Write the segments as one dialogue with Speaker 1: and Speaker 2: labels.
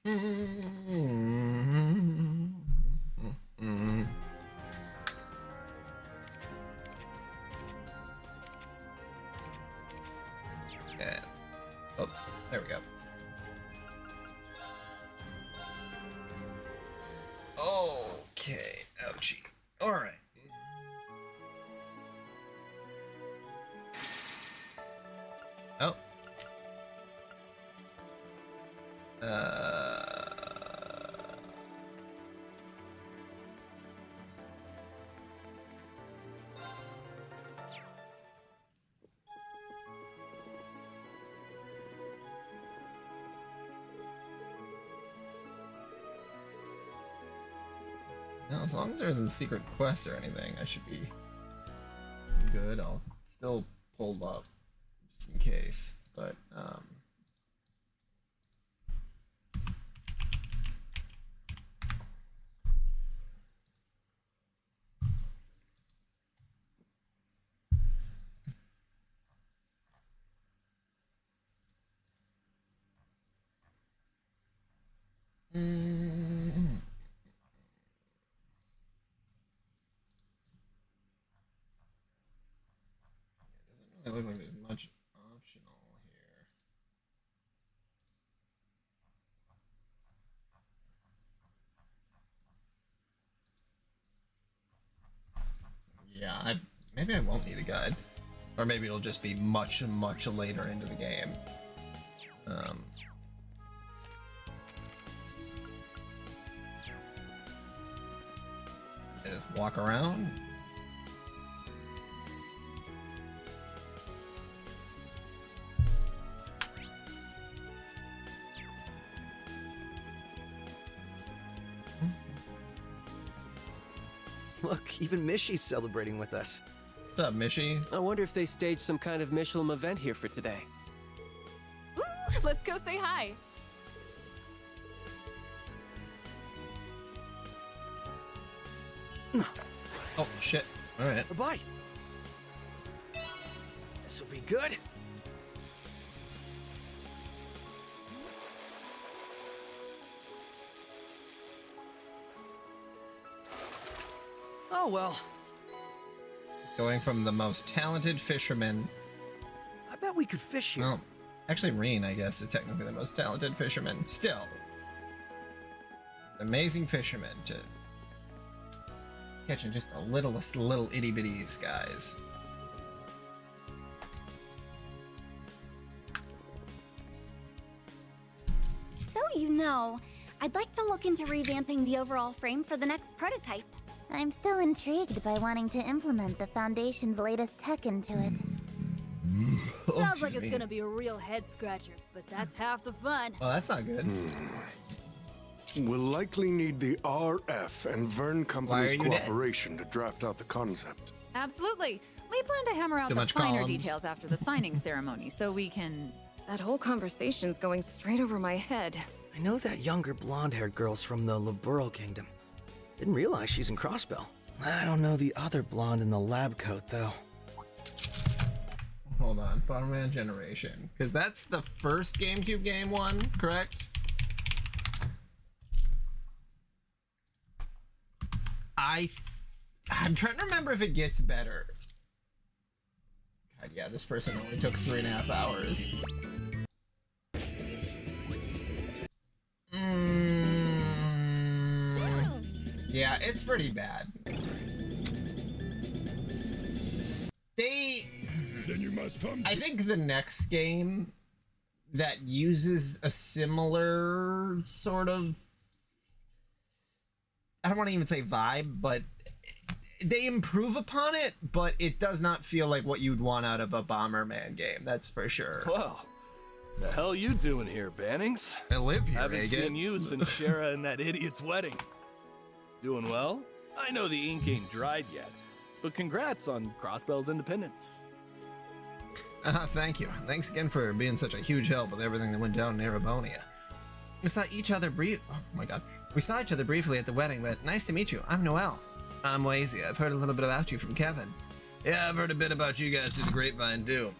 Speaker 1: Yeah. Oops. There we go. Okay. Ouchie. All right. Oh. Now, as long as there isn't secret quests or anything, I should be good. I'll still pull up just in case, but it doesn't really look like there's much optional here. Yeah, maybe I won't need a guide, or maybe it'll just be much later into the game. I just walk around.
Speaker 2: Look, even Mishy's celebrating with us.
Speaker 1: What's up, Mishy?
Speaker 3: I wonder if they staged some kind of Michelin event here for today.
Speaker 4: Ooh, let's go say hi.
Speaker 1: Oh, shit. All right.
Speaker 2: Bye. This'll be good. Oh well.
Speaker 1: Going from the most talented fisherman.
Speaker 2: I bet we could fish here.
Speaker 1: Well, actually, Reen, I guess, is technically the most talented fisherman. Still, he's an amazing fisherman to catching just the littlest little itty bitties guys.
Speaker 5: So I'd like to look into revamping the overall frame for the next prototype.
Speaker 6: I'm still intrigued by wanting to implement the Foundation's latest tech into it.
Speaker 7: Sounds like it's gonna be a real head-scratcher, but that's half the fun.
Speaker 1: Well, that's not good.
Speaker 8: We'll likely need the RF and Vern Company's cooperation to draft out the concept.
Speaker 9: Absolutely. We plan to hammer out the finer details after the signing ceremony, so we can...
Speaker 4: That whole conversation's going straight over my head.
Speaker 2: I know that younger blonde-haired girl's from the Liberal Kingdom. Didn't realize she's in Crossbell. I don't know the other blonde in the lab coat, though.
Speaker 1: Hold on, Bomberman Generation. Because that's the first GameCube game one, correct? I'm trying to remember if it gets better. God, yeah, this person only took 3.5 hours. Yeah, it's pretty bad.
Speaker 10: Then you must come.
Speaker 1: I think the next game that uses a similar sort of, I don't want to even say vibe, but they improve upon it, but it does not feel like what you'd want out of a Bomberman game, that's for sure.
Speaker 11: Whoa. The hell you doing here, Bannings?
Speaker 1: I live here,
Speaker 11: Haven't seen you since Shara and that idiot's wedding. Doing well? I know the ink ain't dried yet, but congrats on Crossbell's independence.
Speaker 1: Thank you. Thanks again for being such a huge help with everything that went down in Erebonia. We saw each other We saw each other briefly at the wedding, but nice to meet you. I'm Noel. I'm Wazy. I've heard a little bit about you from Kevin. Yeah, I've heard a bit about you guys through the grapevine, too.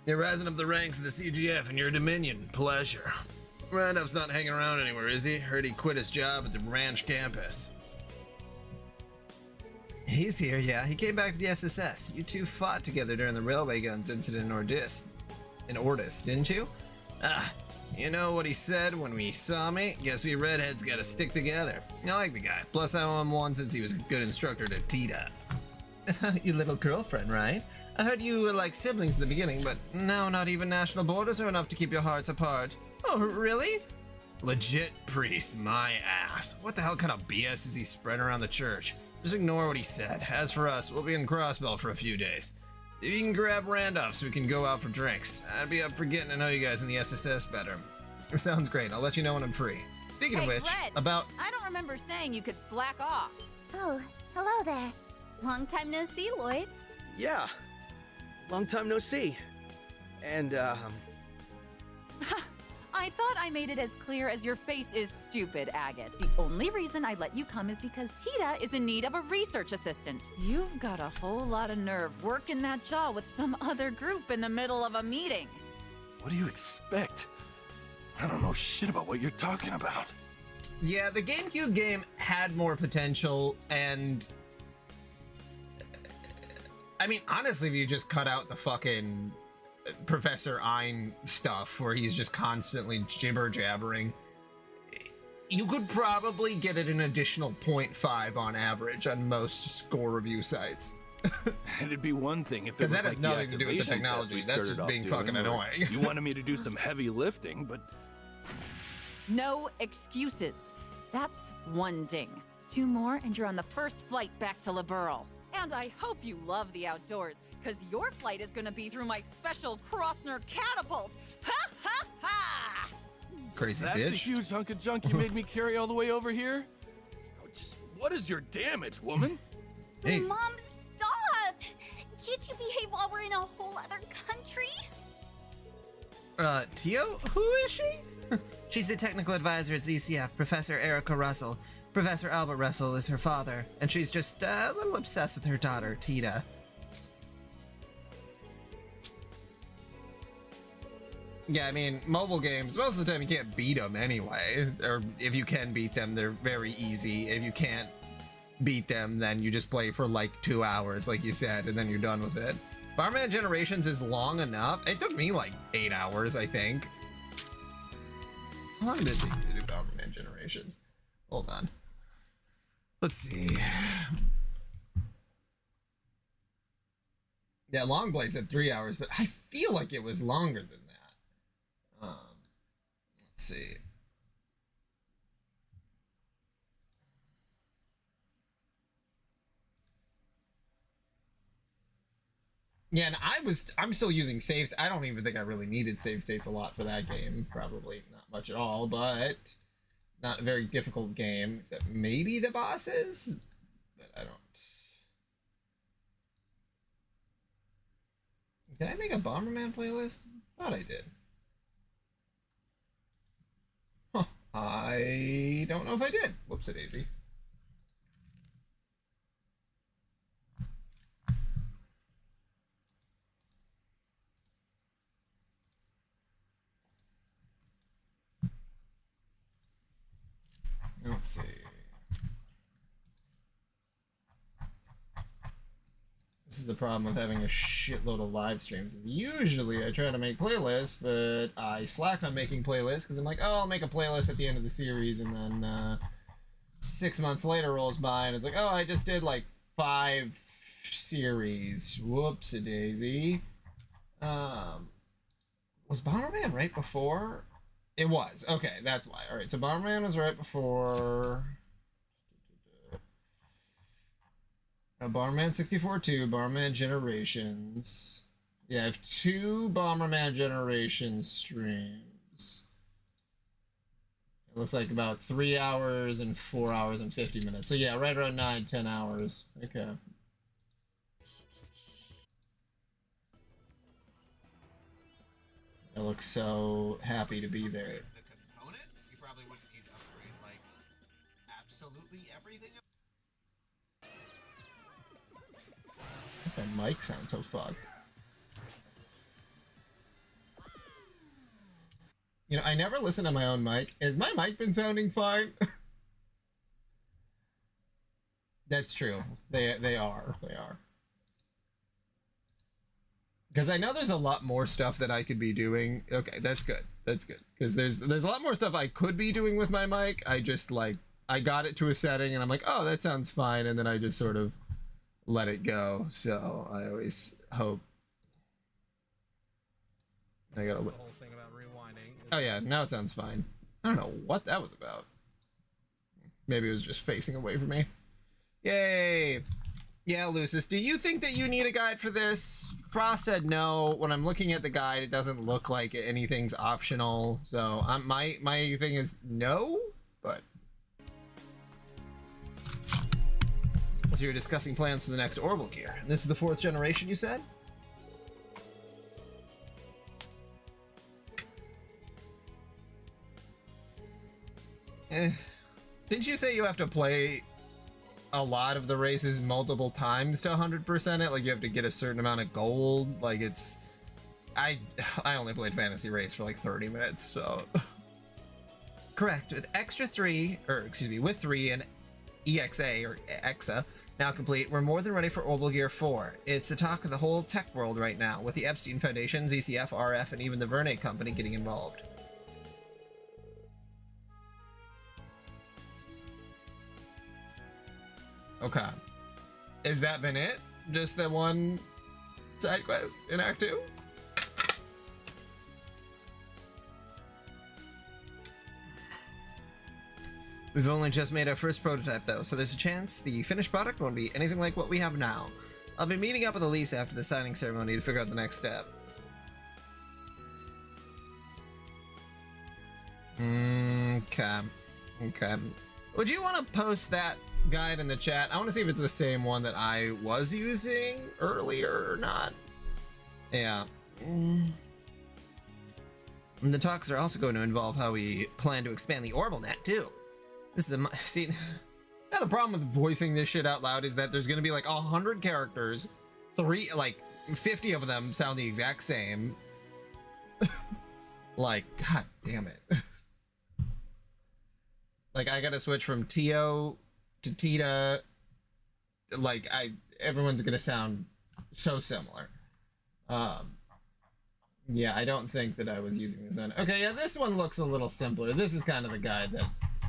Speaker 1: You're rising up the ranks of the CGF in your dominion. Pleasure. Randolph's not hanging around anywhere, is he? Heard he quit his job at the ranch campus. He's here, yeah. He came back to the SSS. You two fought together during the railway guns incident in Ordis, didn't you? Ah, you know what he said when he saw me? Guess we redheads gotta stick together. I like the guy. Plus I owe him one since he was a good instructor to Tita. Your little girlfriend, right? I heard you were like siblings in the beginning, but now not even national borders are enough to keep your hearts apart. Oh, really? Legit priest, my ass. What the hell kind of BS is he spreading around the church? Just ignore what he said. As for us, we'll be in Crossbell for a few days. See if you can grab Randolph so we can go out for drinks. I'd be up for getting to know you guys in the SSS better. It sounds great. I'll let you know when I'm free. Speaking of which,
Speaker 9: Red, I don't remember saying you could slack off.
Speaker 6: Oh, hello there.
Speaker 5: Long time no see, Lloyd.
Speaker 2: Yeah. Long time no see. And,
Speaker 9: I thought I made it as clear as your face is stupid, Agate. The only reason I let you come is because Tita is in need of a research assistant. You've got a whole lot of nerve working that jaw with some other group in the middle of a meeting.
Speaker 11: What do you expect? I don't know shit about what you're talking about.
Speaker 1: Yeah, the GameCube game had more potential, and I mean, honestly, if you just cut out the fucking Professor Ein stuff where he's just constantly jibber jabbering, you could probably get it an additional 0.5 on average on most score review sites.
Speaker 11: It'd be one thing if it was
Speaker 1: that has
Speaker 11: like
Speaker 1: nothing to do with the
Speaker 11: activation test
Speaker 1: technology.
Speaker 11: we
Speaker 1: That's
Speaker 11: started
Speaker 1: just
Speaker 11: off
Speaker 1: being
Speaker 11: doing,
Speaker 1: fucking
Speaker 11: or
Speaker 1: annoying.
Speaker 11: You wanted me to do some heavy lifting, but
Speaker 9: No excuses. That's one ding. 2 more and you're on the first flight back to Liberl. And I hope you love the outdoors, because your flight is going to be through my special Crossner catapult. Ha ha ha!
Speaker 1: Crazy
Speaker 11: that's
Speaker 1: bitch.
Speaker 11: the huge hunk of junk you made me carry all the way over here? What is your damage, woman?
Speaker 1: Jesus.
Speaker 5: Mom, stop! Can't you behave while we're in a whole other country?
Speaker 1: Tio? Who is she? She's the technical advisor at ZCF, Professor Erica Russell. Professor Albert Russell is her father, and she's just a little obsessed with her daughter, Tita. Yeah, I mean, mobile games, most of the time you can't beat them anyway. Or if you can beat them, they're very easy. If you can't beat them, then you just play for like 2 hours, like you said, and then you're done with it. Bomberman Generations is long enough. It took me like 8 hours, I think. How long did it take to do Bomberman Generations? Hold on. Let's see. Yeah, Longplay said 3 hours, but I feel like it was longer than that. Let's see. Yeah, and I'm still using saves. I don't even think I really needed save states a lot for that game. Probably not much at all, but it's not a very difficult game, except maybe the bosses, but I don't. Did I make a Bomberman playlist? Thought I did. Huh. I don't know if I did. Whoops-a-daisy. Let's see. This is the problem with having a shitload of live streams. Is usually I try to make playlists, but I slack on making playlists because I'm like, oh, I'll make a playlist at the end of the series, and then 6 months later rolls by, and it's like, oh, I just did like 5 series. Whoops-a-daisy. Was Bomberman right before? It was. Okay, that's why. All right, so Bomberman was right before. Bomberman 64-2, Bomberman Generations. Yeah, I have 2 Bomberman Generations streams. It looks like about 3 hours and 4 hours and 50 minutes. So yeah, right around 9-10 hours. Okay. I look so happy to be there. The components, you probably wouldn't need to upgrade like absolutely everything. My mic sounds so fucked. You know, I never listen to my own mic. Has my mic been sounding fine? That's true. They are. Because I know there's a lot more stuff that I could be doing. Okay, that's good. That's good. Because there's a lot more stuff I could be doing with my mic. I just like, I got it to a setting and I'm like, oh, that sounds fine. And then I just sort of let it go. So I always hope. I gotta look. The whole thing about rewinding. Oh yeah, now it sounds fine. I don't know what that was about. Maybe it was just facing away from me. Yay! Yeah, Lucis, do you think that you need a guide for this? Frost said no. When I'm looking at the guide, it doesn't look like anything's optional. So my thing is no, but. So you're discussing plans for the next orbital gear. And this is the 4th generation, you said? Didn't you say you have to play a lot of the races multiple times to 100% it? Like you have to get a certain amount of gold? Like it's... I only played Fantasy Race for like 30 minutes, so... Correct. With with 3 and EXA, or EXA, now complete, we're more than ready for Orbital Gear 4. It's the talk of the whole tech world right now, with the Epstein Foundation, ZCF, RF, and even the Verne Company getting involved. Okay. Has that been it? Just the one side quest in Act 2? We've only just made our first prototype though, so there's a chance the finished product won't be anything like what we have now. I'll be meeting up with Elise after the signing ceremony to figure out the next step. Okay. Would you want to post that guide in the chat? I want to see if it's the same one that I was using earlier or not. Yeah. And the talks are also going to involve how we plan to expand the orbital net too. This is see, now the problem with voicing this shit out loud is that there's going to be like 100 characters, 50 of them sound the exact same. Like, god damn it. Like I gotta switch from Tio to Tita. Like everyone's gonna sound so similar. Yeah, I don't think that I was using this one. Okay, yeah, this one looks a little simpler. This is kind of the guide that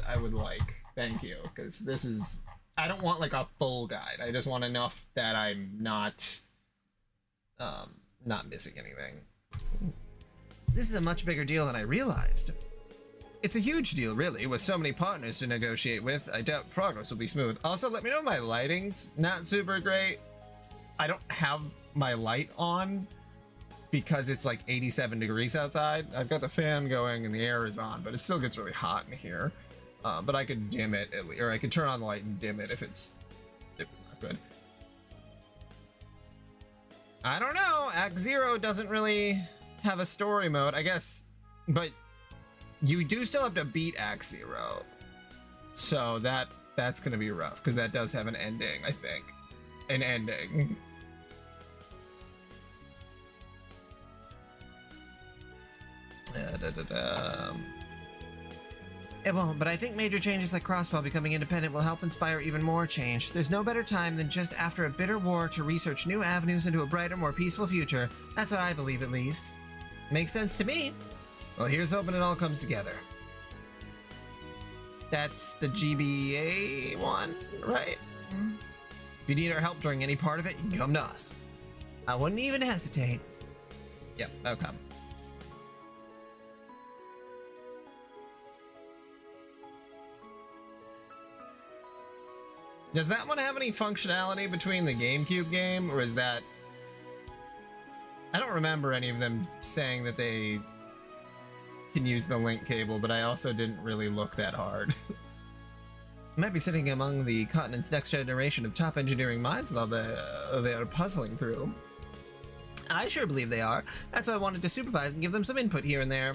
Speaker 1: I would like. Thank you, because this is... I don't want like a full guide. I just want enough that I'm not missing anything. This is a much bigger deal than I realized. It's a huge deal, really, with so many partners to negotiate with. I doubt progress will be smooth. Also, let me know my lighting's not super great. I don't have my light on because it's like 87 degrees outside. I've got the fan going and the air is on, but it still gets really hot in here. But I could dim it, or I could turn on the light and dim it if it's not good. I don't know. Act 0 doesn't really have a story mode, I guess, but you do still have to beat Act 0. So that's gonna be rough, because that does have an ending, I think. An ending. It won't, but I think major changes like Crossbow becoming independent will help inspire even more change. There's no better time than just after a bitter war to research new avenues into a brighter, more peaceful future. That's what I believe, at least. Makes sense to me. Well, here's hoping it all comes together. That's the GBA one, right? If you need our help during any part of it, you can come to us. I wouldn't even hesitate. Yep, okay. Does that one have any functionality between the GameCube game, or is that... I don't remember any of them saying that they can use the link cable, but I also didn't really look that hard. Might be sitting among the continent's next generation of top engineering minds with all they are puzzling through. I sure believe they are. That's why I wanted to supervise and give them some input here and there.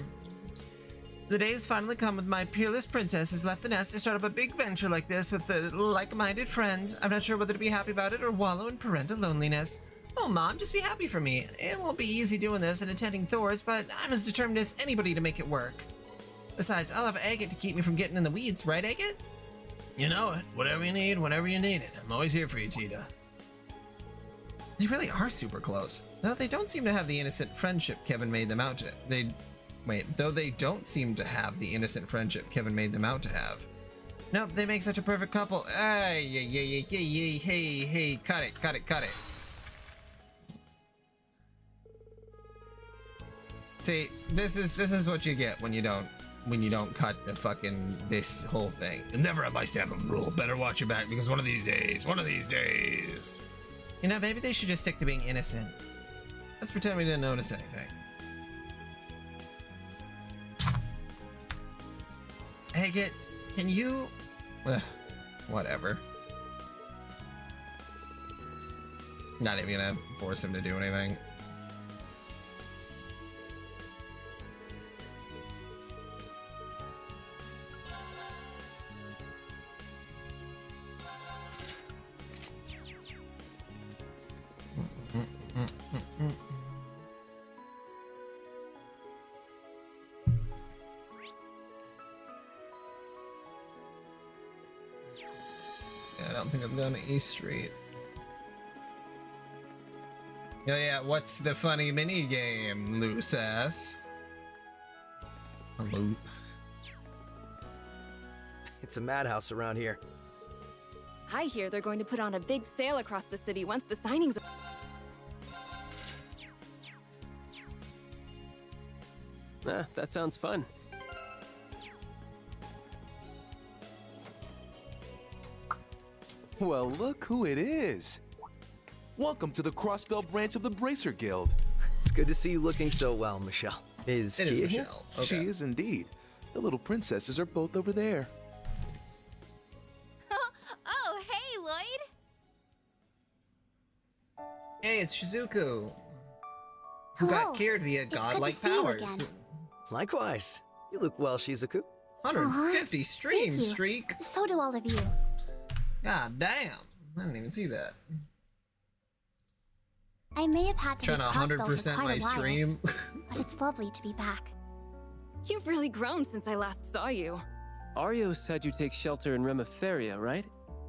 Speaker 1: The day has finally come when my peerless princess has left the nest to start up a big venture like this with like-minded friends. I'm not sure whether to be happy about it or wallow in parental loneliness. Oh, Mom, just be happy for me. It won't be easy doing this and attending Thor's, but I'm as determined as anybody to make it work. Besides, I'll have Agate to keep me from getting in the weeds, right, Agate? You know it. Whatever you need, whenever you need it. I'm always here for you, Tita. They really are super close. Though they don't seem to have the innocent friendship Kevin made them out to. Though they don't seem to have the innocent friendship Kevin made them out to have. Nope, they make such a perfect couple. Hey, cut it. See, this is what you get when you don't cut the fucking this whole thing. You'll never have my stamp of rule. Better watch your back because one of these days. You know, maybe they should just stick to being innocent. Let's pretend we didn't notice anything. Agate, can you... whatever. Not even gonna force him to do anything. I don't think I'm going to East Street. Oh yeah, what's the funny mini game, loose ass? Hello.
Speaker 2: It's a madhouse around here.
Speaker 4: I hear they're going to put on a big sale across the city once the signings are...
Speaker 3: That sounds fun.
Speaker 10: Well, look who it is. Welcome to the Crossbell branch of the Bracer Guild.
Speaker 2: It's good to see you looking so well, Michelle. Is
Speaker 1: it
Speaker 2: Kia
Speaker 1: is
Speaker 2: here?
Speaker 1: Michelle. Okay.
Speaker 10: She is indeed. The little princesses are both over there.
Speaker 5: Oh, hey, Lloyd.
Speaker 1: Hey, it's Shizuku. Who
Speaker 6: Hello.
Speaker 1: got cured via
Speaker 6: It's good to
Speaker 1: godlike
Speaker 6: see you
Speaker 1: powers.
Speaker 6: again.
Speaker 2: Likewise. You look well, Shizuku.
Speaker 1: 150 stream
Speaker 6: Thank you.
Speaker 1: streak.
Speaker 6: So do all of you.
Speaker 1: God damn. I didn't even see that.
Speaker 6: I may have had to
Speaker 1: Trying to
Speaker 6: be Crossbell for
Speaker 1: 100%
Speaker 6: quite
Speaker 1: my
Speaker 6: a while,
Speaker 1: stream.
Speaker 6: but it's lovely to be back.
Speaker 4: You've really grown since I last saw you.
Speaker 3: Ario said you take shelter in Remetheria, right?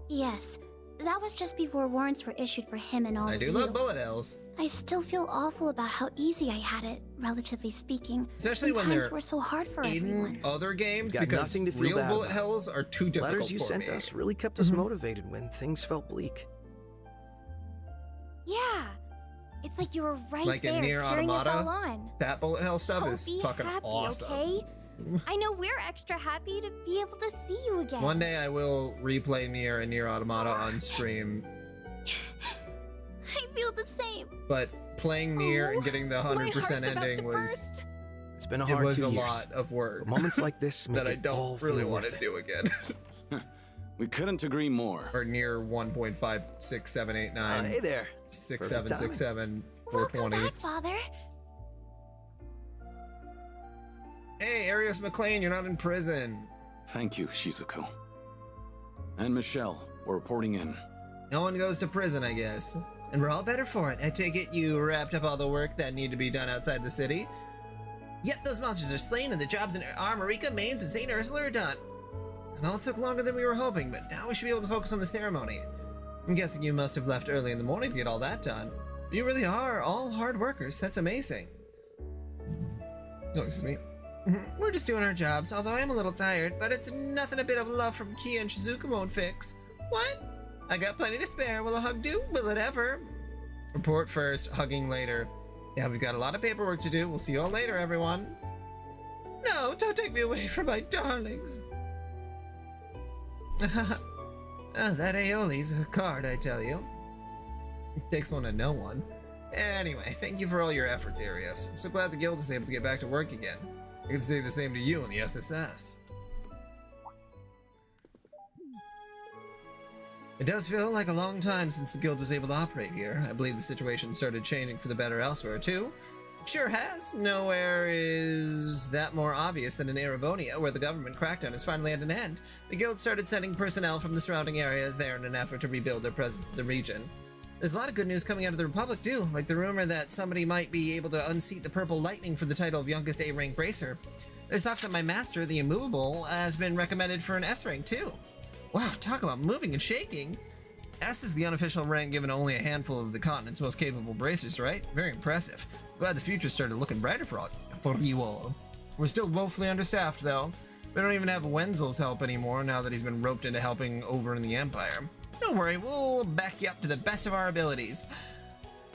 Speaker 6: Yes, that was just before warrants were issued for him and all
Speaker 1: I
Speaker 6: of
Speaker 1: do
Speaker 6: you.
Speaker 1: love bullet hells.
Speaker 6: I still feel awful about how easy I had it, relatively speaking.
Speaker 1: Especially when
Speaker 6: times
Speaker 1: they're
Speaker 6: were so hard for everyone.
Speaker 1: in other games
Speaker 2: Got
Speaker 1: because
Speaker 2: nothing to feel
Speaker 1: real
Speaker 2: bad
Speaker 1: bullet
Speaker 2: about.
Speaker 1: hells are too difficult
Speaker 2: Letters you
Speaker 1: for
Speaker 2: sent
Speaker 1: me.
Speaker 2: us really kept us motivated when things felt bleak.
Speaker 5: Yeah. It's like you were right
Speaker 1: Like in
Speaker 5: there
Speaker 1: Nier
Speaker 5: cheering us
Speaker 1: Automata?
Speaker 5: all on.
Speaker 1: That bullet hell stuff
Speaker 5: So
Speaker 1: is
Speaker 5: be
Speaker 1: fucking
Speaker 5: happy,
Speaker 1: awesome.
Speaker 5: okay? I know we're extra happy to be able to see you again.
Speaker 1: One day I will replay Nier and Nier Automata on stream,
Speaker 5: I feel the same.
Speaker 1: but playing Nier and getting the
Speaker 5: My heart's
Speaker 1: 100%
Speaker 5: about
Speaker 1: ending
Speaker 5: to
Speaker 1: was
Speaker 5: burst.
Speaker 2: It's been a
Speaker 1: it
Speaker 2: hard
Speaker 1: was
Speaker 2: 2
Speaker 1: a
Speaker 2: years.
Speaker 1: lot of work
Speaker 2: But moments like this make
Speaker 1: that I
Speaker 2: it all
Speaker 1: don't really
Speaker 2: feel
Speaker 1: want
Speaker 2: worth
Speaker 1: to
Speaker 2: it.
Speaker 1: do again.
Speaker 12: We couldn't agree more.
Speaker 1: Or Nier 1.56789
Speaker 2: Hey there.
Speaker 1: 6767
Speaker 6: Welcome
Speaker 1: 420.
Speaker 6: back, Father.
Speaker 1: Hey, Arius McLean, you're not in prison.
Speaker 12: Thank you, Shizuku. And Michelle, we're reporting in.
Speaker 1: No one goes to prison, I guess. And we're all better for it. I take it you wrapped up all the work that needed to be done outside the city? Yep, those monsters are slain and the jobs in Armorica, Mainz, and St. Ursula are done. It all took longer than we were hoping, but now we should be able to focus on the ceremony. I'm guessing you must have left early in the morning to get all that done. You really are all hard workers. That's amazing. Oh, excuse me. We're just doing our jobs, although I'm a little tired, but it's nothing a bit of love from Kia and Shizuku won't fix. What? I got plenty to spare. Will a hug do? Will it ever? Report first, hugging later. Yeah, we've got a lot of paperwork to do. We'll see you all later, everyone. No, don't take me away from my darlings. That Aeoli's a card, I tell you. It takes one to know one. Anyway, thank you for all your efforts, Arios. I'm so glad the guild is able to get back to work again. I can say the same to you and the SSS. It does feel like a long time since the guild was able to operate here. I believe the situation started changing for the better elsewhere, too. It sure has. Nowhere is that more obvious than in Erebonia, where the government crackdown is finally at an end. The guild started sending personnel from the surrounding areas there in an effort to rebuild their presence in the region. There's a lot of good news coming out of the Republic, too, like the rumor that somebody might be able to unseat the Purple Lightning for the title of youngest A-rank bracer. There's talk that my master, the immovable, has been recommended for an S rank too. Wow, talk about moving and shaking. S is the unofficial rank given to only a handful of the continent's most capable bracers, right? Very impressive. Glad the future started looking brighter for you all. We're still woefully understaffed, though. We don't even have Wenzel's help anymore now that he's been roped into helping over in the Empire. Don't worry, we'll back you up to the best of our abilities.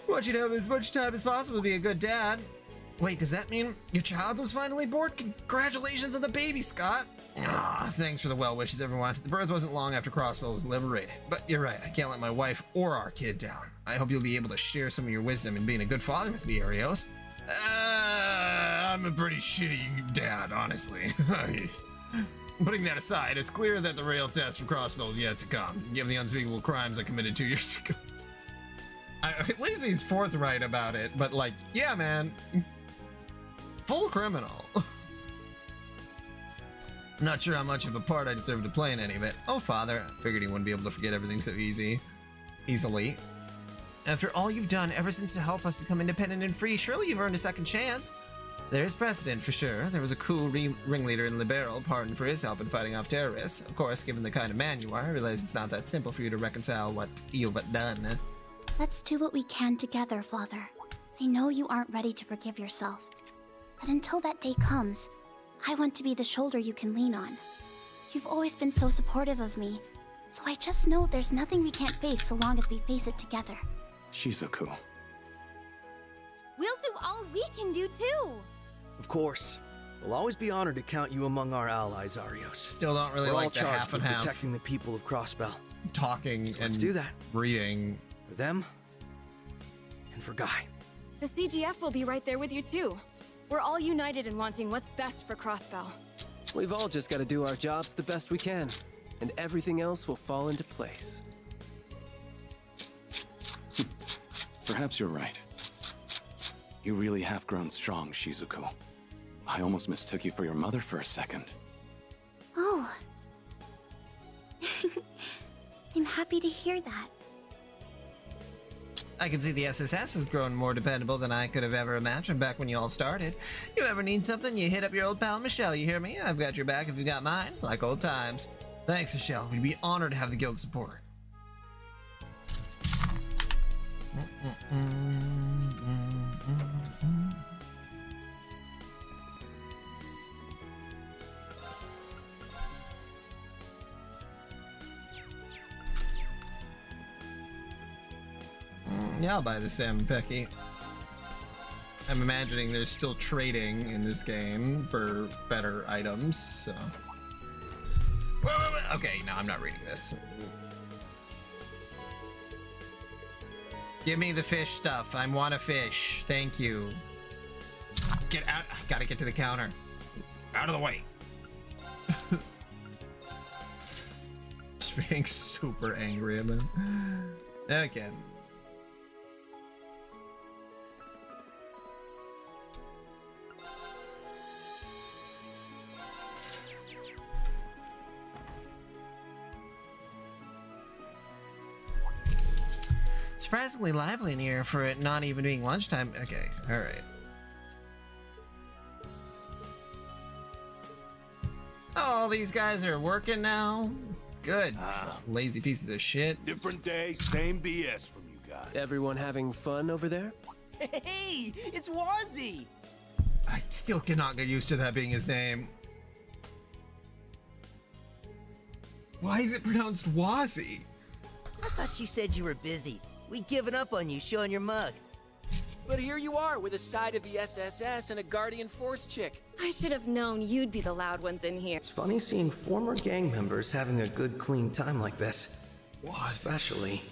Speaker 1: I want you to have as much time as possible to be a good dad. Wait, does that mean your child was finally born? Congratulations on the baby, Scott. Ah, thanks for the well wishes, everyone. The birth wasn't long after Crossbell was liberated. But you're right, I can't let my wife or our kid down. I hope you'll be able to share some of your wisdom in being a good father with me, Arios. I'm a pretty shitty dad, honestly. Putting that aside, it's clear that the real test for Crossbell is yet to come, given the unspeakable crimes I committed 2 years ago. At least he's forthright about it, but like, yeah, man. Full criminal. I'm not sure how much of a part I deserve to play in any of it. Oh, father. I figured he wouldn't be able to forget everything so easily. After all you've done ever since to help us become independent and free, surely you've earned a second chance. There's precedent for sure. There was a coup ringleader in Liberal pardoned for his help in fighting off terrorists. Of course, given the kind of man you are, I realize it's not that simple for you to reconcile what you've done.
Speaker 5: Let's do what we can together, Father. I know you aren't ready to forgive yourself. But until that day comes, I want to be the shoulder you can lean on. You've always been so supportive of me, so I just know there's nothing we can't face so long as we face it together.
Speaker 12: Shizuku.
Speaker 6: We'll do all we can do too.
Speaker 2: Of course. We'll always be honored to count you among our allies, Arios.
Speaker 1: Still don't really
Speaker 2: We're
Speaker 1: like
Speaker 2: all
Speaker 1: the
Speaker 2: charged
Speaker 1: half and
Speaker 2: with
Speaker 1: half.
Speaker 2: protecting the people of Crossbell.
Speaker 1: Talking
Speaker 2: Let's
Speaker 1: and
Speaker 2: do that.
Speaker 1: reading.
Speaker 2: For them, and for Guy.
Speaker 4: The CGF will be right there with you too. We're all united in wanting what's best for Crossbell.
Speaker 3: We've all just got to do our jobs the best we can, and everything else will fall into place.
Speaker 12: Perhaps you're right. You really have grown strong, Shizuku. I almost mistook you for your mother for a second.
Speaker 5: Oh. I'm happy to hear that.
Speaker 1: I can see the SSS has grown more dependable than I could have ever imagined back when you all started. You ever need something, you hit up your old pal Michelle, you hear me? I've got your back if you got mine, like old times. Thanks, Michelle. We'd be honored to have the guild support. Yeah, I'll buy the Salmon Pecky. I'm imagining there's still trading in this game for better items, so... Wait. Okay, no, I'm not reading this. Give me the fish stuff. I want a fish. Thank you. Get out. I gotta get to the counter. Out of the way. Just being super angry at them. Okay. Surprisingly lively in here for it not even being lunchtime. Okay, alright. Oh, these guys are working now? Good. Lazy pieces of shit.
Speaker 13: Different day, same BS from you guys.
Speaker 3: Everyone having fun over there?
Speaker 14: Hey, it's Wazzy!
Speaker 1: I still cannot get used to that being his name. Why is it pronounced Wazzy?
Speaker 14: I thought you said you were busy. We'd given up on you showing your mug.
Speaker 15: But here you are with a side of the SSS and a Guardian Force chick.
Speaker 4: I should have known you'd be the loud ones in here.
Speaker 2: It's funny seeing former gang members having a good, clean time like this. Especially.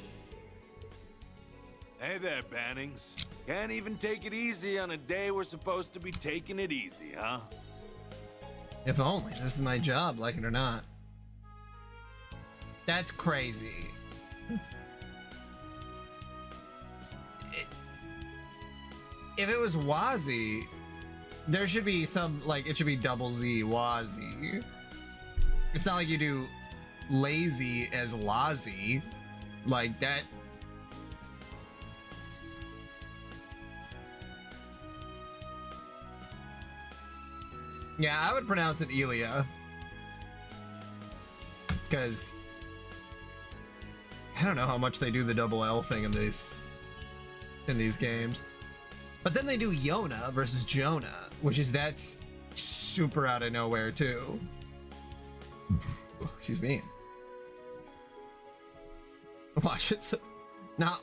Speaker 13: Hey there, Bannings. Can't even take it easy on a day we're supposed to be taking it easy, huh?
Speaker 1: If only. This is my job, like it or not. That's crazy. If it was Wazzy, there should be some, like, it should be double Z, Wazzy. It's not like you do lazy as Lazy. Like, that... Yeah, I would pronounce it Elia. Because I don't know how much they do the double L thing in these games. But then they do Yona versus Jonah, which is that's super out of nowhere too. Excuse me. Watch, it's not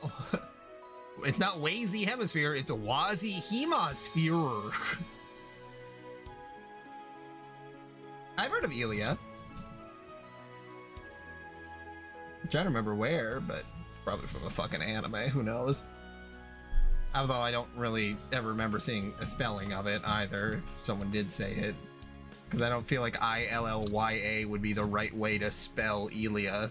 Speaker 1: Wazy Hemisphere, it's a Wazy Hemosphere. I've heard of Elia. I'm trying to remember where, but probably from a fucking anime, who knows? Although I don't really ever remember seeing a spelling of it either, if someone did say it. Because I don't feel like Illya would be the right way to spell Elia.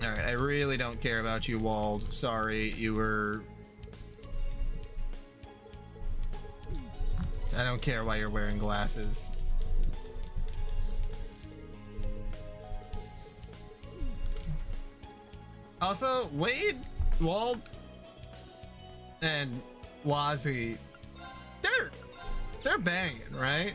Speaker 1: Alright, I really don't care about you, Wald. Sorry, you were... I don't care why you're wearing glasses. Also, Wade, Wald, and Wazi, they're banging, right?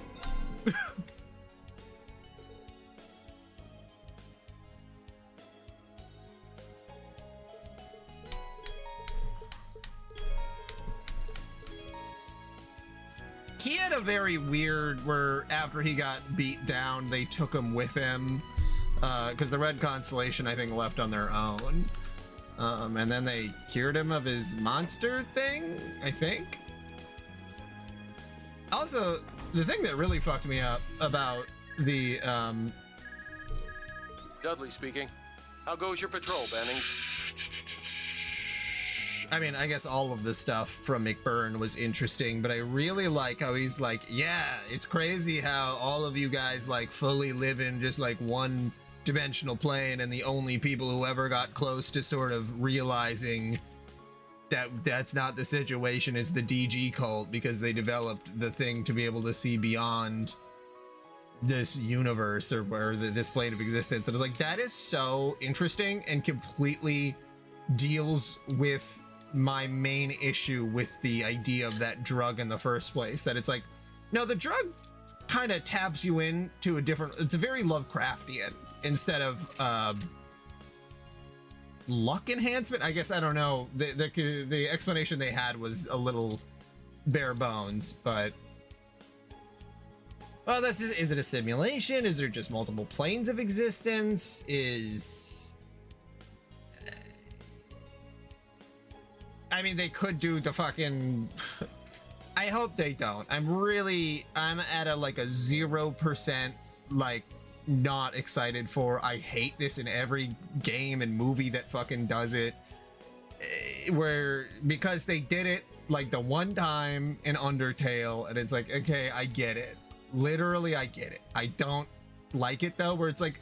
Speaker 1: He had a very weird where after he got beat down, they took him with him because the Red Constellation, I think, left on their own. And then they cured him of his monster thing, I think. Also, the thing that really fucked me up about the
Speaker 16: Dudley speaking. How goes your patrol, Banning?
Speaker 1: I mean, I guess all of the stuff from McBurn was interesting, but I really like how he's like, yeah, it's crazy how all of you guys like fully live in just like one dimensional plane, and the only people who ever got close to sort of realizing that that's not the situation is the DG cult, because they developed the thing to be able to see beyond this universe or where this plane of existence. And I was like, that is so interesting and completely deals with my main issue with the idea of that drug in the first place. That it's like, no, the drug kind of taps you into a different, it's a very Lovecraftian instead of luck enhancement, I guess. I don't know, the explanation they had was a little bare bones, but well, this is it a simulation? Is there just multiple planes of existence? I mean, they could do the fucking... I hope they don't. I'm at a like a 0% like not excited for. I hate this in every game and movie that fucking does it. Where, because they did it like the one time in Undertale, and it's like, okay, I get it. Literally, I get it. I don't like it though, where it's like,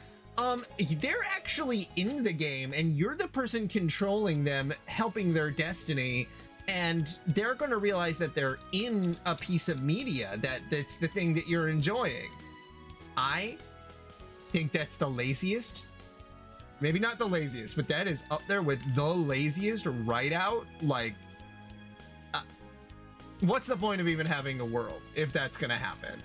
Speaker 1: they're actually in the game and you're the person controlling them, helping their destiny, and they're going to realize that they're in a piece of media that's the thing that you're enjoying. I think that's the laziest, maybe not the laziest, but that is up there with the laziest write out. Like, what's the point of even having a world if that's going to happen?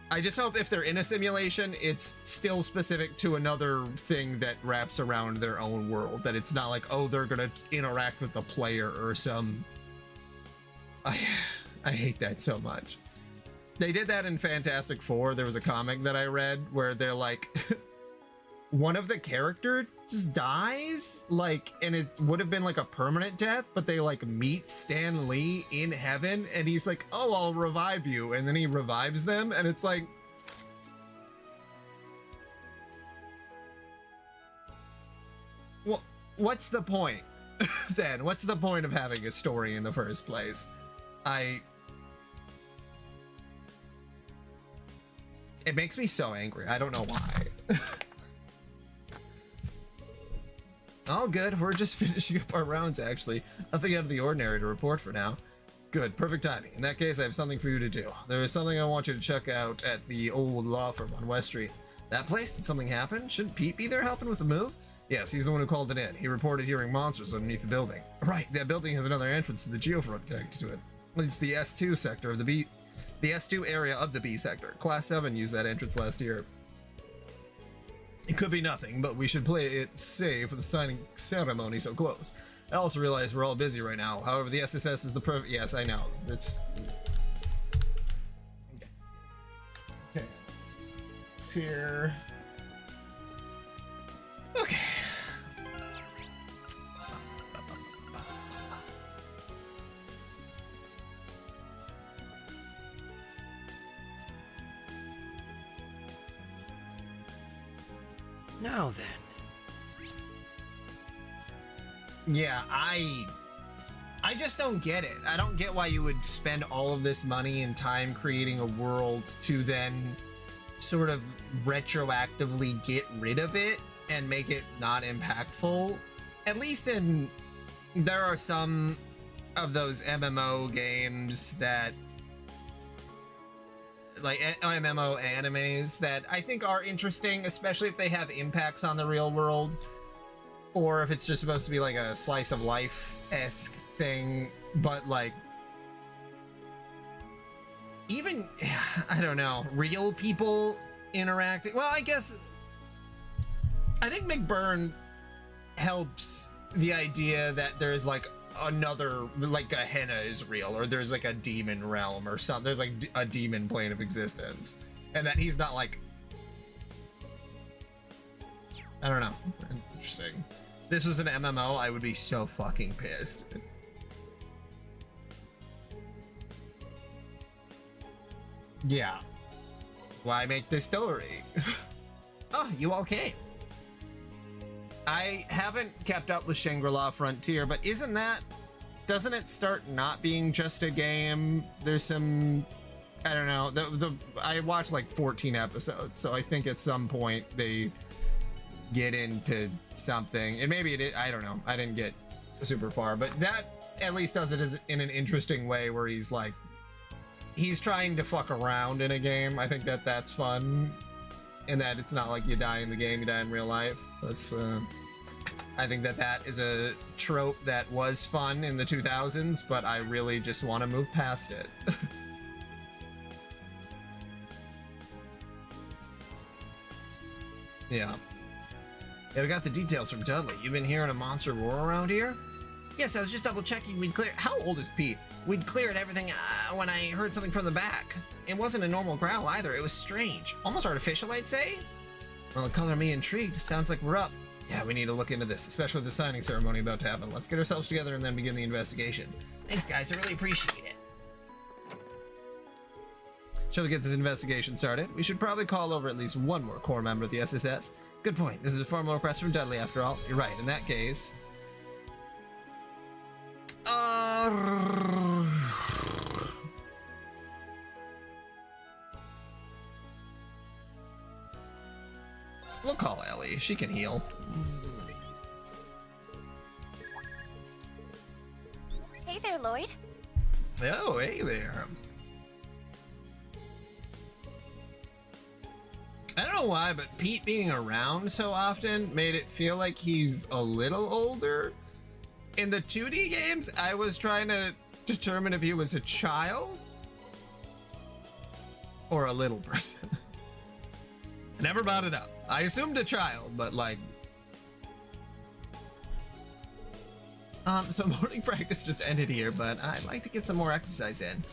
Speaker 1: I just hope if they're in a simulation, it's still specific to another thing that wraps around their own world. That it's not like, oh, they're gonna interact with the player or some... I hate that so much. They did that in Fantastic Four. There was a comic that I read where they're like... one of the characters dies, like, and it would have been like a permanent death, but they like meet Stan Lee in heaven and he's like, oh, I'll revive you, and then he revives them, and it's like, well, what's the point then? What's the point of having a story in the first place? It makes me so angry. I don't know why. All good. We're just finishing up our rounds, actually. Nothing out of the ordinary to report for now. Good. Perfect timing. In that case, I have something for you to do. There is something I want you to check out at the old law firm on West Street. That place? Did something happen? Shouldn't Pete be there helping with the move? Yes, he's the one who called it in. He reported hearing monsters underneath the building. Right, that building has another entrance to the geofront connected to it. It's the S2 sector of the S2 area of the B sector. Class 7 used that entrance last year. It could be nothing, but we should play it safe with the signing ceremony so close. I also realize we're all busy right now. However, the SSS is the perfect... Yes, I know. It's... Okay. It's here. Okay.
Speaker 2: Now then.
Speaker 1: Yeah, I just don't get it. I don't get why you would spend all of this money and time creating a world to then sort of retroactively get rid of it and make it not impactful. At least there are some of those MMO games that, like MMO animes, that I think are interesting, especially if they have impacts on the real world, or if it's just supposed to be like a slice of life-esque thing. But like, even, I don't know, real people interacting. Well, I think McBurn helps the idea that there's like another, like Gehenna is real, or there's like a demon realm or something. There's like a demon plane of existence, and that he's not like, I don't know. Interesting. If this was an MMO, I would be so fucking pissed. Yeah. Why make this story? Oh, you all came. I haven't kept up with Shangri-La Frontier, but doesn't it start not being just a game? There's some, I don't know, I watched like 14 episodes, so I think at some point they get into something, and maybe it is, I don't know, I didn't get super far, but that at least does it in an interesting way where he's like, he's trying to fuck around in a game. I think that's fun, and that it's not like you die in the game, you die in real life. That's I think that is a trope that was fun in the 2000s, but I really just want to move past it. Yeah, we got the details from Dudley. You've been hearing a monster roar around here? Yes, I was just double checking we'd clear. How old is Pete? We'd cleared everything when I heard something from the back. It wasn't a normal growl either. It was strange. Almost artificial, I'd say? Well, the color of me intrigued. Sounds like we're up. Yeah, we need to look into this, especially with the signing ceremony about to happen. Let's get ourselves together and then begin the investigation. Thanks, guys. I really appreciate it. Shall we get this investigation started? We should probably call over at least one more core member of the SSS. Good point. This is a formal request from Dudley, after all. You're right. In that case... We'll call Ellie. She can heal.
Speaker 5: Hey there, Lloyd.
Speaker 1: Oh, hey there. I don't know why, but Pete being around so often made it feel like he's a little older. In the 2D games, I was trying to determine if he was a child or a little person. Never brought it up. I assumed a child, but like... So morning practice just ended here, but I'd like to get some more exercise in.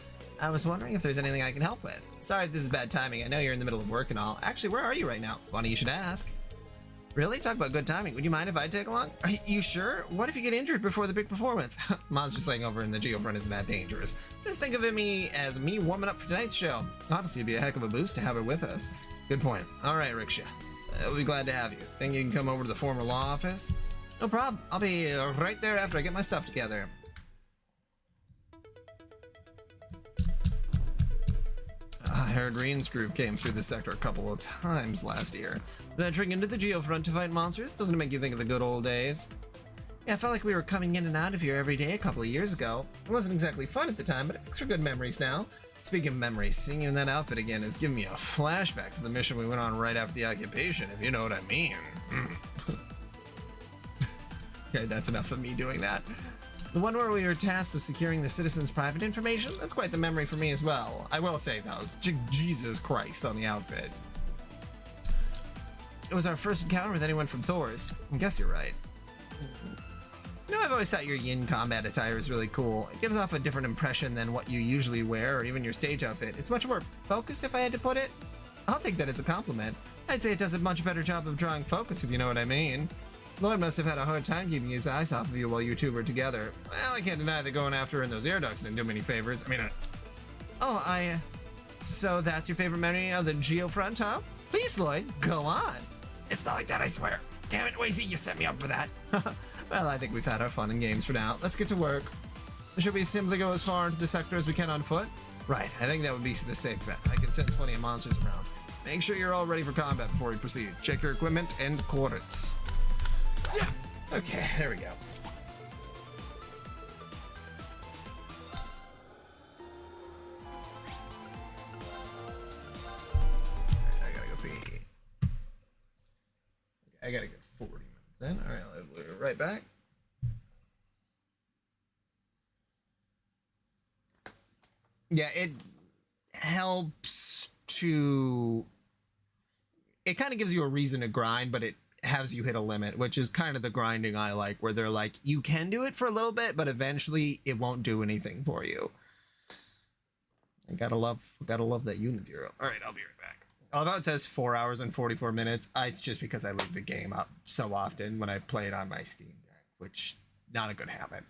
Speaker 1: I was wondering if there's anything I can help with. Sorry if this is bad timing. I know you're in the middle of work and all. Actually, where are you right now? Funny you should ask. Really? Talk about good timing. Would you mind if I tag along? Are you sure? What if you get injured before the big performance? Mom's just saying over in the geofront isn't that dangerous. Just think of me as me warming up for tonight's show. Honestly, it'd be a heck of a boost to have her with us. Good point. All right, Riksha. We'll be glad to have you. Think you can come over to the former law office? No problem. I'll be right there after I get my stuff together. I heard Reen's group came through this sector a couple of times last year. Venturing into the geofront to fight monsters doesn't make you think of the good old days. Yeah, I felt like we were coming in and out of here every day a couple of years ago. It wasn't exactly fun at the time, but it makes for good memories now. Speaking of memories, seeing you in that outfit again is giving me a flashback to the mission we went on right after the occupation, if you know what I mean. Okay, that's enough of me doing that. The one where we were tasked with securing the citizens' private information, that's quite the memory for me as well. I will say, though, Jesus Christ on the outfit. It was our first encounter with anyone from Thor's. I guess you're right. You know, I've always thought your yin combat attire is really cool. It gives off a different impression than what you usually wear, or even your stage outfit. It's much more focused, if I had to put it. I'll take that as a compliment. I'd say it does a much better job of drawing focus, if you know what I mean. Lloyd must have had a hard time keeping his eyes off of you while you two were together. Well, I can't deny that going after her in those air ducts didn't do me any favors. So that's your favorite memory of the Geofront, huh? Please, Lloyd, go on. It's not like that, I swear. Damn it, Wazy, you set me up for that. Well, I think we've had our fun and games for now. Let's get to work. Should we simply go as far into the sector as we can on foot? Right, I think that would be the safe bet. I can sense plenty of monsters around. Make sure you're all ready for combat before we proceed. Check your equipment and coordinates. Yeah. Okay, there we go. I gotta go pee. I gotta get 40 minutes in. All right, we'll be right back. Yeah, it helps to... It kind of gives you a reason to grind, but it has you hit a limit, which is kind of the grinding I like, where they're like, you can do it for a little bit, but eventually it won't do anything for you. I gotta love that unit hero. All right, I'll be right back. Although it says 4 hours and 44 minutes, it's just because I leave the game up so often when I play it on my Steam Deck, which not a good habit.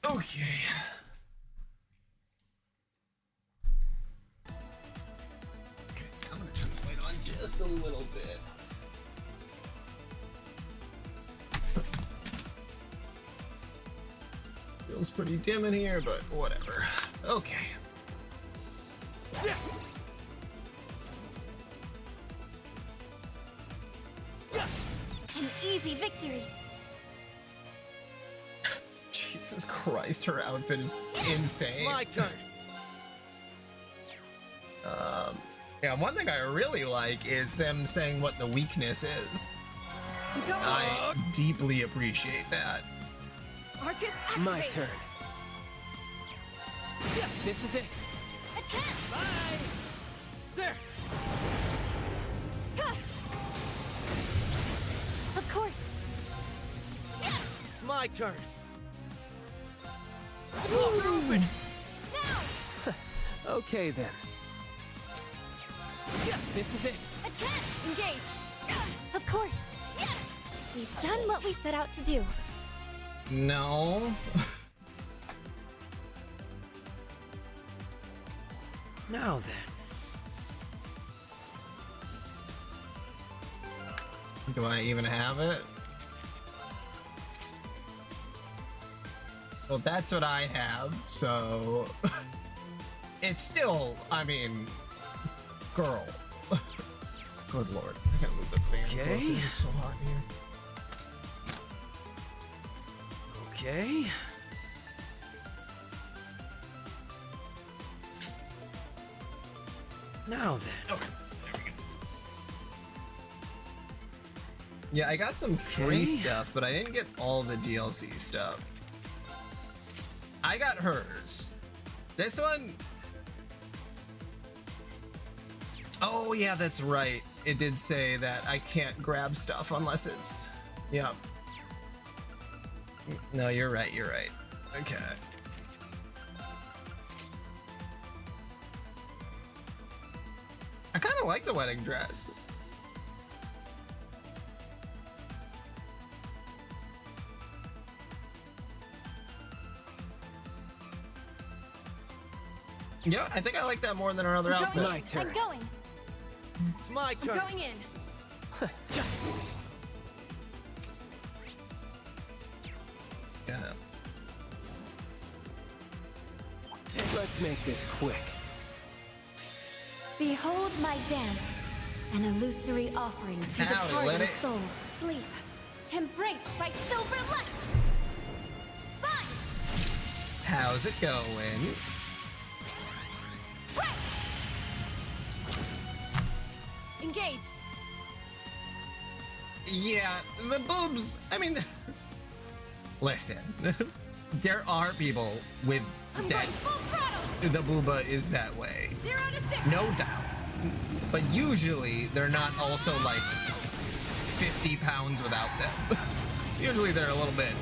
Speaker 1: Okay. Okay, I'm gonna turn the light on just a little bit. Feels pretty dim in here, but whatever. Okay.
Speaker 5: An easy victory.
Speaker 1: Jesus Christ, her outfit is insane.
Speaker 14: My turn.
Speaker 1: Yeah, one thing I really like is them saying what the weakness is. I deeply appreciate that.
Speaker 4: Arcus, activate.
Speaker 3: My turn. This is it.
Speaker 4: Attack!
Speaker 3: Bye! There!
Speaker 5: Of course.
Speaker 14: It's my turn.
Speaker 3: Open! Now! Okay then. This is it.
Speaker 4: Attack! Engage!
Speaker 5: Of course. We've done what we set out to do.
Speaker 1: No.
Speaker 2: Now then.
Speaker 1: Do I even have it? Well, that's what I have, so it's still, I mean, girl. Good lord. I gotta move the fan closer. It's so hot in here.
Speaker 2: Okay. Now then.
Speaker 1: Okay. Yeah, I got some free stuff, but I didn't get all the DLC stuff. I got hers. This one... Oh, yeah, that's right. It did say that I can't grab stuff unless it's... Yeah. No, you're right, you're right. Okay. I kind of like the wedding dress. Yeah, I think I like that more than our other outfit.
Speaker 3: My turn.
Speaker 5: I'm going.
Speaker 14: It's my turn.
Speaker 4: I'm going in.
Speaker 1: Yeah.
Speaker 3: Let's make this quick.
Speaker 5: Behold my dance, an illusory offering to the departed souls. Sleep, embraced by silver light. Fun.
Speaker 1: How's it going?
Speaker 4: Right. Engaged.
Speaker 1: Yeah, the boobs. I mean, listen, there are people with that. The booba is that way.
Speaker 4: 0 to 6.
Speaker 1: No doubt. But usually they're not also like 50 pounds without them. Usually they're a little bit.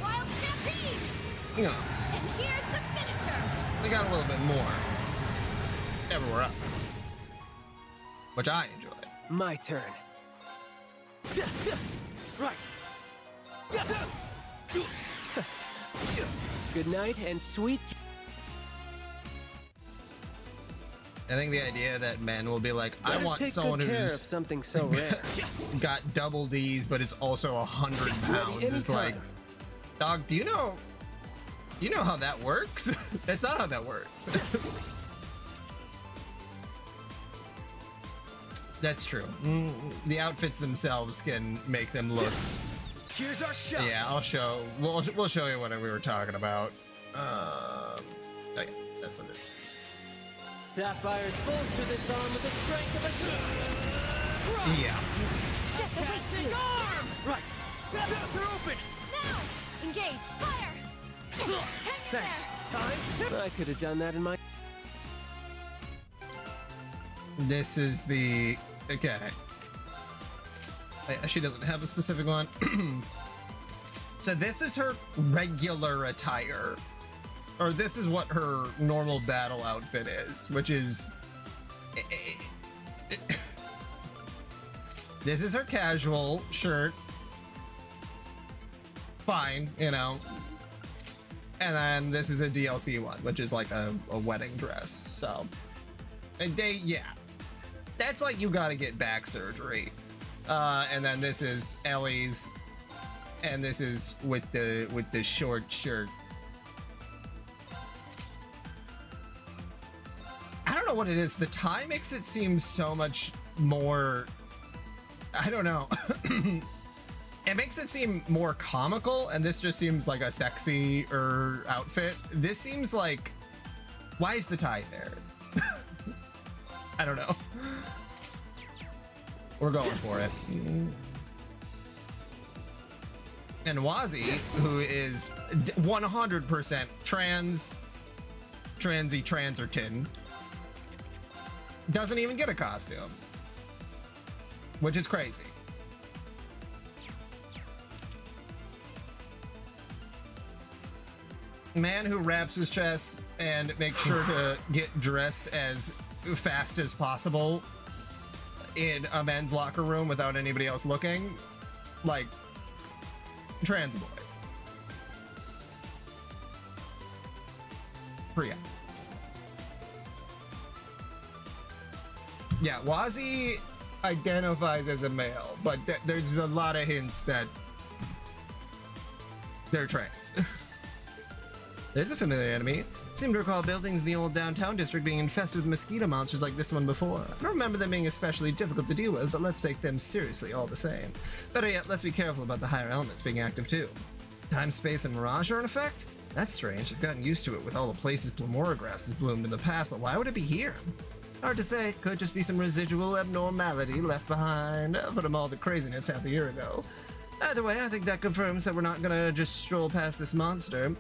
Speaker 4: Wild stampede.
Speaker 1: You know,
Speaker 4: And here's the finisher.
Speaker 1: they got a little bit more everywhere else, which I enjoy.
Speaker 3: My turn.
Speaker 14: Right.
Speaker 3: Good night and sweet.
Speaker 1: I think the idea that men will be like, I
Speaker 3: Better
Speaker 1: want
Speaker 3: take
Speaker 1: someone
Speaker 3: good care
Speaker 1: who's
Speaker 3: of something so rare.
Speaker 1: got double D's, but is also 100 pounds. Is like, dog, do you know how that works? That's not how that works. That's true. The outfits themselves can make them look.
Speaker 14: Here's our shot.
Speaker 1: Yeah, I'll show. We'll show you what we were talking about. Oh yeah, that's what it is.
Speaker 3: Sapphire bolster this arm with the strength of a
Speaker 1: Yeah.
Speaker 4: Death awaits you.
Speaker 3: arm.
Speaker 14: Right. They're open.
Speaker 4: Now. Engage. Fire. Hang in
Speaker 14: Thanks.
Speaker 3: I could have done that in my.
Speaker 1: This is the okay. She doesn't have a specific one. So this is her regular attire. Or this is what her normal battle outfit is, which is... This is her casual shirt. Fine, you know. And then this is a DLC one, which is like a wedding dress. So, and yeah, that's like you gotta get back surgery. And then this is Ellie's, and this is with the short shirt. I don't know what it is. The tie makes it seem so much more. I don't know. It makes it seem more comical, and this just seems like a sexier outfit. This seems like, why is the tie there? I don't know. We're going for it. And Wazi, who is 100% transerton, doesn't even get a costume, which is crazy. Man who wraps his chest and makes sure to get dressed as fast as possible in a men's locker room without anybody else looking, like trans boy. Priya. Yeah, Wazi identifies as a male, but there's a lot of hints that they're trans. There's a familiar enemy. Seem to recall buildings in the old downtown district being infested with mosquito monsters like this one before. I don't remember them being especially difficult to deal with, but let's take them seriously all the same. Better yet, let's be careful about the higher elements being active too. Time, space, and mirage are in effect? That's strange. I've gotten used to it with all the places Plumora grass has bloomed in the path, but why would it be here? Hard to say. Could just be some residual abnormality left behind from all the craziness half a year ago. Either way, I think that confirms that we're not gonna just stroll past this monster.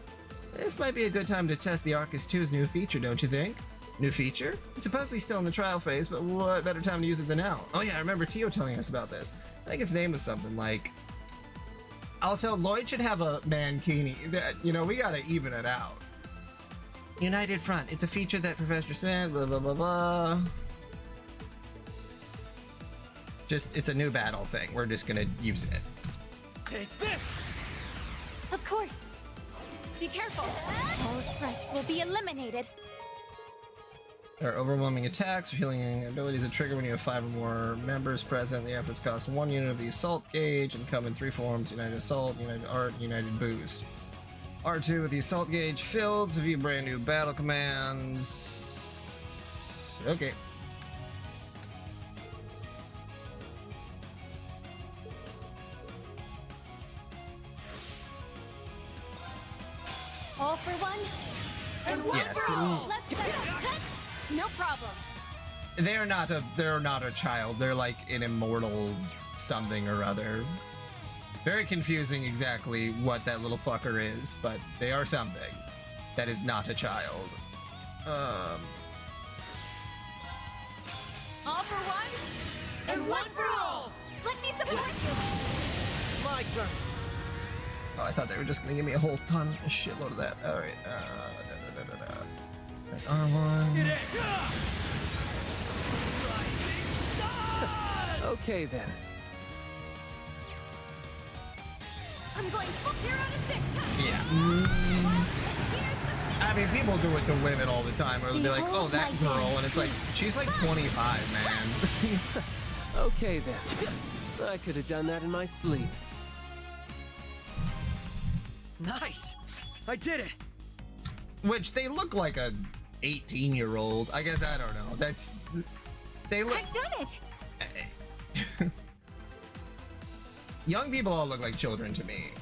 Speaker 1: This might be a good time to test the Arcus 2's new feature, don't you think? New feature? It's supposedly still in the trial phase, but what better time to use it than now? Oh yeah, I remember Tio telling us about this. I think its name was something like... Also, Lloyd should have a mankini. That, you know, we gotta even it out. United Front. It's a feature that Professor Smith, blah, blah, blah, blah. Just, it's a new battle thing. We're just gonna use it.
Speaker 7: Take this!
Speaker 4: Of course. Be careful. All threats will be eliminated.
Speaker 1: There are overwhelming attacks. Healing abilities that trigger when you have 5 or more members present. The efforts cost 1 unit of the assault gauge and come in 3 forms: United Assault, United Art, United Boost. R2 with the assault gauge filled to view brand new battle commands. Okay.
Speaker 4: All for one, and one
Speaker 1: Yes.
Speaker 4: for all. Let's go. No problem.
Speaker 1: They're not a child. They're like an immortal something or other. Very confusing exactly what that little fucker is, but they are something that is not a child.
Speaker 7: All for one, and one for all!
Speaker 4: Let me support you!
Speaker 14: It's my turn.
Speaker 1: Oh, I thought they were just gonna give me a whole ton, a shitload of that. All right. R1.
Speaker 3: Okay then.
Speaker 4: I'm going full 0 to 6.
Speaker 1: Yeah. I mean, people do it to women all the time, where they'll be like, "Oh, that girl," and it's like, she's like 25, man.
Speaker 3: Okay then. I could have done that in my sleep.
Speaker 14: Nice! I did it!
Speaker 1: Which they look like a 18-year-old. I guess, I don't know. They look.
Speaker 4: I've done it.
Speaker 1: Young people all look like children to me.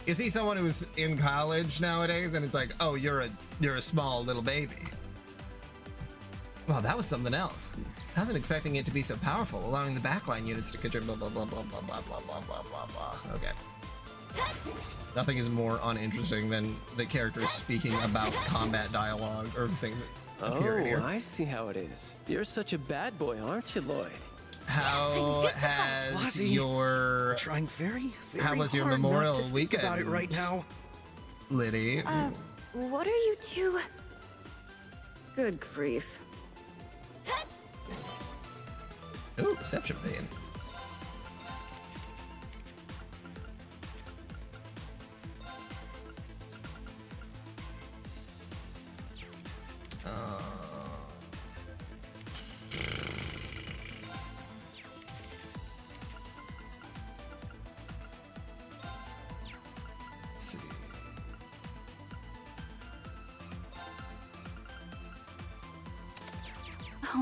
Speaker 1: You see someone who's in college nowadays, and it's like, oh, you're a small little baby. Wow, that was something else. I wasn't expecting it to be so powerful, allowing the backline units to control blah blah blah blah blah blah blah blah blah blah blah. Okay. Nothing is more uninteresting than the characters speaking about combat dialogue or things that appear in here.
Speaker 3: Oh, I see how it is. You're such a bad boy, aren't you, Lloyd?
Speaker 1: How has your
Speaker 2: trying very
Speaker 1: how was your
Speaker 2: hard
Speaker 1: Memorial
Speaker 2: not to think
Speaker 1: weekend
Speaker 2: about it right now,
Speaker 1: Liddy?
Speaker 4: What are you two? Good grief.
Speaker 1: Ooh, Deception Pain.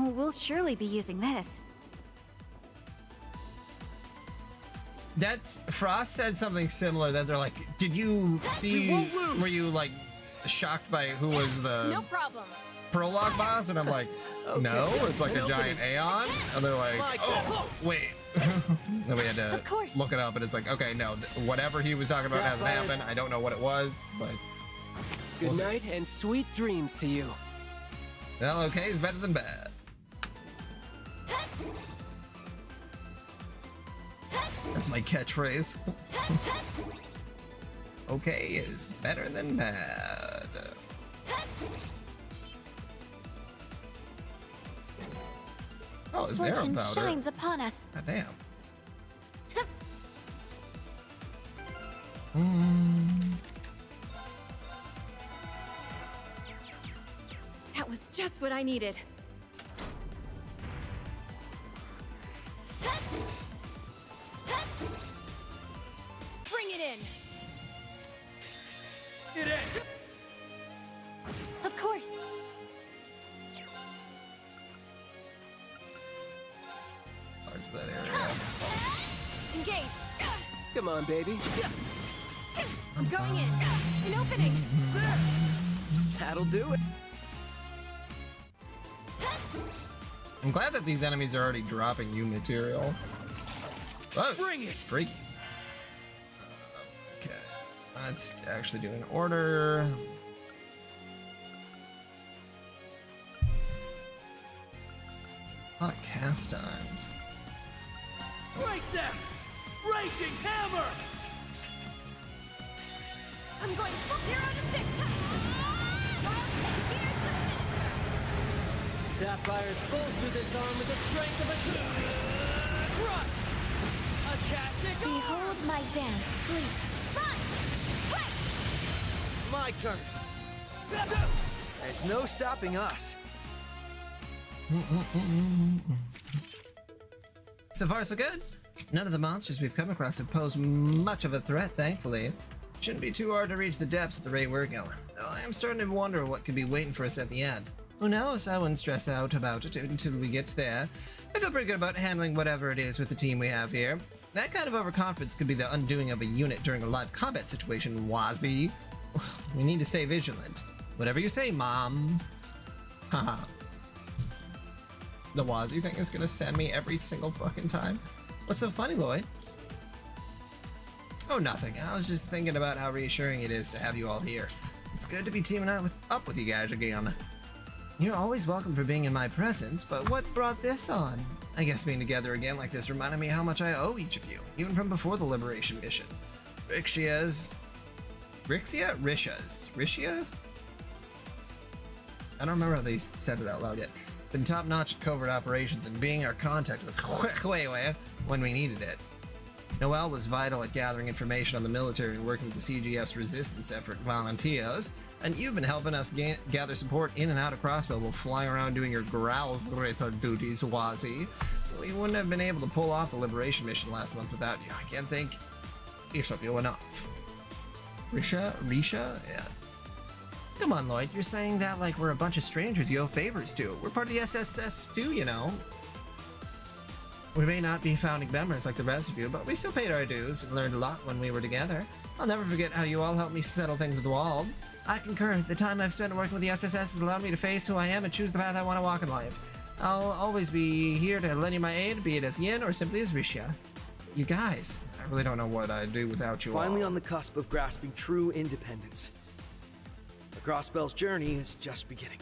Speaker 7: Oh, we'll surely be using this.
Speaker 1: That's Frost said something similar that they're like, did you see, were you like shocked by who was the
Speaker 4: No problem.
Speaker 1: prologue boss? And I'm like, no, it's like a giant Aeon. And they're like, oh, wait. Then we had to look it up and it's like, okay, no, whatever he was talking about hasn't happened. I don't know what it was, but
Speaker 3: Good night and sweet dreams to you.
Speaker 1: Well, okay is better than bad. That's my catchphrase. Okay is better than bad. Oh, is there a
Speaker 5: Fortune
Speaker 1: powder?
Speaker 5: shines upon us.
Speaker 1: God damn.
Speaker 4: That was just what I needed. Bring it in.
Speaker 7: It is.
Speaker 5: Of course.
Speaker 1: Large that area.
Speaker 4: Engage.
Speaker 3: Come on, baby.
Speaker 4: I'm going in. An opening.
Speaker 2: That'll do it.
Speaker 1: I'm glad that these enemies are already dropping you material. Oh,
Speaker 2: bring it.
Speaker 1: Freaky. Okay, let's actually do an order. A lot of cast times.
Speaker 7: Break them! Raging hammer!
Speaker 4: I'm going full 0 to 6.
Speaker 3: Sapphire soldier this arm with the strength of a crush. A
Speaker 5: Behold my dance, sleep.
Speaker 2: My turn. There's no stopping us.
Speaker 1: So far, so good. None of the monsters we've come across have posed much of a threat, thankfully. Shouldn't be too hard to reach the depths at the rate we're going. Though I am starting to wonder what could be waiting for us at the end. Who knows? I wouldn't stress out about it until we get there. I feel pretty good about handling whatever it is with the team we have here. That kind of overconfidence could be the undoing of a unit during a live combat situation, Wazi. We need to stay vigilant. Whatever you say, Mom. Haha. The Wazi thing is gonna send me every single fucking time. What's so funny, Lloyd? Oh, nothing. I was just thinking about how reassuring it is to have you all here. It's good to be teaming up with you guys again. You're always welcome for being in my presence, but what brought this on? I guess being together again like this reminded me how much I owe each of you, even from before the Liberation mission. Rixia? I don't remember how they said it out loud yet. Been top-notch at covert operations and being our contact with Huawei when we needed it. Noelle was vital at gathering information on the military and working with the CGF's resistance effort volunteers, and you've been helping us gather support in and out of Crossbell while flying around doing your Growlsrater duties, Wazi. We wouldn't have been able to pull off the Liberation mission last month without you. I can't thank each of you enough. Risha? Yeah. Come on, Lloyd, you're saying that like we're a bunch of strangers you owe favors to. We're part of the SSS too, you know. We may not be founding members like the rest of you, but we still paid our dues and learned a lot when we were together. I'll never forget how you all helped me settle things with Wald. I concur. The time I've spent working with the SSS has allowed me to face who I am and choose the path I want to walk in life. I'll always be here to lend you my aid, be it as Yin or simply as Risha. You guys, I really don't know what I'd do without you all.
Speaker 2: Finally on the cusp of grasping true independence. The Crossbell's journey is just beginning.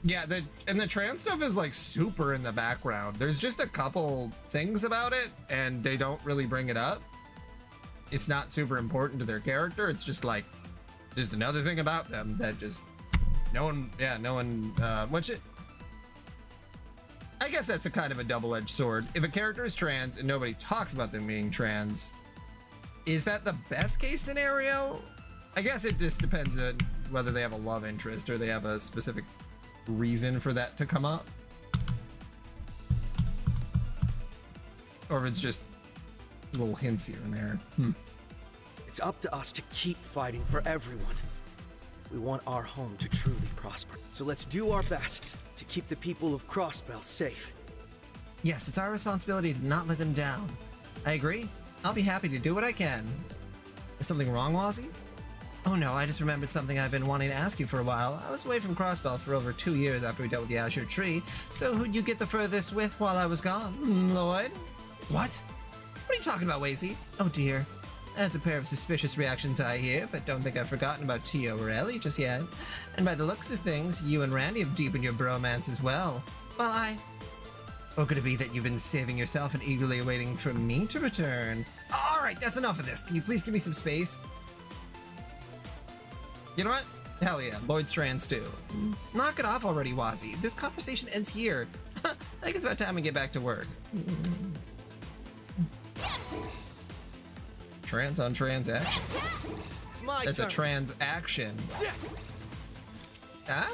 Speaker 1: Yeah, the trans stuff is like super in the background. There's just a couple things about it, and they don't really bring it up. It's not super important to their character. It's just like, just another thing about them that just I guess that's a kind of a double-edged sword. If a character is trans and nobody talks about them being trans, is that the best case scenario? I guess it just depends on whether they have a love interest or they have a specific reason for that to come up, or if it's just little hints here and there.
Speaker 2: It's up to us to keep fighting for everyone. if we want our home to truly prosper. So let's do our best to keep the people of Crossbell safe.
Speaker 1: Yes, it's our responsibility to not let them down. I agree. I'll be happy to do what I can. Is something wrong, Wazzy? Oh no, I just remembered something I've been wanting to ask you for a while. I was away from Crossbell for over 2 years after we dealt with the Azure Tree, so who'd you get the furthest with while I was gone? Lloyd? What? What are you talking about, Wazy? Oh dear. That's a pair of suspicious reactions I hear, but don't think I've forgotten about Tio or Ellie just yet. And by the looks of things, you and Randy have deepened your bromance as well. Well, Or could it be that you've been saving yourself and eagerly awaiting for me to return? Alright, that's enough of this. Can you please give me some space? You know what? Hell yeah, Lloyd Strands too. Knock it off already, Wazzy. This conversation ends here. I think it's about time we get back to work. Trans on transaction. That's a transaction. Huh?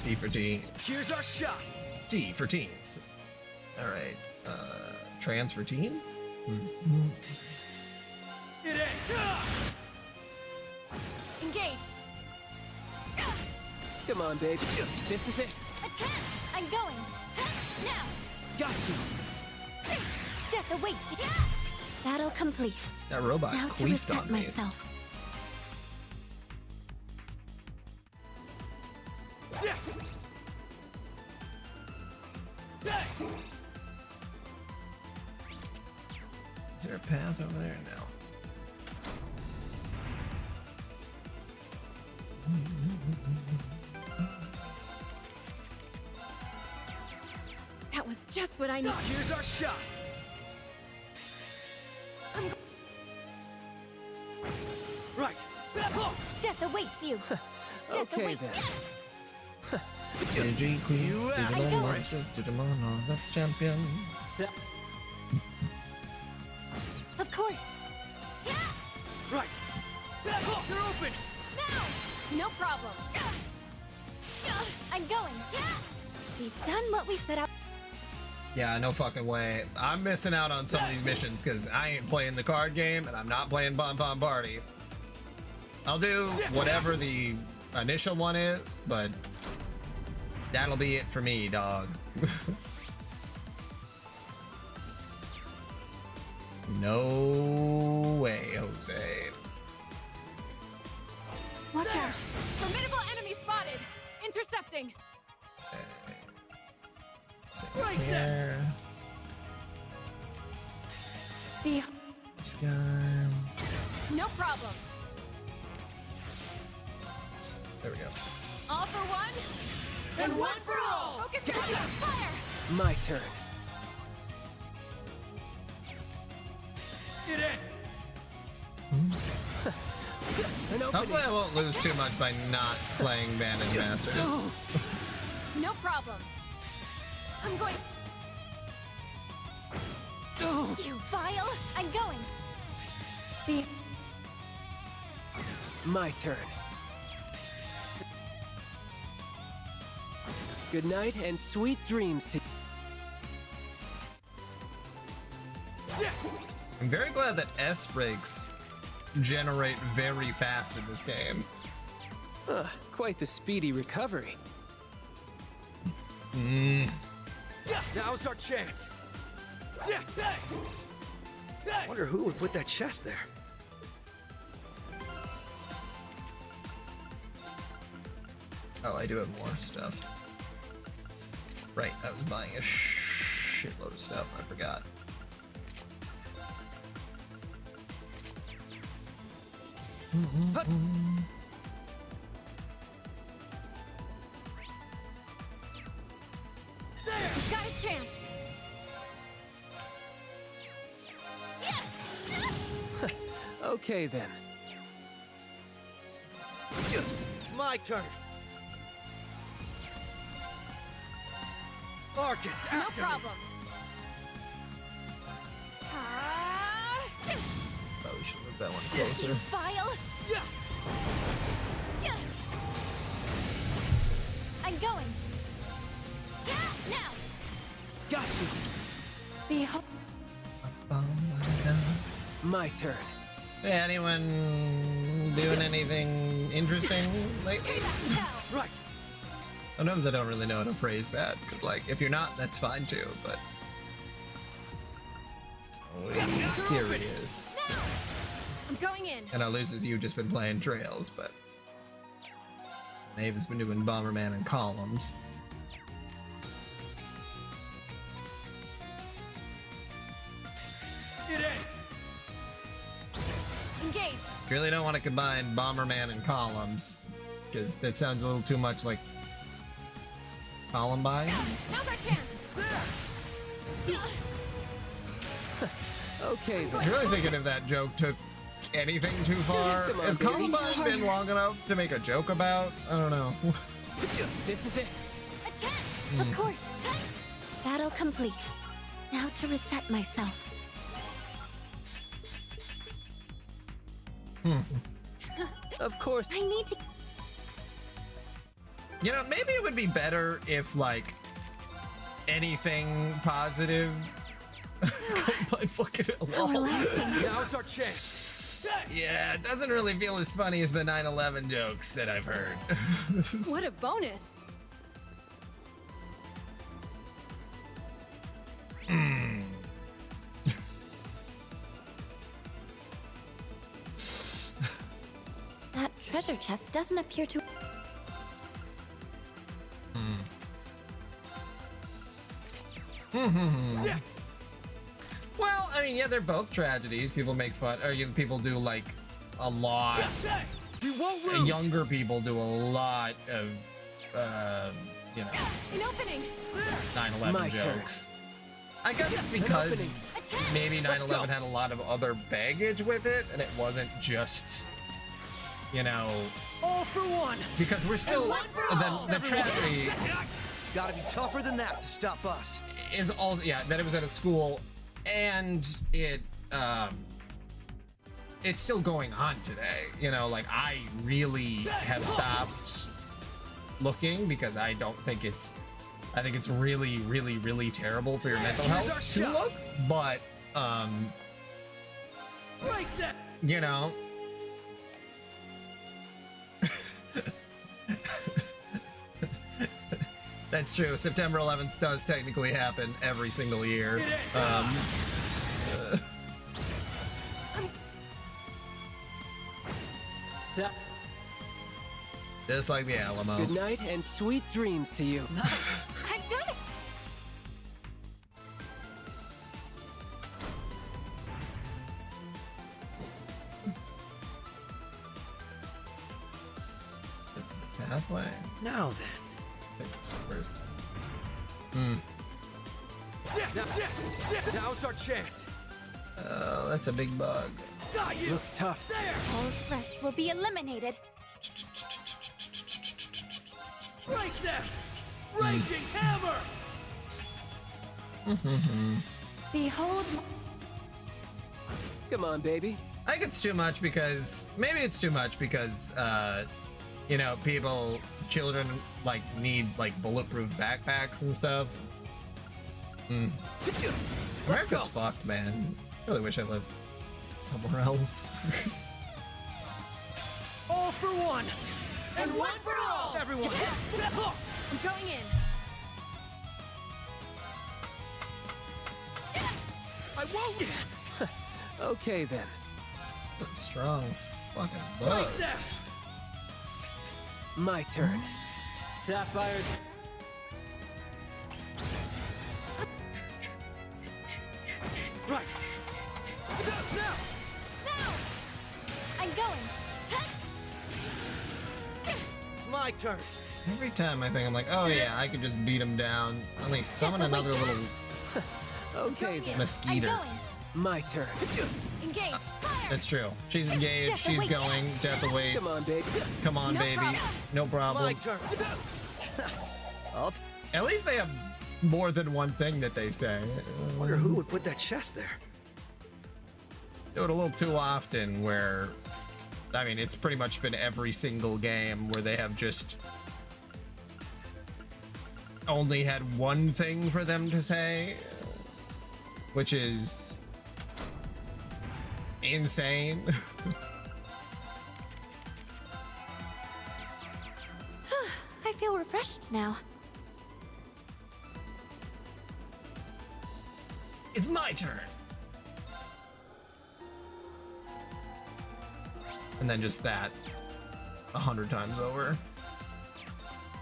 Speaker 1: D for teens.
Speaker 3: Here's our shot.
Speaker 1: D for teens. All right. Trans for teens.
Speaker 3: It ain't.
Speaker 4: Engaged.
Speaker 15: Come on, babe. This is it.
Speaker 5: Attack! I'm going. Now.
Speaker 15: Got you.
Speaker 5: Death awaits. Battle complete.
Speaker 1: That robot
Speaker 5: now to
Speaker 1: queefed
Speaker 5: reset
Speaker 1: on me.
Speaker 5: myself.
Speaker 1: Is there a path over there? No.
Speaker 4: That was just what I needed.
Speaker 3: Here's our shot. Right.
Speaker 5: Death awaits you.
Speaker 15: Okay then.
Speaker 1: Digi Queen, Digital Monsters, Digimon are the champion.
Speaker 5: Of course.
Speaker 3: Right. You're open.
Speaker 4: Now! No problem.
Speaker 5: I'm going. We've done what we set out.
Speaker 1: Yeah, no fucking way. I'm missing out on some of these missions because I ain't playing the card game and I'm not playing Bon Bon Party. I'll do whatever the initial one is, but that'll be it for me, dog. No way, Jose.
Speaker 4: Watch out! Formidable enemy spotted! Intercepting!
Speaker 1: Right there. This guy.
Speaker 4: No problem.
Speaker 1: There we go.
Speaker 4: All for one,
Speaker 3: And one for all.
Speaker 4: Focus on fire!
Speaker 15: My turn.
Speaker 3: It ain't.
Speaker 1: Hopefully I won't lose too much by not playing Bandit Masters.
Speaker 4: No problem. I'm going.
Speaker 5: You vile! I'm going.
Speaker 15: My turn. Good night and sweet dreams to.
Speaker 1: I'm very glad that S breaks generate very fast in this game.
Speaker 15: Quite the speedy recovery.
Speaker 3: Now's our chance.
Speaker 2: I wonder who would put that chest there.
Speaker 1: Oh, I do have more stuff. Right, I was buying a shitload of stuff. I forgot.
Speaker 4: Got a chance!
Speaker 15: Okay then.
Speaker 3: It's my turn. Arcus,
Speaker 4: No
Speaker 3: activate.
Speaker 4: problem.
Speaker 1: Probably should move that one closer.
Speaker 5: Vile!
Speaker 4: I'm going. Now.
Speaker 3: Got you.
Speaker 4: Behold.
Speaker 3: My turn.
Speaker 1: Hey, anyone doing anything interesting lately?
Speaker 3: Right.
Speaker 1: Sometimes I don't really know how to phrase that, because, like, if you're not, that's fine too, but... Always curious.
Speaker 4: I'm going in.
Speaker 1: And Illusa's you just been playing Trails, but... Nave has been doing Bomberman and Columns.
Speaker 4: Engage.
Speaker 1: You really don't want to combine Bomberman and Columns, because that sounds a little too much like Columbine.
Speaker 4: Now's our chance.
Speaker 3: Okay, then.
Speaker 1: I'm really thinking if that joke took anything too far.
Speaker 3: Come on,
Speaker 1: Has
Speaker 3: baby.
Speaker 1: Columbine been long enough to make a joke about? I don't know.
Speaker 3: This is it.
Speaker 5: Of course. Battle complete. Now to reset myself.
Speaker 3: Of course.
Speaker 5: I need to.
Speaker 1: You know, maybe it would be better if, like, anything positive by fucking lol.
Speaker 14: Now's our chance.
Speaker 1: Yeah, it doesn't really feel as funny as the 9/11 jokes that I've heard.
Speaker 4: What a bonus.
Speaker 5: That treasure chest doesn't appear to.
Speaker 1: Well, I mean, yeah, they're both tragedies. People make fun, or people do like a lot.
Speaker 3: We won't lose.
Speaker 1: Younger people do a lot of, you know,
Speaker 4: An opening.
Speaker 1: 9/11
Speaker 3: My turn.
Speaker 1: jokes. I guess it's because
Speaker 3: opening.
Speaker 1: maybe
Speaker 3: Let's
Speaker 1: 9/11
Speaker 3: go.
Speaker 1: had a lot of other baggage with it, and it wasn't just, you know,
Speaker 3: All for one.
Speaker 1: because we're still
Speaker 3: one for all.
Speaker 1: the tragedy
Speaker 14: Gotta be tougher than that to stop us.
Speaker 1: is also, yeah, that it was at a school, and it's still going on today. You know, like, I really have stopped looking because I don't think it's, I think it's really, really, really terrible for your mental health to look, but you know, that's true. September 11th does technically happen every single year. Just like the Alamo.
Speaker 3: Good night and sweet dreams to you.
Speaker 14: Nice.
Speaker 4: I've done it.
Speaker 1: Halfway.
Speaker 2: Now then.
Speaker 1: I think this one first.
Speaker 14: Now's our chance.
Speaker 1: Oh, that's a big bug.
Speaker 3: Looks tough.
Speaker 5: All flesh will be eliminated.
Speaker 3: Right there. Raging hammer.
Speaker 5: Behold.
Speaker 3: Come on, baby.
Speaker 1: I think it's too much because maybe it's too much because you know, children like need like bulletproof backpacks and stuff. America's fucked, man. Really wish I lived somewhere else.
Speaker 3: All for one. And one for all.
Speaker 14: Everyone.
Speaker 4: I'm going in.
Speaker 3: I won't. Okay then.
Speaker 1: Strong fucking bugs.
Speaker 3: My turn. Sapphires.
Speaker 14: Right.
Speaker 3: Now.
Speaker 4: Now. I'm going.
Speaker 14: It's my turn.
Speaker 1: Every time I think I'm like, oh yeah, I could just beat him down. At least summon another little
Speaker 3: Okay then.
Speaker 1: mosquito.
Speaker 4: I'm going.
Speaker 3: My turn.
Speaker 4: Engage. Fire.
Speaker 1: That's true. She's engaged. She's going. Death awaits.
Speaker 3: Come on, baby.
Speaker 1: Come on,
Speaker 4: No
Speaker 1: baby.
Speaker 4: problem.
Speaker 1: No problem.
Speaker 14: My turn.
Speaker 1: At least they have more than one thing that they say.
Speaker 2: Wonder who would put that chest there.
Speaker 1: Do it a little too often where I mean, it's pretty much been every single game where they have just only had one thing for them to say, which is insane.
Speaker 5: I feel refreshed now.
Speaker 1: It's my turn. And then just that 100 times over.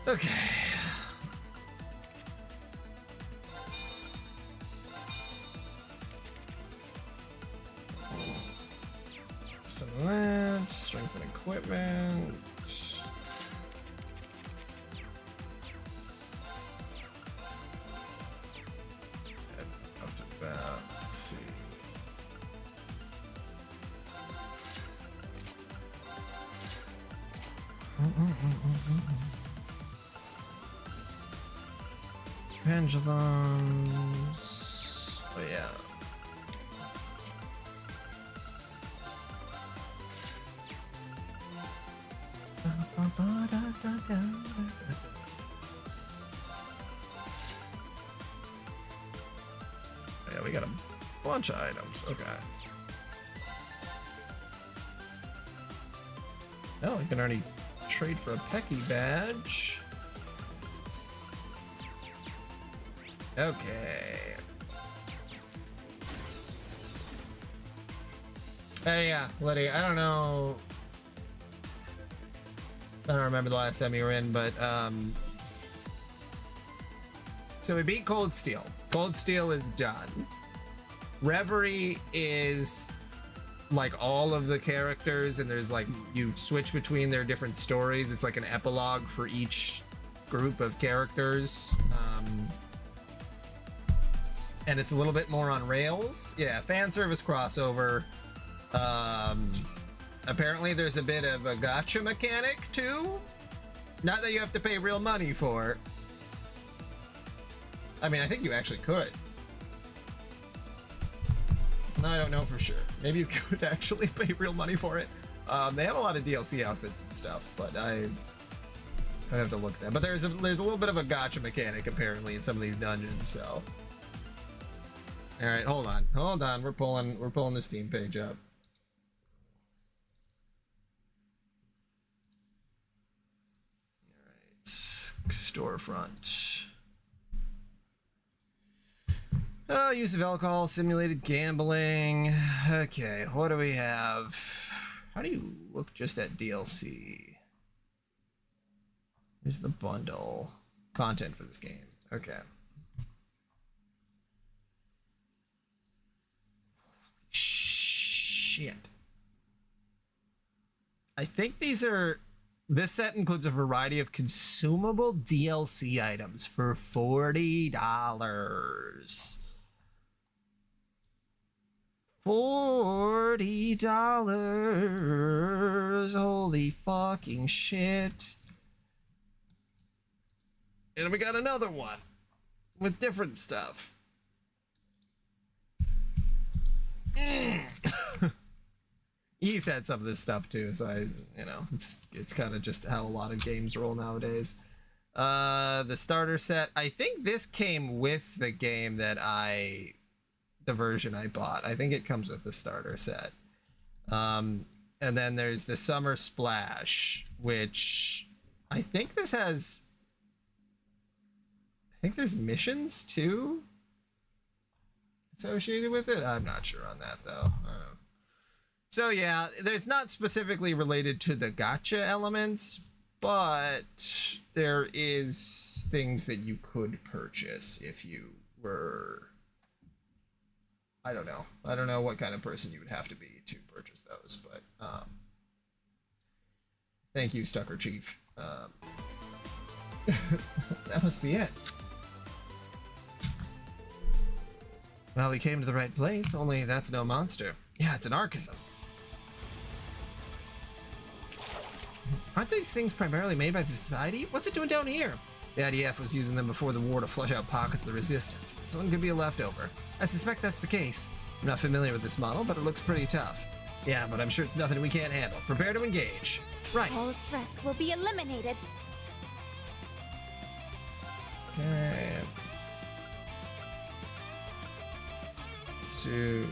Speaker 1: Okay. Some of that, strength and equipment. After that, let's see. Pendulums. Oh yeah. Yeah, we got a bunch of items. Okay. Oh, we can already trade for a Pecky badge. Okay. Hey, yeah, Letty, I don't know. I don't remember the last time you were in, but so we beat Cold Steel. Cold Steel is done. Reverie is like all of the characters, and there's like you switch between their different stories. It's like an epilogue for each group of characters. And it's a little bit more on rails. Yeah, fan service crossover. Apparently there's a bit of a gacha mechanic too. Not that you have to pay real money for. I mean, I think you actually could. No, I don't know for sure. Maybe you could actually pay real money for it. They have a lot of DLC outfits and stuff, but I have to look at that. But there's a little bit of a gacha mechanic apparently in some of these dungeons, so. All right, hold on. We're pulling the Steam page up. All right, storefront. Oh, use of alcohol, simulated gambling. Okay, what do we have? How do you look just at DLC? Here's the bundle. Content for this game. Okay. Shit. I think this set includes a variety of consumable DLC items for $40. $40. Holy fucking shit. And we got another one with different stuff. He's had some of this stuff too, so it's kind of just how a lot of games roll nowadays. The starter set, I think this came with the game the version I bought. I think it comes with the starter set. And then there's the Summer Splash, which I think there's missions too associated with it. I'm not sure on that though. So yeah, it's not specifically related to the gacha elements, but there is things that you could purchase if you were, I don't know what kind of person you would have to be to purchase those, but thank you, Stucker Chief. That must be it. Well, we came to the right place, only that's no monster. Yeah, it's an Archism. Aren't these things primarily made by the Society? What's it doing down here? The IDF was using them before the war to flush out pockets of the Resistance. This one could be a leftover. I suspect that's the case. I'm not familiar with this model, but it looks pretty tough. Yeah, but I'm sure it's nothing we can't handle. Prepare to engage. Right.
Speaker 5: All threats will be eliminated.
Speaker 1: Okay. Let's do...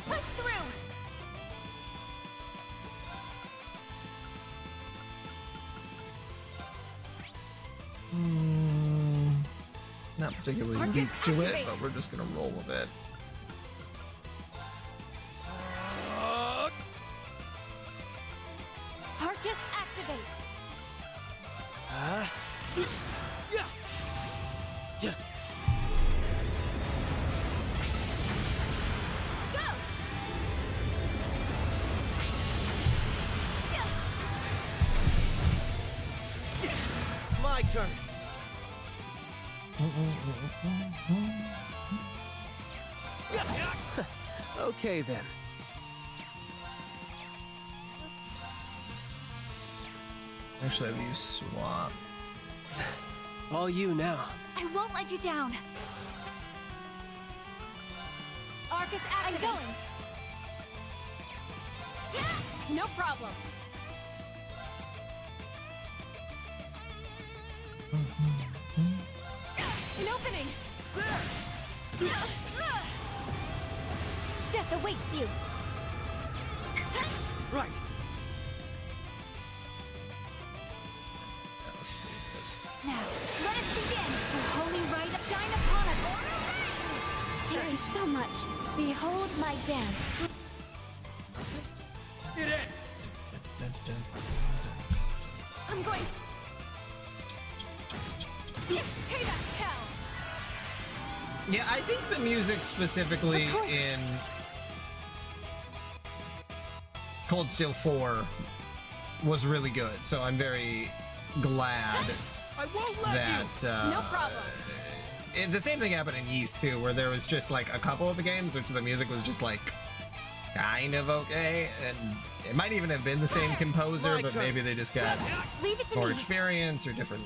Speaker 5: Push through!
Speaker 1: Not particularly
Speaker 5: Arcus,
Speaker 1: weak to it,
Speaker 5: activate.
Speaker 1: but we're just gonna roll with it.
Speaker 5: Arcus, activate! Go!
Speaker 14: It's my turn.
Speaker 3: Okay then.
Speaker 1: Actually, I've used swap.
Speaker 3: All you now.
Speaker 5: I won't let you down. Arcus, activate! I'm going!
Speaker 4: No problem.
Speaker 5: An opening! Death awaits you!
Speaker 14: Right.
Speaker 5: Now, let us begin! The holy rite of shine upon us! There is so much. Behold my dance.
Speaker 14: Get in.
Speaker 5: I'm going. Pay that hell!
Speaker 1: Yeah, I think the music specifically in Cold Steel 4 was really good, so I'm very glad
Speaker 14: I won't let
Speaker 1: that
Speaker 5: No problem.
Speaker 1: the same thing happened in Yeast too, where there was just like a couple of the games which the music was just like kind of okay, and it might even have been the same composer, but maybe they just got
Speaker 5: Leave it to
Speaker 1: more
Speaker 5: me.
Speaker 1: experience or different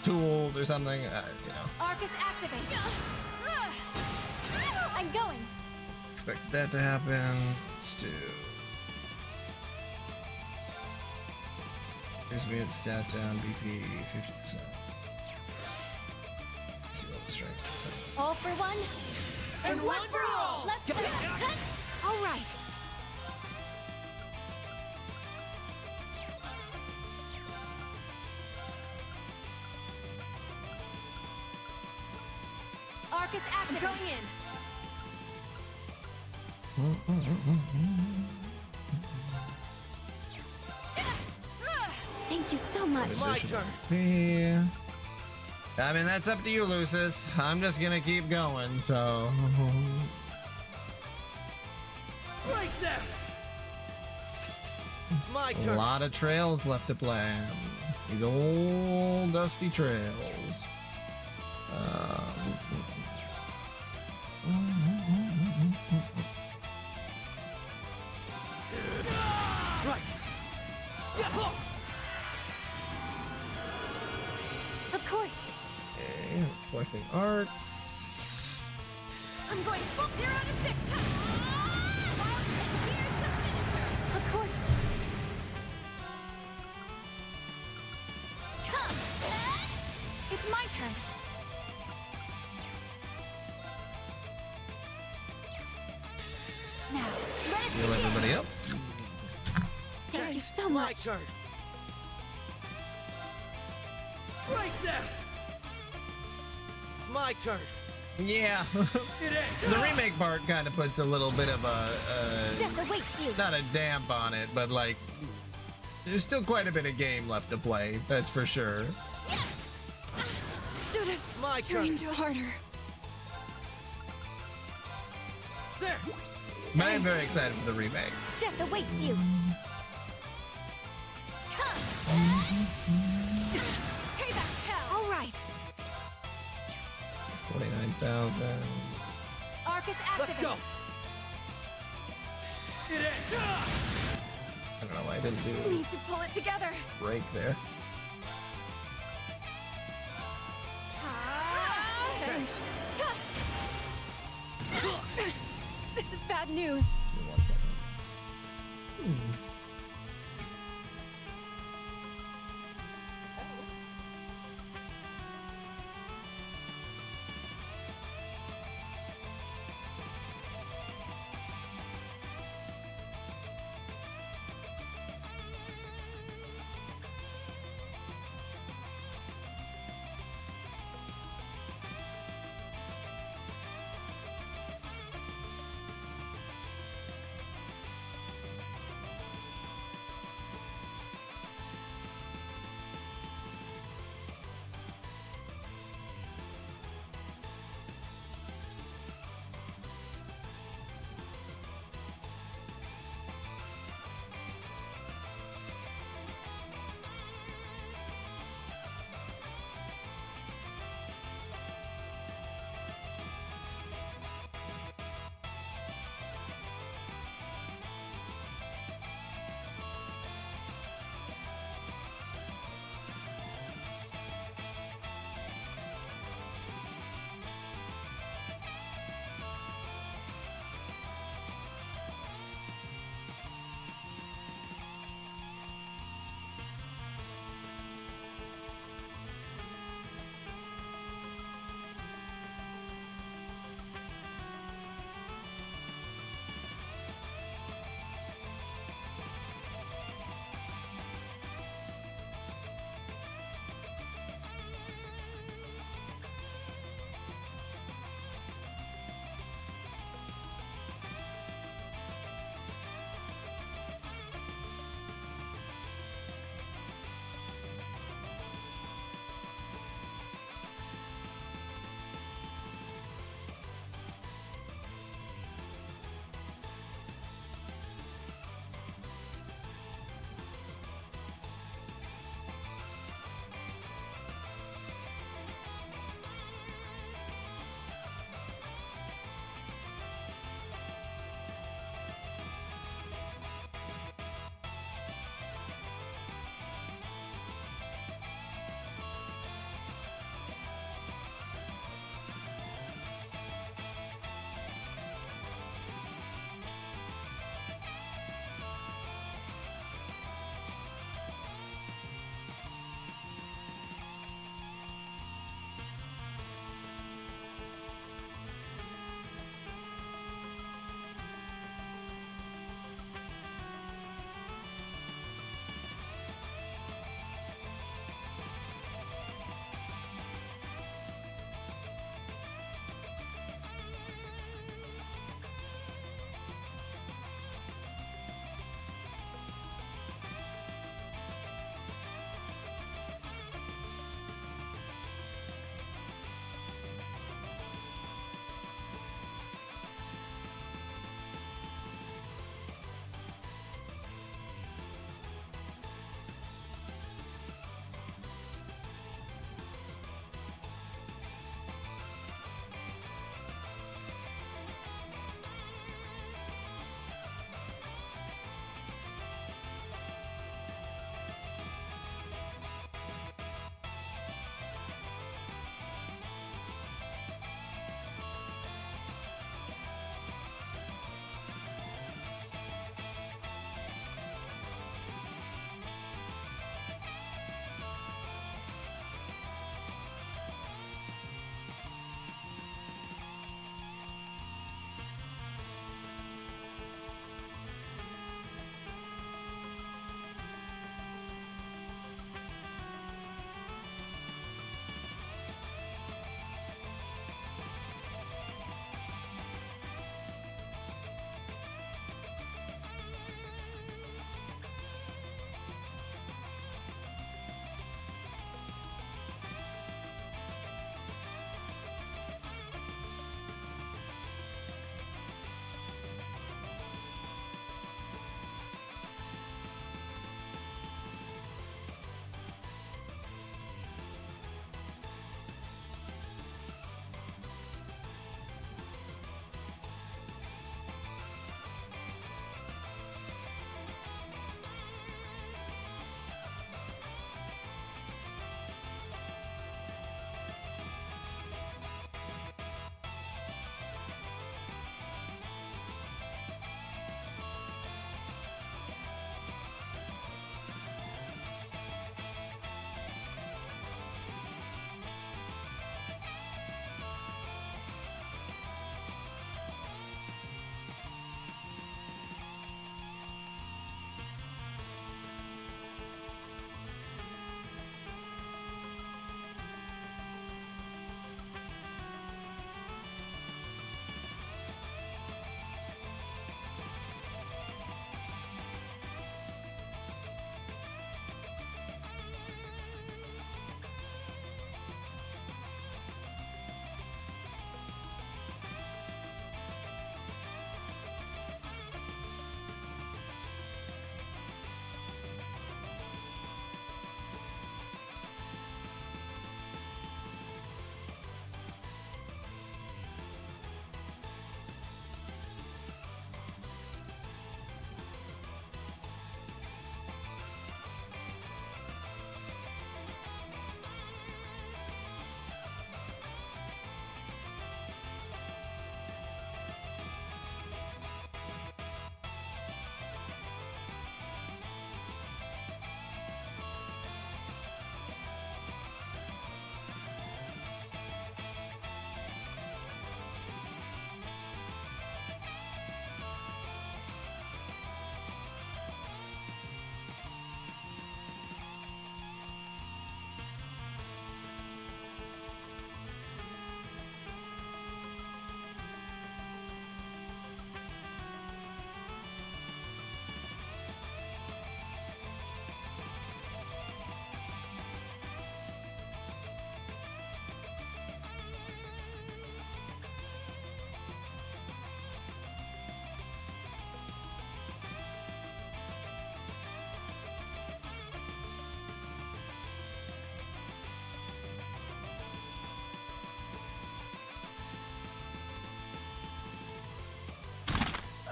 Speaker 1: tools or something, you know.
Speaker 5: Arcus, activate! I'm going!
Speaker 1: Expected that to happen. Let's do. Here's me at stat down, BP 50%. See what the strength is.
Speaker 5: All for one, and one for all! Let's go! All right. Arcus, activate!
Speaker 4: I'm going in.
Speaker 5: Thank you so much.
Speaker 14: My turn.
Speaker 1: Yeah. I mean, that's up to you, Lucis. I'm just gonna keep going, so.
Speaker 14: Right there. It's my
Speaker 1: A
Speaker 14: turn.
Speaker 1: lot of trails left to play. These old dusty trails.
Speaker 14: Right.
Speaker 5: Of course.
Speaker 1: Okay, collecting arts.
Speaker 5: I'm going full 0 to 6. Here's the finisher. Of course. Come. It's my turn. Now, let us
Speaker 1: Heal
Speaker 5: begin.
Speaker 1: everybody up.
Speaker 5: Thank you so
Speaker 14: My
Speaker 5: much.
Speaker 14: turn. Right there. It's my turn.
Speaker 1: Yeah.
Speaker 14: Get in.
Speaker 1: The remake part kind of puts a little bit of
Speaker 5: Death awaits you.
Speaker 1: not a damp on it, but like, there's still quite a bit of game left to play, that's for sure.
Speaker 5: Should have
Speaker 14: It's my turn.
Speaker 5: trained harder.
Speaker 14: There.
Speaker 1: But I'm very excited for the remake.
Speaker 5: Death awaits you. Come. Pay that hell. All right.
Speaker 1: 49,000.
Speaker 5: Arcus, activate.
Speaker 14: Let's go. Get in.
Speaker 1: I don't know why I didn't do
Speaker 4: Need to pull it together.
Speaker 1: break there.
Speaker 4: Thanks. This is bad bad news.
Speaker 1: Give me 1 second.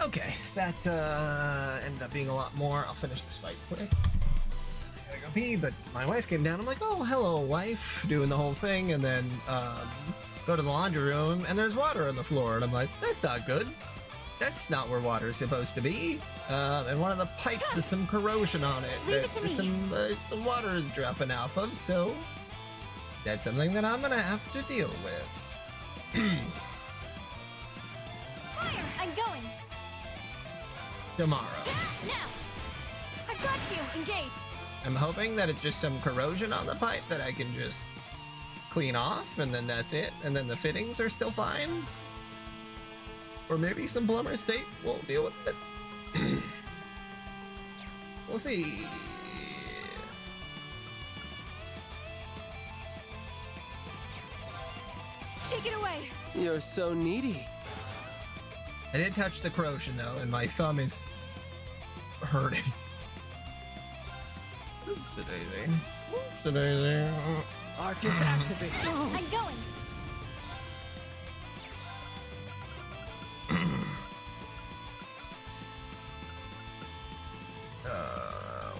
Speaker 1: Okay, that ended up being a lot more. I'll finish this fight quick. I gotta go pee, but my wife came down. I'm like, oh, hello, wife, doing the whole thing, and then go to the laundry room, and there's water on the floor, and I'm like, that's not good. That's not where water is supposed to be. And one of the pipes has some corrosion on it that some water is dropping off of, so that's something that I'm gonna have to deal with.
Speaker 4: Fire! I'm going.
Speaker 1: Tomorrow.
Speaker 4: Now! I've got you! Engaged!
Speaker 1: I'm hoping that it's just some corrosion on the pipe that I can just clean off, and then that's it, and then the fittings are still fine. Or maybe some plumber's tape will deal with it. We'll see.
Speaker 4: Take it away!
Speaker 3: You're so needy.
Speaker 1: I did touch the corrosion though, and my thumb is hurting. Oopsie-daisy. Oopsie-daisy.
Speaker 3: Arcus activate.
Speaker 4: I'm going!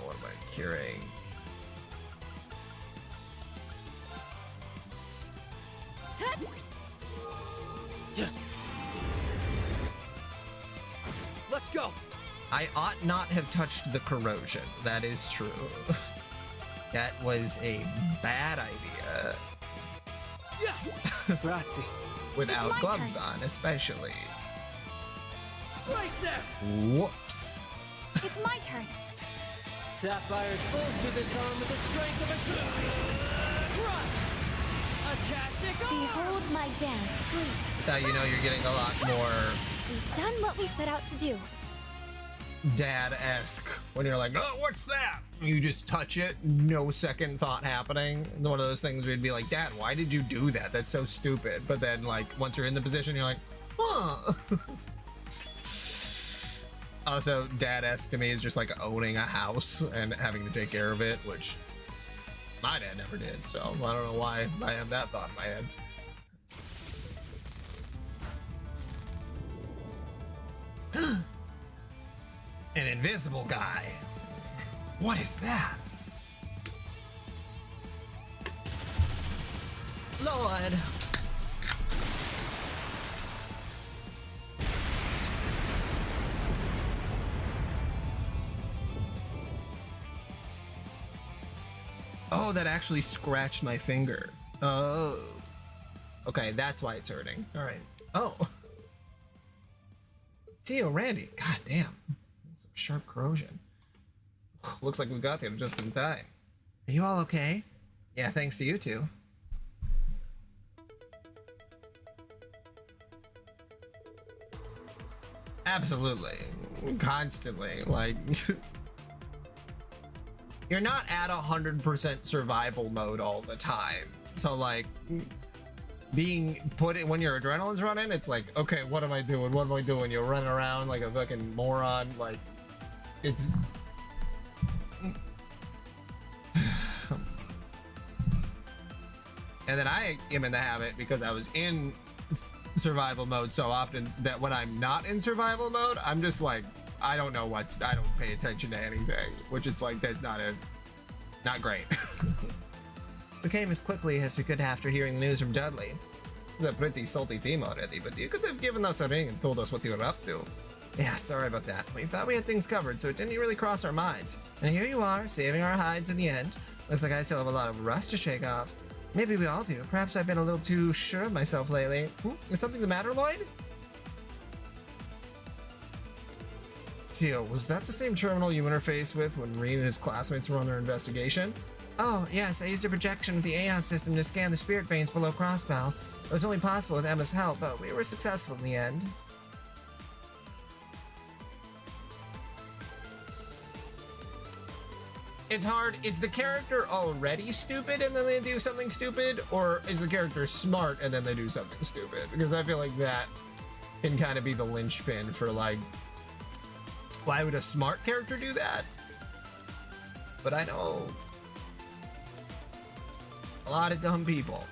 Speaker 1: What am I curing?
Speaker 3: Let's go.
Speaker 1: I ought not have touched the corrosion. That is true. That was a bad idea.
Speaker 3: Yeah. Grazie.
Speaker 1: Without gloves on, especially.
Speaker 3: Right there.
Speaker 1: Whoops.
Speaker 4: It's my turn.
Speaker 3: Sapphire slows to this arm with the strength of a crush. A castic arm.
Speaker 4: Behold my dance, free.
Speaker 1: That's how you know you're getting a lot more
Speaker 4: We've done what we set out to do.
Speaker 1: dad-esque when you're like, oh, what's that? You just touch it, no second thought happening. It's one of those things where you'd be like, Dad, why did you do that? That's so stupid. But then, like, once you're in the position, you're like, huh. Also, dad-esque to me is just like owning a house and having to take care of it, which my dad never did. So I don't know why I have that thought in my head. An invisible guy. What is that? Lord. Oh, that actually scratched my finger. Oh. Okay, that's why it's hurting. All right. Oh. Tio, Randy. God damn. Some sharp corrosion. Looks like we got there just in time. Are you all okay? Yeah, thanks to you two. Absolutely. Constantly. Like, you're not at 100% survival mode all the time. So, like, being put in when your adrenaline's running, it's like, okay, what am I doing? What am I doing? You're running around like a fucking moron. Like, it's. And then I am in the habit, because I was in survival mode so often, that when I'm not in survival mode, I'm just like, I don't know what's, I don't pay attention to anything, which it's like, that's not great. We came as quickly as we could after hearing the news from Dudley. It's a pretty salty team already, but you could have given us a ring and told us what you were up to. Yeah, sorry about that. We thought we had things covered, so it didn't really cross our minds. And here you are, saving our hides in the end. Looks like I still have a lot of rust to shake off. Maybe we all do. Perhaps I've been a little too sure of myself lately. Is something the matter, Lloyd? Tio, was that the same terminal you interfaced with when Reed and his classmates were on their investigation? Oh, yes, I used a projection of the Aeon system to scan the spirit veins below Crossbow. It was only possible with Emma's help, but we were successful in the end. It's hard. Is the character already stupid and then they do something stupid? Or is the character smart and then they do something stupid? Because I feel like that can kind of be the linchpin for, like, why would a smart character do that? But I know a lot of dumb people.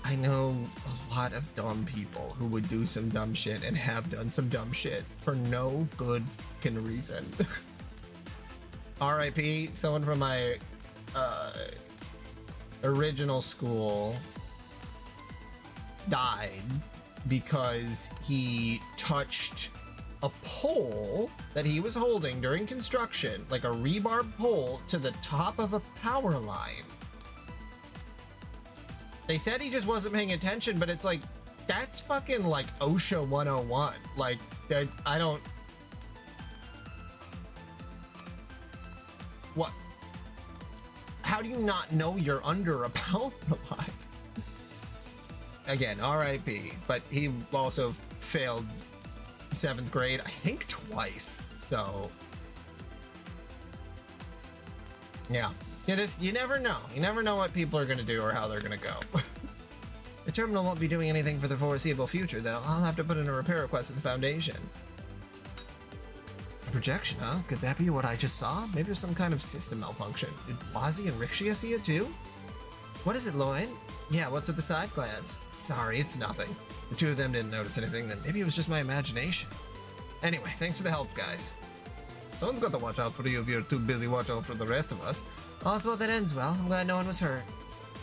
Speaker 1: I know a lot of dumb people who would do some dumb shit and have done some dumb shit for no good fucking reason. R.I.P. someone from my original school died because he touched a pole that he was holding during construction, like a rebar pole, to the top of a power line. They said he just wasn't paying attention, but it's like, that's fucking like OSHA 101. Like, I don't... What? How do you not know you're under a power line? Again, RIP, but he also failed 7th grade, I think twice, so... Yeah. You never know. You never know what people are going to do or how they're going to go. The terminal won't be doing anything for the foreseeable future, though. I'll have to put in a repair request with the Foundation. A projection, huh? Could that be what I just saw? Maybe there's some kind of system malfunction. Did Wazzy and Rixia see it too? What is it, Lloyd? Yeah, what's with the side glance? Sorry, it's nothing. The two of them didn't notice anything, then maybe it was just my imagination. Anyway, thanks for the help, guys. Someone's got to watch out for you if you're too busy watching out for the rest of us. All's well that ends well. I'm glad no one was hurt.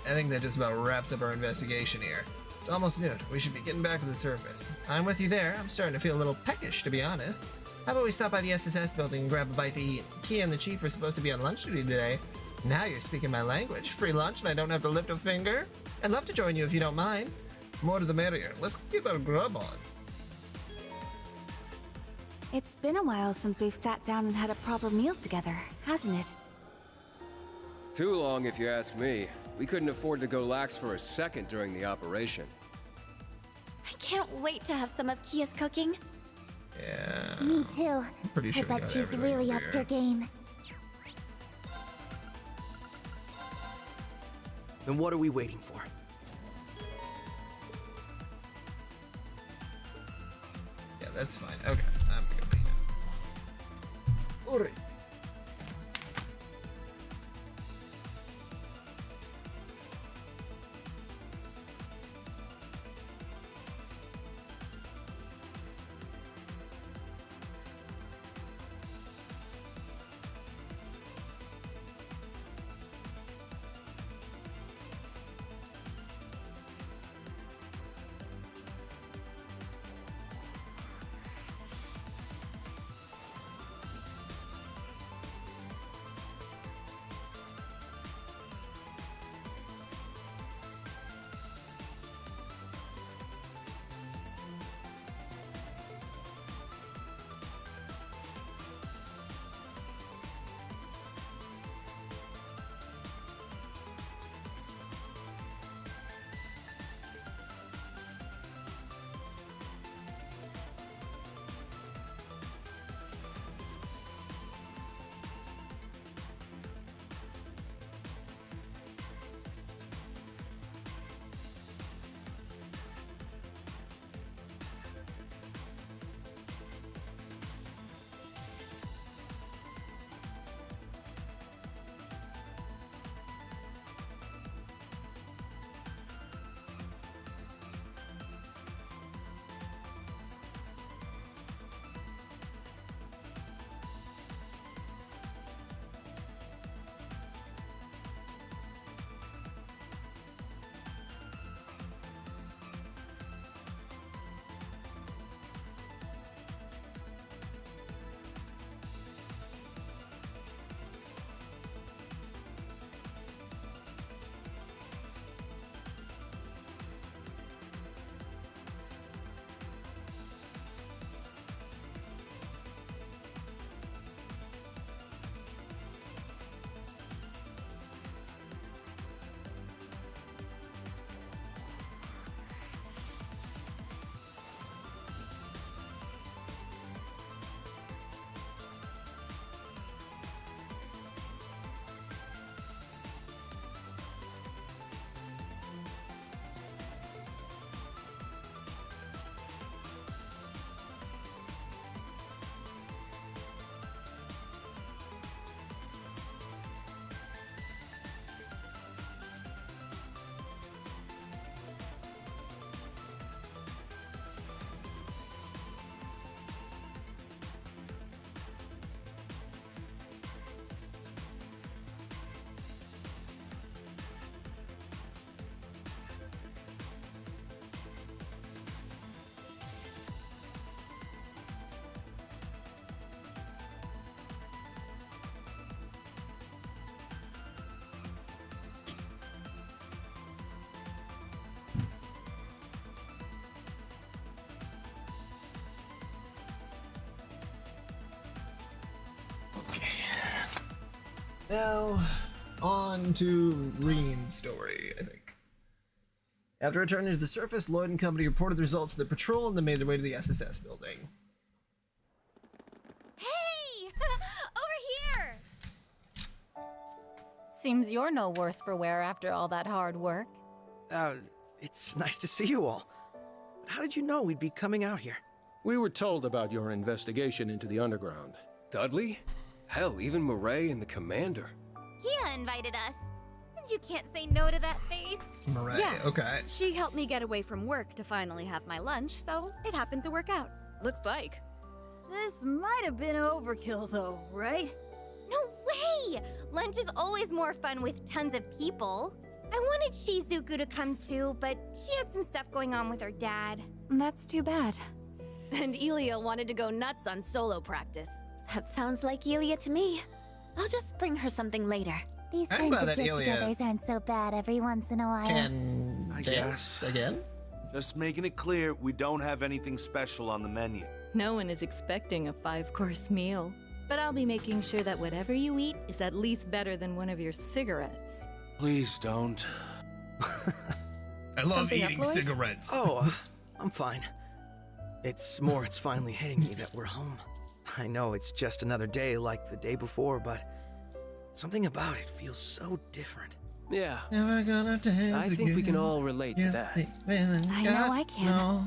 Speaker 1: I think that just about wraps up our investigation here. It's almost noon. We should be getting back to the surface. I'm with you there. I'm starting to feel a little peckish, to be honest. How about we stop by the SSS building and grab a bite to eat? Kia and the Chief are supposed to be on lunch duty today. Now you're speaking my language. Free lunch and I don't have to lift a finger? I'd love to join you if you don't mind. More to the merrier. Let's get our grub on.
Speaker 17: It's been a while since we've sat down and had a proper meal together, hasn't it?
Speaker 18: Too long, if you ask me. We couldn't afford to go lax for a second during the operation.
Speaker 5: I can't wait to have some of Kia's cooking.
Speaker 1: Yeah.
Speaker 6: Me too.
Speaker 1: I'm pretty sure
Speaker 6: I bet she's really upped her game.
Speaker 2: Then what are we waiting for?
Speaker 1: Yeah, that's fine. Okay, I'm gonna be now. Alright. Now, on to Reen's story, I think. After returning to the surface, Lloyd and company reported the results of the patrol and then made their way to the SSS building.
Speaker 6: Hey! Over here!
Speaker 19: Seems you're no worse for wear after all that hard work.
Speaker 2: It's nice to see you all. But how did you know we'd be coming out here?
Speaker 18: We were told about your investigation into the underground. Dudley? Hell, even Murray and the commander.
Speaker 6: Kia invited us. And you can't say no to that face.
Speaker 1: Murray,
Speaker 4: Yeah.
Speaker 1: okay.
Speaker 4: She helped me get away from work to finally have my lunch, so it happened to work out. Looks like.
Speaker 7: This might have been overkill, though, right?
Speaker 6: No way! Lunch is always more fun with tons of people. I wanted Shizuku to come too, but she had some stuff going on with her dad.
Speaker 17: That's too bad.
Speaker 4: And Elia wanted to go nuts on solo practice.
Speaker 17: That sounds like Elia to me. I'll just bring her something later.
Speaker 6: These
Speaker 1: I'm
Speaker 6: kinds
Speaker 1: glad
Speaker 6: of
Speaker 1: that Elia
Speaker 6: get-togethers aren't so bad every once in a while.
Speaker 1: Can
Speaker 13: I
Speaker 1: dance
Speaker 13: guess.
Speaker 1: again?
Speaker 13: Just making it clear, we don't have anything special on the menu.
Speaker 20: No one is expecting a 5-course meal. But I'll be making sure that whatever you eat is at least better than one of your cigarettes.
Speaker 13: Please don't.
Speaker 1: I love
Speaker 20: Something
Speaker 1: eating
Speaker 20: up, Lloyd?
Speaker 1: cigarettes.
Speaker 2: Oh, I'm fine. It's finally hitting me that we're home. I know it's just another day like the day before, but something about it feels so different.
Speaker 18: Yeah.
Speaker 1: Never gonna dance
Speaker 18: I think we can
Speaker 1: again.
Speaker 18: all relate to that.
Speaker 17: I know I can.
Speaker 1: No.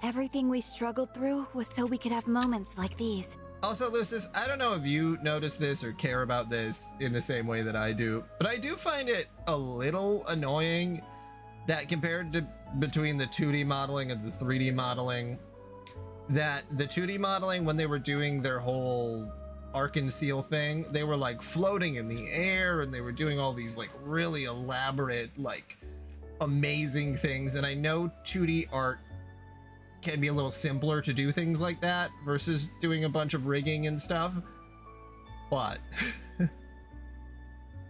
Speaker 17: Everything we struggled through was so we could have moments like these.
Speaker 1: Also, Lucis, I don't know if you notice this or care about this in the same way that I do, but I do find it a little annoying that compared to between the 2D modeling and the 3D modeling, that the 2D modeling, when they were doing their whole Arc and Seal thing, they were like floating in the air and they were doing all these like really elaborate, like amazing things. And I know 2D art can be a little simpler to do things like that versus doing a bunch of rigging and stuff, but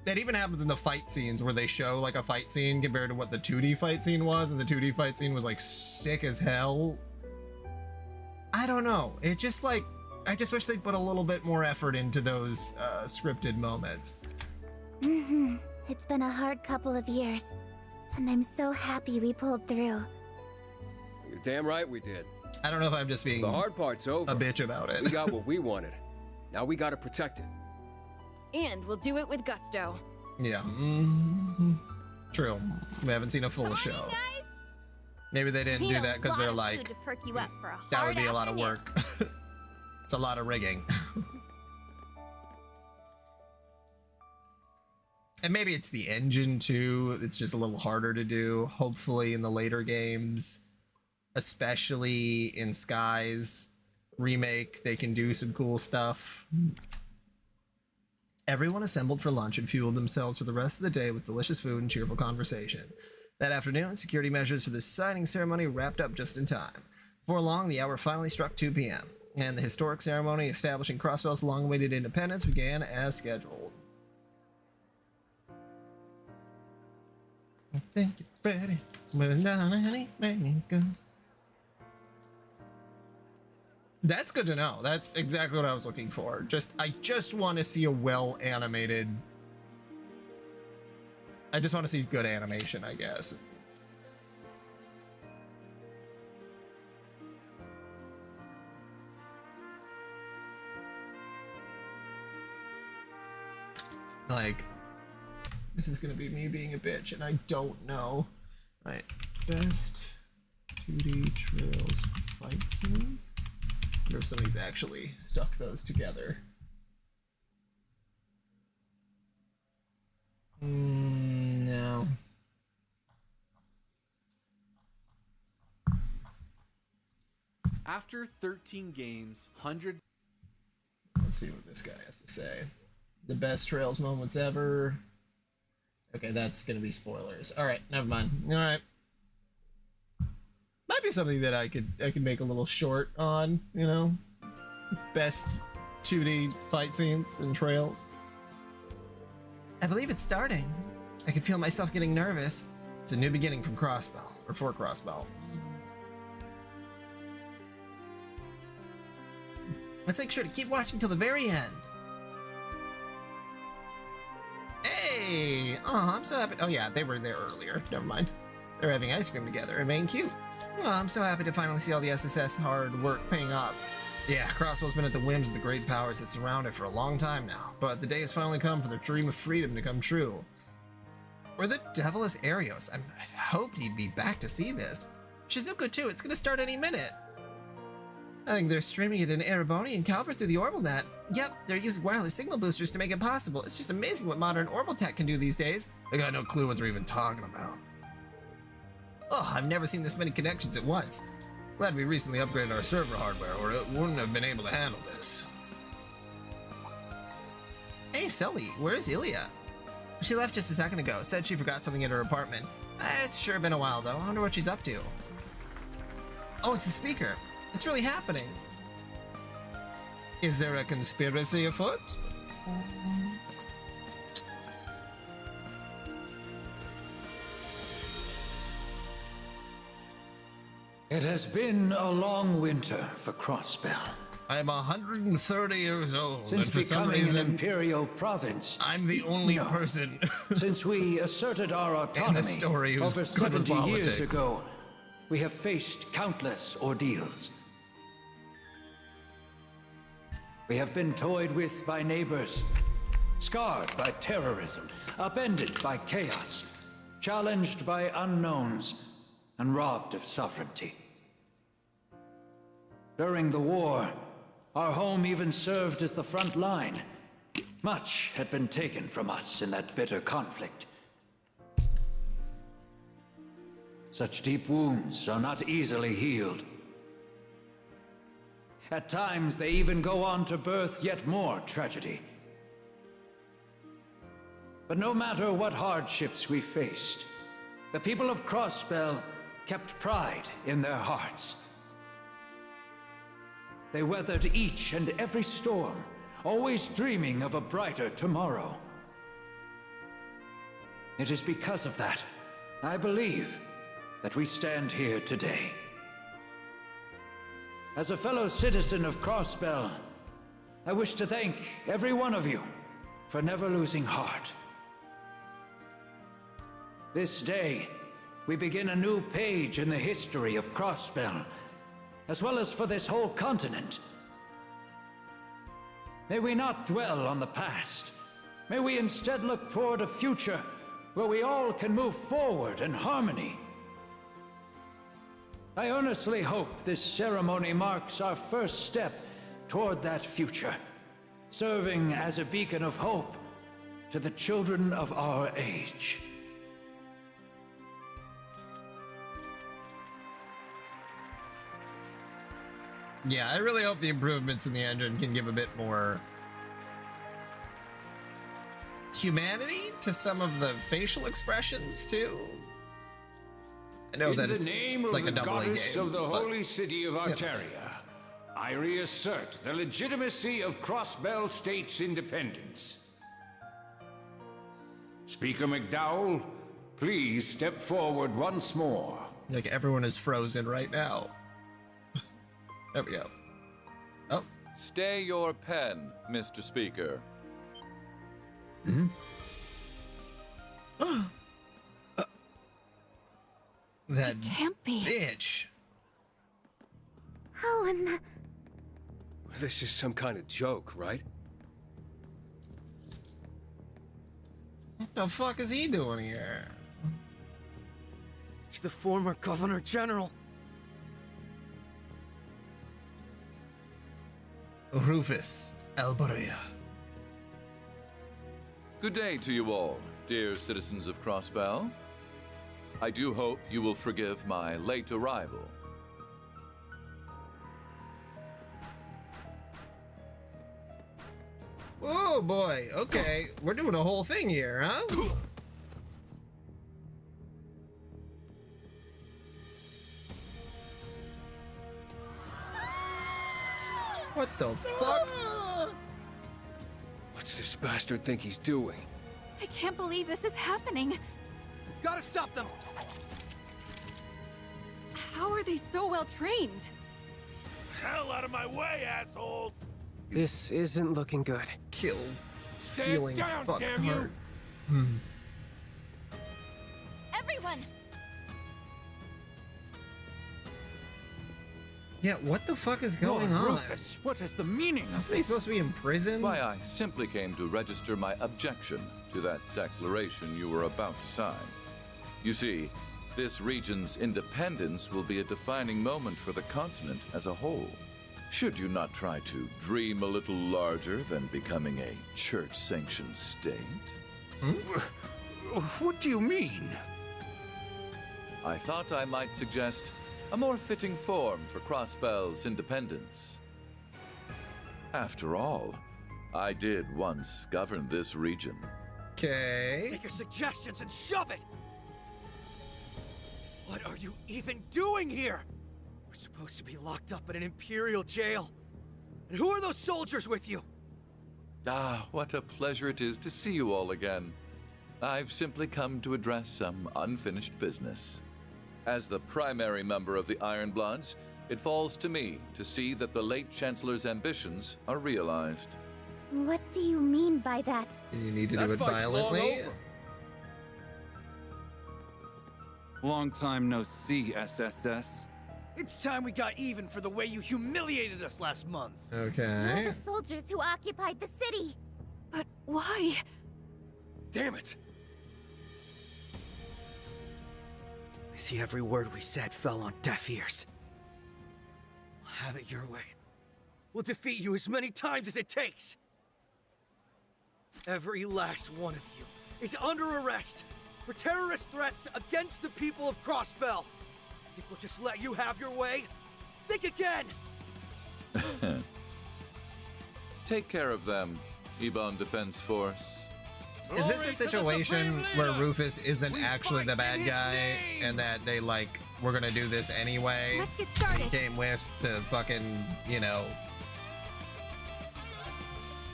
Speaker 1: that even happens in the fight scenes where they show like a fight scene compared to what the 2D fight scene was, and the 2D fight scene was like sick as hell. I don't know, it just like, I just wish they'd put a little bit more effort into those scripted moments.
Speaker 6: It's been a hard couple of years, and I'm so happy we pulled through.
Speaker 18: You're damn right we did.
Speaker 1: I don't know if I'm just being
Speaker 18: the hard part's over.
Speaker 1: a bitch about it.
Speaker 18: We got what we wanted. Now we gotta protect it.
Speaker 4: And we'll do it with gusto.
Speaker 1: Yeah, true. We haven't seen a full show. Maybe they didn't do that because they're like,
Speaker 6: To perk you up for a
Speaker 1: that
Speaker 6: hard
Speaker 1: would be a lot of
Speaker 6: afternoon.
Speaker 1: work. It's a lot of rigging. And maybe it's the engine too. It's just a little harder to do. Hopefully in the later games, especially in Sky's remake, they can do some cool stuff. Everyone assembled for lunch and fueled themselves for the rest of the day with delicious food and cheerful conversation. That afternoon, security measures for the signing ceremony wrapped up just in time. Before long, the hour finally struck 2 p.m., and the historic ceremony establishing Crossbell's long-awaited independence began as scheduled. Thank you, Freddy. That's good to know. That's exactly what I was looking for. I just want to see a well-animated... I just want to see good animation, I guess. Like, this is gonna be me being a bitch, and I don't know. Right, best 2D trails fight scenes? I wonder if somebody's actually stuck those together. No.
Speaker 21: After 13 games, hundreds...
Speaker 1: Let's see what this guy has to say. The best Trails moments ever. Okay, that's gonna be spoilers. Alright, never mind. Alright. Might be something that I could make a little short on, you know? Best 2D fight scenes and Trails. I believe it's starting. I can feel myself getting nervous. It's a new beginning from Crossbell, or for Crossbell. Let's make sure to keep watching till the very end. Hey! Oh, I'm so happy. Oh yeah, they were there earlier. Never mind. They're having ice cream together and being cute. Oh, I'm so happy to finally see all the SSS hard work paying off. Yeah, Crosswell's been at the whims of the great powers that surround it for a long time now, but the day has finally come for their dream of freedom to come true. Where the devil is Arios? I hoped he'd be back to see this. Shizuku too, it's gonna start any minute. I think they're streaming it in Ereboni and Calvert through the Orbital Net. Yep, they're using wireless signal boosters to make it possible. It's just amazing what modern orbital tech can do these days. I got no clue what they're even talking about. Oh, I've never seen this many connections at once. Glad we recently upgraded our server hardware, or it wouldn't have been able to handle this. Hey, Sully, where's Ilya? She left just a second ago. Said she forgot something in her apartment. It's sure been a while, though. I wonder what she's up to. Oh, it's the speaker. It's really happening. Is there a conspiracy afoot?
Speaker 8: It has been a long winter for Crossbell.
Speaker 1: I'm 130 years old.
Speaker 8: Since
Speaker 1: and for some
Speaker 8: becoming
Speaker 1: reason,
Speaker 8: an imperial province,
Speaker 1: I'm the only person
Speaker 8: since we asserted our autonomy
Speaker 1: in the story who's
Speaker 8: over
Speaker 1: good with
Speaker 8: 70 years
Speaker 1: politics.
Speaker 8: ago, we have faced countless ordeals. We have been toyed with by neighbors, scarred by terrorism, upended by chaos, challenged by unknowns, and robbed of sovereignty. During the war, our home even served as the front line. Much had been taken from us in that bitter conflict. Such deep wounds are not easily healed. At times, they even go on to birth yet more tragedy. But no matter what hardships we faced, the people of Crossbell kept pride in their hearts. They weathered each and every storm, always dreaming of a brighter tomorrow. It is because of that, I believe, that we stand here today. As a fellow citizen of Crossbell, I wish to thank every one of you for never losing heart. This day, we begin a new page in the history of Crossbell, as well as for this whole continent. May we not dwell on the past. May we instead look toward a future where we all can move forward in harmony. I earnestly hope this ceremony marks our first step toward that future, serving as a beacon of hope to the children of our age.
Speaker 1: Yeah, I really hope the improvements in the engine can give a bit more humanity to some of the facial expressions, too. I know that it's like a double A game.
Speaker 22: In the name of the goddess of the
Speaker 1: but-
Speaker 22: holy city of Arteria, I reassert the legitimacy of Crossbell State's independence. Speaker McDowell, please step forward once more.
Speaker 1: Like everyone is frozen right now. There we go. Oh.
Speaker 23: Stay your pen, Mr. Speaker.
Speaker 1: Hmm? That
Speaker 17: can't be.
Speaker 1: bitch.
Speaker 5: How in the...
Speaker 18: This is some kind of joke, right?
Speaker 1: What the fuck is he doing here?
Speaker 2: It's the former Governor General.
Speaker 1: Rufus Alborea.
Speaker 23: Good day to you all, dear citizens of Crossbell. I do hope you will forgive my late arrival.
Speaker 1: Oh boy, okay. We're doing a whole thing here, huh? What the fuck?
Speaker 18: What's this bastard think he's doing?
Speaker 17: I can't believe this is happening.
Speaker 2: Gotta stop them!
Speaker 4: How are they so well trained?
Speaker 13: Hell out of my way, assholes!
Speaker 3: This isn't looking good.
Speaker 1: Killed, stealing,
Speaker 13: down,
Speaker 1: fucked
Speaker 13: damn you!
Speaker 1: her.
Speaker 6: Everyone!
Speaker 1: Yeah, what the fuck is going on?
Speaker 22: Rufus, what is the meaning of
Speaker 1: Isn't he
Speaker 22: this?
Speaker 1: supposed to be in prison?
Speaker 23: Why, I simply came to register my objection to that declaration you were about to sign. You see, this region's independence will be a defining moment for the continent as a whole. Should you not try to dream a little larger than becoming a church-sanctioned state?
Speaker 22: What do you mean?
Speaker 23: I thought I might suggest a more fitting form for Crossbell's independence. After all, I did once govern this region.
Speaker 1: Okay.
Speaker 2: Take your suggestions and shove it! What are you even doing here? We're supposed to be locked up in an Imperial jail. And who are those soldiers with you?
Speaker 23: Ah, what a pleasure it is to see you all again. I've simply come to address some unfinished business. As the primary member of the Iron Bloods, it falls to me to see that the late Chancellor's ambitions are realized.
Speaker 6: What do you mean by that?
Speaker 1: You need to do it violently.
Speaker 21: Long time no see, SSS.
Speaker 2: It's time we got even for the way you humiliated us last month.
Speaker 1: Okay.
Speaker 6: You're the soldiers who occupied the city.
Speaker 17: But why?
Speaker 2: Damn it! I see every word we said fell on deaf ears. Have it your way. We'll defeat you as many times as it takes. Every last one of you is under arrest for terrorist threats against the people of Crossbell. Think we'll just let you have your way? Think again!
Speaker 23: Take care of them, Ebon Defense Force.
Speaker 1: Is this a situation where Rufus isn't actually the bad guy and that they like, we're gonna do this anyway?
Speaker 17: Let's get started.
Speaker 1: He came with to fucking, you know,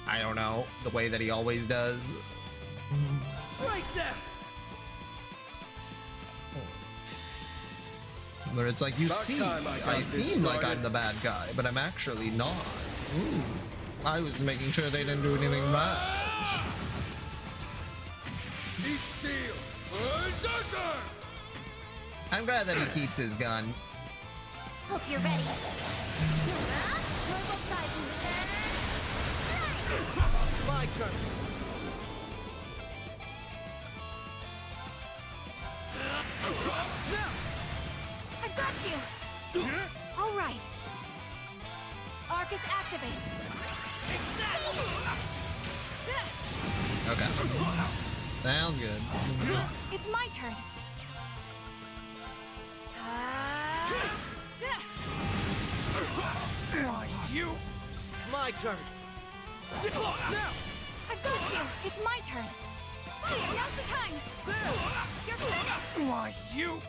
Speaker 1: I don't know, the way that he always does.
Speaker 2: Right there!
Speaker 1: Where it's like, you see, I seem like I'm the bad guy, but I'm actually not. I was making sure they didn't do anything much.
Speaker 13: Eat steel! Berserker!
Speaker 1: I'm glad that he keeps his gun.
Speaker 6: Hope you're ready. Turbo Titan.
Speaker 2: It's my turn.
Speaker 6: Now! I've got you! All right. Arcus activate.
Speaker 1: Okay. Sounds good.
Speaker 17: It's my turn.
Speaker 2: You! It's my turn. Now!
Speaker 17: I've got you. It's my turn. Now's the time. You're finished.
Speaker 2: Why, you!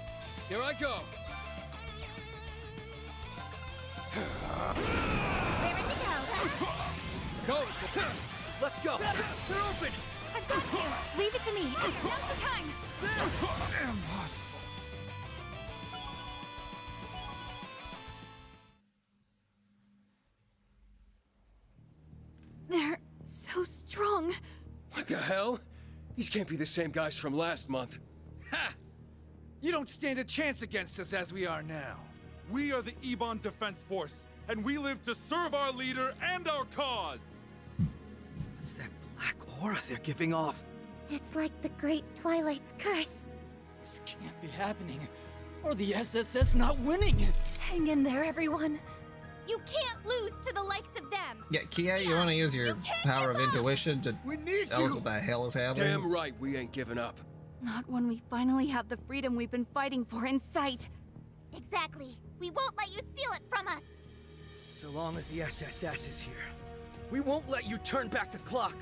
Speaker 15: Here I go.
Speaker 6: Raring to go.
Speaker 15: Go.
Speaker 2: Let's go. They're open.
Speaker 17: I've got you. Leave it to me. Now's the time.
Speaker 2: Impossible.
Speaker 17: They're so strong.
Speaker 15: What the hell? These can't be the same guys from last month.
Speaker 21: Ha! You don't stand a chance against us as we are now. We are the Ebon Defense Force, and we live to serve our leader and our cause!
Speaker 2: What's that black aura they're giving off?
Speaker 6: It's like the Great Twilight's curse.
Speaker 2: This can't be happening. Or the SSS not winning.
Speaker 17: Hang in there, everyone.
Speaker 6: You can't lose to the likes of them.
Speaker 1: Yeah, Kia, you want to use your power of intuition to tell us what the hell is happening?
Speaker 15: Damn right we ain't giving up.
Speaker 17: Not when we finally have the freedom we've been fighting for in sight.
Speaker 6: Exactly. We won't let you steal it from us.
Speaker 2: So long as the SSS is here, we won't let you turn back the clock.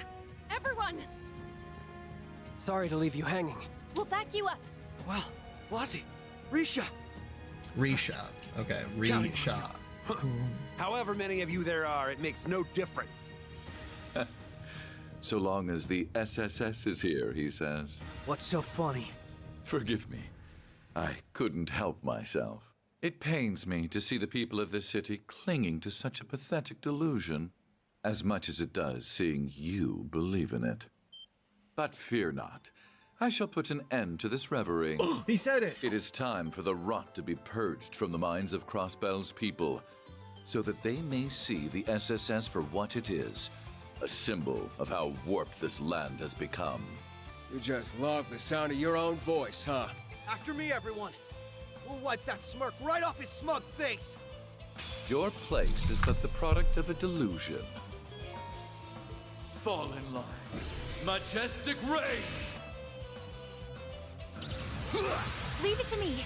Speaker 6: Everyone!
Speaker 3: Sorry to leave you hanging.
Speaker 6: We'll back you up.
Speaker 2: Well, Wazzy, Risha.
Speaker 1: Risha. Okay, Risha.
Speaker 13: However many of you there are, it makes no difference.
Speaker 23: So long as the SSS is here, he says.
Speaker 2: What's so funny?
Speaker 23: Forgive me. I couldn't help myself. It pains me to see the people of this city clinging to such a pathetic delusion, as much as it does seeing you believe in it. But fear not. I shall put an end to this reverie.
Speaker 1: He said it!
Speaker 23: It is time for the rot to be purged from the minds of Crossbell's people, so that they may see the SSS for what it is, a symbol of how warped this land has become.
Speaker 18: You just love the sound of your own voice, huh?
Speaker 2: After me, everyone. We'll wipe that smirk right off his smug face.
Speaker 23: Your place is but the product of a delusion.
Speaker 21: Fall in line. Majestic Ray!
Speaker 17: Leave it to me.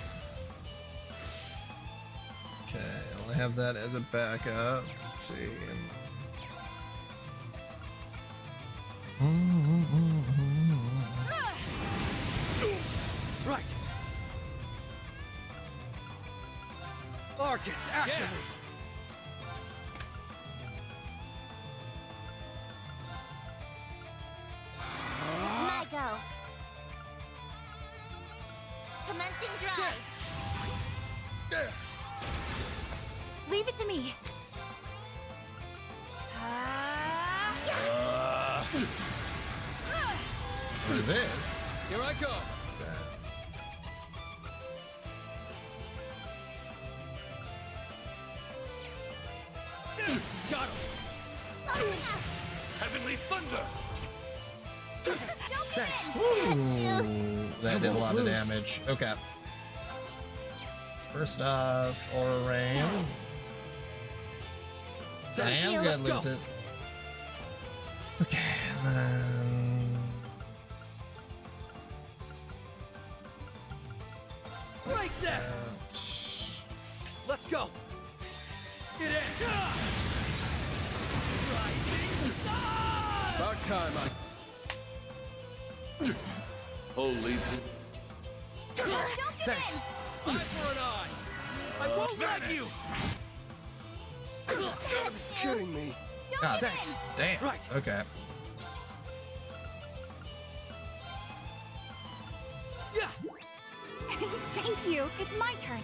Speaker 1: Okay, I'll have that as a backup. Let's see.
Speaker 2: Right. Arcus, activate!
Speaker 6: My go. Commencing drive.
Speaker 17: Leave it to me.
Speaker 1: What is this?
Speaker 18: Here I go.
Speaker 21: Got him! Heavenly Thunder!
Speaker 1: Thanks. Ooh, that did a lot of damage. Okay. First off, Aura Rain. Damn good loses. Okay, and then...
Speaker 2: Break that! Let's go! Get in! Rising sun!
Speaker 18: About time
Speaker 23: Holy...
Speaker 2: Thanks.
Speaker 18: Eye for an eye.
Speaker 2: I won't let you!
Speaker 18: You're kidding me.
Speaker 1: God,
Speaker 2: Thanks.
Speaker 1: damn.
Speaker 2: Right.
Speaker 1: Okay.
Speaker 2: Yeah!
Speaker 17: Thank you. It's my turn.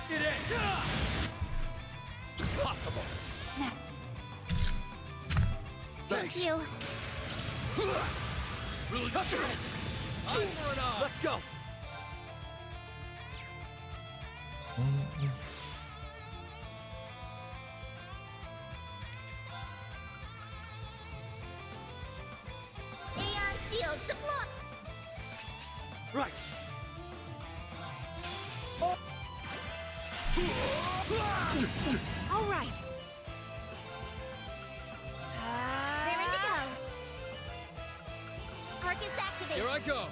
Speaker 2: Get in! Possible.
Speaker 6: Thank you.
Speaker 18: Eye for an eye.
Speaker 2: Let's go!
Speaker 6: Aeon shield deploy.
Speaker 2: Right.
Speaker 17: All right.
Speaker 6: Raring to go. Arcus activate.
Speaker 18: Here I go.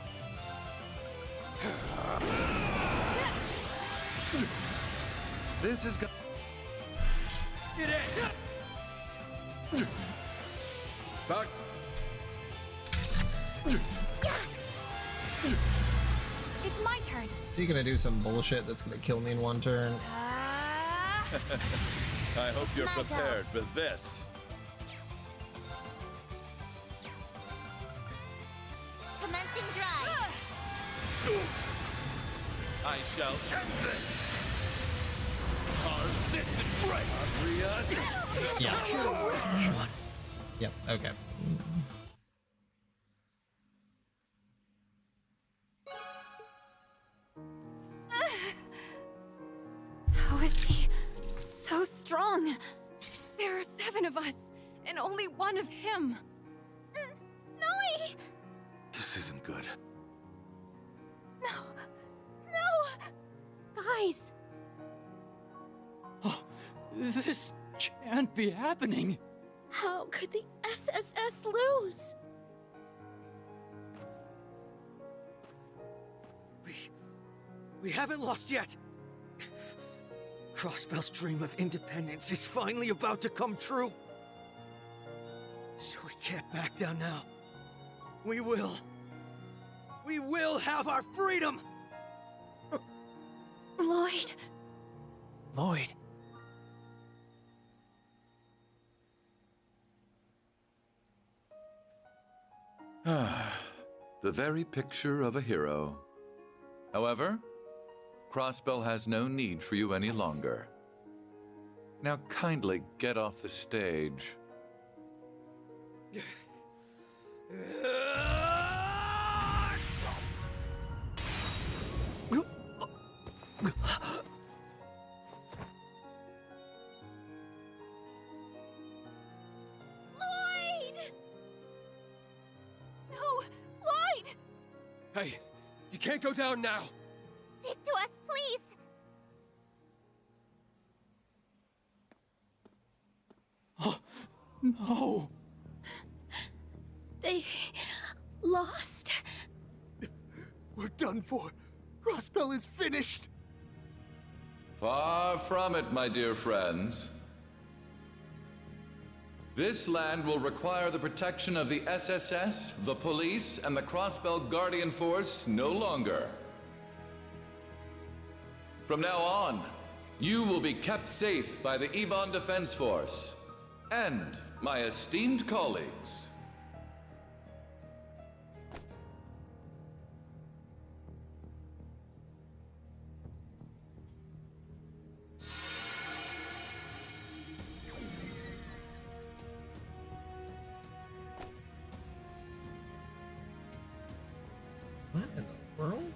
Speaker 23: This is go-
Speaker 2: Get in!
Speaker 18: About...
Speaker 17: It's my turn.
Speaker 1: Is he gonna do some bullshit that's gonna kill me in one turn?
Speaker 23: I hope you're
Speaker 6: My go.
Speaker 23: prepared for this.
Speaker 6: Commencing drive.
Speaker 21: I shall end this! This is right!
Speaker 1: Yeah. Yep, okay.
Speaker 4: How is he so strong? There are 7 of us, and only 1 of him.
Speaker 6: Noe!
Speaker 13: This isn't good.
Speaker 6: No! Guys!
Speaker 2: Oh, this can't be happening.
Speaker 6: How could the SSS lose?
Speaker 2: We haven't lost yet. Crossbell's dream of independence is finally about to come true. So we can't back down now. We will. We will have our freedom!
Speaker 6: Lloyd.
Speaker 2: Lloyd.
Speaker 23: The very picture of a hero. However, Crossbell has no need for you any longer. Now kindly get off the stage.
Speaker 17: No! Lloyd!
Speaker 18: Hey, you can't go down now.
Speaker 6: Stick to us, please!
Speaker 18: No.
Speaker 17: They lost.
Speaker 18: We're done for. Crossbell is finished.
Speaker 23: Far from it, my dear friends. This land will require the protection of the SSS, the police, and the Crossbell Guardian Force no longer. From now on, you will be kept safe by the Ebon Defense Force and my esteemed colleagues.
Speaker 1: What in the world?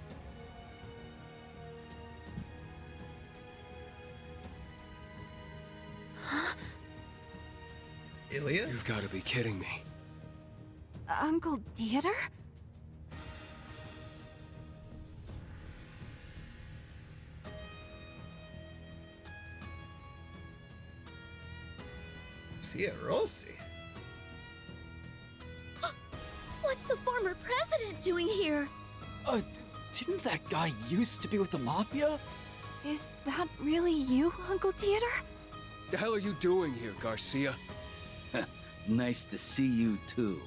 Speaker 1: Ilya?
Speaker 18: You've got to be kidding me.
Speaker 17: Uncle Dieter?
Speaker 1: Sia Rossi.
Speaker 17: What's the former president doing here?
Speaker 9: Didn't that guy used to be with the Mafia?
Speaker 17: Is that really you, Uncle Dieter?
Speaker 18: The hell are you doing here, Garcia?
Speaker 9: Nice to see you, too.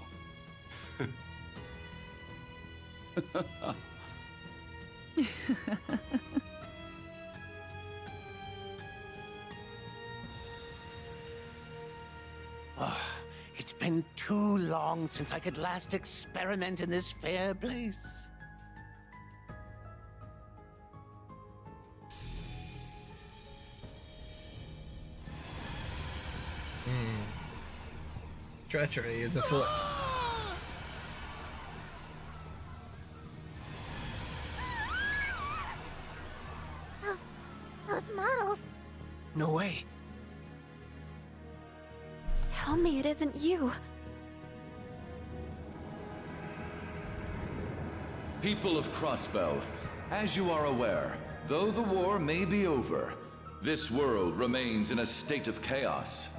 Speaker 10: It's been too long since I could last experiment in this fair place.
Speaker 1: Treachery is afoot.
Speaker 6: Those models.
Speaker 15: No way.
Speaker 4: Tell me it isn't you.
Speaker 23: People of Crossbell, as you are aware, though the war may be over, this world remains in a state of chaos.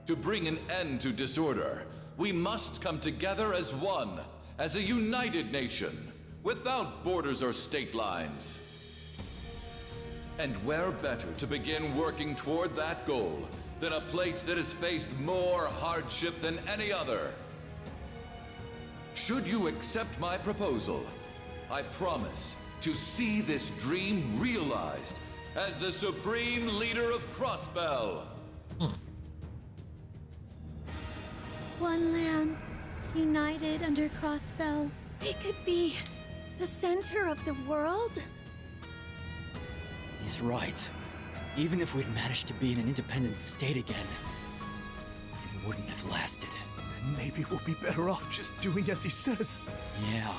Speaker 23: To bring an end to disorder, we must come together as one, as a united nation, without borders or state lines. And where better to begin working toward that goal than a place that has faced more hardship than any other? Should you accept my proposal, I promise to see this dream realized as the supreme leader of Crossbell.
Speaker 17: One land, united under Crossbell. We could be the center of the world?
Speaker 9: He's right. Even if we'd managed to be in an independent state again, it wouldn't have lasted.
Speaker 18: Then maybe we'll be better off just doing as he says.
Speaker 9: Yeah.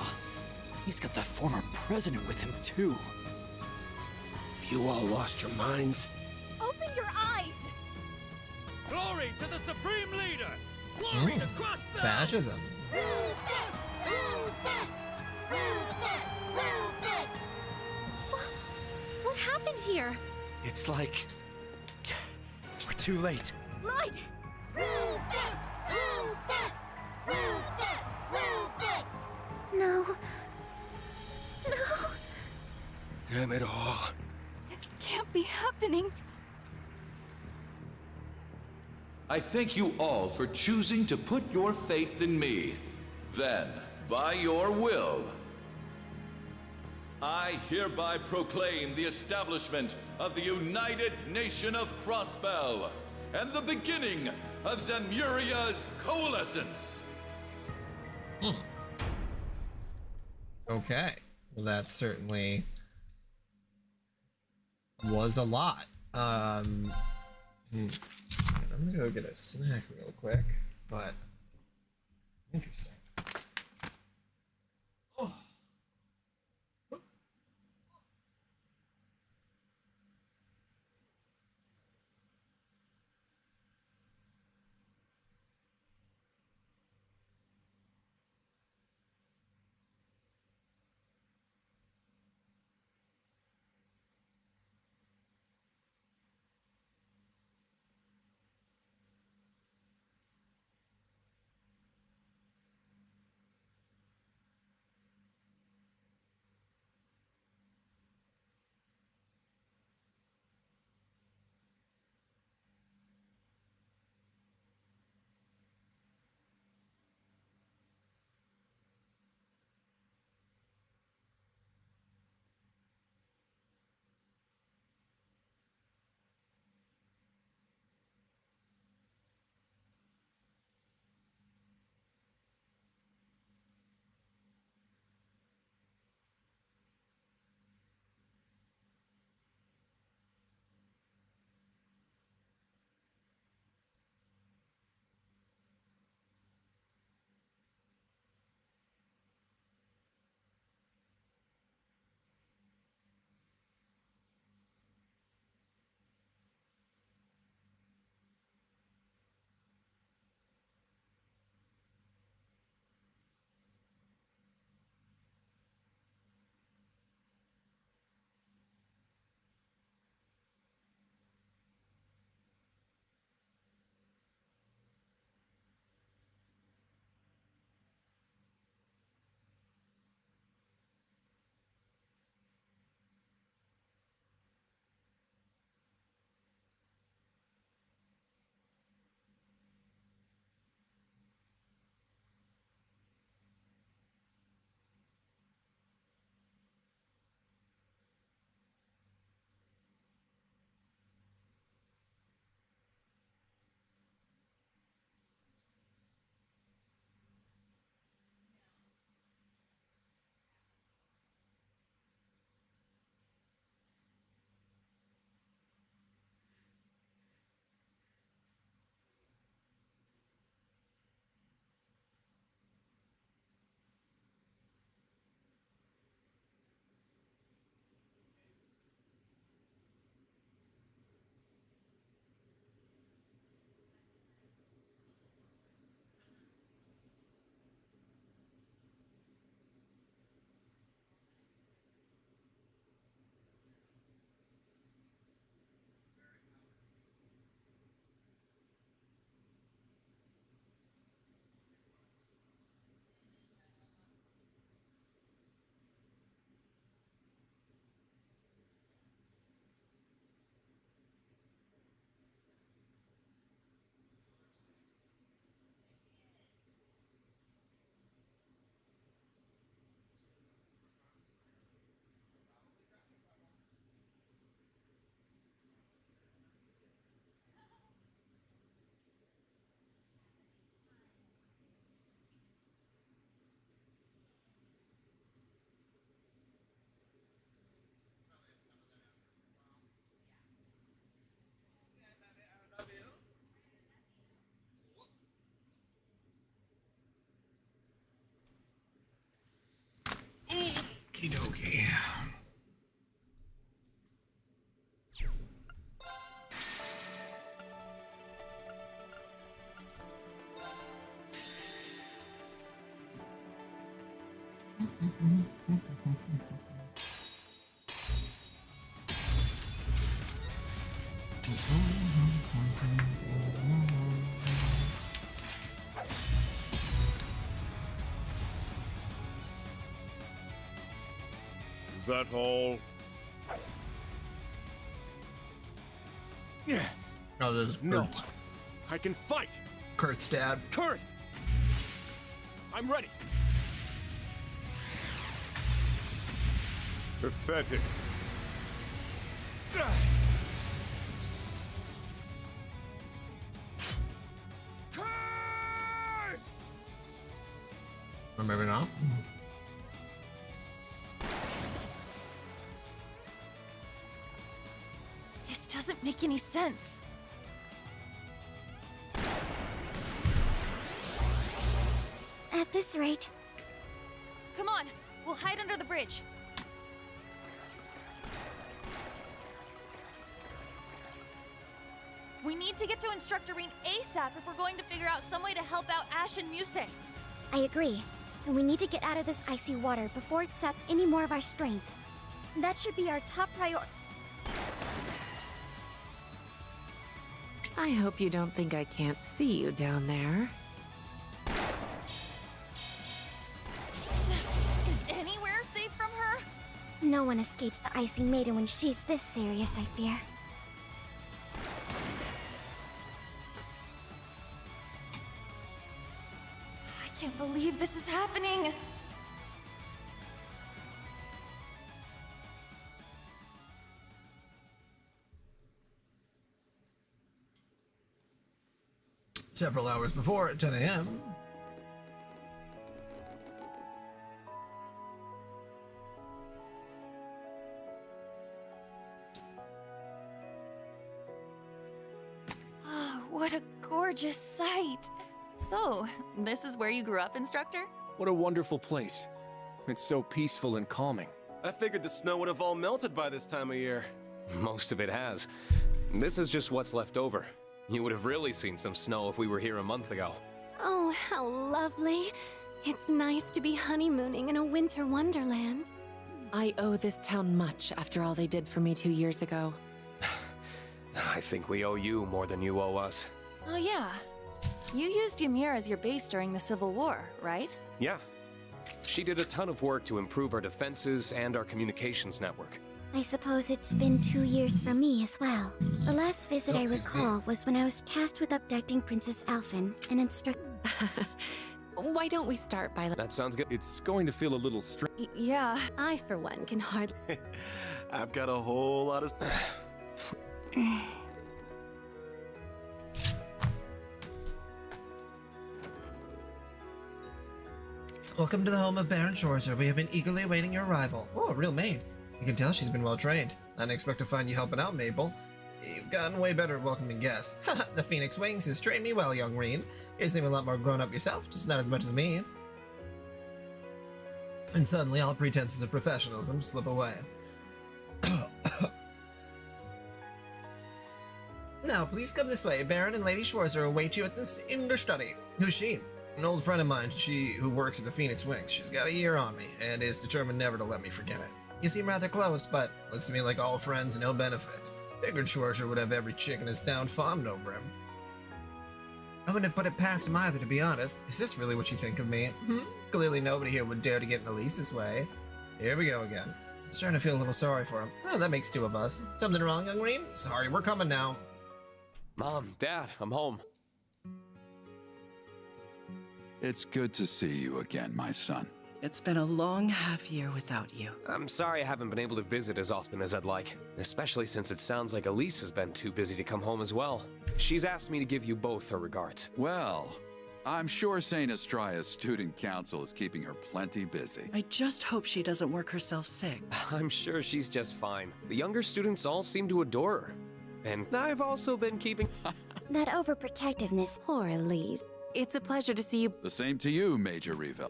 Speaker 9: He's got that former president with him, too.
Speaker 15: Have you all lost your minds?
Speaker 17: Open your eyes!
Speaker 21: Glory to the Supreme Leader! Glory to Crossbell!
Speaker 1: Fascism.
Speaker 17: What happened here?
Speaker 18: It's like... we're too late.
Speaker 17: Lloyd! No. No.
Speaker 18: Damn it all.
Speaker 17: This can't be happening.
Speaker 23: I thank you all for choosing to put your faith in me. Then, by your will, I hereby proclaim the establishment of the United Nation of Crossbell and the beginning of Zemuria's coalescence.
Speaker 1: Okay. Well, that certainly was a lot. I'm gonna go get a snack real quick, but interesting. Oh. Okie dokie.
Speaker 21: Is that all? Yeah.
Speaker 1: Oh, there's
Speaker 21: no. I can fight.
Speaker 1: Kurt's dad.
Speaker 21: Kurt! I'm ready. Pathetic.
Speaker 1: Or maybe not.
Speaker 5: This
Speaker 11: doesn't make any sense.
Speaker 5: At this rate...
Speaker 11: Come on, we'll hide under the bridge. We need to get to Instructor Rean ASAP if we're going to figure out some way to help out Ash and Muse.
Speaker 5: I agree. And we need to get out of this icy water before it saps any more of our strength. That should be our top priority.
Speaker 12: I hope you don't think I can't see you down there.
Speaker 11: Is anywhere safe from her?
Speaker 5: No one escapes the Icy Maiden when she's this serious, I fear.
Speaker 11: I can't believe this is happening.
Speaker 1: Several hours before, at 10 a.m.
Speaker 11: Oh, what a gorgeous sight. So, this is where you grew up, Instructor?
Speaker 15: What a wonderful place. It's so peaceful and calming.
Speaker 16: I figured the snow would have all melted by this time of year.
Speaker 15: Most of it has. This is just what's left over. You would have really seen some snow if we were here a month ago.
Speaker 4: Oh, how lovely. It's nice to be honeymooning in a winter wonderland.
Speaker 12: I owe this town much after all they did for me 2 years ago.
Speaker 15: I think we owe you more than you owe us.
Speaker 11: Oh yeah. You used Ymir as your base during the Civil War, right?
Speaker 15: Yeah. She did a ton of work to improve our defenses and our communications network.
Speaker 5: I suppose it's been 2 years for me as well. The last visit I recall was when I was tasked with abducting Princess Alphen and instruct...
Speaker 12: Why don't we start by...
Speaker 15: That sounds good. It's going to feel a little strange.
Speaker 11: Yeah.
Speaker 4: I, for one, can hardly...
Speaker 16: I've got a whole lot of...
Speaker 1: Welcome to the home of Baron Schwarzer. We have been eagerly awaiting your arrival. Oh, a real maid. You can tell she's been well trained. I didn't expect to find you helping out, Mabel. You've gotten way better at welcoming guests. Haha, the Phoenix Wings has trained me well, young Rean. You seem a lot more grown up yourself, just not as much as me. And suddenly, all pretenses of professionalism slip away. Now, please come this way. Baron and Lady Schwarzer await you at this understudy. Who's she? An old friend of mine, she who works at the Phoenix Wings. She's got a year on me, and is determined never to let me forget it. You seem rather close, but looks to me like all friends, no benefits. Figured Schwarzer would have every chick in his town fawned over him. I wouldn't put it past him either, to be honest. Is this really what you think of me? Clearly nobody here would dare to get in Elise's way. Here we go again. I'm starting to feel a little sorry for him. Oh, that makes two of us. Something wrong, young Rean? Sorry, we're coming now.
Speaker 15: Mom, Dad, I'm home.
Speaker 24: It's good to see you again, my son.
Speaker 25: It's been a long half year without you.
Speaker 15: I'm sorry I haven't been able to visit as often as I'd like, especially since it sounds like Elise has been too busy to come home as well. She's asked me to give you both her regards.
Speaker 24: Well, I'm sure St. Estria's student council is keeping her plenty busy.
Speaker 25: I just hope she doesn't work herself sick.
Speaker 15: I'm sure she's just fine. The younger students all seem to adore her. And I've also been keeping...
Speaker 5: That overprotectiveness.
Speaker 12: Poor Elise. It's a pleasure to see you.
Speaker 24: The same to you, Major Revel.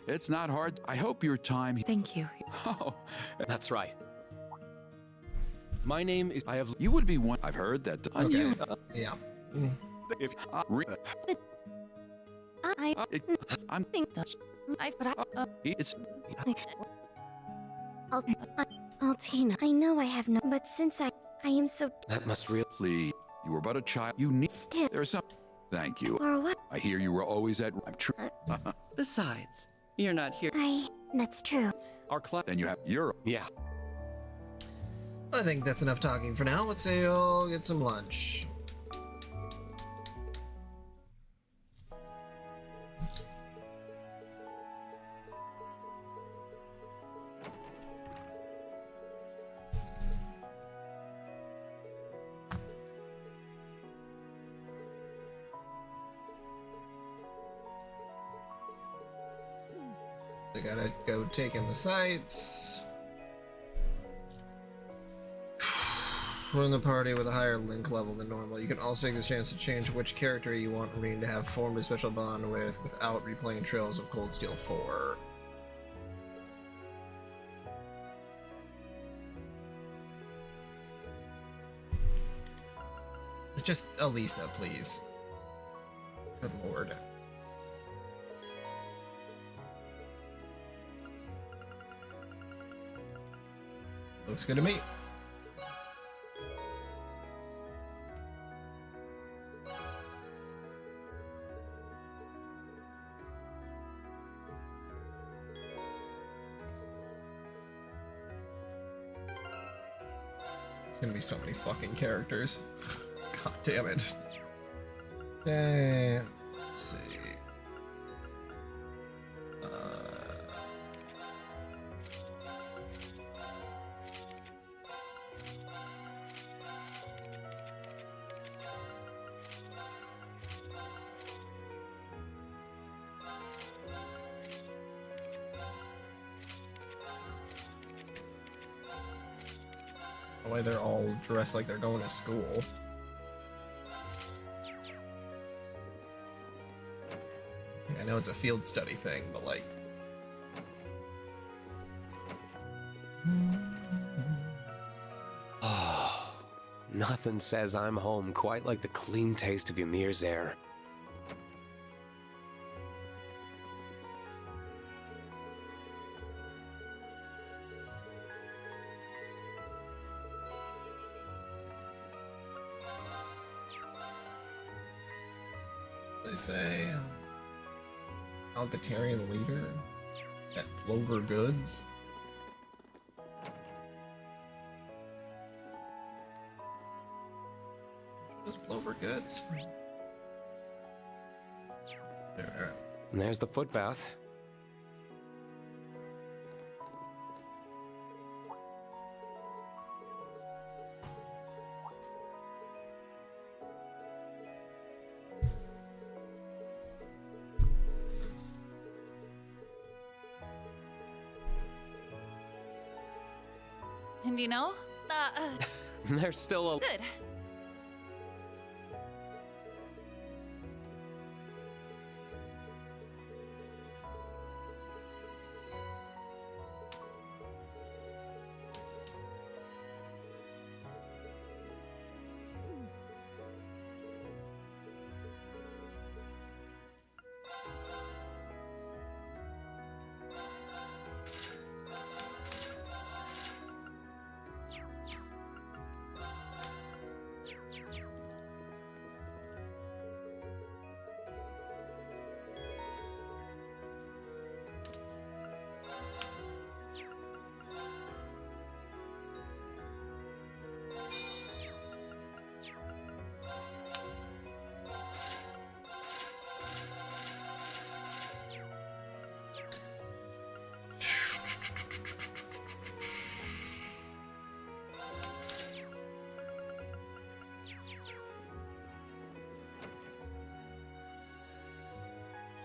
Speaker 24: It's not hard. I hope your time...
Speaker 12: Thank you.
Speaker 24: Oh,
Speaker 15: that's right. My name is...
Speaker 24: You would be one... I've heard that...
Speaker 1: Okay. Yeah.
Speaker 24: If...
Speaker 5: I'm...
Speaker 24: It's...
Speaker 5: Altina, I know I have no... But since I am so...
Speaker 15: That must really...
Speaker 24: Please, you were but a child. You need...
Speaker 5: Still...
Speaker 24: There's some... Thank you.
Speaker 5: Or what?
Speaker 24: I hear you were always at... I'm true.
Speaker 25: Besides, you're not here.
Speaker 5: That's true.
Speaker 15: Our class...
Speaker 24: Then you have... You're...
Speaker 15: Yeah.
Speaker 1: I think that's enough talking for now. Let's say I'll get some lunch. I gotta go take in the sights. in the party with a higher link level than normal. You can also take this chance to change which character you want Rean to have formed a special bond with without replaying Trails of Cold Steel 4. Just Elisa, please. Good lord. Looks good to me. There's gonna be so many fucking characters. God damn it. Okay, let's see. The way they're all dressed like they're going to school. I know it's a field study thing, but like...
Speaker 15: Oh, nothing says I'm home quite like the clean taste of Ymir's air.
Speaker 1: They say Albatarian leader at Plover Goods. What is Plover Goods? There.
Speaker 15: And there's the footpath.
Speaker 11: And you know,
Speaker 15: There's still a...
Speaker 11: good.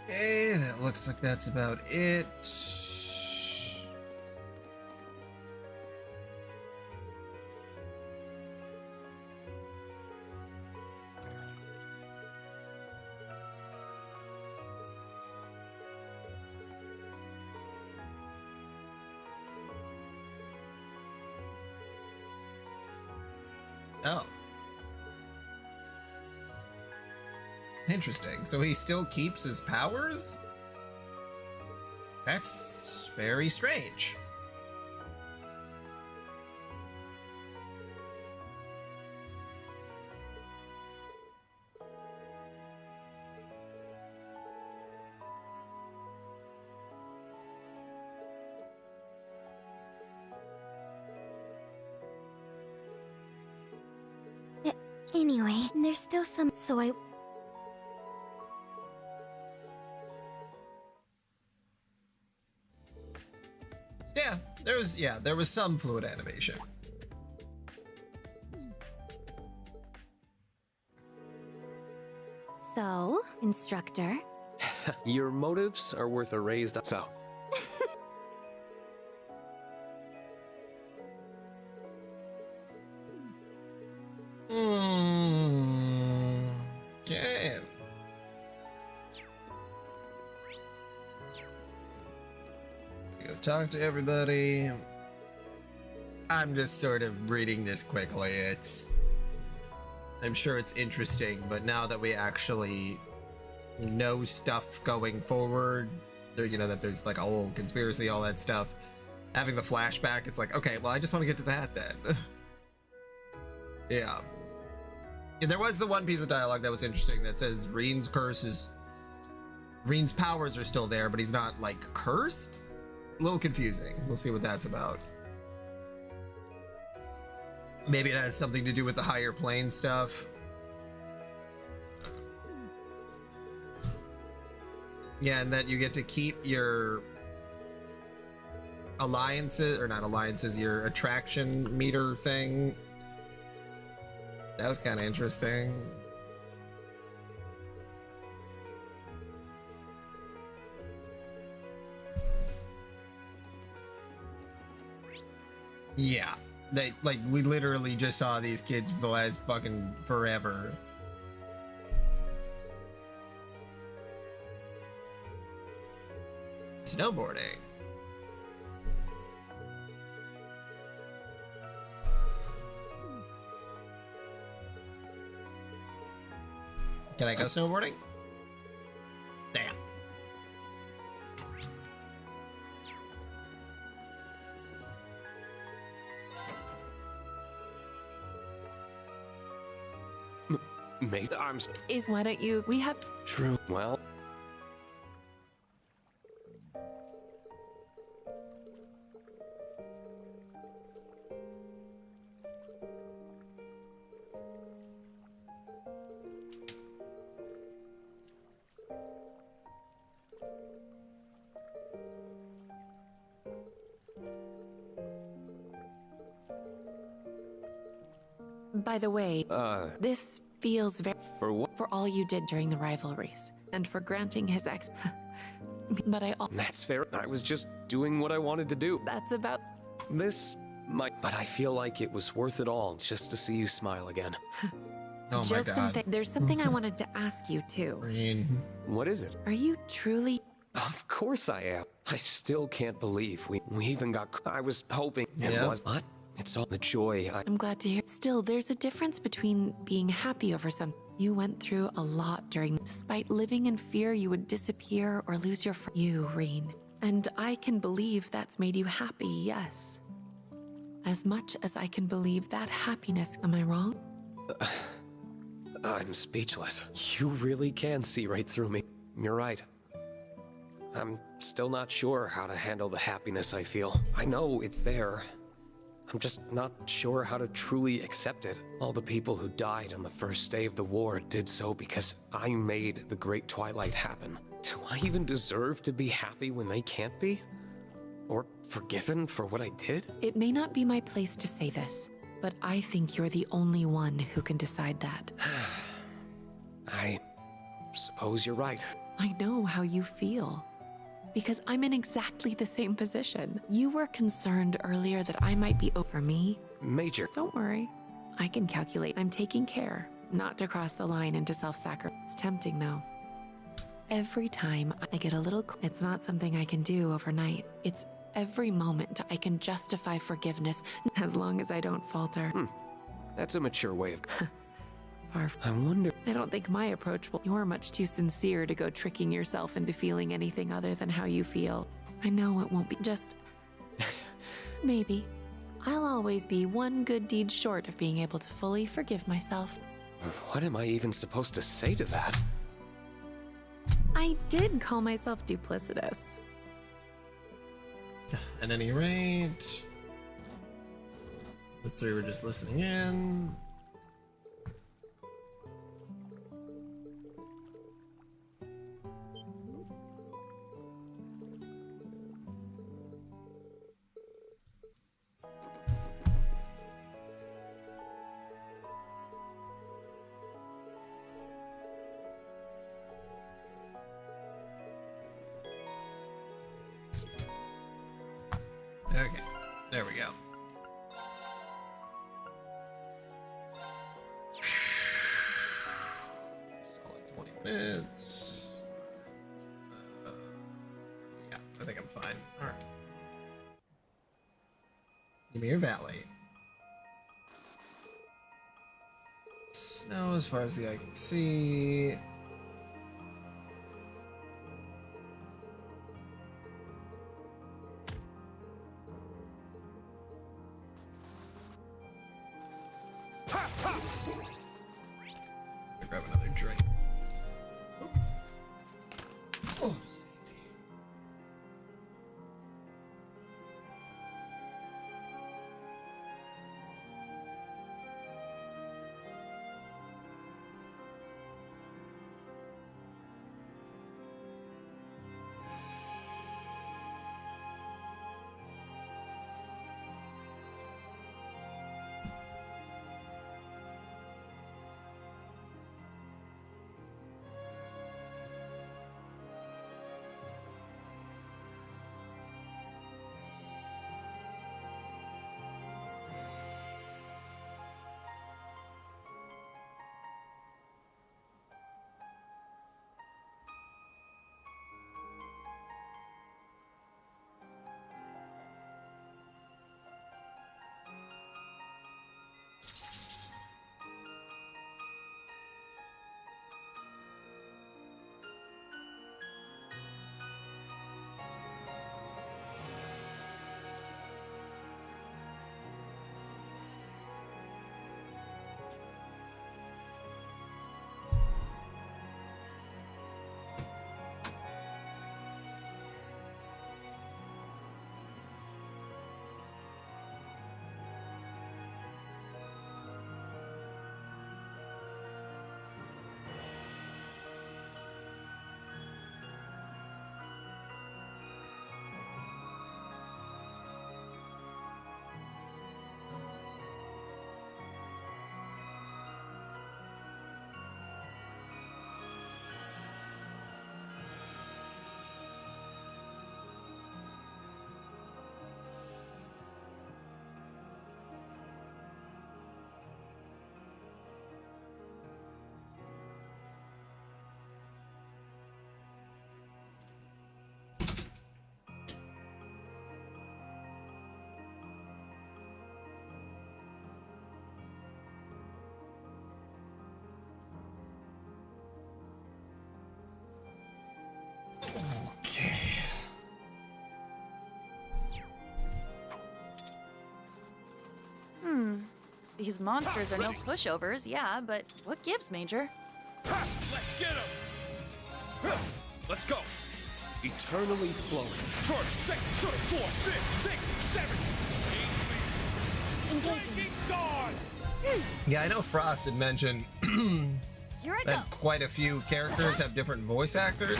Speaker 1: Okay, that looks like that's about it. Oh. Interesting. So he still keeps his powers? That's very strange.
Speaker 5: Anyway, there's still some, so I...
Speaker 1: there was some fluid animation.
Speaker 6: So, instructor?
Speaker 15: Your motives are worth a raised... So.
Speaker 1: talk to everybody. I'm just sort of reading this quickly. I'm sure it's interesting, but now that we actually know stuff going forward, that there's like a whole conspiracy, all that stuff, having the flashback, it's like, okay, well, I just want to get to that then. Yeah. And there was the one piece of dialogue that was interesting that says Reen's powers are still there, but he's not like cursed. A little confusing. We'll see what that's about. Maybe it has something to do with the higher plane stuff. Yeah, and that you get to keep your alliances, or not alliances, your attraction meter thing. That was kind of interesting. Yeah, we literally just saw these kids for the last fucking forever. Snowboarding. Can I go snowboarding? Damn.
Speaker 15: Mate,
Speaker 12: Why don't you? We have.
Speaker 15: True. Well.
Speaker 12: By the way, this feels very.
Speaker 15: For what?
Speaker 12: For all you did during the rivalries, and for granting his ex. But I.
Speaker 15: That's fair. I was just doing what I wanted to do.
Speaker 12: That's about.
Speaker 15: This might. But I feel like it was worth it all just to see you smile again.
Speaker 1: Oh my God.
Speaker 12: There's something I wanted to ask you too.
Speaker 15: What is it?
Speaker 12: Are you truly?
Speaker 15: Of course I am. I still can't believe we even got. I was hoping it was. What? It's all the joy.
Speaker 12: I'm glad to hear. Still, there's a difference between being happy over something. You went through a lot during. Despite living in fear you would disappear or lose your you, Reen. And I can believe that's made you happy, yes. As much as I can believe that happiness. Am I wrong?
Speaker 15: I'm speechless. You really can see right through me. You're right. I'm still not sure how to handle the happiness I feel. I know it's there. I'm just not sure how to truly accept it. All the people who died on the first day of the war did so because I made the Great Twilight happen. Do I even deserve to be happy when they can't be? Or forgiven for what I did?
Speaker 12: It may not be my place to say this, but I think you're the only one who can decide that.
Speaker 15: I suppose you're right.
Speaker 12: I know how you feel. Because I'm in exactly the same position. You were concerned earlier that I might be over me.
Speaker 15: Major.
Speaker 12: Don't worry. I can calculate. I'm taking care not to cross the line into self-sacrifice. It's tempting though. Every time I get a little it's not something I can do overnight. It's every moment I can justify forgiveness as long as I don't falter.
Speaker 15: That's a mature way of...
Speaker 12: Far
Speaker 15: I wonder...
Speaker 12: I don't think my approach will... You're much too sincere to go tricking yourself into feeling anything other than how you feel. I know it won't be just... Maybe. I'll always be one good deed short of being able to fully forgive myself.
Speaker 15: What am I even supposed to say to that?
Speaker 12: I did call myself duplicitous.
Speaker 1: At any rate, those three were just listening in. Okay, there we go. Solid 20 minutes. Yeah, I think I'm fine. All right. Ymir Valley. Snow as far as the eye can see. Grab another drink. Oh, Stacy. Okay.
Speaker 11: These monsters are no pushovers, yeah, but what gives, Major?
Speaker 21: Let's get him! Let's go!
Speaker 15: Eternally flowing.
Speaker 21: First, second, third, fourth, fifth, sixth, seventh, 8,
Speaker 6: Engaging.
Speaker 21: guard!
Speaker 1: Yeah, I know Frost had mentioned
Speaker 6: Here I go.
Speaker 1: that quite a few characters have different voice actors.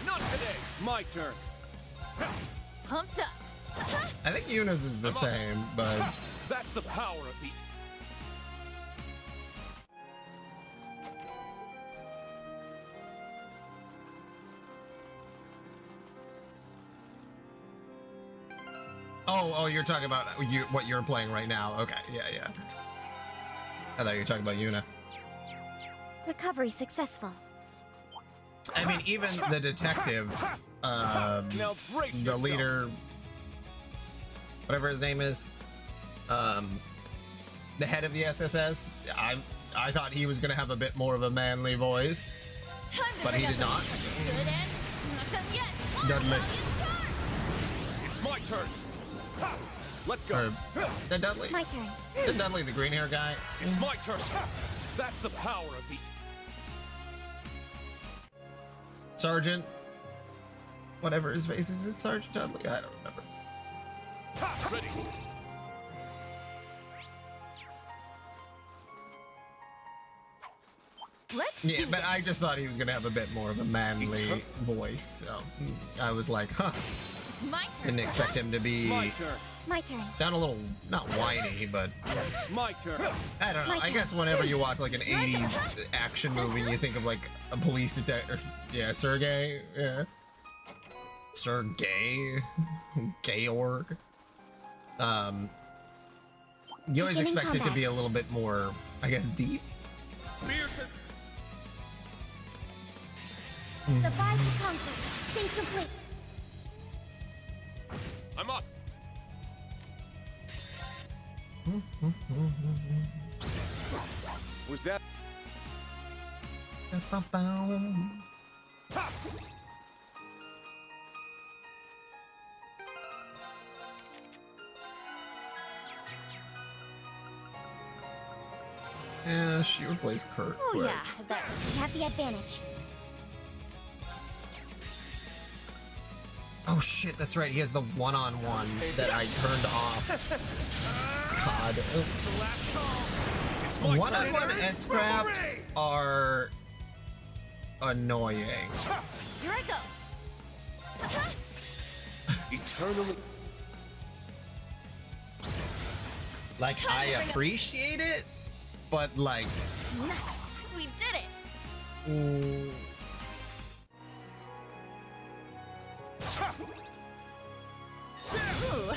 Speaker 21: Not today! My turn!
Speaker 6: Pumped up.
Speaker 1: I think Yuna's is the same, but
Speaker 21: That's the power of the...
Speaker 1: oh, you're talking about what you're playing right now. Okay, yeah. I thought you were talking about Yuna.
Speaker 6: Recovery successful.
Speaker 1: I mean, even the detective,
Speaker 21: Now brace
Speaker 1: the
Speaker 21: yourself.
Speaker 1: leader, whatever his name is, the head of the SSS, I thought he was going to have a bit more of a manly voice, but he did not.
Speaker 6: Good end. Not done yet.
Speaker 1: Dudley.
Speaker 21: It's my turn! Ha! Let's go!
Speaker 1: The Dudley?
Speaker 6: My turn.
Speaker 1: The Dudley, the green hair guy?
Speaker 21: It's my turn! That's the power of the...
Speaker 1: Sergeant? Whatever his face is, Sergeant Dudley? I don't remember.
Speaker 21: Ha! Ready!
Speaker 6: Let's
Speaker 1: Yeah,
Speaker 6: do
Speaker 1: but
Speaker 6: this.
Speaker 1: I just thought he was gonna have a bit more of a manly voice, so I was like, huh.
Speaker 6: It's my turn.
Speaker 1: Didn't expect him to be
Speaker 21: My turn!
Speaker 6: My turn.
Speaker 1: down a little, not whiny, but
Speaker 21: My turn!
Speaker 1: I don't know.
Speaker 6: My
Speaker 1: I guess whenever you watch like an 80s action movie and you think of like a police detective, yeah, Sergey, yeah. Sergey, Georg. You always
Speaker 6: Beginning
Speaker 1: expect it to
Speaker 6: combat.
Speaker 1: be a little bit more, I guess, deep.
Speaker 21: Fierce and...
Speaker 6: The vie to conquer. Sync complete.
Speaker 21: I'm up!
Speaker 16: Was that?
Speaker 1: Yeah, she replaced Kurt.
Speaker 6: Oh
Speaker 1: quick.
Speaker 6: yeah, there. We have the advantage.
Speaker 1: Oh shit, that's right. He has the one-on-one that I turned off. God. One-on-one S-Scraps are annoying.
Speaker 6: Here I go.
Speaker 16: Eternally.
Speaker 1: Like, I appreciate it, but like...
Speaker 11: Nice. We did it. Ooh,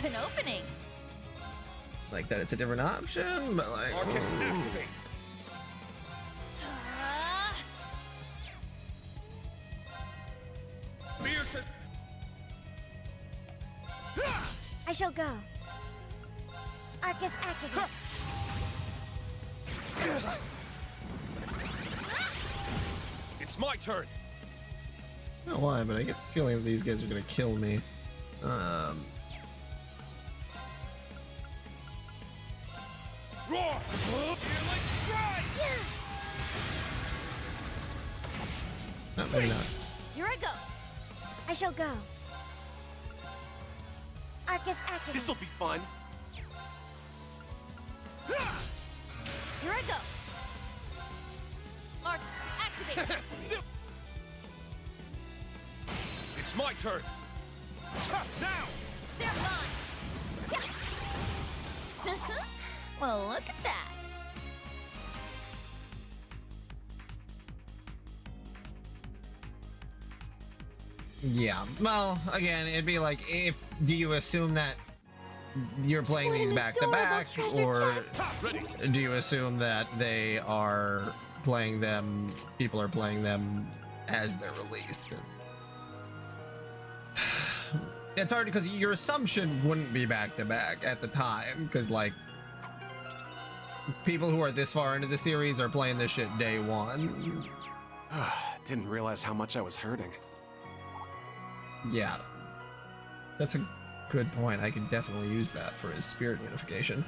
Speaker 11: an opening.
Speaker 1: Like that it's a different option, but like...
Speaker 16: Arcus, activate.
Speaker 6: I shall go. Arcus activate.
Speaker 16: It's my turn.
Speaker 1: I don't know why, but I get the feeling that these guys are gonna kill me.
Speaker 16: Roar!
Speaker 1: No, maybe not.
Speaker 6: Here I go. I shall go. Arcus activate.
Speaker 16: This'll be fun.
Speaker 11: Here I go. Arcus activate.
Speaker 16: It's my turn. Now!
Speaker 11: They're gone. Yeah. Well, look at that.
Speaker 1: Yeah, well, again, it'd be like, do you assume that you're playing these back to back, or do you assume that they are playing them, people are playing them as they're released? It's hard because your assumption wouldn't be back to back at the time, because like people who are this far into the series are playing this shit day one.
Speaker 16: Didn't realize how much I was hurting.
Speaker 1: Yeah, that's a good point. I could definitely use that for his spirit unification.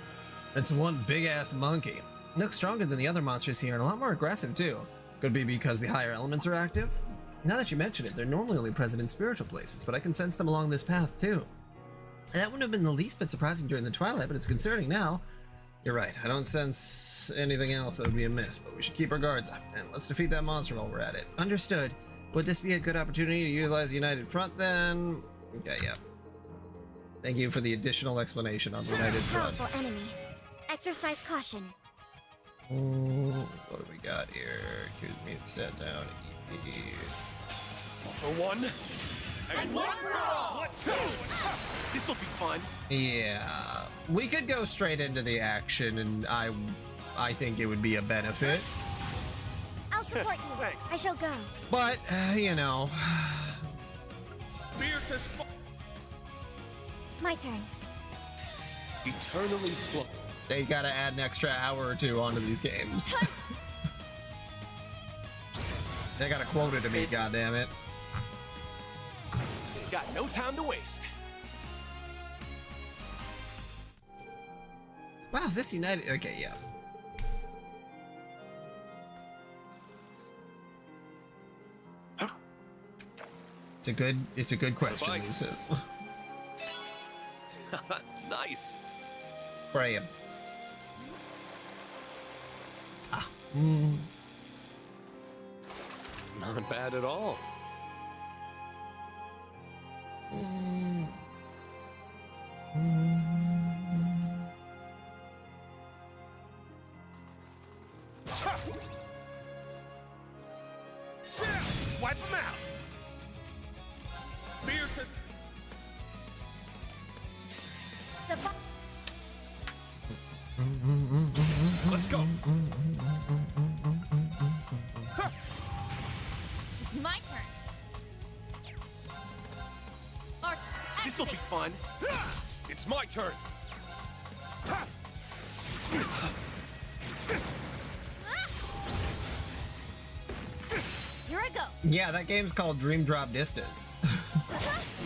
Speaker 1: It's one big ass monkey. Looks stronger than the other monsters here and a lot more aggressive too. Could be because the higher elements are active. Now that you mention it, they're normally only present in spiritual places, but I can sense them along this path too. That wouldn't have been the least bit surprising during the twilight, but it's concerning now. You're right, I don't sense anything else that would be amiss, but we should keep our guards up, and let's defeat that monster while we're at it. Understood. Would this be a good opportunity to utilize the United Front then? Okay, yeah. Thank you for the additional explanation on the United Front.
Speaker 6: Powerful enemy. Exercise caution.
Speaker 1: What do we got here? Choose mute, set down, EP.
Speaker 16: For one. And one for all! Let's go! This'll be fun.
Speaker 1: Yeah. We could go straight into the action, and I think it would be a benefit.
Speaker 6: I'll support you.
Speaker 16: Thanks.
Speaker 6: I shall go.
Speaker 1: But, you know.
Speaker 6: My turn.
Speaker 16: Eternally flow.
Speaker 1: They gotta add an extra hour or two onto these games. They got a quota to meet, goddammit.
Speaker 16: Got no time to waste.
Speaker 1: Wow, this United. Okay, yeah. It's a good question, he says.
Speaker 16: Nice.
Speaker 1: Pray him.
Speaker 16: Not bad at all. Wipe them out. Let's go.
Speaker 11: It's my turn. Arcus,
Speaker 16: This'll be fun. It's my turn.
Speaker 6: Here I go.
Speaker 1: Yeah, that game's called Dream Drop Distance.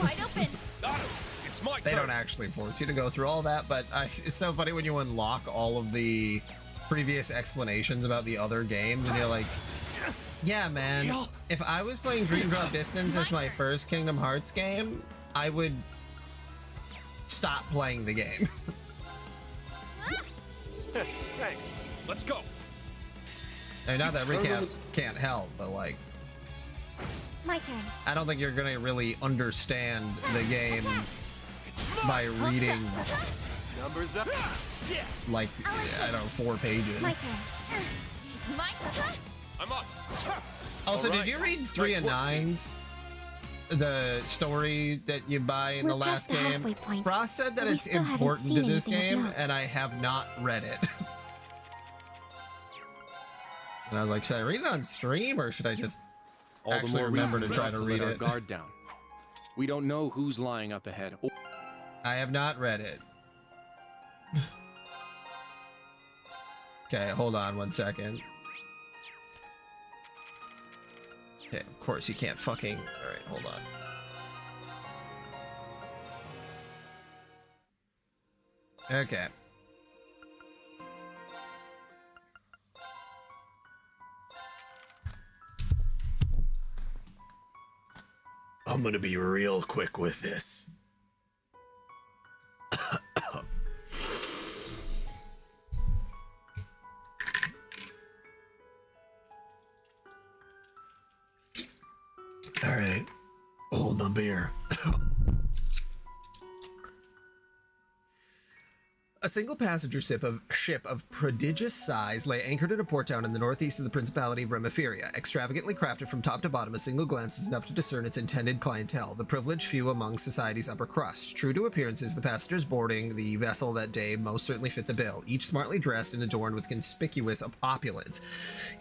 Speaker 6: Wide open.
Speaker 16: Got him. It's my
Speaker 1: They
Speaker 16: turn.
Speaker 1: don't actually force you to go through all that, but it's so funny when you unlock all of the previous explanations about the other games, and you're like, yeah, man, if I was playing Dream Drop Distance as my first Kingdom Hearts game, I would stop playing the game.
Speaker 16: Thanks. Let's go.
Speaker 1: I mean, not that recaps can't help, but like,
Speaker 6: My turn.
Speaker 1: I don't think you're gonna really understand the game by reading
Speaker 16: Numbers up. Yeah.
Speaker 1: like, I don't know, 4 pages.
Speaker 6: My turn. It's my turn.
Speaker 16: I'm up.
Speaker 1: Also,
Speaker 16: All right.
Speaker 1: did you read 3 and
Speaker 16: Nice work,
Speaker 1: 9's? The story that you buy in the
Speaker 5: We're
Speaker 1: last
Speaker 5: past the
Speaker 1: game?
Speaker 5: halfway point,
Speaker 1: Frost said that
Speaker 5: but we
Speaker 1: it's
Speaker 5: still haven't
Speaker 1: important to
Speaker 5: seen
Speaker 1: this
Speaker 5: anything of
Speaker 1: game,
Speaker 5: note.
Speaker 1: and I have not read it. And I was like, should I read it on stream, or should I just
Speaker 7: All the
Speaker 1: actually
Speaker 7: more
Speaker 1: remember
Speaker 7: reason
Speaker 1: to try
Speaker 7: not
Speaker 1: to read
Speaker 7: let our
Speaker 1: it?
Speaker 7: guard down. We don't know who's lying up ahead.
Speaker 1: I have not read it. Okay, hold on 1 second. Okay, of course you can't fucking... Alright, hold on. Okay. I'm gonna be real quick with this. All right, hold my beer. A single passenger ship of prodigious size lay anchored in a port town in the northeast of the Principality of Remeferia. Extravagantly crafted from top to bottom, a single glance was enough to discern its intended clientele, the privileged few among society's upper crust. True to appearances, the passengers boarding the vessel that day most certainly fit the bill, each smartly dressed and adorned with conspicuous opulence.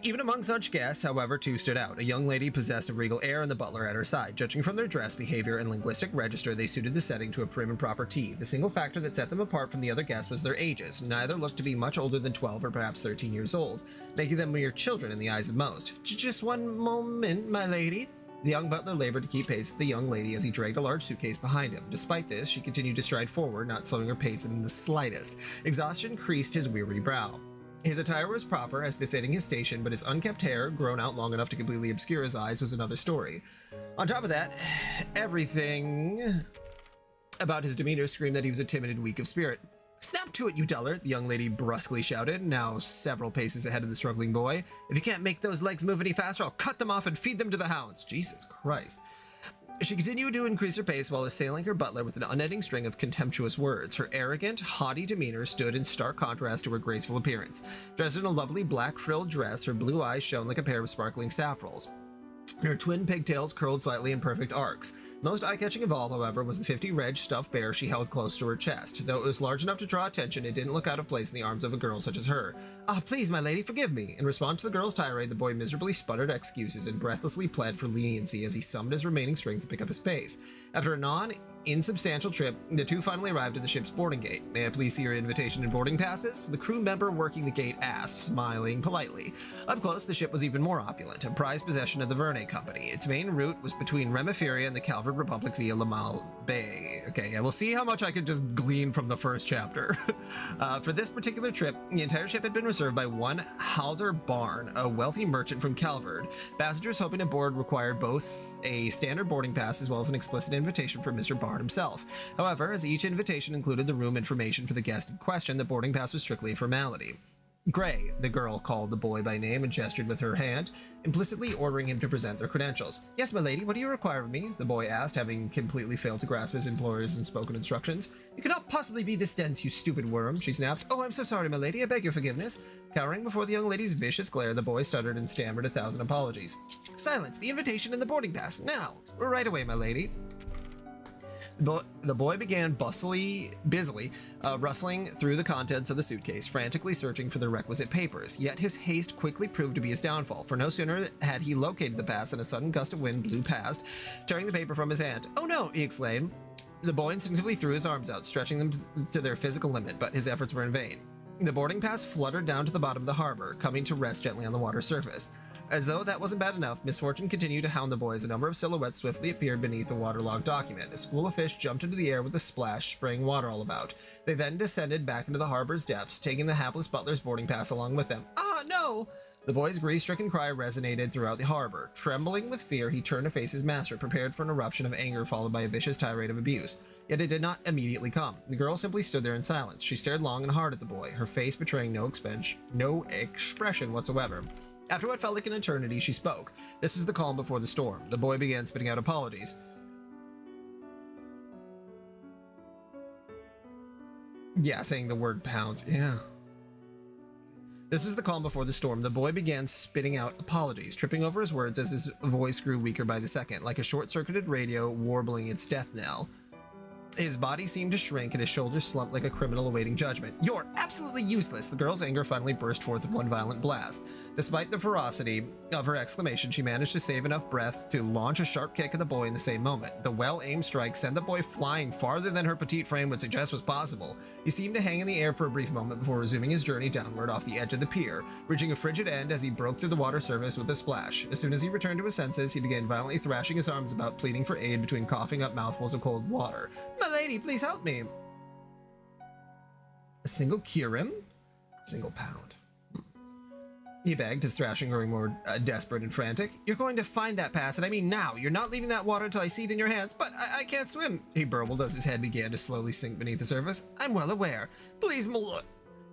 Speaker 1: Even among such guests, however, two stood out. A young lady possessed of regal air and the butler at her side. Judging from their dress, behavior, and linguistic register, they suited the setting to a prim and proper T. The single factor that set them apart from the other guests was their ages. Neither looked to be much older than 12 or perhaps 13 years old, making them mere children in the eyes of most. Just one moment, my lady. The young butler labored to keep pace with the young lady as he dragged a large suitcase behind him. Despite this, she continued to stride forward, not slowing her pace in the slightest. Exhaustion creased his weary brow. His attire was proper, as befitting his station, but his unkempt hair, grown out long enough to completely obscure his eyes, was another story. On top of that, everything about his demeanor screamed that he was a timid and weak of spirit. "Snap to it, you dullard," the young lady brusquely shouted, now several paces ahead of the struggling boy. "If you can't make those legs move any faster, I'll cut them off and feed them to the hounds." Jesus Christ. She continued to increase her pace while assailing her butler with an unending string of contemptuous words. Her arrogant, haughty demeanor stood in stark contrast to her graceful appearance. Dressed in a lovely black frilled dress, her blue eyes shone like a pair of sparkling saffrons. Her twin pigtails curled slightly in perfect arcs. Most eye-catching of all, however, was the 50 reg stuffed bear she held close to her chest. Though it was large enough to draw attention, it didn't look out of place in the arms of a girl such as her. "Ah, please, my lady, forgive me." In response to the girl's tirade, the boy miserably sputtered excuses and breathlessly pled for leniency as he summoned his remaining strength to pick up his pace. After a non-insubstantial trip, the two finally arrived at the ship's boarding gate. "May I please see your invitation and boarding passes?" The crew member working the gate asked, smiling politely. Up close, the ship was even more opulent, a prized possession of the Reverie Company. Its main route was between Remeferia and the Calvard Republic via Lamal Bay. Okay, yeah, we'll see how much I can just glean from the first chapter. For this particular trip, the entire ship had been reserved by one Halder Barn, a wealthy merchant from Calvard. Passengers hoping to board required both a standard boarding pass as well as an explicit invitation from Mr. Barn himself. However, as each invitation included the room information for the guest in question, the boarding pass was strictly a formality. "Gray," the girl called the boy by name and gestured with her hand, implicitly ordering him to present their credentials. "Yes, my lady, what do you require of me?" the boy asked, having completely failed to grasp his employer's unspoken instructions. "You cannot possibly be this dense, you stupid worm," she snapped. "Oh, I'm so sorry, my lady, I beg your forgiveness." Cowering before the young lady's vicious glare, the boy stuttered and stammered 1,000 apologies. "Silence, the invitation and the boarding pass, now! Right away, my lady." The boy began busily rustling through the contents of the suitcase, frantically searching for the requisite papers. Yet his haste quickly proved to be his downfall, for no sooner had he located the pass than a sudden gust of wind blew past, tearing the paper from his hand. "Oh no!" he exclaimed. The boy instinctively threw his arms out, stretching them to their physical limit, but his efforts were in vain. The boarding pass fluttered down to the bottom of the harbor, coming to rest gently on the water surface. As though that wasn't bad enough, misfortune continued to hound the boys. A number of silhouettes swiftly appeared beneath the waterlogged document. A school of fish jumped into the air with a splash, spraying water all about. They then descended back into the harbor's depths, taking the hapless butler's boarding pass along with them. Ah, no! The boy's grief-stricken cry resonated throughout the harbor. Trembling with fear, he turned to face his master, prepared for an eruption of anger followed by a vicious tirade of abuse. Yet it did not immediately come. The girl simply stood there in silence. She stared long and hard at the boy, her face betraying no expression whatsoever. After what felt like an eternity, she spoke. This is the calm before the storm. The boy began spitting out apologies. Yeah, saying the word pounds. Yeah. This was the calm before the storm. The boy began spitting out apologies, tripping over his words as his voice grew weaker by the second, like a short-circuited radio warbling its death knell. His body seemed to shrink and his shoulders slumped like a criminal awaiting judgment. You're absolutely useless! The girl's anger finally burst forth with one violent blast. Despite the ferocity of her exclamation, she managed to save enough breath to launch a sharp kick at the boy in the same moment. The well-aimed strike sent the boy flying farther than her petite frame would suggest was possible. He seemed to hang in the air for a brief moment before resuming his journey downward off the edge of the pier, reaching a frigid end as he broke through the water surface with a splash. As soon as he returned to his senses, he began violently thrashing his arms about, pleading for aid between coughing up mouthfuls of cold water. My lady, please help me! A single curim? A single pound. He begged, his thrashing growing more desperate and frantic. You're going to find that pass, and I mean now. You're not leaving that water until I see it in your hands. But I can't swim, he burbled as his head began to slowly sink beneath the surface. I'm well aware. Please, Mullah.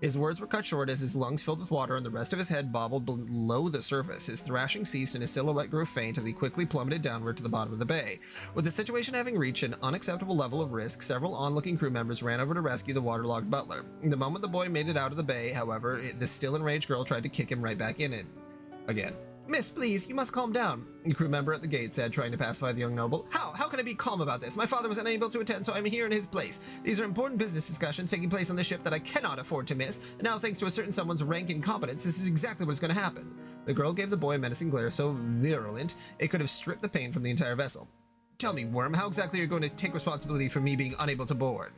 Speaker 1: His words were cut short as his lungs filled with water and the rest of his head bobbled below the surface. His thrashing ceased and his silhouette grew faint as he quickly plummeted downward to the bottom of the bay. With the situation having reached an unacceptable level of risk, several onlooking crew members ran over to rescue the waterlogged butler. The moment the boy made it out of the bay, however, the still enraged girl tried to kick him right back in it again. Miss, please, you must calm down, the crew member at the gate said, trying to pacify the young noble. How can I be calm about this? My father was unable to attend, so I'm here in his place. These are important business discussions taking place on the ship that I cannot afford to miss, and now thanks to a certain someone's rank incompetence, this is exactly what's going to happen. The girl gave the boy a menacing glare so virulent, it could have stripped the paint from the entire vessel. Tell me, Worm, how exactly are you going to take responsibility for me being unable to board?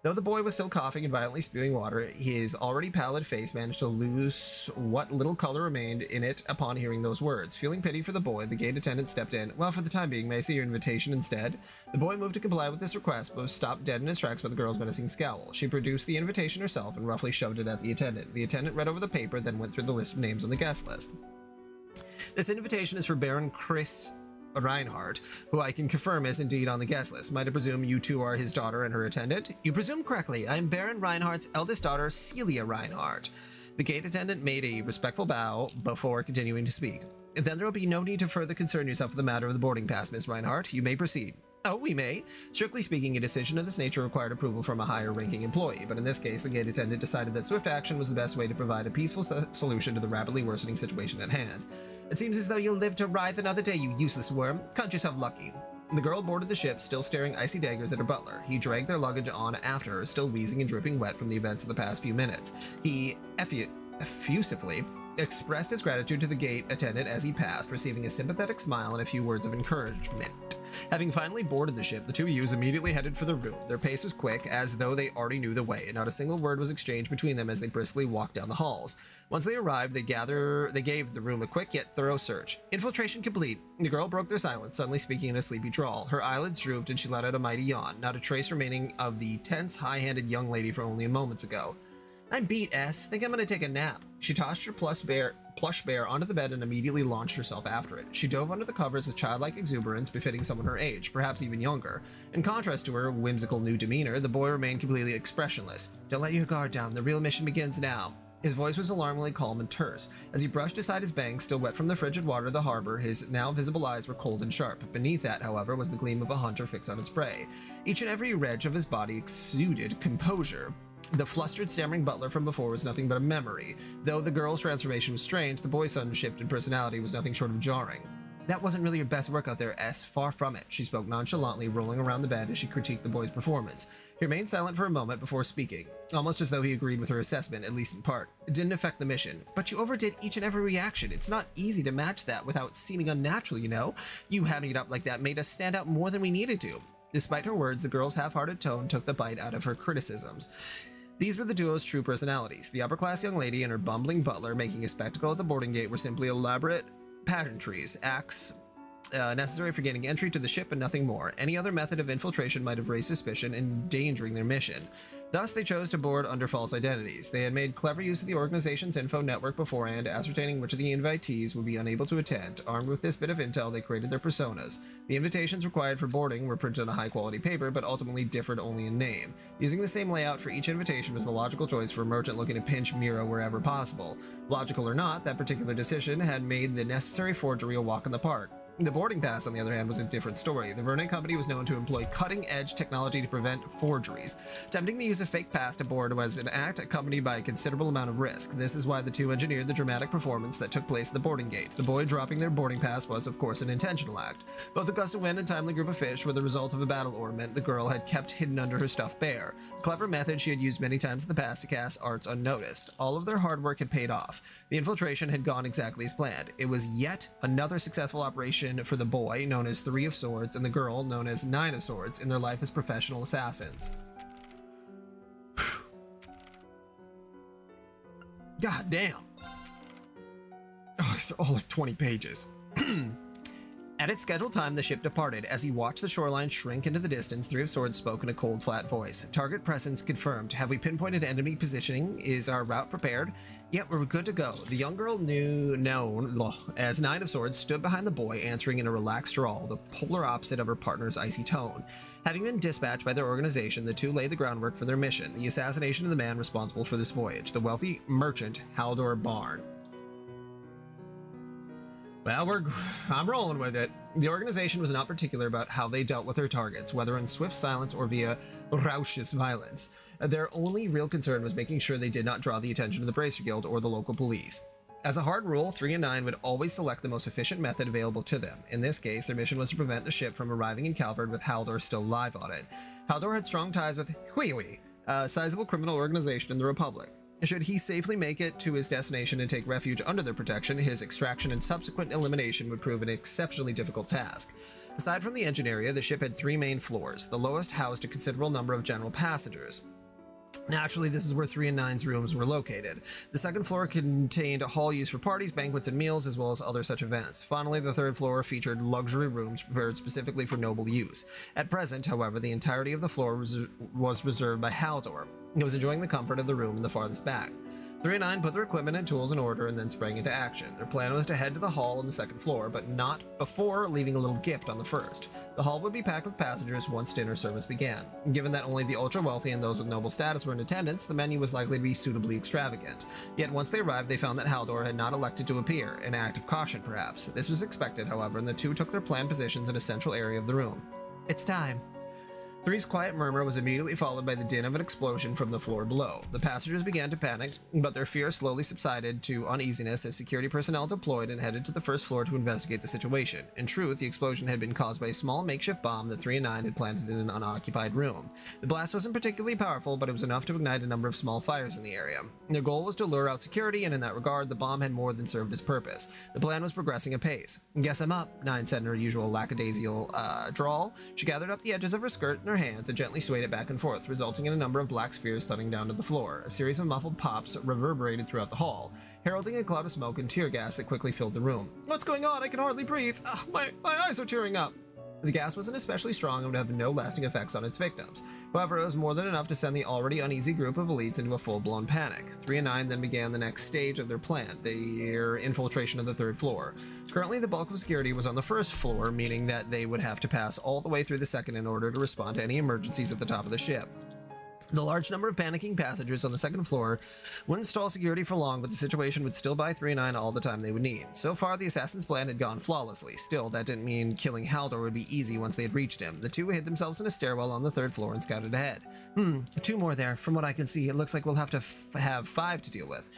Speaker 1: Though the boy was still coughing and violently spewing water, his already pallid face managed to lose what little color remained in it upon hearing those words. Feeling pity for the boy, the gate attendant stepped in. Well, for the time being, may I see your invitation instead? The boy moved to comply with this request, but was stopped dead in his tracks by the girl's menacing scowl. She produced the invitation herself and roughly shoved it at the attendant. The attendant read over the paper, then went through the list of names on the guest list. This invitation is for Baron Chris Reinhardt, who I can confirm is indeed on the guest list. Might I presume you two are his daughter and her attendant? You presume correctly. I am Baron Reinhardt's eldest daughter, Celia Reinhardt. The gate attendant made a respectful bow before continuing to speak. Then there will be no need to further concern yourself with the matter of the boarding pass, Miss Reinhardt. You may proceed. Oh, we may. Strictly speaking, a decision of this nature required approval from a higher-ranking employee, but in this case, the gate attendant decided that swift action was the best way to provide a peaceful solution to the rapidly worsening situation at hand. It seems as though you'll live to writhe another day, you useless worm. Count yourself lucky. The girl boarded the ship, still staring icy daggers at her butler. He dragged their luggage on after her, still wheezing and dripping wet from the events of the past few minutes. He effusively expressed his gratitude to the gate attendant as he passed, receiving a sympathetic smile and a few words of encouragement. Having finally boarded the ship, the two youths immediately headed for the room. Their pace was quick, as though they already knew the way, and not a single word was exchanged between them as they briskly walked down the halls. Once they arrived, they gave the room a quick yet thorough search. Infiltration complete. The girl broke their silence, suddenly speaking in a sleepy drawl. Her eyelids drooped and she let out a mighty yawn, not a trace remaining of the tense, high-handed young lady from only moments ago. I'm beat, S. Think I'm gonna take a nap. She tossed her plush bear onto the bed and immediately launched herself after it. She dove under the covers with childlike exuberance befitting someone her age, perhaps even younger. In contrast to her whimsical new demeanor, the boy remained completely expressionless. Don't let your guard down. The real mission begins now. His voice was alarmingly calm and terse. As he brushed aside his bangs, still wet from the frigid water of the harbor, his now visible eyes were cold and sharp. Beneath that, however, was the gleam of a hunter fixed on its prey. Each and every ridge of his body exuded composure. The flustered, stammering butler from before was nothing but a memory. Though the girl's transformation was strange, the boy's sudden shift in personality was nothing short of jarring. That wasn't really your best work out there, S. Far from it, she spoke nonchalantly, rolling around the bed as she critiqued the boy's performance. He remained silent for a moment before speaking, almost as though he agreed with her assessment, at least in part. It didn't affect the mission, but you overdid each and every reaction. It's not easy to match that without seeming unnatural, you know? You having it up like that made us stand out more than we needed to. Despite her words, the girl's half-hearted tone took the bite out of her criticisms. These were the duo's true personalities. The upper-class young lady and her bumbling butler making a spectacle at the boarding gate were simply elaborate pageantries, acts necessary for gaining entry to the ship and nothing more. Any other method of infiltration might have raised suspicion, endangering their mission. Thus, they chose to board under false identities. They had made clever use of the organization's info network beforehand, ascertaining which of the invitees would be unable to attend. Armed with this bit of intel, they created their personas. The invitations required for boarding were printed on a high-quality paper, but ultimately differed only in name. Using the same layout for each invitation was the logical choice for a merchant looking to pinch Mira wherever possible. Logical or not, that particular decision had made the necessary forgery a walk in the park. The boarding pass, on the other hand, was a different story. The Vernon Company was known to employ cutting-edge technology to prevent forgeries. Attempting to use a fake pass to board was an act accompanied by a considerable amount of risk. This is why the two engineered the dramatic performance that took place at the boarding gate. The boy dropping their boarding pass was, of course, an intentional act. Both a gust of wind and timely group of fish were the result of a battle ornament the girl had kept hidden under her stuffed bear. A clever method she had used many times in the past to cast arts unnoticed. All of their hard work had paid off. The infiltration had gone exactly as planned. It was yet another successful operation for the boy, known as Three of Swords, and the girl, known as Nine of Swords, in their life as professional assassins. God damn. Oh, these are all like 20 pages. At its scheduled time, the ship departed. As he watched the shoreline shrink into the distance, Three of Swords spoke in a cold, flat voice. Target presence confirmed. Have we pinpointed enemy positioning? Is our route prepared? Yep, we're good to go. The young girl known as Nine of Swords stood behind the boy, answering in a relaxed drawl, the polar opposite of her partner's icy tone. Having been dispatched by their organization, the two laid the groundwork for their mission, the assassination of the man responsible for this voyage, the wealthy merchant Haldor Barn. Well, I'm rolling with it. The organization was not particular about how they dealt with their targets, whether in swift silence or via raucous violence. Their only real concern was making sure they did not draw the attention of the Bracer Guild or the local police. As a hard rule, 3 and 9 would always select the most efficient method available to them. In this case, their mission was to prevent the ship from arriving in Calvard with Haldor still alive on it. Haldor had strong ties with Hui, a sizable criminal organization in the Republic. Should he safely make it to his destination and take refuge under their protection, his extraction and subsequent elimination would prove an exceptionally difficult task. Aside from the engine area, the ship had 3 main floors. The lowest housed a considerable number of general passengers. Naturally, this is where 3 and 9's rooms were located. The second floor contained a hall used for parties, banquets, and meals, as well as other such events. Finally, the third floor featured luxury rooms prepared specifically for noble use. At present, however, the entirety of the floor was reserved by Haldor, who was enjoying the comfort of the room in the farthest back. 3 and 9 put their equipment and tools in order and then sprang into action. Their plan was to head to the hall on the second floor, but not before leaving a little gift on the first. The hall would be packed with passengers once dinner service began. Given that only the ultra-wealthy and those with noble status were in attendance, the menu was likely to be suitably extravagant. Yet once they arrived, they found that Haldor had not elected to appear, an act of caution perhaps. This was expected, however, and the two took their planned positions in a central area of the room. It's time. 3's quiet murmur was immediately followed by the din of an explosion from the floor below. The passengers began to panic, but their fear slowly subsided to uneasiness as security personnel deployed and headed to the first floor to investigate the situation. In truth, the explosion had been caused by a small makeshift bomb that 3 and 9 had planted in an unoccupied room. The blast wasn't particularly powerful, but it was enough to ignite a number of small fires in the area. Their goal was to lure out security, and in that regard, the bomb had more than served its purpose. The plan was progressing apace. Guess I'm up, 9 said in her usual lackadaisical drawl. She gathered up the edges of her skirt in her hands and gently swayed it back and forth, resulting in a number of black spheres thudding down to the floor. A series of muffled pops reverberated throughout the hall, heralding a cloud of smoke and tear gas that quickly filled the room. What's going on? I can hardly breathe. My eyes are tearing up. The gas wasn't especially strong and would have no lasting effects on its victims. However, it was more than enough to send the already uneasy group of elites into a full-blown panic. 3 and 9 then began the next stage of their plan, their infiltration of the third floor. Currently, the bulk of security was on the first floor, meaning that they would have to pass all the way through the second in order to respond to any emergencies at the top of the ship. The large number of panicking passengers on the second floor wouldn't stall security for long, but the situation would still buy 3 and 9 all the time they would need. So far, the assassin's plan had gone flawlessly. Still, that didn't mean killing Haldor would be easy once they had reached him. The two hid themselves in a stairwell on the third floor and scouted ahead. 2 more there. From what I can see, it looks like we'll have to have 5 to deal with.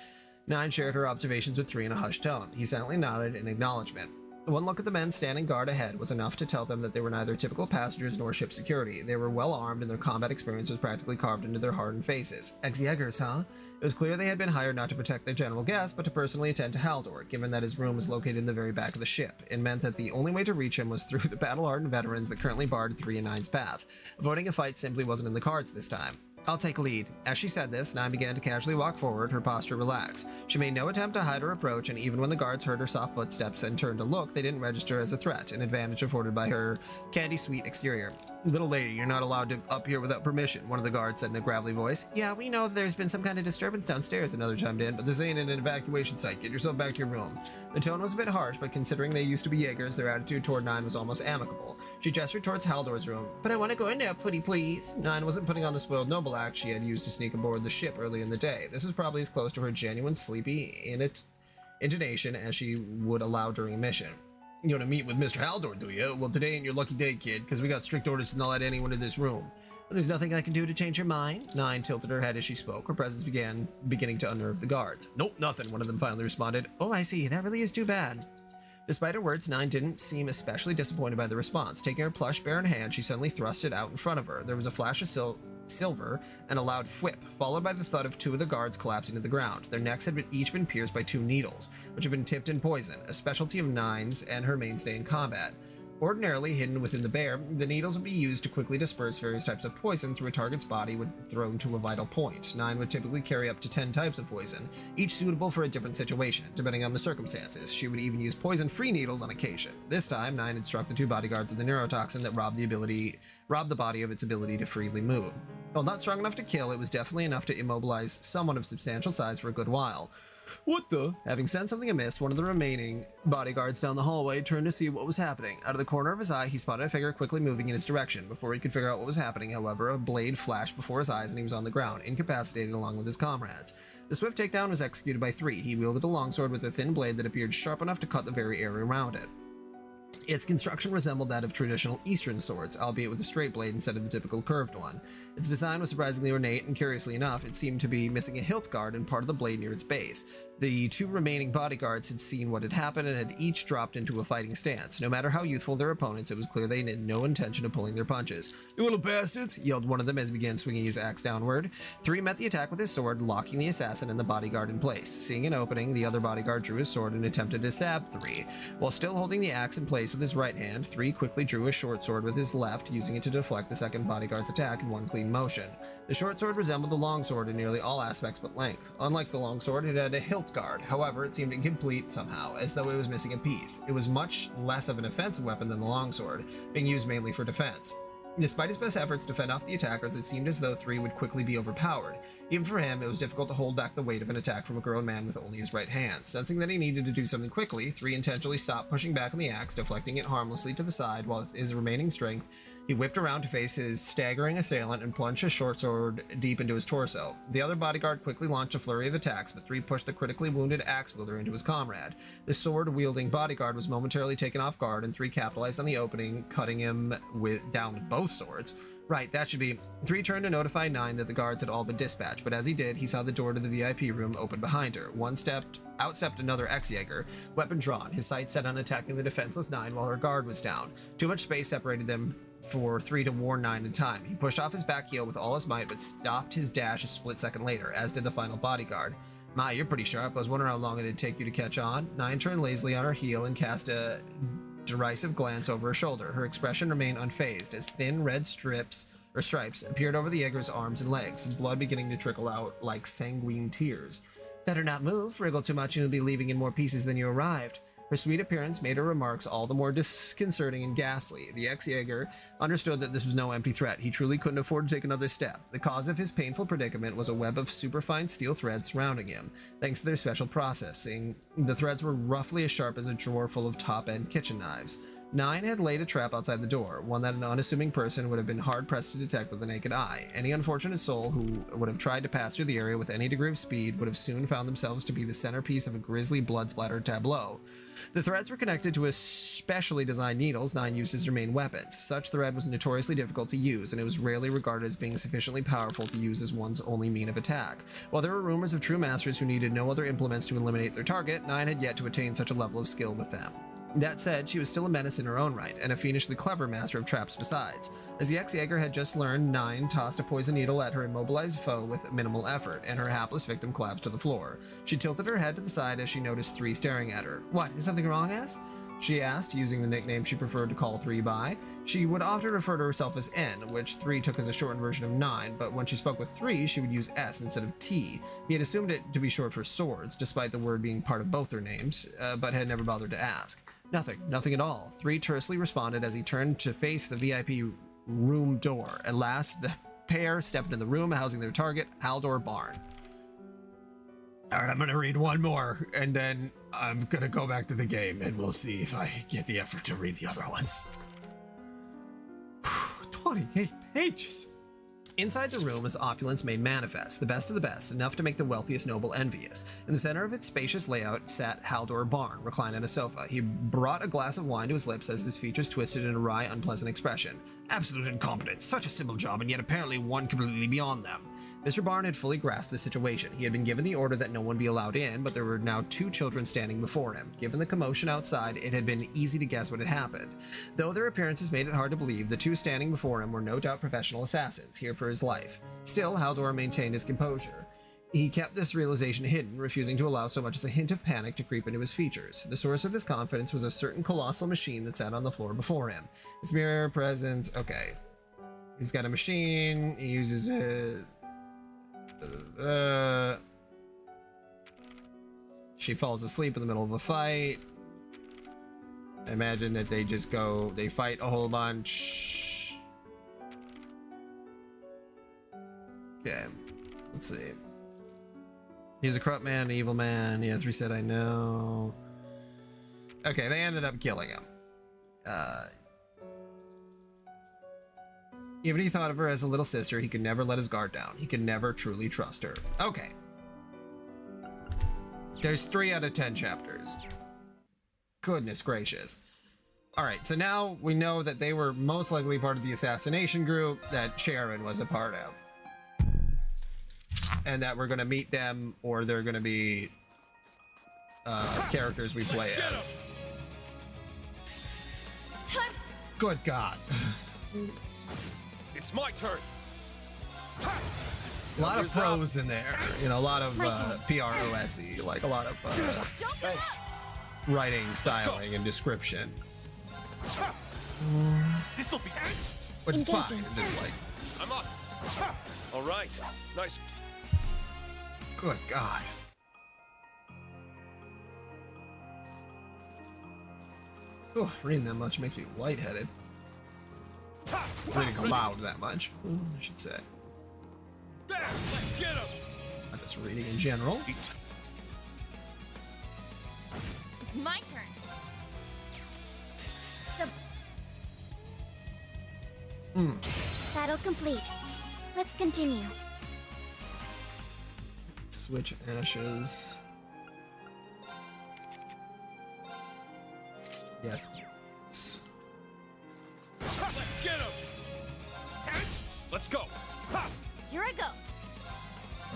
Speaker 1: 9 shared her observations with 3 in a hushed tone. He silently nodded in acknowledgement. One look at the men standing guard ahead was enough to tell them that they were neither typical passengers nor ship security. They were well armed and their combat experience was practically carved into their hardened faces. Ex-Jaegers, huh? It was clear they had been hired not to protect their general guest, but to personally attend to Haldor, given that his room was located in the very back of the ship. It meant that the only way to reach him was through the battle-hardened veterans that currently barred 3 and 9's path. Avoiding a fight simply wasn't in the cards this time. I'll take lead. As she said this, Nine began to casually walk forward, her posture relaxed. She made no attempt to hide her approach, and even when the guards heard her soft footsteps and turned to look, they didn't register as a threat, an advantage afforded by her candy-sweet exterior. Little lady, you're not allowed to up here without permission, one of the guards said in a gravelly voice. Yeah, we know there's been some kind of disturbance downstairs, another chimed in, but this ain't an evacuation site. Get yourself back to your room. The tone was a bit harsh, but considering they used to be Jaegers, their attitude toward Nine was almost amicable. She gestured towards Haldor's room. But I want to go in there, pretty please. Nine wasn't putting on the spoiled noble act she had used to sneak aboard the ship early in the day. This was probably as close to her genuine sleepy intonation as she would allow during a mission. You want to meet with Mr. Haldor, do you? Well, today ain't your lucky day, kid, because we got strict orders to not let anyone in this room. But there's nothing I can do to change your mind? Nine tilted her head as she spoke. Her presence beginning to unnerve the guards. Nope, nothing, one of them finally responded. Oh, I see. That really is too bad. Despite her words, Nine didn't seem especially disappointed by the response. Taking her plush bear in hand, she suddenly thrust it out in front of her. There was a flash of silver and a loud whip, followed by the thud of two of the guards collapsing to the ground. Their necks had each been pierced by 2 needles, which had been tipped in poison, a specialty of Nine's and her mainstay in combat. Ordinarily hidden within the bear, the needles would be used to quickly disperse various types of poison through a target's body when thrown to a vital point. Nine would typically carry up to 10 types of poison, each suitable for a different situation, depending on the circumstances. She would even use poison-free needles on occasion. This time, Nine had struck the 2 bodyguards with a neurotoxin that robbed the body of its ability to freely move. While not strong enough to kill, it was definitely enough to immobilize someone of substantial size for a good while. What the? Having sensed something amiss, one of the remaining bodyguards down the hallway turned to see what was happening. Out of the corner of his eye, he spotted a figure quickly moving in his direction. Before he could figure out what was happening, however, a blade flashed before his eyes and he was on the ground, incapacitated along with his comrades. The swift takedown was executed by 3. He wielded a longsword with a thin blade that appeared sharp enough to cut the very air around it. Its construction resembled that of traditional Eastern swords, albeit with a straight blade instead of the typical curved one. Its design was surprisingly ornate, and curiously enough, it seemed to be missing a hilt guard and part of the blade near its base. The 2 remaining bodyguards had seen what had happened and had each dropped into a fighting stance. No matter how youthful their opponents, it was clear they had no intention of pulling their punches. "You little bastards!" yelled one of them as he began swinging his axe downward. 3 met the attack with his sword, locking the assassin and the bodyguard in place. Seeing an opening, the other bodyguard drew his sword and attempted to stab 3. While still holding the axe in place with his right hand, 3 quickly drew a short sword with his left, using it to deflect the second bodyguard's attack in one clean motion. The short sword resembled the long sword in nearly all aspects but length. Unlike the long sword, it had a hilt guard. However, it seemed incomplete somehow, as though it was missing a piece. It was much less of an offensive weapon than the longsword, being used mainly for defense. Despite his best efforts to fend off the attackers, it seemed as though 3 would quickly be overpowered. Even for him, it was difficult to hold back the weight of an attack from a grown man with only his right hand. Sensing that he needed to do something quickly, 3 intentionally stopped pushing back on the axe, deflecting it harmlessly to the side, while with his remaining strength, he whipped around to face his staggering assailant and plunged his short sword deep into his torso. The other bodyguard quickly launched a flurry of attacks, but 3 pushed the critically wounded axe wielder into his comrade. The sword-wielding bodyguard was momentarily taken off guard, and 3 capitalized on the opening, cutting him down with both swords. Right, that should be. 3 turned to notify 9 that the guards had all been dispatched, but as he did, he saw the door to the VIP room open behind her. Outstepped another ex-Jaeger, weapon drawn, his sights set on attacking the defenseless 9 while her guard was down. Too much space separated them for 3 to warn 9 in time. He pushed off his back heel with all his might, but stopped his dash a split second later, as did the final bodyguard. My, you're pretty sharp. I was wondering how long it'd take you to catch on. 9 turned lazily on her heel and cast a derisive glance over her shoulder. Her expression remained unfazed as thin red stripes appeared over the Jaeger's arms and legs, blood beginning to trickle out like sanguine tears. Better not move. Wriggle too much and you'll be leaving in more pieces than you arrived. Her sweet appearance made her remarks all the more disconcerting and ghastly. The ex-Jaeger understood that this was no empty threat. He truly couldn't afford to take another step. The cause of his painful predicament was a web of superfine steel threads surrounding him. Thanks to their special processing, the threads were roughly as sharp as a drawer full of top-end kitchen knives. 9 had laid a trap outside the door, one that an unassuming person would have been hard-pressed to detect with the naked eye. Any unfortunate soul who would have tried to pass through the area with any degree of speed would have soon found themselves to be the centerpiece of a grisly, blood-splattered tableau. The threads were connected to specially designed needles 9 used as their main weapons. Such thread was notoriously difficult to use, and it was rarely regarded as being sufficiently powerful to use as one's only mean of attack. While there were rumors of true masters who needed no other implements to eliminate their target, 9 had yet to attain such a level of skill with them. That said, she was still a menace in her own right, and a fiendishly clever master of traps besides. As the ex-Jaeger had just learned, 9 tossed a poison needle at her immobilized foe with minimal effort, and her hapless victim collapsed to the floor. She tilted her head to the side as she noticed 3 staring at her. What, is something wrong, ass? she asked, using the nickname she preferred to call 3 by. She would often refer to herself as N, which 3 took as a shortened version of 9, but when she spoke with 3, she would use S instead of T. He had assumed it to be short for swords, despite the word being part of both their names, but had never bothered to ask. Nothing at all. 3 tersely responded as he turned to face the VIP room door. At last, the pair stepped into the room housing their target, Haldor Barn. All right, I'm going to read one more, and then I'm going to go back to the game, and we'll see if I get the effort to read the other ones. 28 pages. Inside the room is opulence made manifest, the best of the best, enough to make the wealthiest noble envious. In the center of its spacious layout sat Haldor Barn, reclined on a sofa. He brought a glass of wine to his lips as his features twisted in a wry, unpleasant expression. Absolute incompetence, such a simple job, and yet apparently one completely beyond them. Mr. Barn had fully grasped the situation. He had been given the order that no one be allowed in, but there were now 2 children standing before him. Given the commotion outside, it had been easy to guess what had happened. Though their appearances made it hard to believe, the 2 standing before him were no doubt professional assassins, here for his life. Still, Haldor maintained his composure. He kept this realization hidden, refusing to allow so much as a hint of panic to creep into his features. The source of this confidence was a certain colossal machine that sat on the floor before him. Its mere presence... Okay. He's got a machine, he uses it... She falls asleep in the middle of a fight. I imagine that they just go, they fight a whole bunch. Okay, let's see. He's a corrupt man, an evil man. Yeah, 3 said I know. Okay, they ended up killing him. Even if he thought of her as a little sister, he could never let his guard down. He could never truly trust her. Okay. There's 3 out of 10 chapters. Goodness gracious. Alright, so now we know that they were most likely part of the assassination group that Sharon was a part of. And that we're going to meet them, or they're going to be characters we play as. Good God.
Speaker 16: It's my turn.
Speaker 1: A lot of pros in there, you know, a lot of PROSE, like a lot of writing, styling, and description.
Speaker 16: This'll be
Speaker 1: Which is fine, just like...
Speaker 16: I'm up. All right. Nice.
Speaker 1: Good God. Oh, reading that much makes me lightheaded. Reading aloud that much, I should say.
Speaker 16: Let's get him.
Speaker 1: Not just reading in general.
Speaker 11: It's my turn.
Speaker 5: Battle complete. Let's continue.
Speaker 1: Switch ashes. Yes, please.
Speaker 16: Let's get him. Let's go.
Speaker 11: Here I go.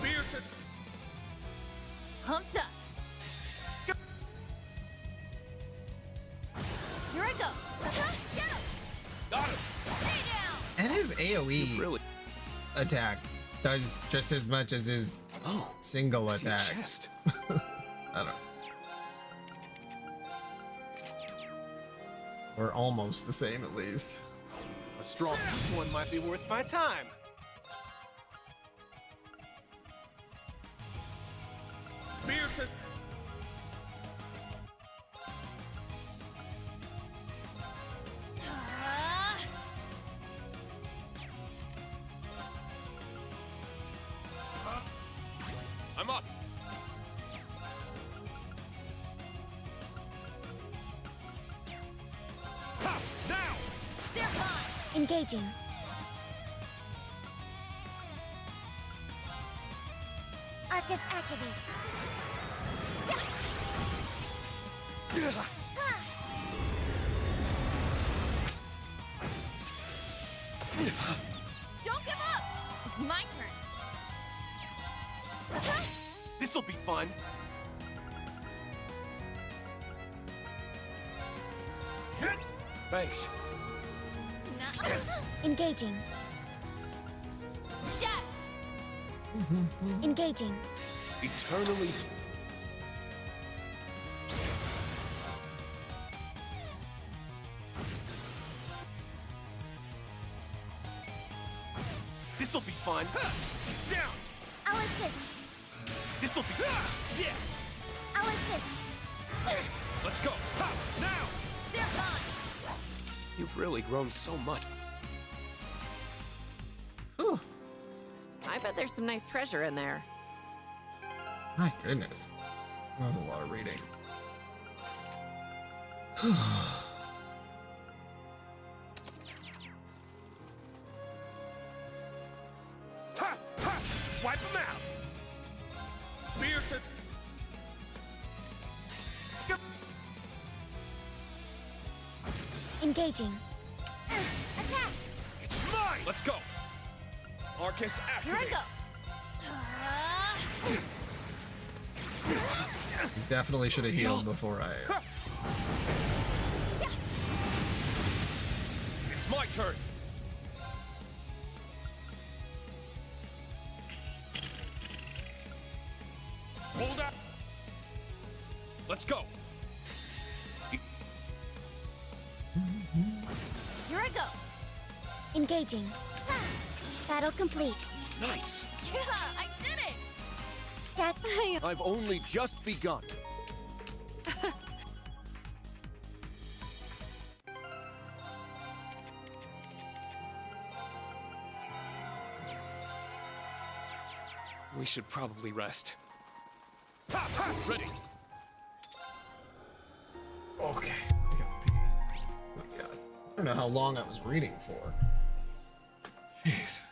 Speaker 16: Pearson.
Speaker 11: Pumped up. Here I go. Get him.
Speaker 16: Got him.
Speaker 11: Stay down.
Speaker 1: And his AoE attack does just as much as his single attack. I don't know. Or almost the same, at least.
Speaker 16: A strong one might be worth my time. Pearson. I'm up. Ha! Now!
Speaker 11: They're mine.
Speaker 5: Engaging. Arcus activate.
Speaker 11: Don't give up. It's my turn.
Speaker 16: This'll be fun. Thanks.
Speaker 5: Engaging.
Speaker 11: Shut.
Speaker 5: Engaging.
Speaker 16: Eternally. This'll be. Yeah.
Speaker 6: I'll assist.
Speaker 16: Let's go. Ha! Now.
Speaker 6: They're gone.
Speaker 15: You've really grown so much.
Speaker 12: I bet there's some nice treasure in there.
Speaker 1: My goodness. That was a lot of reading.
Speaker 16: Ha! Ha! Let's wipe them out. Fierce.
Speaker 6: Engaging. Attack!
Speaker 16: It's mine. Let's go. Arcus,
Speaker 6: Here I
Speaker 16: activate.
Speaker 6: go.
Speaker 1: Definitely should have healed before I.
Speaker 16: It's my turn. Hold up. Let's go.
Speaker 6: Here I go. Engaging. Battle complete.
Speaker 16: Nice.
Speaker 6: Yeah, I did it! Stats.
Speaker 16: I've only just begun. We should probably rest. Ha, ha, ready.
Speaker 1: Okay. I gotta pee. Oh my god. I don't know how long I was reading for. Jeez.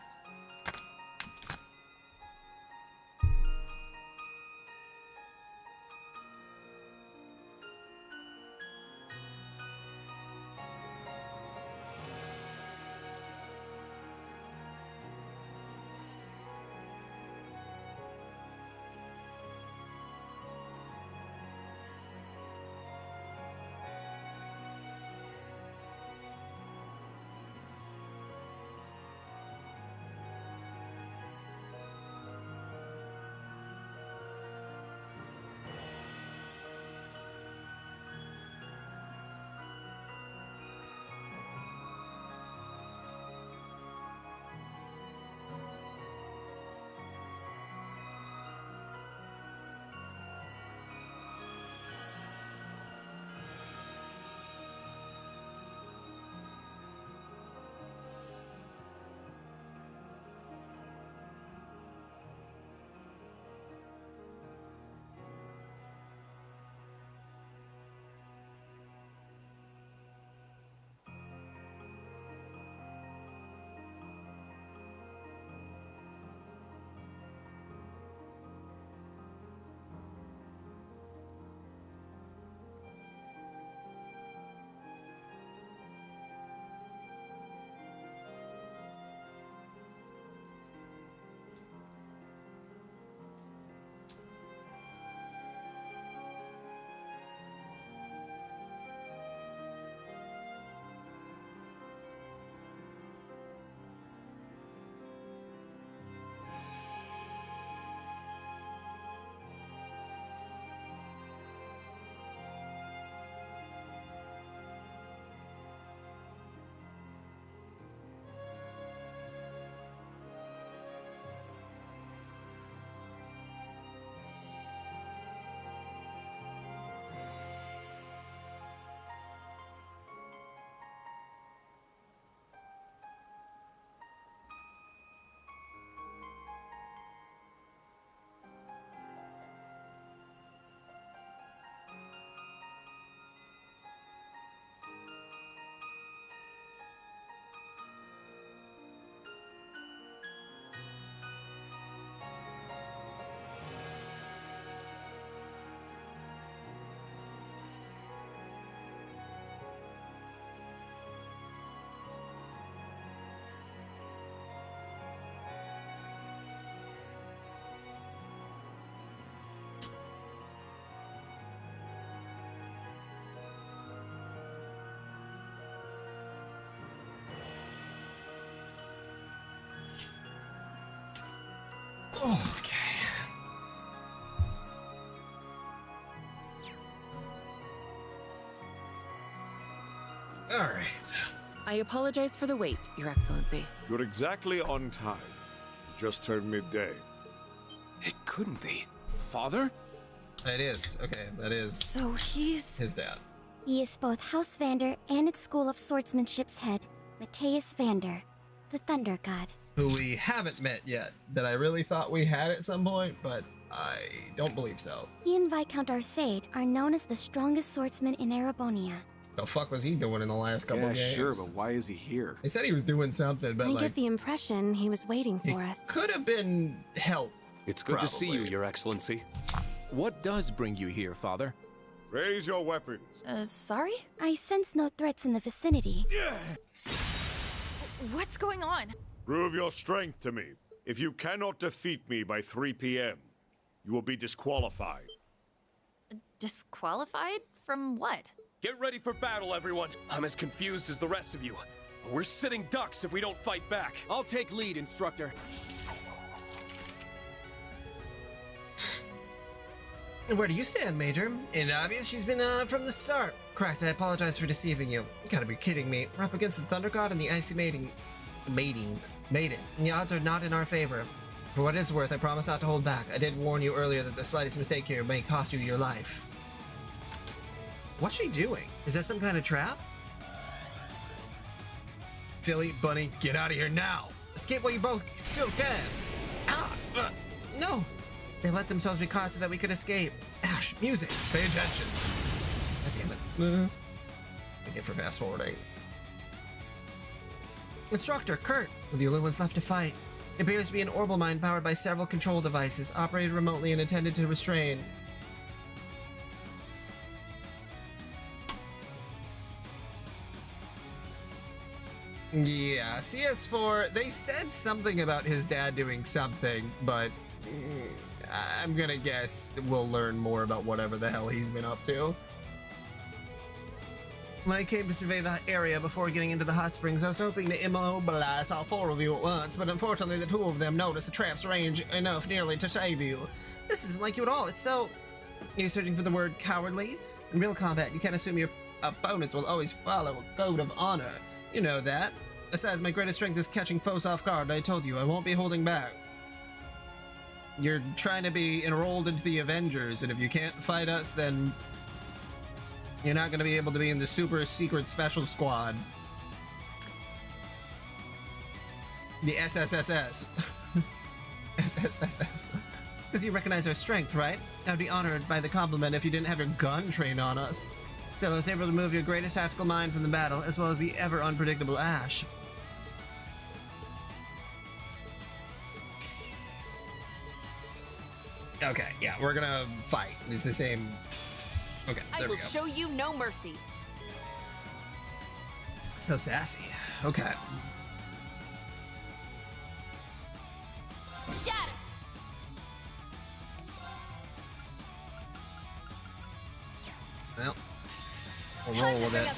Speaker 1: Okay. All right.
Speaker 12: I apologize for the wait, Your Excellency.
Speaker 13: You're exactly on time. Just turned midday.
Speaker 15: It couldn't be.
Speaker 7: Father?
Speaker 1: It is. Okay, that is
Speaker 17: So he's...
Speaker 1: his dad.
Speaker 6: He is both House Vander and its School of Swordsmanship's head, Mateus Vander, the Thunder God.
Speaker 1: Who we haven't met yet, that I really thought we had at some point, but I don't believe so.
Speaker 6: He and Viscount Arcade are known as the strongest swordsmen in Erebonia.
Speaker 1: The fuck was he doing in the last couple of games?
Speaker 8: Sure, but why is he here?
Speaker 1: He said he was doing something, but
Speaker 4: I
Speaker 1: like,
Speaker 4: get the impression he was waiting for us.
Speaker 1: could have been help.
Speaker 15: It's good to see you, Your Excellency.
Speaker 7: What does bring you here, Father?
Speaker 13: Raise your weapons.
Speaker 17: Sorry?
Speaker 6: I sense no threats in the vicinity.
Speaker 11: What's going on?
Speaker 13: Prove your strength to me. If you cannot defeat me by 3 p.m., you will be disqualified.
Speaker 11: Disqualified? From what?
Speaker 15: Get ready for battle, everyone. I'm as confused as the rest of you. We're sitting ducks if we don't fight back.
Speaker 7: I'll take lead, Instructor.
Speaker 1: Where do you stand, Major? In obvious, she's been from the start. Correct, I apologize for deceiving you. You gotta be kidding me. We're up against the Thunder God and the Icy Maiden. The odds are not in our favor. For what it's worth, I promise not to hold back. I did warn you earlier that the slightest mistake here may cost you your life. What's she doing? Is that some kind of trap? Philly, Bunny, get out of here now! Escape while you both still can! No! They let themselves be caught so that we could escape. Ash, music, pay attention. God damn it. Thank you for fast forwarding. Instructor, Kurt, we're the only ones left to fight. It appears to be an orbital mine powered by several control devices, operated remotely and intended to restrain. Yeah, CS4, they said something about his dad doing something, but I'm gonna guess we'll learn more about whatever the hell he's been up to. When I came to survey the area before getting into the hot springs, I was hoping to immobilize all 4 of you at once, but unfortunately the 2 of them noticed the trap's range enough nearly to save you. This isn't like you at all, it's so... You're searching for the word cowardly? In real combat, you can't assume your opponents will always follow a code of honor. You know that. Besides, my greatest strength is catching foes off guard. I told you, I won't be holding back. You're trying to be enrolled into the Avengers, and if you can't fight us, then you're not going to be able to be in the super secret special squad. The SSSS. SSSS. Because you recognize our strength, right? I'd be honored by the compliment if you didn't have your gun trained on us. Still, I was able to remove your greatest tactical mind from the battle, as well as the ever unpredictable Ash. Okay, yeah, we're gonna fight. It's the same. Okay, there
Speaker 14: I will
Speaker 1: we go.
Speaker 14: show you no mercy.
Speaker 1: So sassy. Okay.
Speaker 14: Shatter.
Speaker 1: Well, we'll roll with it.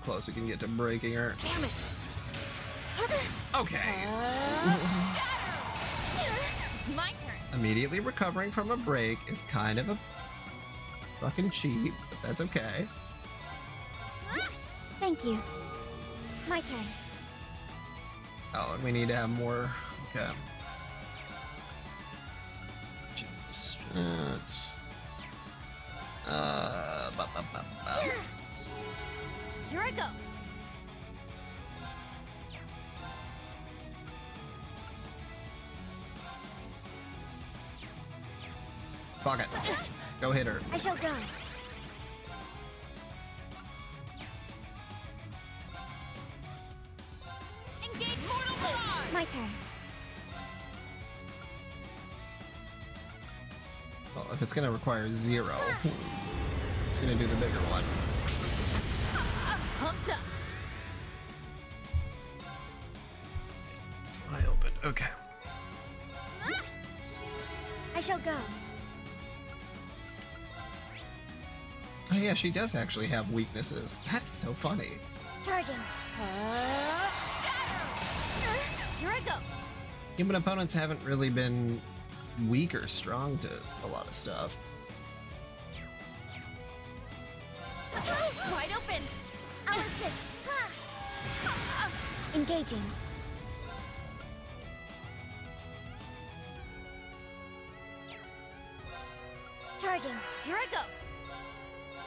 Speaker 1: Close we can get to breaking her.
Speaker 14: Damn it.
Speaker 1: Okay.
Speaker 14: It's my turn.
Speaker 1: Immediately recovering from a break is kind of a fucking cheat, but that's okay.
Speaker 6: Thank you. My turn.
Speaker 1: Oh, and we need to have more. Okay. Strats.
Speaker 14: Here I go.
Speaker 1: Fuck it. Go hit her.
Speaker 6: I shall go.
Speaker 14: Engage mortal charge.
Speaker 6: My turn.
Speaker 1: Well, if it's gonna require 0, it's gonna do the bigger one.
Speaker 14: Pumped up.
Speaker 1: That's what I opened. Okay.
Speaker 6: I shall go.
Speaker 1: Oh yeah, she does actually have weaknesses. That is so funny.
Speaker 6: Charging.
Speaker 14: Here I go.
Speaker 1: Human opponents haven't really been weak or strong to a lot of stuff.
Speaker 14: Wide open.
Speaker 6: I'll assist. Engaging.
Speaker 14: Charging. Here I go.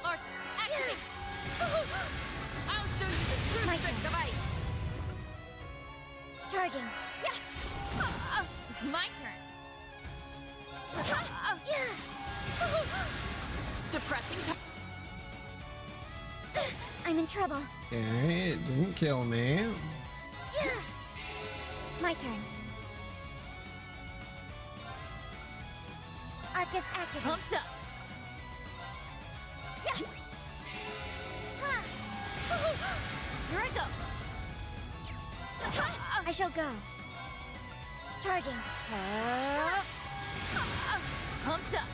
Speaker 14: Arcus, activate. I'll show you the true strength of ice.
Speaker 6: Charging.
Speaker 14: Yeah. It's my turn. Suppressing.
Speaker 6: I'm in trouble.
Speaker 1: Okay, it didn't kill me.
Speaker 6: My turn. Arcus activate.
Speaker 14: Pumped up. Yeah. Here I go.
Speaker 6: I shall go. Charging.
Speaker 14: Pumped up.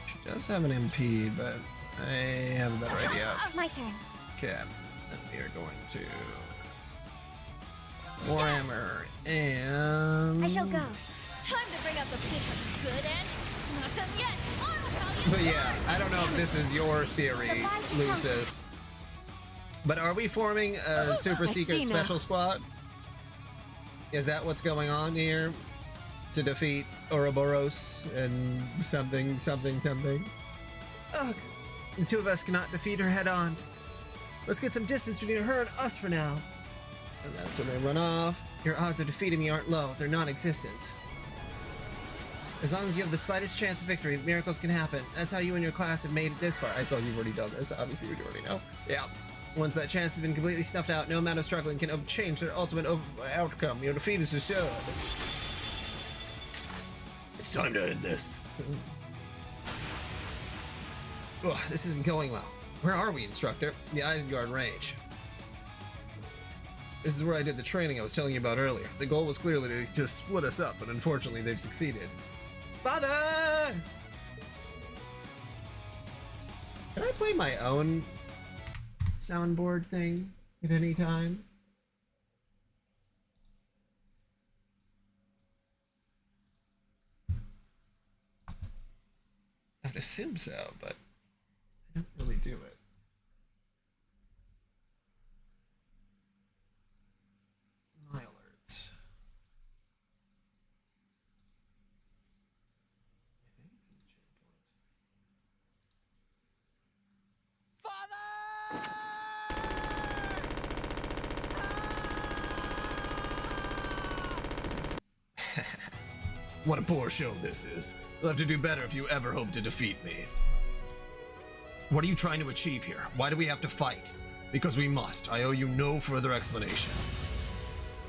Speaker 1: She does have an MP, but I have a better idea.
Speaker 6: My turn.
Speaker 1: Okay, then we are going to Warhammer and.
Speaker 6: I shall go.
Speaker 14: Time to bring out the good end. Not done yet.
Speaker 1: But yeah, I don't know if this is your theory, Lucis. But are we forming a super secret special squad? Is that what's going on here? To defeat Ouroboros and something. Ugh, the two of us cannot defeat her head on. Let's get some distance between her and us for now. And that's when they run off. Your odds of defeating me aren't low, they're non-existent. As long as you have the slightest chance of victory, miracles can happen. That's how you and your class have made it this far. I suppose you've already done this. Obviously, you already know. Yeah. Once that chance has been completely snuffed out, no amount of struggling can change their ultimate outcome. Your defeat is assured. It's time to end this. Ugh, this isn't going well. Where are we, instructor? The Isengard range. This is where I did the training I was telling you about earlier. The goal was clearly to just split us up, but unfortunately they've succeeded. Father! Can I play my own soundboard thing at any time? I'd assume so, but I don't really do it. My alerts. I think it's in the chat points. What a poor show this is. You'll have to do better if you ever hope to defeat me. What are you trying to achieve here? Why do we have to fight? Because we must. I owe you no further explanation.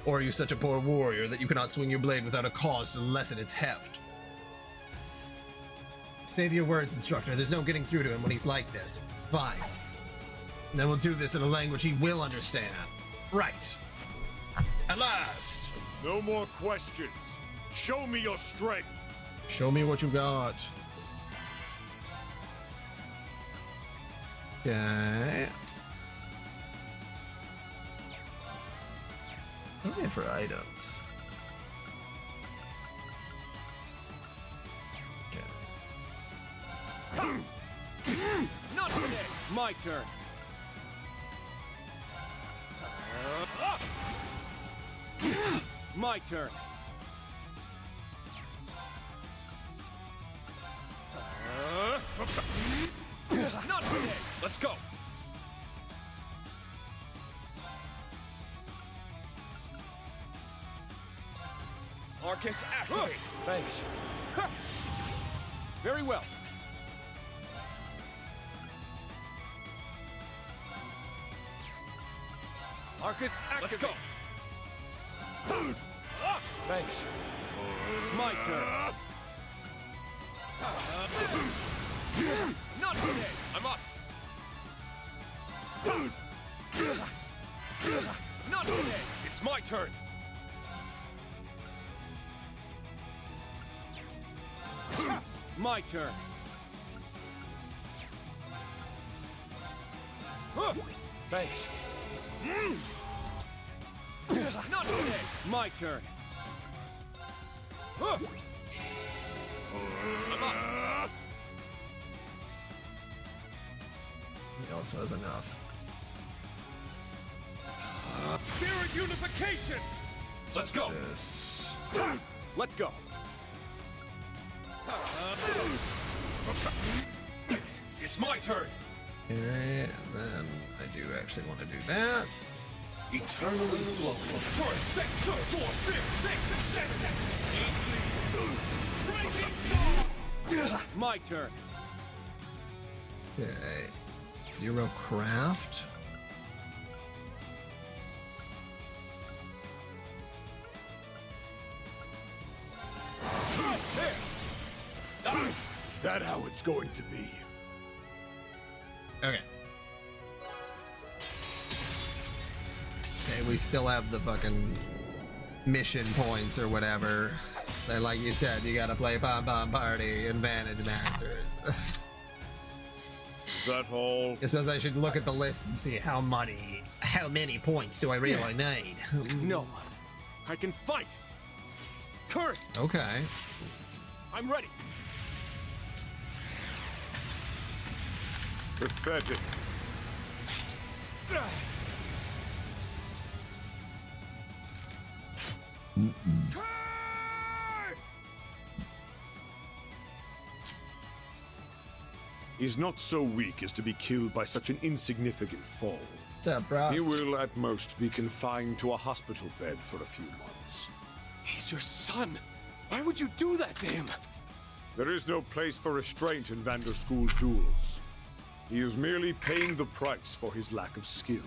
Speaker 1: Or are you such a poor warrior that you cannot swing your blade without a cause to lessen its heft? Save your words, instructor. There's no getting through to him when he's like this. Fine. Then we'll do this in a language he will understand. Right. At last!
Speaker 13: No more questions. Show me your strength.
Speaker 1: Show me what you got. Okay. Okay, for items.
Speaker 7: Okay. Not today. My turn. My turn. Not today. Let's go. Arcus, activate.
Speaker 15: Thanks.
Speaker 7: Very well. Arcus, activate. Let's go.
Speaker 15: Thanks.
Speaker 7: My turn. Not today. I'm up. Not today. It's my turn. My turn.
Speaker 15: Thanks.
Speaker 7: Not today. My turn. I'm up.
Speaker 1: He also has enough.
Speaker 7: Spirit unification. Let's go.
Speaker 1: This.
Speaker 7: Let's go.
Speaker 16: It's my turn.
Speaker 1: Okay, and then I do actually want to do that.
Speaker 16: Eternally flowing. First, second, third, fourth, fifth, sixth, seventh,
Speaker 7: My turn.
Speaker 1: Okay. 0 craft.
Speaker 13: Is that how it's going to be?
Speaker 1: Okay. Okay, we still have the fucking mission points or whatever. And like you said, you gotta play Pom Pom Party and Vantage Masters.
Speaker 13: Is that all?
Speaker 1: I suppose I should look at the list and see how many points do I really need.
Speaker 7: No. I can fight. Kurt!
Speaker 1: Okay.
Speaker 7: I'm ready.
Speaker 13: Pathetic. He's not so weak as to be killed by such an insignificant fall.
Speaker 1: What's up, Frost?
Speaker 13: He will, at most, be confined to a hospital bed for a few months.
Speaker 16: He's your son. Why would you do that to him?
Speaker 13: There is no place for restraint in Vanderschool's duels. He is merely paying the price for his lack of skill.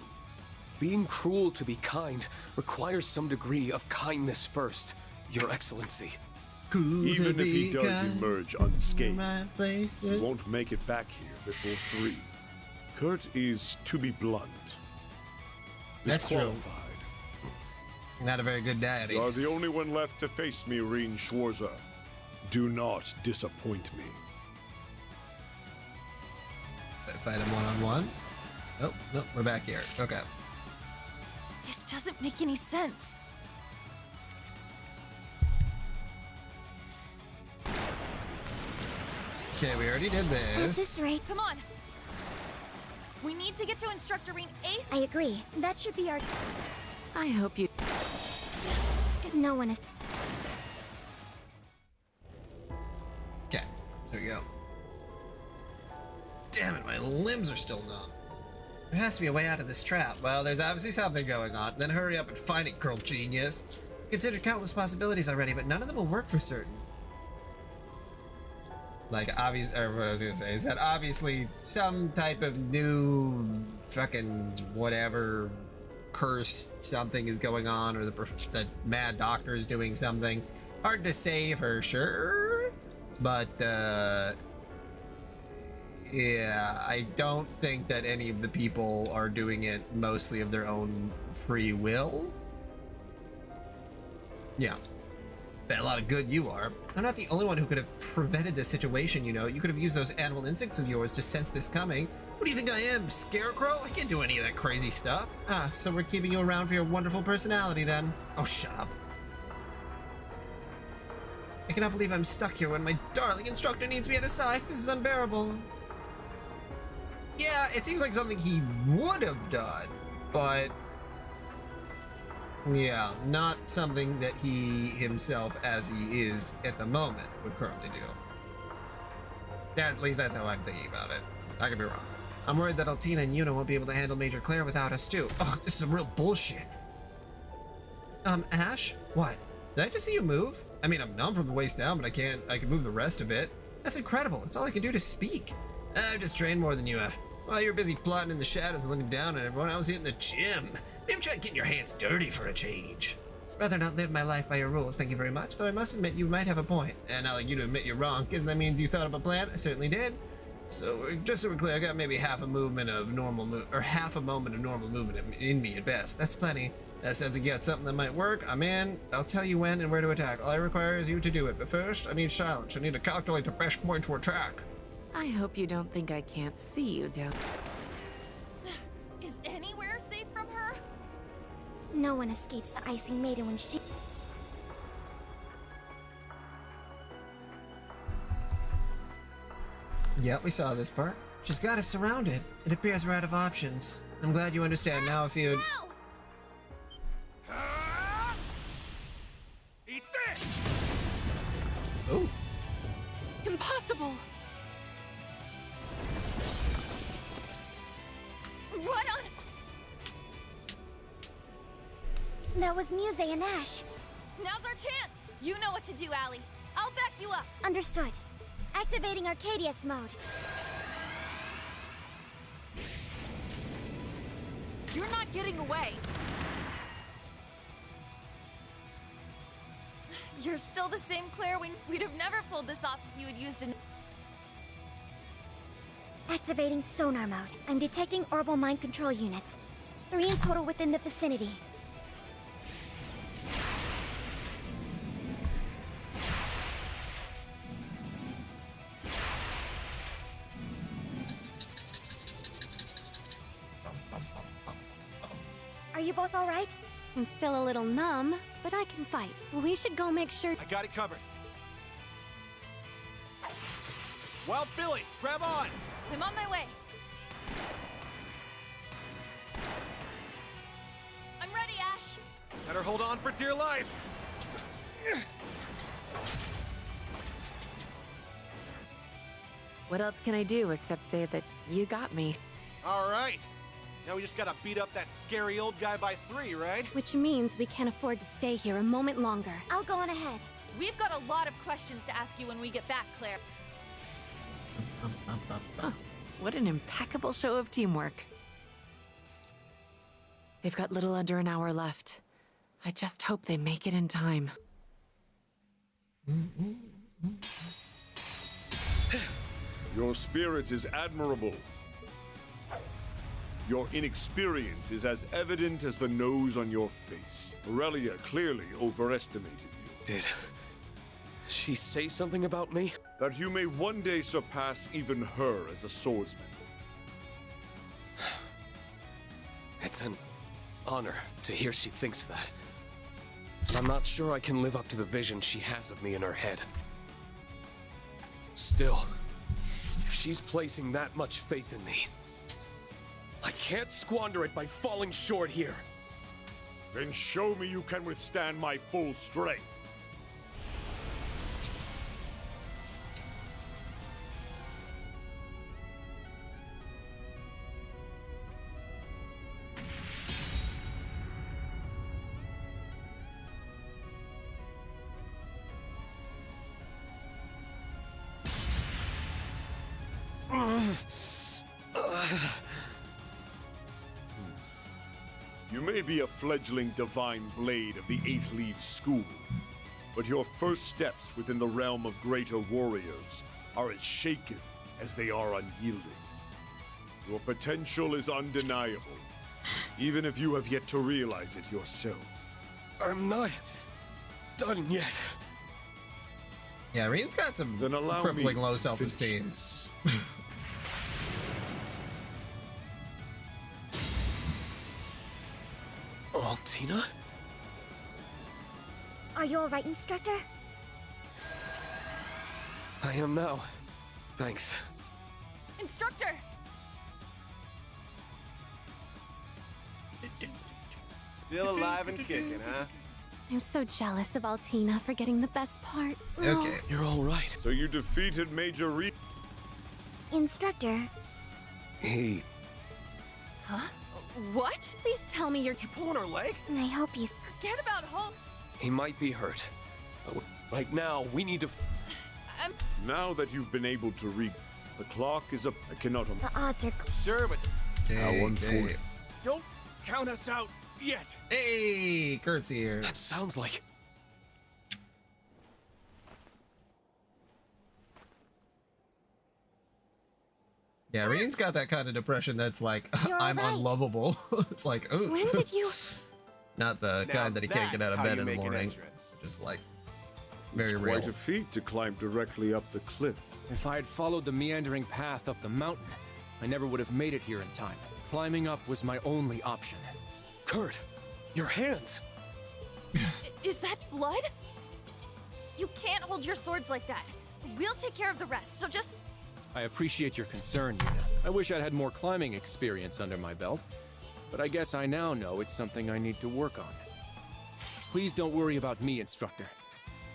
Speaker 15: Being cruel to be kind requires some degree of kindness first, Your Excellency.
Speaker 13: Even if he does emerge unscathed, he won't make it back here before 3. Kurt is, to be blunt,
Speaker 1: That's true.
Speaker 13: disqualified.
Speaker 1: Not a very good daddy.
Speaker 13: You are the only one left to face me, Reen Schwarza. Do not disappoint me.
Speaker 1: Fight him one-on-one. Oh, no, we're back here. Okay.
Speaker 11: This doesn't make any sense.
Speaker 1: Okay, we already did
Speaker 6: At
Speaker 1: this.
Speaker 6: this rate,
Speaker 11: Come on. We need to get to Instructor Reen Ace.
Speaker 6: I agree. That should be our.
Speaker 12: I hope you.
Speaker 6: No one is.
Speaker 1: Okay, there we go. Damn it, my limbs are still numb. There has to be a way out of this trap. Well, there's obviously something going on. Then hurry up and find it, girl genius. Considered countless possibilities already, but none of them will work for certain. Like, or what I was gonna say is that obviously some type of new fucking whatever curse something is going on, or the mad doctor is doing something. Hard to say for sure, but yeah, I don't think that any of the people are doing it mostly of their own free will. Yeah. Bet a lot of good you are. I'm not the only one who could have prevented this situation, you know. You could have used those animal instincts of yours to sense this coming. What do you think I am, Scarecrow? I can't do any of that crazy stuff. Ah, so we're keeping you around for your wonderful personality then. Oh, shut up. I cannot believe I'm stuck here when my darling instructor needs me at his side. This is unbearable. Yeah, it seems like something he would have done, but yeah, not something that he himself, as he is at the moment, would currently do. At least that's how I'm thinking about it. I could be wrong. I'm worried that Altina and Yuna won't be able to handle Major Claire without us too. Oh, this is some real bullshit. Ash? What? Did I just see you move? I mean, I'm numb from the waist down, but I can move the rest of it. That's incredible. It's all I can do to speak. I've just trained more than you have. While you're busy plotting in the shadows and looking down at everyone, I was hitting the gym. Maybe try getting your hands dirty for a change. Rather not live my life by your rules, thank you very much, though I must admit you might have a point. And I'd like you to admit you're wrong, because that means you thought of a plan. I certainly did. So, just so we're clear, I got maybe half a moment of normal movement in me at best. That's plenty. That says you got something that might work, I'm in. I'll tell you when and where to attack. All I require is you to do it. But first, I need silence. I need to calculate the best point to attack.
Speaker 12: I hope you don't think I can't see you down.
Speaker 11: Is anywhere safe from her?
Speaker 6: No one escapes the Icy Maiden when she.
Speaker 1: Yep, we saw this part. She's got us surrounded. It appears we're out of options. I'm glad you understand now if you'd...
Speaker 16: Eat this!
Speaker 1: Oh.
Speaker 11: impossible! What on?
Speaker 6: That was Muse and Ash.
Speaker 14: Now's our chance! You know what to do, Allie. I'll back you up.
Speaker 6: Understood. Activating Arcadius mode.
Speaker 14: You're not getting away. You're still the same Claire. We'd have never pulled this off if you had used an...
Speaker 6: Activating sonar mode. I'm detecting orbital mind control units. 3 in total within the vicinity. Are you both all right? I'm still a little numb, but I can fight. We should go make sure.
Speaker 7: I got it covered. Wild Billy, grab on!
Speaker 14: I'm on my way. I'm ready, Ash.
Speaker 7: Better hold on for dear life.
Speaker 12: What else can I do except say that you got me?
Speaker 7: All right. Now we just gotta beat up that scary old guy by 3, right?
Speaker 6: Which means we can't afford to stay here a moment longer. I'll go on ahead.
Speaker 14: We've got a lot of questions to ask you when we get back, Claire.
Speaker 12: Oh, what an impeccable show of teamwork. They've got little under an hour left. I just hope they make it in time.
Speaker 13: Your spirit is admirable. Your inexperience is as evident as the nose on your face. Aurelia clearly overestimated you.
Speaker 15: Did she say something about me?
Speaker 13: That you may one day surpass even her as a swordsman.
Speaker 15: It's an honor to hear she thinks that. But I'm not sure I can live up to the vision she has of me in her head. Still, if she's placing that much faith in me, I can't squander it by falling short here.
Speaker 13: Then show me you can withstand my full strength. You may be a fledgling divine blade of the Eight-Leaf School, but your first steps within the realm of greater warriors are as shaken as they are unyielding. Your potential is undeniable, even if you have yet to realize it yourself.
Speaker 15: I'm not done yet.
Speaker 1: Yeah, Reen's got some crippling low self-esteem.
Speaker 15: Altina?
Speaker 6: Are you all right, Instructor?
Speaker 15: I am now. Thanks.
Speaker 14: Instructor!
Speaker 7: Still alive and kicking, huh?
Speaker 6: I'm so jealous of Altina for getting the best part.
Speaker 1: Okay.
Speaker 15: You're all right.
Speaker 13: So you defeated Major Reed.
Speaker 6: Instructor.
Speaker 15: He...
Speaker 14: Huh? What?
Speaker 6: Please tell me you're
Speaker 7: pulling her leg?
Speaker 6: I hope he's...
Speaker 14: Forget about Hulk.
Speaker 15: He might be hurt. But right now, we need to...
Speaker 13: Now that you've been able to read, the clock is up. I cannot...
Speaker 6: The odds are...
Speaker 7: Sure, but...
Speaker 1: Okay.
Speaker 7: Don't count us out yet.
Speaker 1: Hey, Kurt's here.
Speaker 15: That sounds like...
Speaker 1: Yeah, Reen's got that kind of depression that's like, I'm
Speaker 6: right.
Speaker 1: unlovable. It's like, oh.
Speaker 6: When did you...
Speaker 1: Not the
Speaker 7: Now
Speaker 1: kind that he can't get out of
Speaker 7: that's how
Speaker 1: bed
Speaker 7: you
Speaker 1: in the
Speaker 7: make an
Speaker 1: morning.
Speaker 7: entrance.
Speaker 1: Just like, very
Speaker 13: It's
Speaker 1: real.
Speaker 13: quite a feat to climb directly up the cliff.
Speaker 7: If I had followed the meandering path up the mountain, I never would have made it here in time. Climbing up was my only option.
Speaker 15: Kurt, your hands!
Speaker 14: Is that blood? You can't hold your swords like that. We'll take care of the rest, so just...
Speaker 7: I appreciate your concern, Yuna. I wish I'd had more climbing experience under my belt, but I guess I now know it's something I need to work on. Please don't worry about me, Instructor.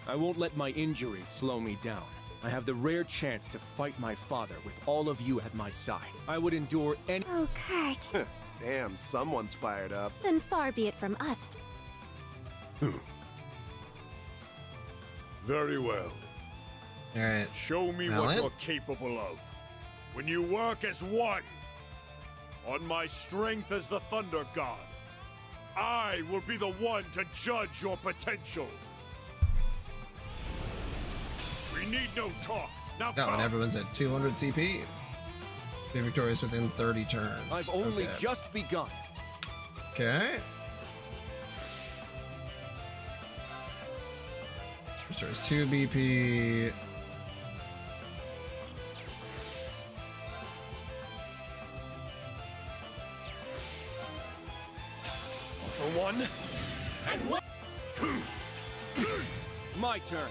Speaker 7: I won't let my injuries slow me down. I have the rare chance to fight my father with all of you at my side. I would endure any—
Speaker 17: Oh, Kurt.
Speaker 3: Damn, someone's fired up.
Speaker 17: Then far be it from us.
Speaker 13: Very well.
Speaker 1: Alright.
Speaker 13: Show me
Speaker 1: Well,
Speaker 13: what
Speaker 1: it-
Speaker 13: you're capable of. When you work as one, on my strength as the Thunder God, I will be the one to judge your potential. We need no talk. Now
Speaker 1: Oh, and
Speaker 13: come.
Speaker 1: everyone's at 200 CP. Be victorious within 30 turns.
Speaker 7: I've only
Speaker 1: Okay.
Speaker 7: just begun.
Speaker 1: Okay. Restores 2 BP.
Speaker 16: For one.
Speaker 7: And one. My turn.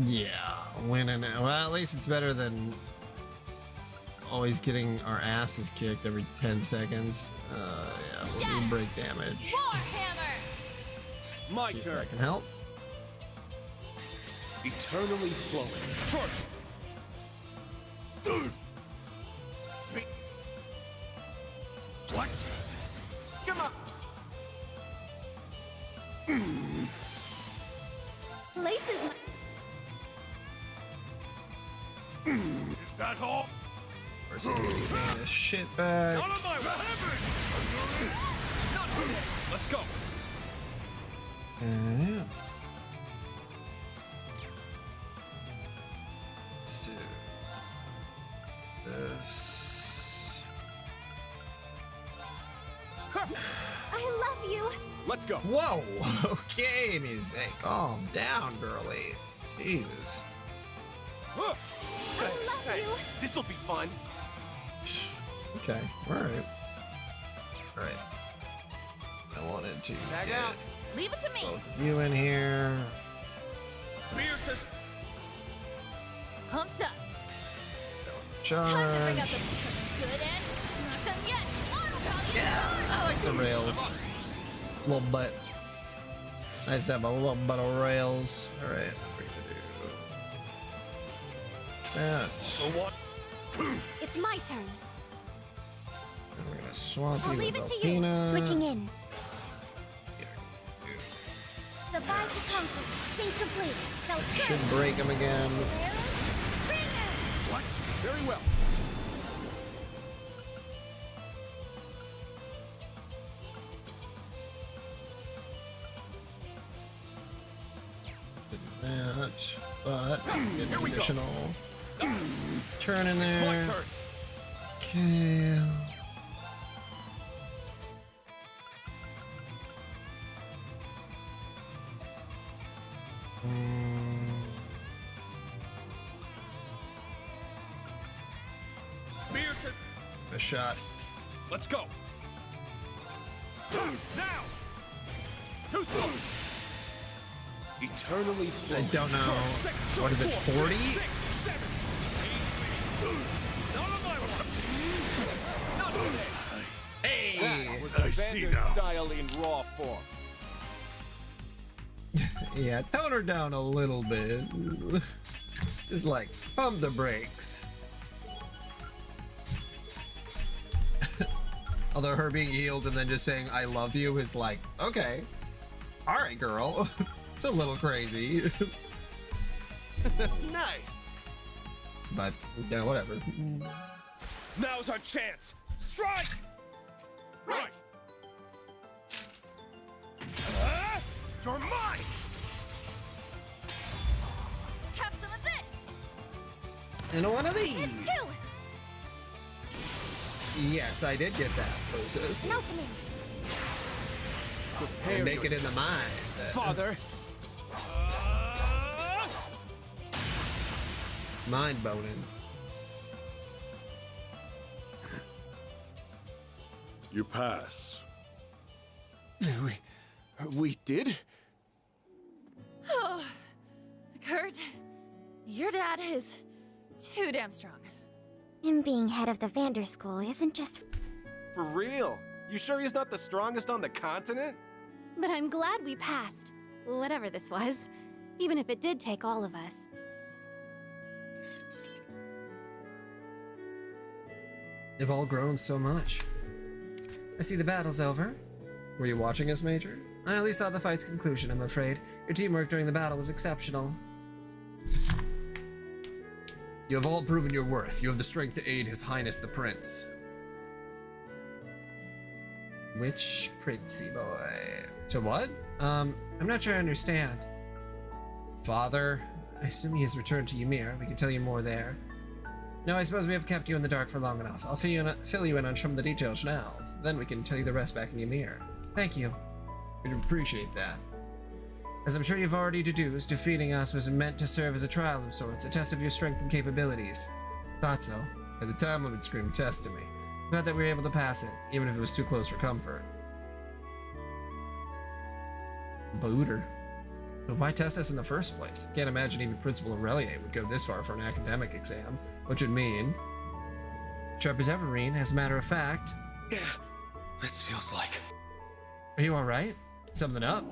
Speaker 1: Yeah, winning. Well, at least it's better than always getting our asses kicked every 10 seconds. Yeah, we'll do break damage.
Speaker 7: My
Speaker 1: See if
Speaker 7: turn.
Speaker 1: that can help.
Speaker 16: Eternally flowing. First.
Speaker 10: What? Come on.
Speaker 6: Laces.
Speaker 13: Is that all?
Speaker 1: Versus getting this shit back.
Speaker 16: Out of my way! Not today. Let's go.
Speaker 1: Yeah. Let's do this.
Speaker 6: I love you.
Speaker 7: Let's go.
Speaker 1: Whoa! Okay, music. Calm down, girly. Jesus.
Speaker 16: Thanks. This'll be fun.
Speaker 1: Okay, alright. Alright. I wanted to
Speaker 14: Back
Speaker 1: get
Speaker 14: out. Leave it to me.
Speaker 1: both of you in here.
Speaker 16: Beer says
Speaker 14: Pumped up.
Speaker 1: Charge.
Speaker 14: Time to bring out the good end. Not done yet. Autopilot.
Speaker 1: Yeah, I like the rails. A little bit. Nice to have a little bit of rails. Alright, we're gonna do that.
Speaker 16: for one.
Speaker 6: It's my turn.
Speaker 1: And we're gonna swap
Speaker 6: I'll
Speaker 1: you
Speaker 6: leave
Speaker 1: with
Speaker 6: it to you.
Speaker 1: Alpina.
Speaker 6: Switching in. The bag to comfort. Sync complete. So
Speaker 1: Should break him again.
Speaker 16: What? Very well.
Speaker 1: That, but get an additional turn in
Speaker 16: It's my
Speaker 1: there.
Speaker 16: turn.
Speaker 1: Okay.
Speaker 16: Beer says
Speaker 1: A shot.
Speaker 16: let's go. Now. Too slow. Eternally
Speaker 1: I
Speaker 16: flowing.
Speaker 1: don't know.
Speaker 16: First, second,
Speaker 1: What is it,
Speaker 16: third,
Speaker 1: 40?
Speaker 16: fourth, 6, 7, 8. Not on my watch. Not today.
Speaker 1: Hey!
Speaker 16: That was
Speaker 13: I
Speaker 16: a
Speaker 13: see
Speaker 16: Vander
Speaker 13: now.
Speaker 16: style in raw form.
Speaker 1: Yeah, tone her down a little bit. Just like, pump the brakes. Although her being healed and then just saying I love you is like, okay. Alright, girl. It's a little crazy.
Speaker 16: Nice.
Speaker 1: But, yeah, whatever.
Speaker 16: Now's our chance. Strike. Right. You're mine.
Speaker 14: Have some of this.
Speaker 1: And one of these.
Speaker 6: It's two.
Speaker 1: Yes, I did get that, Lucis.
Speaker 6: An opening.
Speaker 7: Prepare
Speaker 1: Make it in the
Speaker 7: yourself.
Speaker 1: mind.
Speaker 7: Father.
Speaker 1: Mind boning.
Speaker 13: You pass.
Speaker 7: We did?
Speaker 14: Oh, Kurt, your dad is too damn strong.
Speaker 6: Him being head of the Vander School isn't just...
Speaker 3: For real? You sure he's not the strongest on the continent?
Speaker 6: But I'm glad we passed. Whatever this was. Even if it did take all of us.
Speaker 1: They've all grown so much. I see the battle's over. Were you watching us, Major? I only saw the fight's conclusion, I'm afraid. Your teamwork during the battle was exceptional. You have all proven your worth. You have the strength to aid His Highness the Prince. Which princey boy? To what? I'm not sure I understand. Father, I assume he has returned to Ymir. We can tell you more there. No, I suppose we have kept you in the dark for long enough. I'll fill you in on some of the details now. Then we can tell you the rest back in Ymir. Thank you. We'd appreciate that. As I'm sure you've already deduced, defeating us was meant to serve as a trial of sorts, a test of your strength and capabilities. Thought so. At the time, limit screamed test to me. Glad that we were able to pass it, even if it was too close for comfort. Booter. But why test us in the first place? Can't imagine even Principal Aurelier would go this far for an academic exam, which would mean... Sharp as Reverie, as a matter of fact...
Speaker 15: This feels like...
Speaker 1: Are you alright? Something up?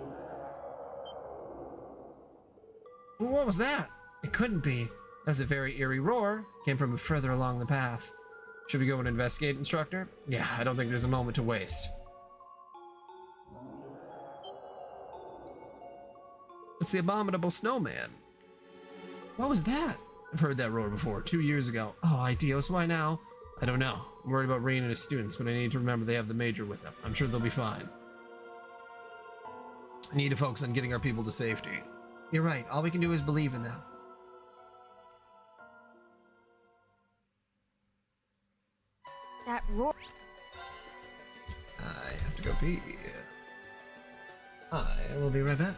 Speaker 1: What was that? It couldn't be. That was a very eerie roar. Came from further along the path. Should we go and investigate, Instructor? Yeah, I don't think there's a moment to waste. It's the abominable snowman. What was that? I've heard that roar before, 2 years ago. Oh, Idios, why now? I don't know. I'm worried about Rean and his students, but I need to remember they have the Major with them. I'm sure they'll be fine. I need to focus on getting our people to safety. You're right. All we can do is believe in them.
Speaker 6: That roar.
Speaker 1: I have to go pee. I will be right back.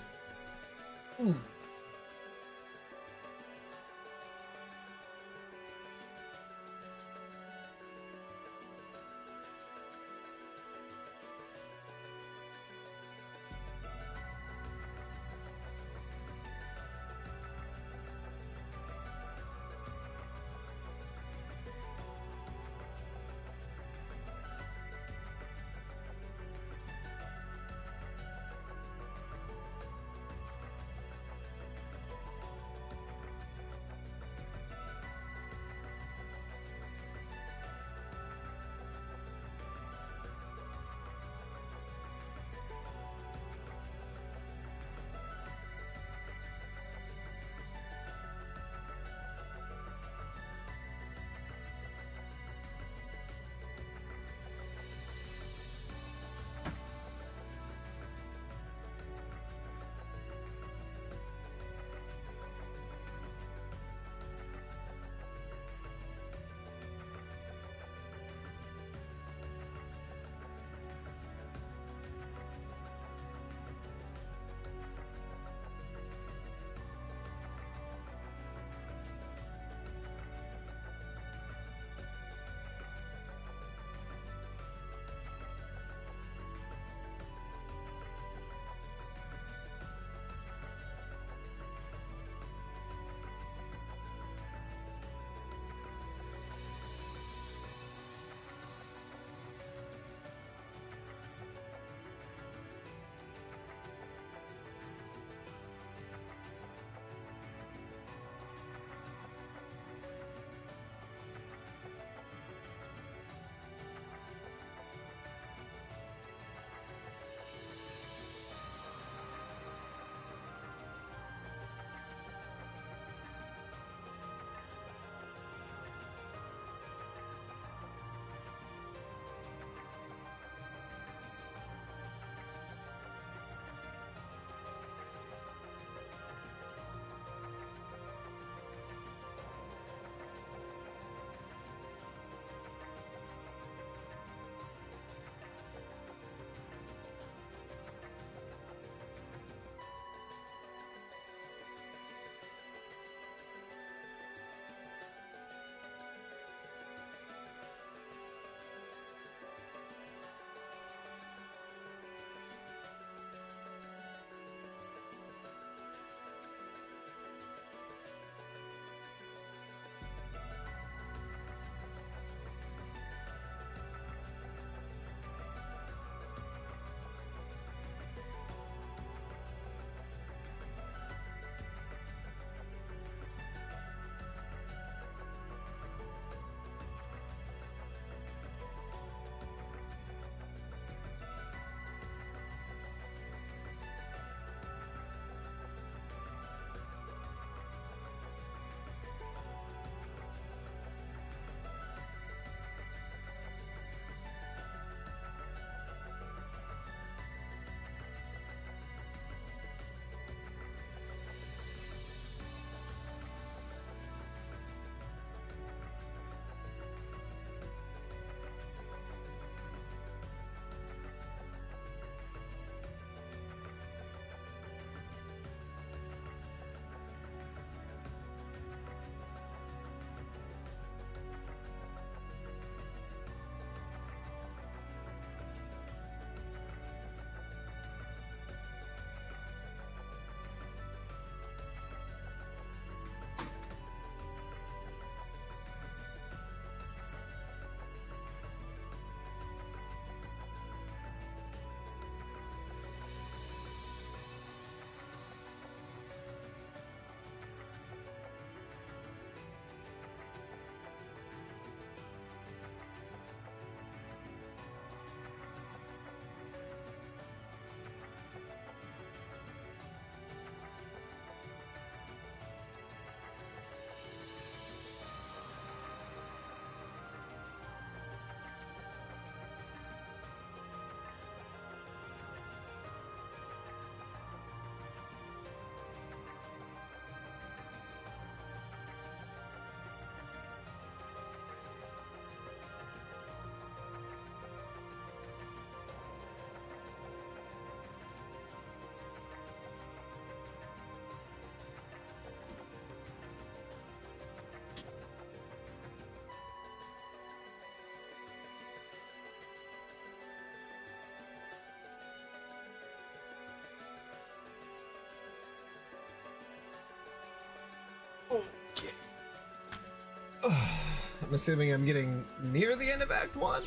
Speaker 1: I'm assuming I'm getting near the end of Act 1.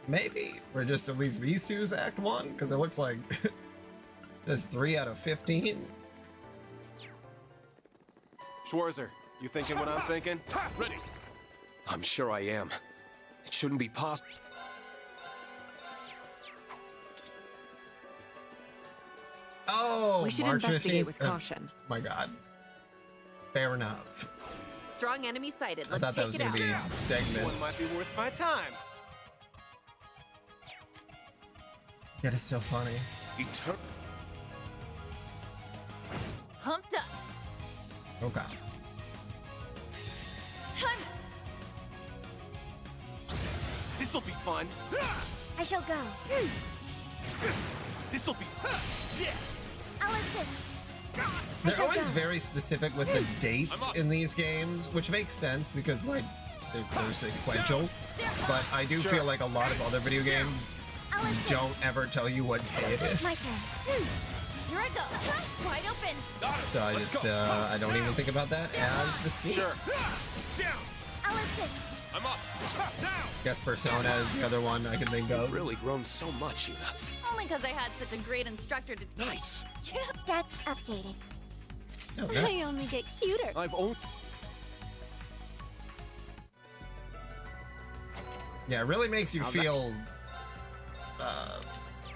Speaker 1: Maybe. Or just at least these two's Act 1, because it looks like it says 3 out of 15.
Speaker 3: Schwarzer, you thinking what I'm thinking?
Speaker 16: Ready.
Speaker 15: I'm sure I am. It shouldn't be possible.
Speaker 1: Oh,
Speaker 12: We should
Speaker 1: March
Speaker 12: investigate
Speaker 1: 15th?
Speaker 12: with caution.
Speaker 1: My God. Fair enough.
Speaker 11: Strong enemy sighted.
Speaker 1: I
Speaker 11: Let's
Speaker 1: thought that was
Speaker 11: take it
Speaker 1: gonna
Speaker 11: out.
Speaker 1: be segments.
Speaker 3: One might be worth my time.
Speaker 1: That is so funny.
Speaker 14: Pumped up.
Speaker 1: Oh God.
Speaker 14: Time.
Speaker 3: This'll be fun.
Speaker 6: I shall go.
Speaker 3: This'll be. Yeah.
Speaker 6: I'll assist.
Speaker 1: They're always very specific with the dates in these games, which makes sense because like they're sequential. But I do feel like a lot of other video games don't ever tell you what day it is.
Speaker 6: My turn.
Speaker 14: Here I go. Wide open.
Speaker 1: So I just I don't even think about that as the scheme.
Speaker 3: Sure.
Speaker 6: I'll assist.
Speaker 16: I'm up. Down.
Speaker 1: Guess Persona is the other one I can think of.
Speaker 15: You've really grown so much, Yuna.
Speaker 14: Only because I had such a great instructor to.
Speaker 15: Nice.
Speaker 14: Yeah.
Speaker 6: Stats updated.
Speaker 1: Oh,
Speaker 6: I
Speaker 1: nice.
Speaker 6: only get cuter.
Speaker 7: I've only.
Speaker 1: Yeah, it really makes you feel.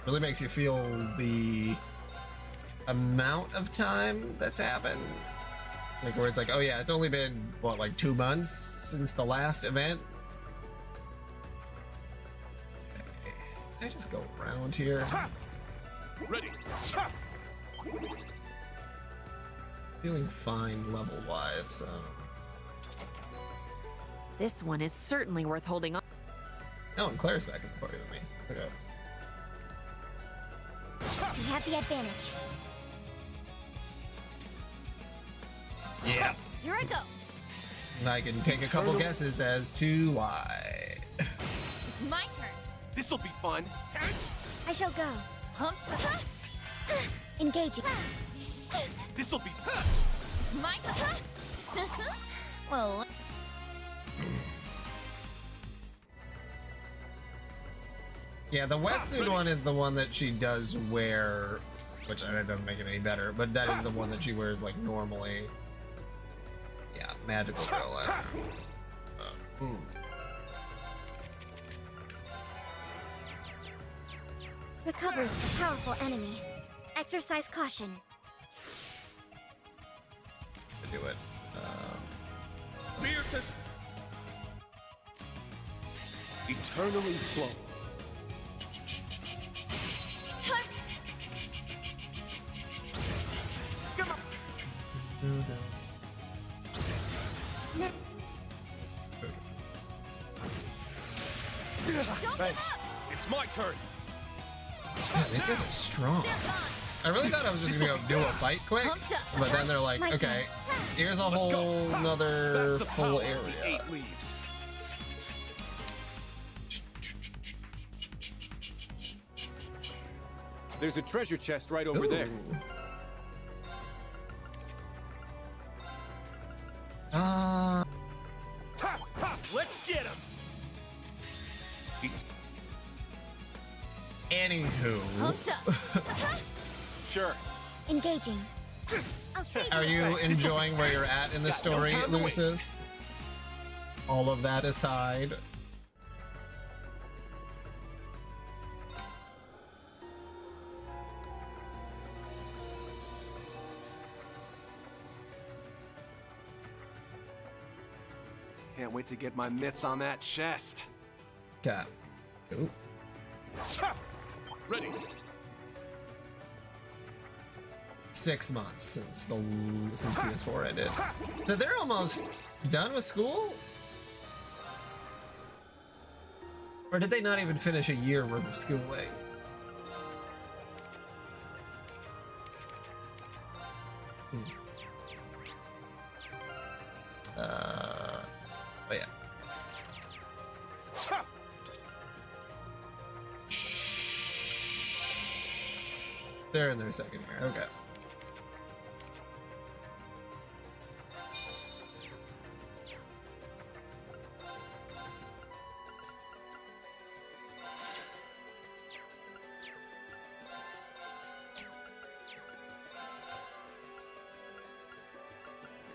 Speaker 1: Really makes you feel the amount of time that's happened. Like where it's like, oh yeah, it's only been what, like 2 months since the last event. Okay. Can I just go around here?
Speaker 16: Ready.
Speaker 1: Feeling fine level-wise. So.
Speaker 11: This one is certainly worth holding on.
Speaker 1: Oh, and Claire's back in the party with me. Okay.
Speaker 6: We have the advantage.
Speaker 1: Yeah.
Speaker 14: Here I go.
Speaker 1: I can take a couple guesses as to why.
Speaker 14: It's my turn.
Speaker 3: This'll be fun.
Speaker 6: I shall go.
Speaker 14: Pumped.
Speaker 6: Engaging.
Speaker 3: This'll be.
Speaker 14: It's my turn. Well.
Speaker 1: Yeah, the wetsuit one is the one that she does wear, which that doesn't make it any better, but that is the one that she wears like normally. Yeah, magical girl.
Speaker 6: Recover a powerful enemy. Exercise caution.
Speaker 1: To do it.
Speaker 16: Fierce as
Speaker 3: Eternally flow.
Speaker 16: Thanks. It's my turn.
Speaker 1: Man, these guys are strong. I really thought I was just gonna go do a fight quick, but then they're like, okay, here's a whole nother full area.
Speaker 3: 8 leaves.
Speaker 7: There's a treasure chest right over there.
Speaker 3: Let's get him.
Speaker 1: Anywho.
Speaker 14: Pumped up.
Speaker 3: Sure.
Speaker 6: Engaging. I'll save
Speaker 1: Are you enjoying where you're at in the story,
Speaker 3: time to waste.
Speaker 1: Lucis? All of that aside.
Speaker 3: Can't wait to get my mitts on that chest.
Speaker 1: Cap. Ooh.
Speaker 16: Ready.
Speaker 1: 6 months since CS4 ended. So they're almost done with school? Or did they not even finish a year worth of schooling? Oh yeah. They're in their second year. Okay.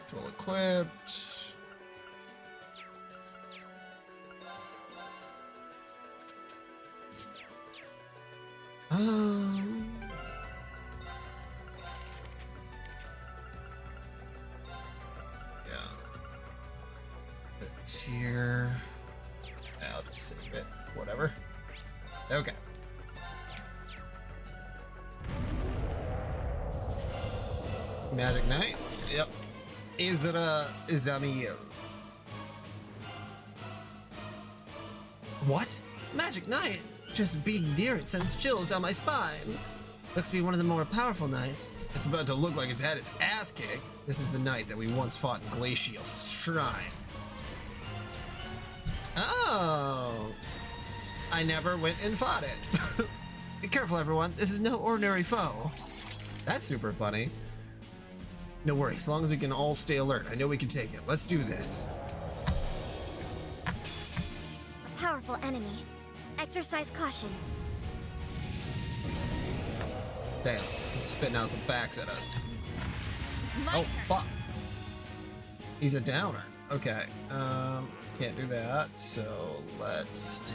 Speaker 1: It's well equipped. Yeah. The tier. I'll just save it. Whatever. Okay. Magic Knight. Yep. Isra Izamiel. What? Magic Knight? Just being near it sends chills down my spine. Looks to be one of the more powerful knights. It's about to look like it's had its ass kicked. This is the knight that we once fought in Glacial Shrine. Oh. I never went and fought it. Be careful, everyone. This is no ordinary foe. That's super funny. No worries, as long as we can all stay alert. I know we can take it. Let's do this.
Speaker 6: A powerful enemy. Exercise caution.
Speaker 1: Damn, he's spitting out some facts at us. Oh, fuck. He's a downer. Okay, can't do that, so let's do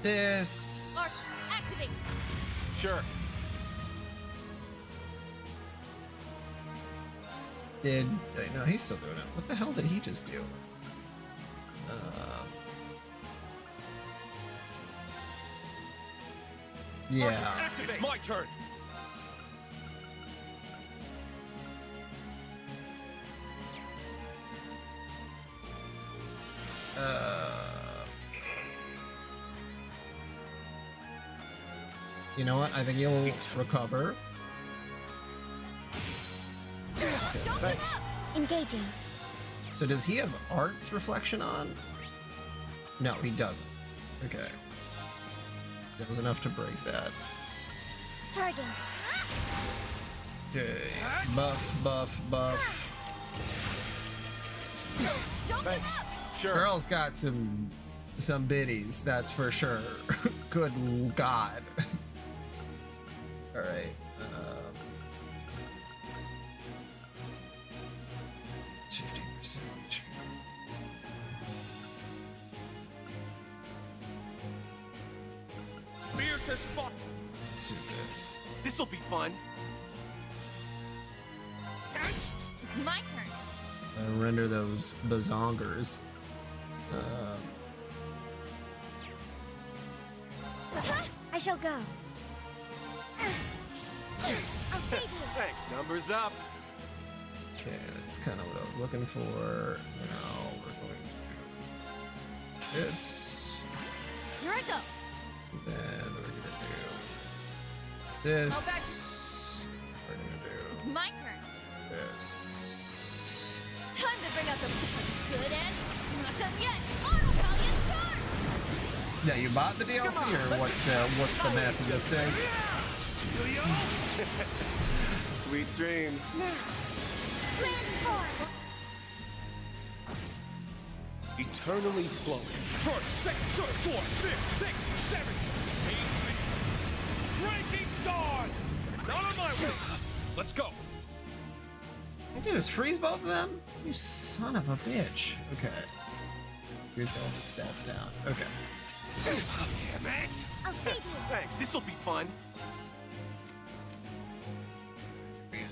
Speaker 1: this.
Speaker 14: Arcs, activate.
Speaker 3: Sure.
Speaker 1: No, he's still doing it. What the hell did he just do? Yeah.
Speaker 3: It's my turn.
Speaker 1: You know what? I think he'll recover.
Speaker 3: Okay, thanks.
Speaker 6: Engaging.
Speaker 1: So does he have arts reflection on? No, he doesn't. Okay. That was enough to break that.
Speaker 6: Charging.
Speaker 1: Okay. Buff, buff, buff.
Speaker 3: Thanks. Sure.
Speaker 1: Girl's got some biddies, that's for sure. Good God. All right. 15%.
Speaker 3: Fierce as fuck.
Speaker 1: Let's do this.
Speaker 3: This'll be fun.
Speaker 14: It's my turn.
Speaker 1: Render those bazongers.
Speaker 6: I shall go. I'll save you.
Speaker 3: Thanks. Numbers up.
Speaker 1: Okay, that's kind of what I was looking for. Now we're going to do this.
Speaker 14: Here I go.
Speaker 1: Then we're gonna do this. We're gonna do
Speaker 14: It's my turn.
Speaker 1: this.
Speaker 14: Time to bring out the good end. Not just yet. Auto-Italian charge!
Speaker 1: Yeah, you bought the DLC or what? What's the massive mistake?
Speaker 3: Sweet dreams.
Speaker 6: Now. Transform.
Speaker 3: Eternally flowing.
Speaker 21: First, second, third, fourth, fifth, sixth, seventh, breaking dawn! Not on my way! Let's go!
Speaker 1: I did just freeze both of them? You son of a bitch. Okay. Here's the ultimate stats down. Okay.
Speaker 3: Damn it!
Speaker 6: I'll save you.
Speaker 3: Thanks. This'll be fun.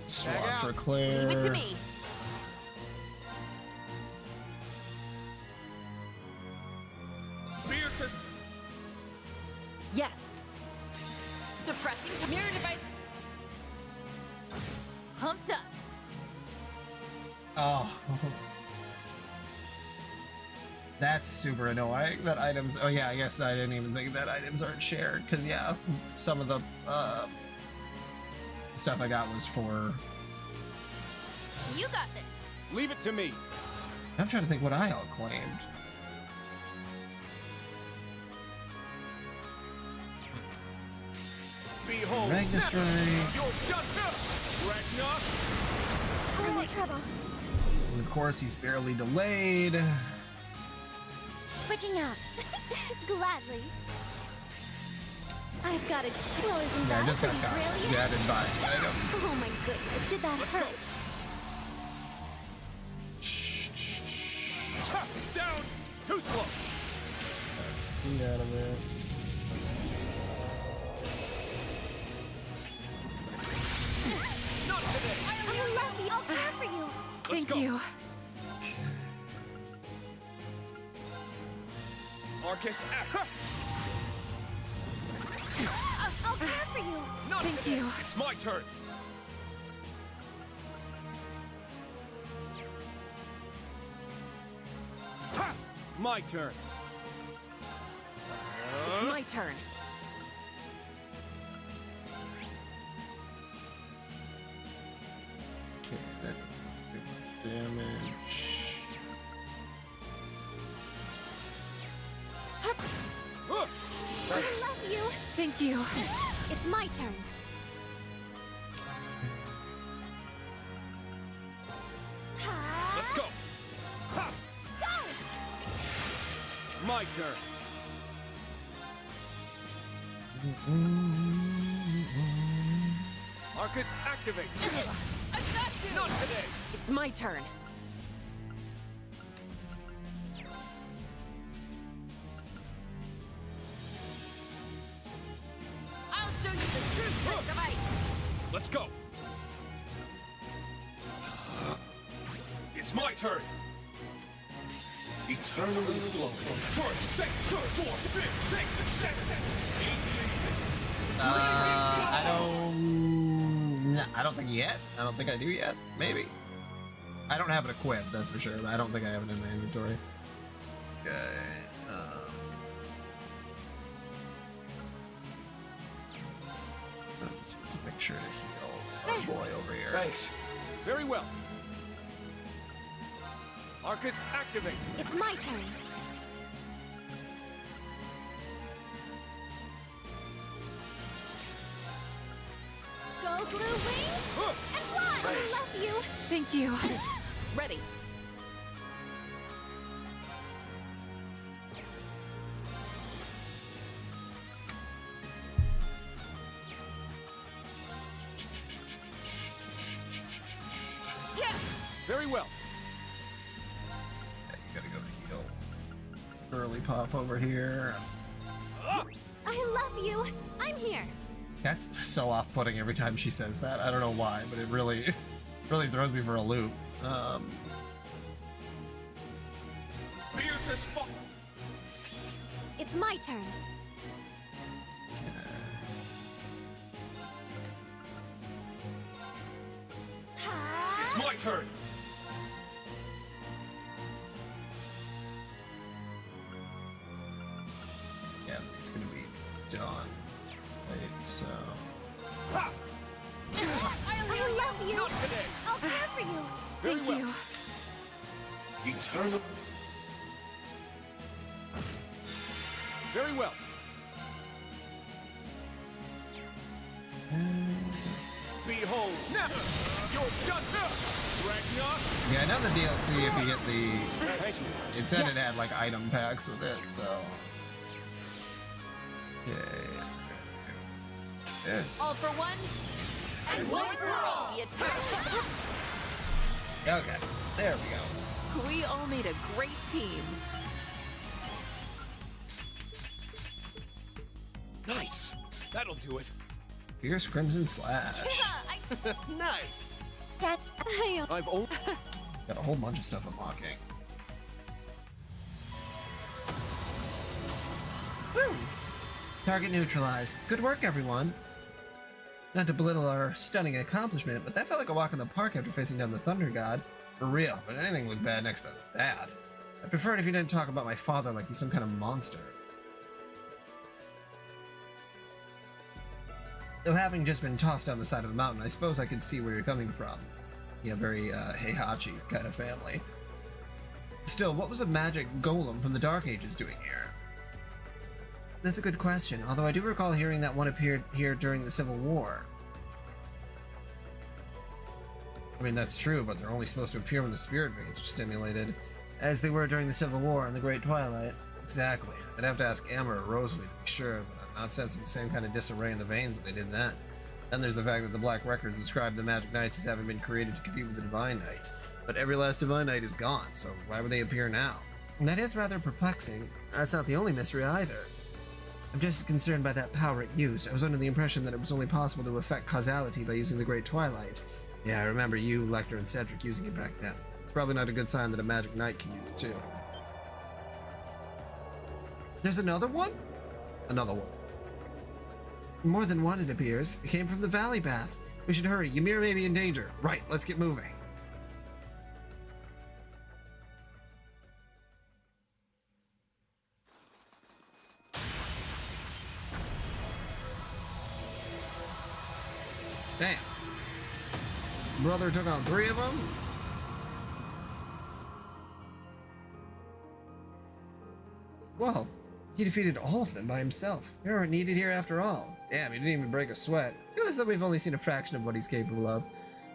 Speaker 1: Swap for Claire.
Speaker 14: Leave it to me.
Speaker 21: Fierce as...
Speaker 14: Yes. Suppressing to mirror device. Pumped up.
Speaker 1: Oh. That's super annoying that items. Oh, yeah, I guess I didn't even think that items aren't shared. Because, yeah, some of the stuff I got was for.
Speaker 14: You got this.
Speaker 3: Leave it to me.
Speaker 1: I'm trying to think what I all claimed.
Speaker 3: Behold.
Speaker 1: Ragnar Strike.
Speaker 3: You're just up. Ragnar.
Speaker 6: I'm in trouble.
Speaker 1: And of course, he's barely delayed.
Speaker 6: Switching up. Gladly. I've got a chill.
Speaker 1: Yeah, I just got caught. It's added by items.
Speaker 6: Oh my goodness, did that hurt?
Speaker 16: Down! Too slow!
Speaker 1: Get out of it.
Speaker 16: Not today!
Speaker 6: I love you. I'll care for you.
Speaker 11: Thank you.
Speaker 16: Arcus,
Speaker 6: I'll care for you.
Speaker 16: Not
Speaker 11: Thank
Speaker 16: today.
Speaker 11: you.
Speaker 16: It's my turn. Ha! My turn.
Speaker 11: It's my turn.
Speaker 1: Okay, that did too much damage.
Speaker 6: I love you.
Speaker 11: Thank you.
Speaker 6: It's my turn.
Speaker 16: Let's go. Ha!
Speaker 6: Go!
Speaker 16: My turn. Arcus, activate.
Speaker 11: I got you.
Speaker 16: Not today.
Speaker 11: It's my turn. I'll show you the true strength of ice.
Speaker 16: Let's go. It's my turn. Eternally flowing. First, second, third, fourth, fifth, sixth, seventh,
Speaker 1: I don't think yet. I don't think I do yet. Maybe. I don't have it equipped, that's for sure, but I don't think I have it in my inventory. Okay. Let's make sure to heal our boy over here.
Speaker 16: Thanks. Very well. Arcus, activate.
Speaker 6: It's my turn. Go blue wings and fly. I love you.
Speaker 11: Thank you. Ready.
Speaker 6: Yeah.
Speaker 16: Very well.
Speaker 1: Yeah, you gotta go to heal. Early pop over here.
Speaker 6: I love you. I'm here.
Speaker 1: That's so off-putting every time she says that. I don't know why, but it really, really throws me for a loop.
Speaker 16: Fierce as fuck.
Speaker 6: It's my turn.
Speaker 16: It's my turn.
Speaker 1: Yeah, it's gonna be done. Right, so.
Speaker 16: Ha!
Speaker 6: I love you.
Speaker 16: Not today.
Speaker 6: I'll care for you.
Speaker 16: Very
Speaker 11: Thank
Speaker 16: well.
Speaker 11: you.
Speaker 16: Eternal. Very well. Behold, never. You're done. Ragnar.
Speaker 1: Yeah, another DLC if you get
Speaker 16: Thank you.
Speaker 1: the. It said it had like item packs with it, so. Okay. This.
Speaker 11: All for one, and one for all. The attack.
Speaker 1: Okay, there we go.
Speaker 11: We all made a great team.
Speaker 16: Nice. That'll do it.
Speaker 1: Fierce Crimson Slash.
Speaker 16: Nice.
Speaker 6: Stats.
Speaker 16: I've only.
Speaker 1: Got a whole bunch of stuff unlocking. Woo! Target neutralized. Good work, everyone. Not to belittle our stunning accomplishment, but that felt like a walk in the park after facing down the Thunder God. For real, but anything looked bad next to that. I'd prefer it if you didn't talk about my father like he's some kind of monster. Though having just been tossed down the side of a mountain, I suppose I could see where you're coming from. Yeah, very Heihachi kind of family. Still, what was a magic golem from the Dark Ages doing here? That's a good question, although I do recall hearing that one appeared here during the Civil War. I mean, that's true, but they're only supposed to appear when the spirit veins are stimulated, as they were during the Civil War and the Great Twilight. Exactly. I'd have to ask Emma or Rosalie to be sure, but I'm not sensing the same kind of disarray in the veins that they did then. Then there's the fact that the Black Records describe the Magic Knights as having been created to compete with the Divine Knights. But every last Divine Knight is gone, so why would they appear now? And that is rather perplexing. That's not the only mystery either. I'm just as concerned by that power it used. I was under the impression that it was only possible to affect causality by using the Great Twilight. Yeah, I remember you, Lecter, and Cedric using it back then. It's probably not a good sign that a magic knight can use it too. There's another one? Another one. More than one, it appears. It came from the Valley Bath. We should hurry. Ymir may be in danger. Right, let's get moving. Damn. Brother took on 3 of them? Whoa. He defeated all of them by himself. You aren't needed here after all. Damn, he didn't even break a sweat. I feel as though we've only seen a fraction of what he's capable of.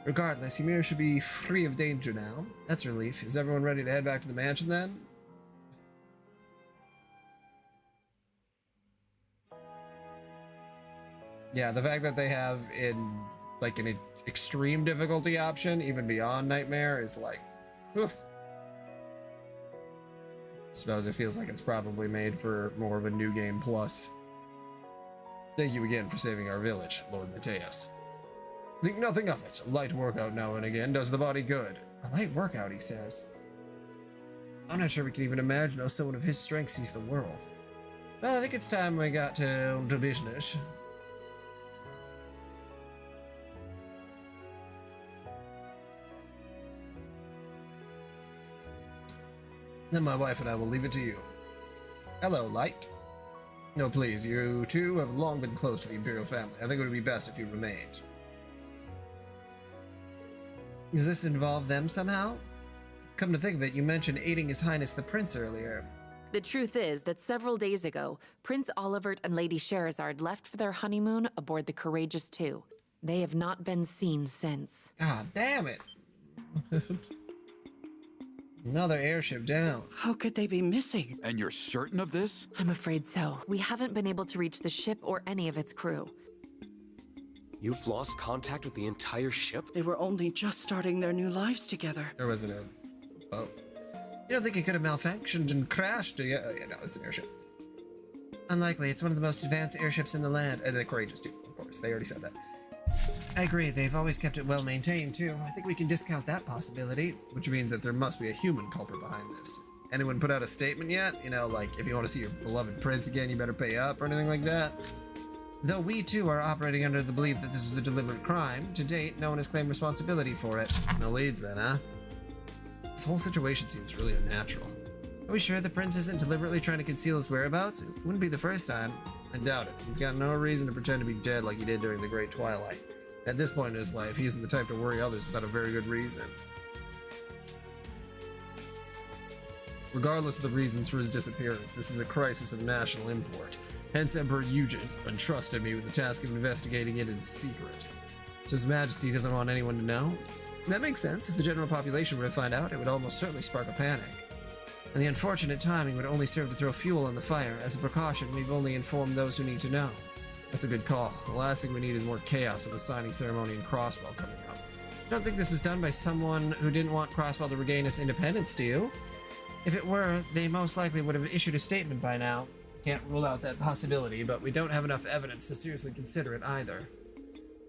Speaker 1: Regardless, Ymir should be free of danger now. That's a relief. Is everyone ready to head back to the mansion then? Yeah, the fact that they have an extreme difficulty option, even beyond Nightmare, is like, oof. I suppose it feels like it's probably made for more of a new game plus. Thank you again for saving our village, Lord Mateus. Think nothing of it. A light workout now and again does the body good. A light workout, he says. I'm not sure we can even imagine how someone of his strength sees the world. Well, I think it's time we got to business. Then my wife and I will leave it to you. Hello, Light. No, please, you two have long been close to the Imperial family. I think it would be best if you remained. Does this involve them somehow? Come to think of it, you mentioned aiding His Highness the Prince earlier.
Speaker 12: The truth is that several days ago, Prince Olivert and Lady Sherazard left for their honeymoon aboard the Courageous II. They have not been seen since.
Speaker 1: Ah, damn it! Another airship down.
Speaker 25: How could they be missing?
Speaker 24: And you're certain of this?
Speaker 12: I'm afraid so. We haven't been able to reach the ship or any of its crew.
Speaker 15: You've lost contact with the entire ship?
Speaker 25: They were only just starting their new lives together.
Speaker 1: There wasn't a boat. You don't think it could have malfunctioned and crashed? Yeah, no, it's an airship. Unlikely. It's one of the most advanced airships in the land. And the Courageous too, of course. They already said that. I agree. They've always kept it well maintained too. I think we can discount that possibility, which means that there must be a human culprit behind this. Anyone put out a statement yet? You know, like, if you want to see your beloved prince again, you better pay up or anything like that? Though we too are operating under the belief that this was a deliberate crime, to date, no one has claimed responsibility for it. No leads then, huh? This whole situation seems really unnatural. Are we sure the prince isn't deliberately trying to conceal his whereabouts? It wouldn't be the first time. I doubt it. He's got no reason to pretend to be dead like he did during the Great Twilight. At this point in his life, he isn't the type to worry others without a very good reason. Regardless of the reasons for his disappearance, this is a crisis of national import. Hence, Emperor Eugen entrusted me with the task of investigating it in secret. So His Majesty doesn't want anyone to know? That makes sense. If the general population were to find out, it would almost certainly spark a panic. And the unfortunate timing would only serve to throw fuel on the fire. As a precaution, we've only informed those who need to know. That's a good call. The last thing we need is more chaos with the signing ceremony in Crosswell coming up. I don't think this was done by someone who didn't want Crosswell to regain its independence, do you? If it were, they most likely would have issued a statement by now. Can't rule out that possibility, but we don't have enough evidence to seriously consider it either.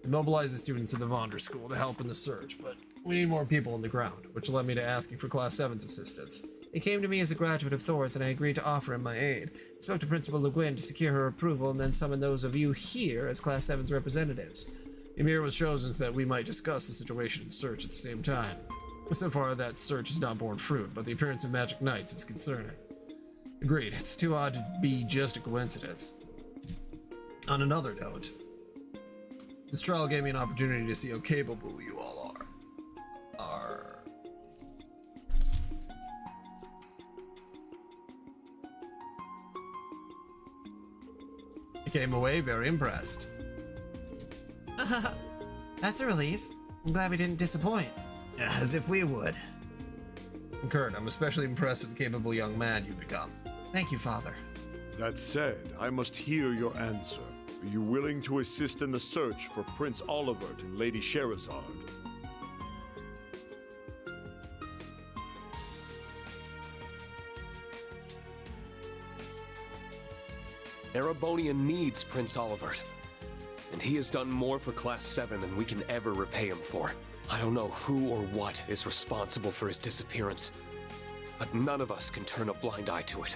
Speaker 1: We mobilized the students of the Vonder School to help in the search, but we need more people on the ground, which led me to asking for Class 7's assistance. He came to me as a graduate of Thor's, and I agreed to offer him my aid. I spoke to Principal Le Guin to secure her approval, and then summoned those of you here as Class 7's representatives. Ymir was chosen so that we might discuss the situation and search at the same time. So far, that search has not borne fruit, but the appearance of magic knights is concerning. Agreed, it's too odd to be just a coincidence. On another note, this trial gave me an opportunity to see how capable you all are. I came away very impressed. That's a relief. I'm glad we didn't disappoint. As if we would. Concurred, I'm especially impressed with the capable young man you've become. Thank you, Father.
Speaker 13: That said, I must hear your answer. Are you willing to assist in the search for Prince Olivert and Lady Sherazard?
Speaker 15: Erebonia needs Prince Olivert. And he has done more for Class 7 than we can ever repay him for. I don't know who or what is responsible for his disappearance, but none of us can turn a blind eye to it.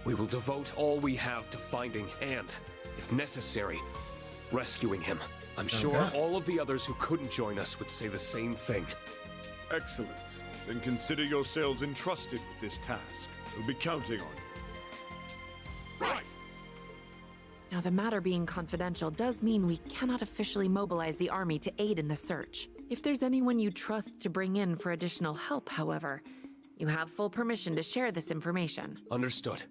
Speaker 15: We will devote all we have to finding and, if necessary, rescuing him. I'm sure all of the others who couldn't join us would say the same thing.
Speaker 13: Excellent. Then consider yourselves entrusted with this task. We'll be counting on you.
Speaker 3: Right!
Speaker 12: Now, the matter being confidential does mean we cannot officially mobilize the army to aid in the search. If there's anyone you trust to bring in for additional help, however, you have full permission to share this information.
Speaker 15: Understood.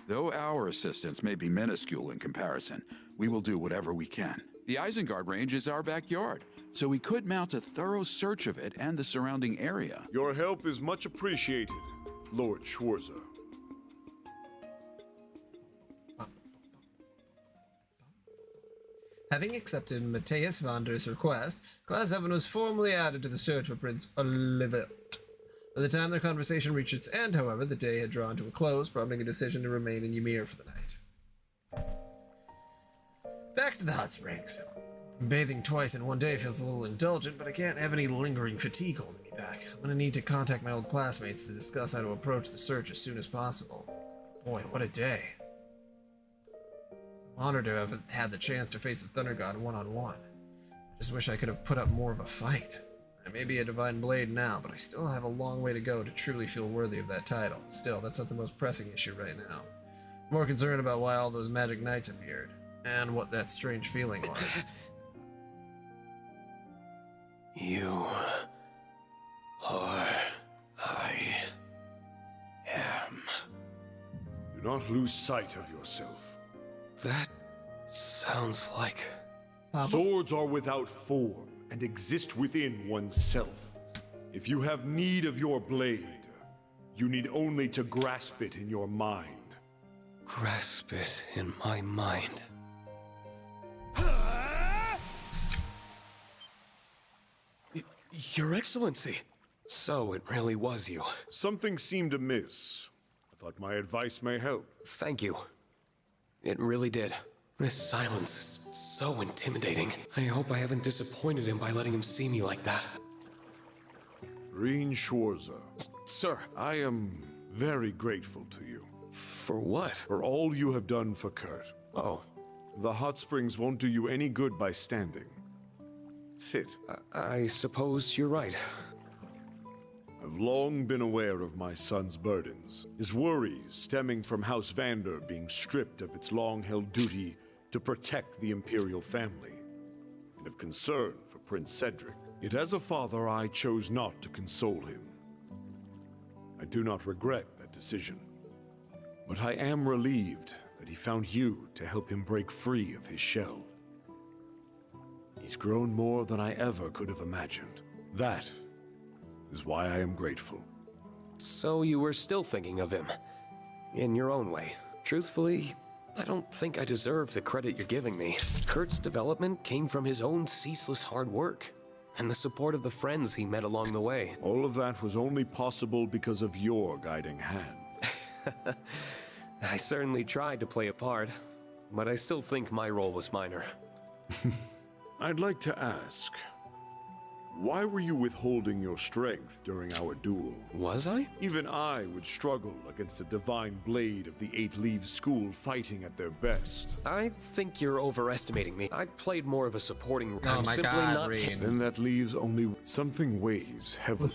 Speaker 24: Though our assistance may be minuscule in comparison, we will do whatever we can. The Isengard Range is our backyard, so we could mount a thorough search of it and the surrounding area.
Speaker 13: Your help is much appreciated, Lord Schwarzer.
Speaker 1: Having accepted Matthias Vander's request, Class 7 was formally added to the search for Prince Olivert. By the time their conversation reached its end, however, the day had drawn to a close, prompting a decision to remain in Ymir for the night. Back to the hot springs. Bathing twice in one day feels a little indulgent, but I can't have any lingering fatigue holding me back. I'm gonna need to contact my old classmates to discuss how to approach the search as soon as possible. Boy, what a day. I'm honored to have had the chance to face the Thunder God one-on-one. I just wish I could have put up more of a fight. I may be a Divine Blade now, but I still have a long way to go to truly feel worthy of that title. Still, that's not the most pressing issue right now. I'm more concerned about why all those magic knights appeared, and what that strange feeling was.
Speaker 15: You are... I am...
Speaker 13: Do not lose sight of yourself.
Speaker 15: That sounds like...
Speaker 13: Swords are without form and exist within oneself. If you have need of your blade, you need only to grasp it in your mind.
Speaker 15: Grasp it in my mind. Your Excellency! So it really was you.
Speaker 13: Something seemed amiss. I thought my advice may help.
Speaker 15: Thank you. It really did. This silence is so intimidating. I hope I haven't disappointed him by letting him see me like that.
Speaker 13: Rean Schwarzer.
Speaker 15: Sir.
Speaker 13: I am very grateful to you.
Speaker 15: For what?
Speaker 13: For all you have done for Kurt.
Speaker 15: Oh.
Speaker 13: The hot springs won't do you any good by standing. Sit.
Speaker 15: I suppose you're right.
Speaker 13: I've long been aware of my son's burdens, his worries stemming from House Vander being stripped of its long-held duty to protect the Imperial family, and of concern for Prince Cedric. Yet as a father, I chose not to console him. I do not regret that decision, but I am relieved that he found you to help him break free of his shell. He's grown more than I ever could have imagined. That is why I am grateful.
Speaker 15: So you were still thinking of him, in your own way. Truthfully, I don't think I deserve the credit you're giving me. Kurt's development came from his own ceaseless hard work, and the support of the friends he met along the way.
Speaker 13: All of that was only possible because of your guiding hand.
Speaker 15: I certainly tried to play a part, but I still think my role was minor.
Speaker 13: I'd like to ask, why were you withholding your strength during our duel?
Speaker 15: Was I?
Speaker 13: Even I would struggle against a divine blade of the Eight Leaves School fighting at their best.
Speaker 15: I think you're overestimating me. I played more of a supporting role.
Speaker 1: Oh my God, Rean.
Speaker 13: Then that leaves only something weighs heavily.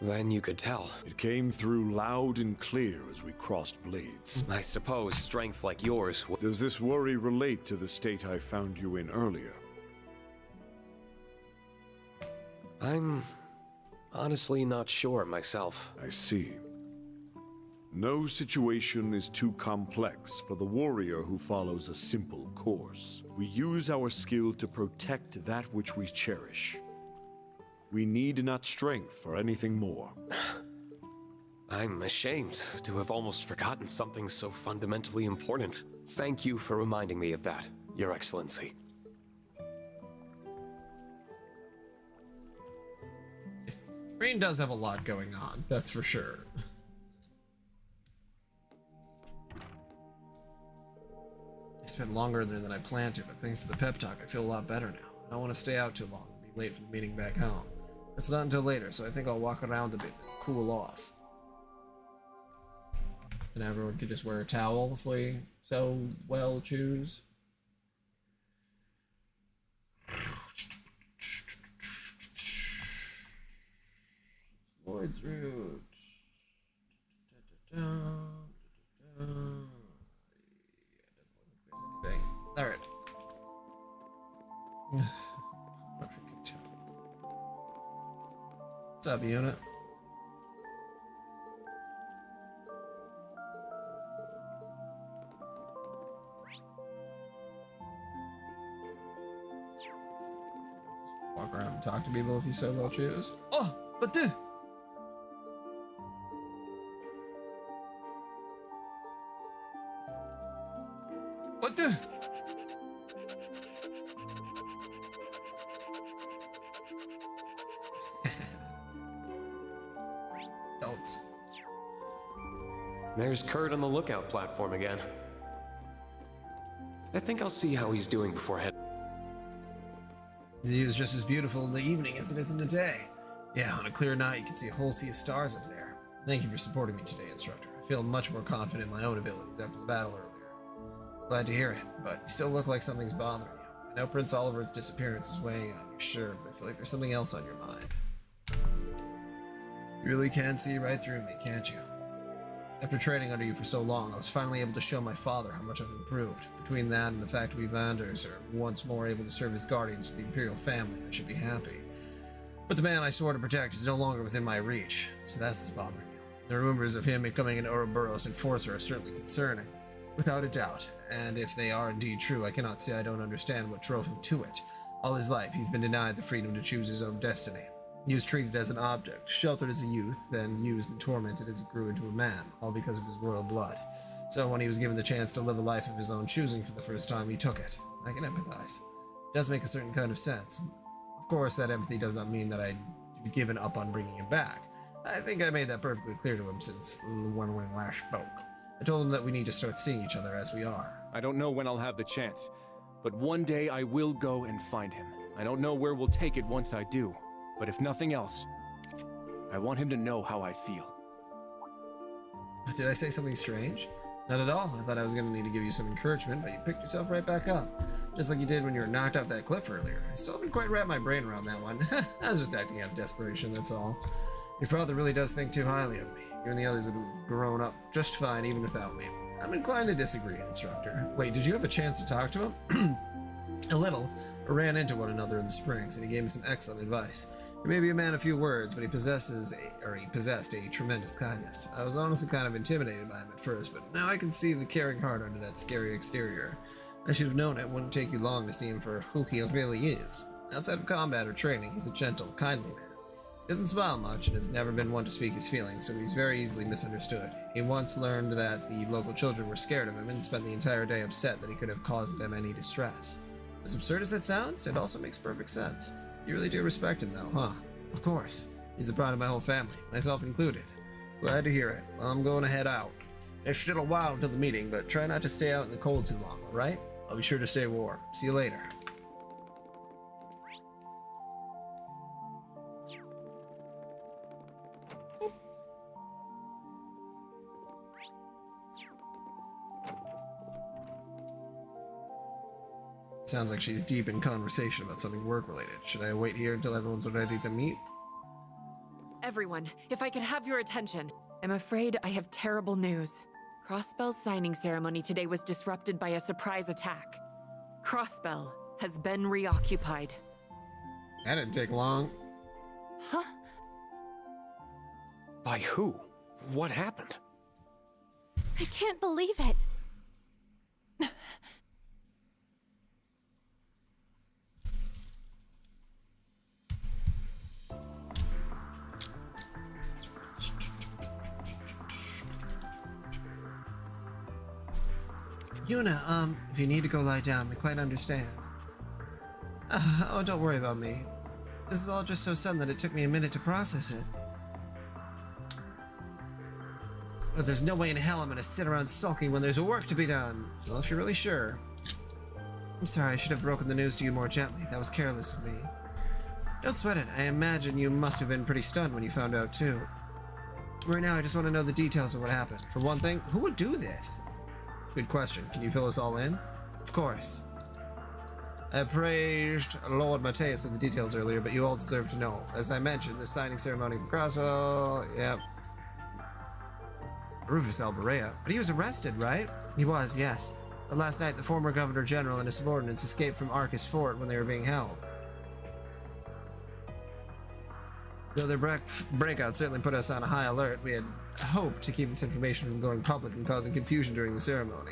Speaker 15: Then you could tell.
Speaker 13: It came through loud and clear as we crossed blades.
Speaker 15: I suppose strength like yours would...
Speaker 13: Does this worry relate to the state I found you in earlier?
Speaker 15: I'm honestly not sure myself.
Speaker 13: I see. No situation is too complex for the warrior who follows a simple course. We use our skill to protect that which we cherish. We need not strength for anything more.
Speaker 15: I'm ashamed to have almost forgotten something so fundamentally important. Thank you for reminding me of that, Your Excellency.
Speaker 1: Rean does have a lot going on, that's for sure. spent longer there than I planned to, but thanks to the pep talk, I feel a lot better now. I don't want to stay out too long and be late for the meeting back home. It's not until later, so I think I'll walk around a bit to cool off. And everyone could just wear a towel if we so well choose. Lloyd's route. Anything. All right. What's up, unit? Walk around and talk to people if you so well choose. Oh, but dude. What the? Adults.
Speaker 15: There's Kurt on the lookout platform again. I think I'll see how he's doing before heading.
Speaker 1: The view is just as beautiful in the evening as it is in the day. Yeah, on a clear night, you can see a whole sea of stars up there. Thank you for supporting me today, Instructor. I feel much more confident in my own abilities after the battle earlier. Glad to hear it, but you still look like something's bothering you. I know Prince Oliver's disappearance is weighing on you, sure, but I feel like there's something else on your mind. You really can see right through me, can't you? After training under you for so long, I was finally able to show my father how much I've improved. Between that and the fact we Vanders are once more able to serve as guardians for the Imperial family, I should be happy. But the man I swore to protect is no longer within my reach, so that's what's bothering you. The rumors of him becoming an Ouroboros enforcer are certainly concerning. Without a doubt, and if they are indeed true, I cannot say I don't understand what drove him to it. All his life, he's been denied the freedom to choose his own destiny. He was treated as an object, sheltered as a youth, then used and tormented as he grew into a man, all because of his royal blood. So when he was given the chance to live a life of his own choosing for the first time, he took it. I can empathize. It does make a certain kind of sense. Of course, that empathy does not mean that I'd given up on bringing him back. I think I made that perfectly clear to him since when we last spoke. I told him that we need to start seeing each other as we are.
Speaker 7: I don't know when I'll have the chance, but one day I will go and find him. I don't know where we'll take it once I do, but if nothing else, I want him to know how I feel.
Speaker 1: Did I say something strange? Not at all. I thought I was going to need to give you some encouragement, but you picked yourself right back up. Just like you did when you were knocked off that cliff earlier. I still haven't quite wrapped my brain around that one. I was just acting out of desperation, that's all. Your father really does think too highly of me. You and the others have grown up just fine even without me. I'm inclined to disagree, Instructor. Wait, did you have a chance to talk to him? A little. We ran into one another in the springs, and he gave me some excellent advice. He may be a man of few words, but he possessed a tremendous kindness. I was honestly kind of intimidated by him at first, but now I can see the caring heart under that scary exterior. I should have known it wouldn't take you long to see him for who he really is. Outside of combat or training, he's a gentle, kindly man. He doesn't smile much and has never been one to speak his feelings, so he's very easily misunderstood. He once learned that the local children were scared of him and spent the entire day upset that he could have caused them any distress. As absurd as that sounds, it also makes perfect sense. You really do respect him though, huh? Of course. He's the pride of my whole family, myself included. Glad to hear it. Well, I'm going to head out. There's still a while until the meeting, but try not to stay out in the cold too long, alright? I'll be sure to stay warm. See you later. Sounds like she's deep in conversation about something work-related. Should I wait here until everyone's ready to meet?
Speaker 12: Everyone, if I could have your attention. I'm afraid I have terrible news. Crossbell's signing ceremony today was disrupted by a surprise attack. Crossbell has been reoccupied.
Speaker 1: That didn't take long.
Speaker 12: Huh?
Speaker 15: By who? What happened?
Speaker 4: I can't believe it.
Speaker 1: Yuna, if you need to go lie down, we quite understand. Oh, don't worry about me. This is all just so sudden that it took me a minute to process it. But there's no way in hell I'm gonna sit around sulking when there's work to be done. Well, if you're really sure. I'm sorry, I should have broken the news to you more gently. That was careless of me. Don't sweat it. I imagine you must have been pretty stunned when you found out, too. Right now, I just want to know the details of what happened. For one thing, who would do this? Good question. Can you fill us all in? Of course. I praised Lord Mateus of the details earlier, but you all deserve to know. As I mentioned, the signing ceremony for Crosswell... Yep. Rufus Alberea. But he was arrested, right? He was, yes. But last night, the former Governor General and his subordinates escaped from Arcus Fort when they were being held. Though their breakout certainly put us on a high alert, we had hoped to keep this information from going public and causing confusion during the ceremony.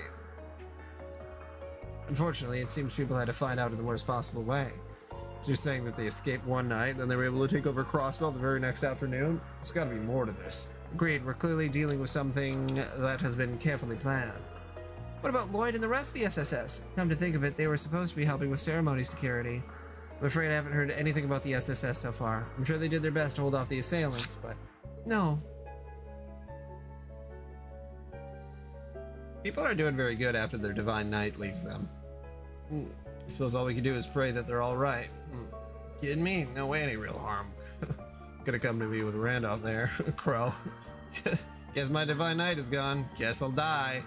Speaker 1: Unfortunately, it seems people had to find out in the worst possible way. So you're saying that they escaped one night, then they were able to take over Crossbell the very next afternoon? There's got to be more to this. Agreed, we're clearly dealing with something that has been carefully planned. What about Lloyd and the rest of the SSS? Come to think of it, they were supposed to be helping with ceremony security. I'm afraid I haven't heard anything about the SSS so far. I'm sure they did their best to hold off the assailants, but no. People aren't doing very good after their divine knight leaves them. I suppose all we can do is pray that they're all right. Kidding me? No way any real harm could have come to me with Randolph there. Crow. Guess my divine knight is gone. Guess I'll die.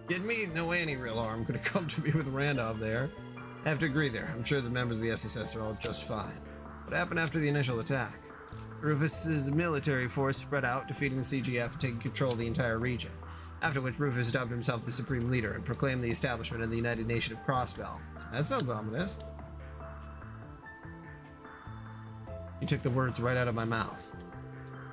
Speaker 1: Kidding me? No way any real harm could have come to me with Randolph there. I have to agree there. I'm sure the members of the SSS are all just fine. What happened after the initial attack? Rufus's military force spread out, defeating the CGF and taking control of the entire region. After which Rufus dubbed himself the Supreme Leader and proclaimed the establishment of the United Nation of Crossbell. That sounds ominous. He took the words right out of my mouth.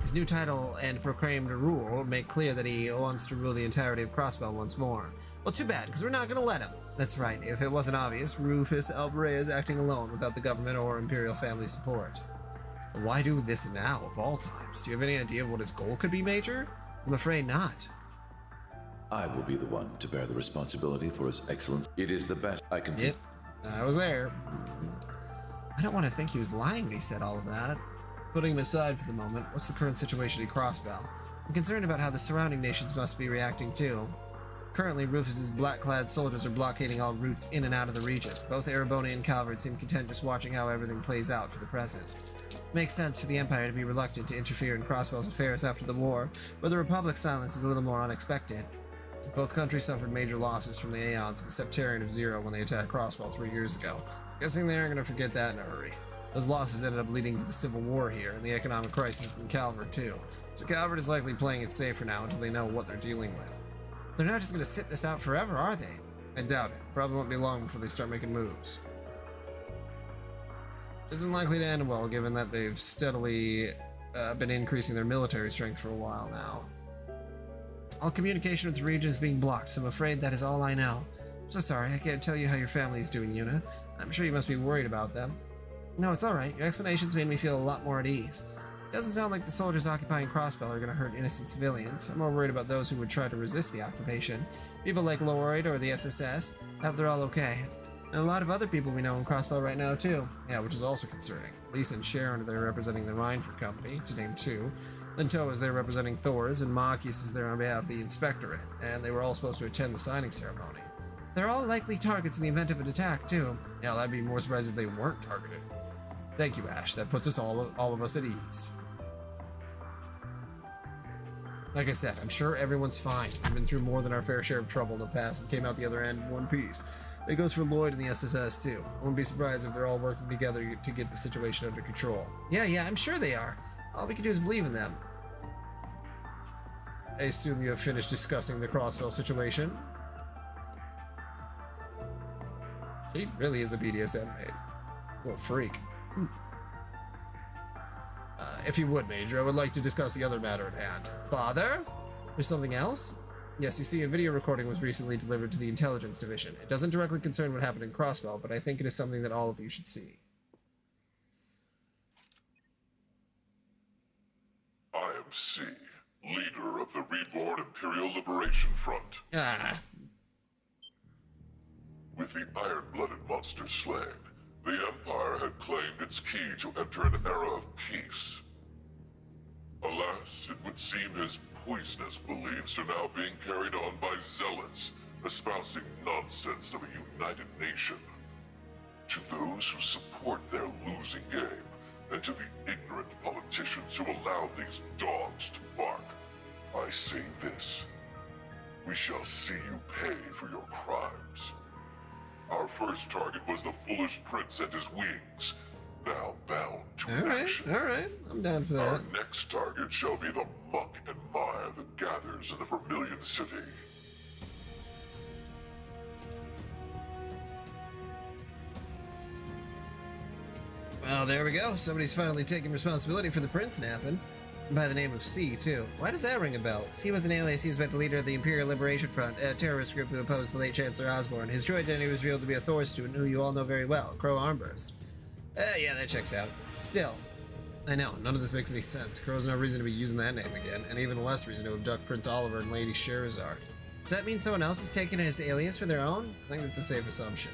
Speaker 1: His new title and proclaimed rule make clear that he wants to rule the entirety of Crossbell once more. Well, too bad, because we're not going to let him. That's right, if it wasn't obvious, Rufus Alberea is acting alone without the government or Imperial family support. But why do this now, of all times? Do you have any idea of what his goal could be, Major? I'm afraid not.
Speaker 23: I will be the one to bear the responsibility for His Excellence. It is the best I can do.
Speaker 1: Yep, I was there. I don't want to think he was lying when he said all of that. Putting him aside for the moment, what's the current situation in Crossbell? I'm concerned about how the surrounding nations must be reacting too. Currently, Rufus's black-clad soldiers are blockading all routes in and out of the region. Both Ereboni and Calvard seem content just watching how everything plays out for the present. It makes sense for the Empire to be reluctant to interfere in Crossbell's affairs after the war, but the Republic's silence is a little more unexpected. Both countries suffered major losses from the Aeons and the Septarian of Zero when they attacked Crossbell 3 years ago. Guessing they aren't going to forget that in a hurry. Those losses ended up leading to the Civil War here and the economic crisis in Calvard too. So Calvard is likely playing it safe for now until they know what they're dealing with. They're not just going to sit this out forever, are they? I doubt it. Probably won't be long before they start making moves. Isn't likely to end well, given that they've steadily been increasing their military strength for a while now. All communication with the region is being blocked, so I'm afraid that is all I know. I'm so sorry, I can't tell you how your family is doing, Yuna. I'm sure you must be worried about them. No, it's alright. Your explanations made me feel a lot more at ease. It doesn't sound like the soldiers occupying Crossbell are going to hurt innocent civilians. I'm more worried about those who would try to resist the occupation. People like Lloyd or the SSS. I hope they're all okay. And a lot of other people we know in Crossbell right now, too. Yeah, which is also concerning. Lisa and Sharon are there representing the Rhineford Company, to name two. Lintoa is there representing Thor's, and Makius is there on behalf of the Inspectorate, and they were all supposed to attend the signing ceremony. They're all likely targets in the event of an attack, too. Yeah, I'd be more surprised if they weren't targeted. Thank you, Ash. That puts us all of us at ease. Like I said, I'm sure everyone's fine. We've been through more than our fair share of trouble in the past and came out the other end in one piece. It goes for Lloyd and the SSS, too. I wouldn't be surprised if they're all working together to get the situation under control. Yeah, I'm sure they are. All we can do is believe in them. I assume you have finished discussing the Crossbell situation. He really is a BDSM maid. Little freak. If you would, Major, I would like to discuss the other matter at hand. Father? There's something else? Yes, you see, a video recording was recently delivered to the Intelligence Division. It doesn't directly concern what happened in Crossbell, but I think it is something that all of you should see.
Speaker 13: I am C, leader of the Reborn Imperial Liberation Front. With the iron-blooded monster slain, the Empire had claimed its key to enter an era of peace. Alas, it would seem his poisonous beliefs are now being carried on by zealots
Speaker 2: espousing nonsense of a united nation. To those who support their losing game, and to the ignorant politicians who allow these dogs to bark, I say this. We shall see you pay for your crimes. Our first target was the foolish prince and his wings, now bound to action.
Speaker 1: Alright, I'm down for that.
Speaker 2: Our next target shall be the muck and mire that gathers in the Vermilion City.
Speaker 1: Well, there we go. Somebody's finally taking responsibility for the prince napping. By the name of C, too. Why does that ring a bell? C was an alias used by the leader of the Imperial Liberation Front, a terrorist group who opposed the late Chancellor Osborne. His true identity was revealed to be a Thor student who you all know very well, Crow Armburst. Yeah, that checks out. Still, I know, none of this makes any sense. Crow's no reason to be using that name again, and even less reason to abduct Prince Oliver and Lady Sherazard. Does that mean someone else is taking his alias for their own? I think that's a safe assumption.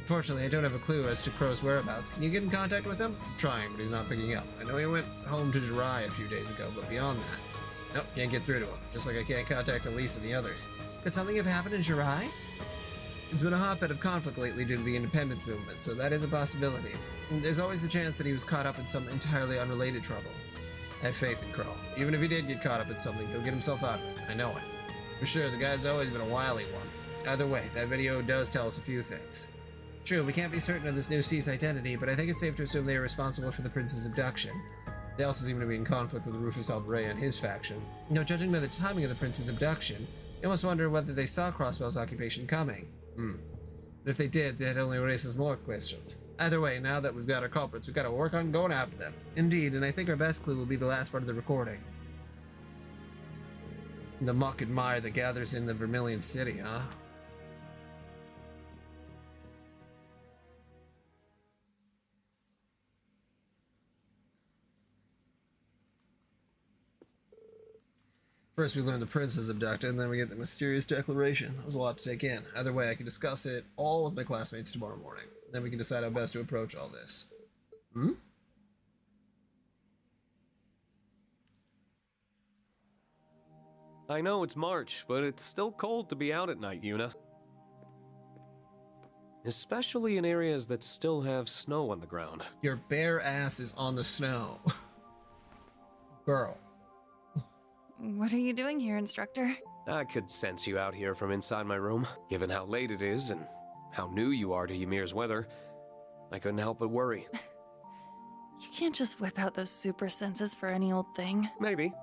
Speaker 1: Unfortunately, I don't have a clue as to Crow's whereabouts. Can you get in contact with him? I'm trying, but he's not picking up. I know he went home to Jirai a few days ago, but beyond that, nope, can't get through to him. Just like I can't contact Elise and the others. Could something have happened in Jirai? It's been a hotbed of conflict lately due to the independence movement, so that is a possibility. There's always the chance that he was caught up in some entirely unrelated trouble. I have faith in Crow. Even if he did get caught up in something, he'll get himself out of it. I know it. For sure, the guy's always been a wily one. Either way, that video does tell us a few things. True, we can't be certain of this new C's identity, but I think it's safe to assume they are responsible for the prince's abduction. They also seem to be in conflict with Rufus Albrea and his faction. Now, judging by the timing of the prince's abduction, you almost wonder whether they saw Crossbell's occupation coming. But if they did, that only raises more questions. Either way, now that we've got our culprits, we've got to work on going after them. Indeed, and I think our best clue will be the last part of the recording. The muck and mire that gathers in the Vermilion City, huh? First we learn the prince is abducted, and then we get the mysterious declaration. That was a lot to take in. Either way, I can discuss it all with my classmates tomorrow morning. Then we can decide how best to approach all this.
Speaker 15: I know it's March, but it's still cold to be out at night, Yuna. Especially in areas that still have snow on the ground.
Speaker 1: Your bare ass is on the snow. Girl.
Speaker 11: What are you doing here, instructor?
Speaker 15: I could sense you out here from inside my room. Given how late it is and how new you are to Ymir's weather, I couldn't help but worry.
Speaker 11: You can't just whip out those super senses for any old thing.
Speaker 15: Maybe.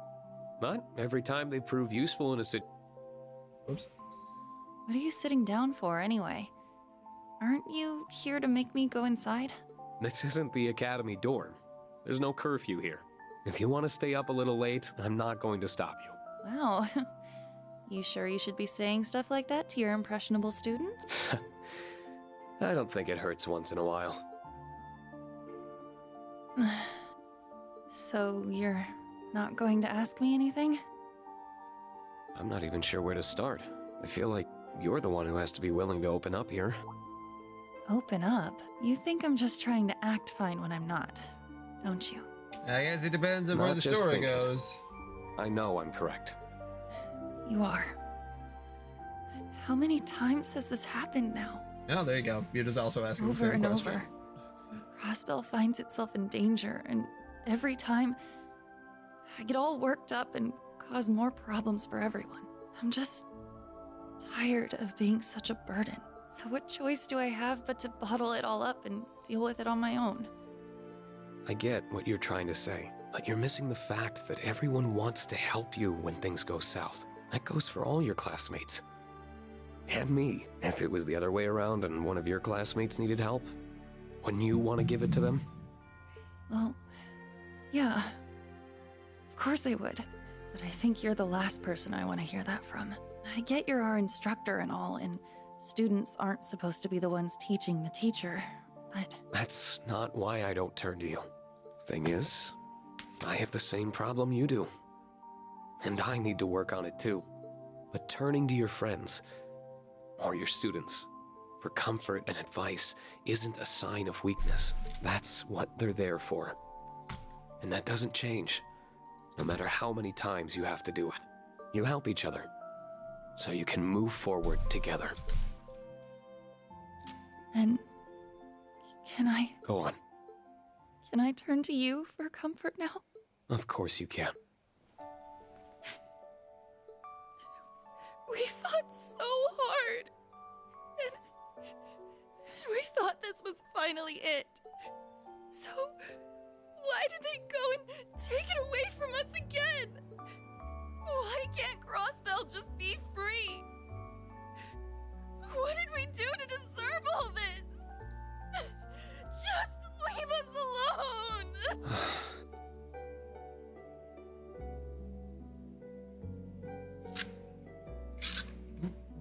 Speaker 15: But every time they prove useful in a
Speaker 1: Oops.
Speaker 11: What are you sitting down for, anyway? Aren't you here to make me go inside?
Speaker 15: This isn't the academy dorm. There's no curfew here. If you want to stay up a little late, I'm not going to stop you.
Speaker 11: Wow. You sure you should be saying stuff like that to your impressionable students?
Speaker 15: I don't think it hurts once in a while.
Speaker 11: So you're not going to ask me anything?
Speaker 15: I'm not even sure where to start. I feel like you're the one who has to be willing to open up here.
Speaker 11: Open up? You think I'm just trying to act fine when I'm not, don't you?
Speaker 1: I guess it depends on where the story goes.
Speaker 15: I know I'm correct.
Speaker 11: You are. How many times has this happened now?
Speaker 1: Oh, there you go. Yuta's also asking the
Speaker 11: Over
Speaker 1: same
Speaker 11: and
Speaker 1: question.
Speaker 11: over. Crossbell finds itself in danger, and every time I get all worked up and cause more problems for everyone. I'm just tired of being such a burden. So what choice do I have but to bottle it all up and deal with it on my own?
Speaker 15: I get what you're trying to say, but you're missing the fact that everyone wants to help you when things go south. That goes for all your classmates. And me. If it was the other way around and one of your classmates needed help, wouldn't you want to give it to them?
Speaker 11: Well, yeah. Of course I would. But I think you're the last person I want to hear that from. I get you're our instructor and all, and students aren't supposed to be the ones teaching the teacher, but...
Speaker 15: That's not why I don't turn to you. Thing is, I have the same problem you do. And I need to work on it too. But turning to your friends, or your students, for comfort and advice isn't a sign of weakness. That's what they're there for. And that doesn't change, no matter how many times you have to do it. You help each other. so you can move forward together.
Speaker 11: And can I
Speaker 15: Go on.
Speaker 11: turn to you for comfort now?
Speaker 15: Of course you can.
Speaker 11: We fought so hard. And we thought this was finally it. So why did they go and take it away from us again? Why can't Crossbell just be free? What did we do to deserve all this? Just leave us alone!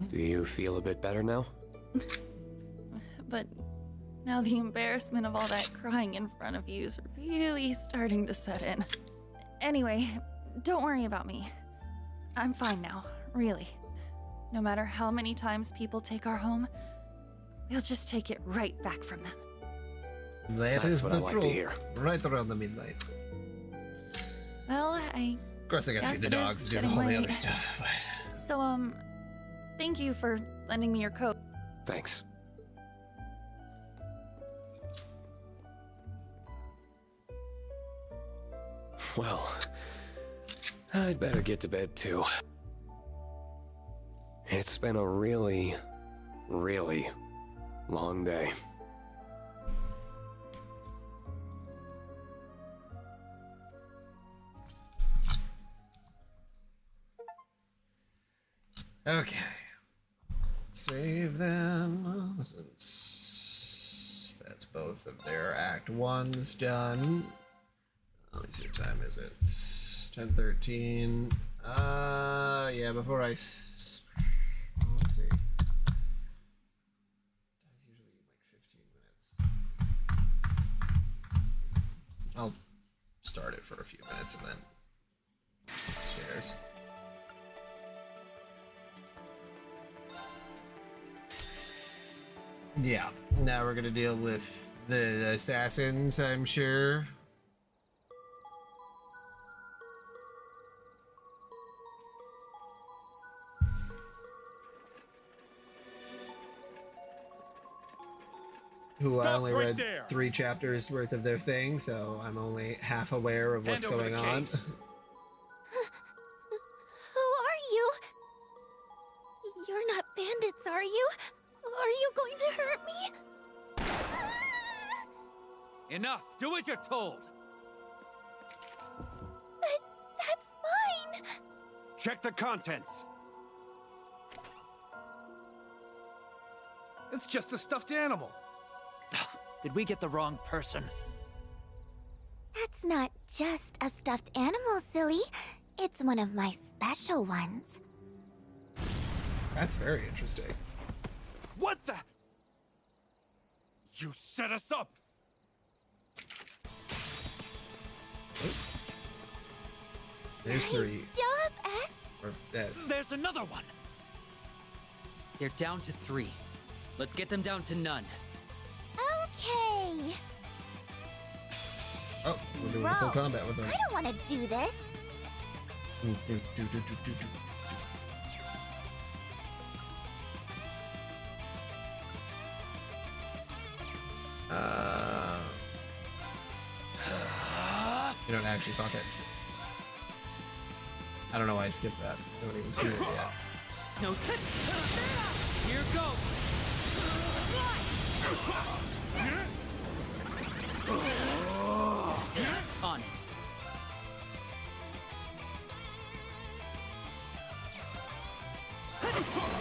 Speaker 15: Do you feel a bit better now?
Speaker 11: But now the embarrassment of all that crying in front of you is really starting to set in. Anyway, don't worry about me. I'm fine now, really. No matter how many times people take our home, we'll just take it right back from them.
Speaker 1: That is the truth. Right around the midnight.
Speaker 11: Well,
Speaker 1: Of course, I gotta feed the dogs, do all the other stuff. But...
Speaker 11: So, thank you for lending me your coat.
Speaker 15: Thanks. Well, I'd better get to bed too. It's been a really, really long day.
Speaker 1: Okay. Save them. Since that's both of their Act 1s done. Let me see what time is it. 10:13. Yeah, before I... let's see. That's usually like 15 minutes. I'll start it for a few minutes and then upstairs. Yeah, now we're gonna deal with the assassins, I'm sure. Who I only read 3 chapters worth of their thing, so I'm only half aware of what's going on.
Speaker 6: Who are you? You're not bandits, are you? Are you going to hurt me?
Speaker 8: Enough! Do as you're told!
Speaker 6: But that's mine!
Speaker 3: Check the contents.
Speaker 8: It's just a stuffed animal.
Speaker 9: Did we get the wrong person?
Speaker 6: That's not just a stuffed animal, silly. It's one of my special ones.
Speaker 1: That's very interesting.
Speaker 3: What the? You set us up!
Speaker 1: There's 3.
Speaker 6: Job, S.
Speaker 1: Or S.
Speaker 9: There's another one. They're down to 3. Let's get them down to none.
Speaker 6: Okay.
Speaker 1: Oh, we're doing full combat with them.
Speaker 6: I don't want to do this.
Speaker 1: You don't actually fuck it. I don't know why I skipped that. I haven't even seen it yet.
Speaker 9: No. Here goes. On it.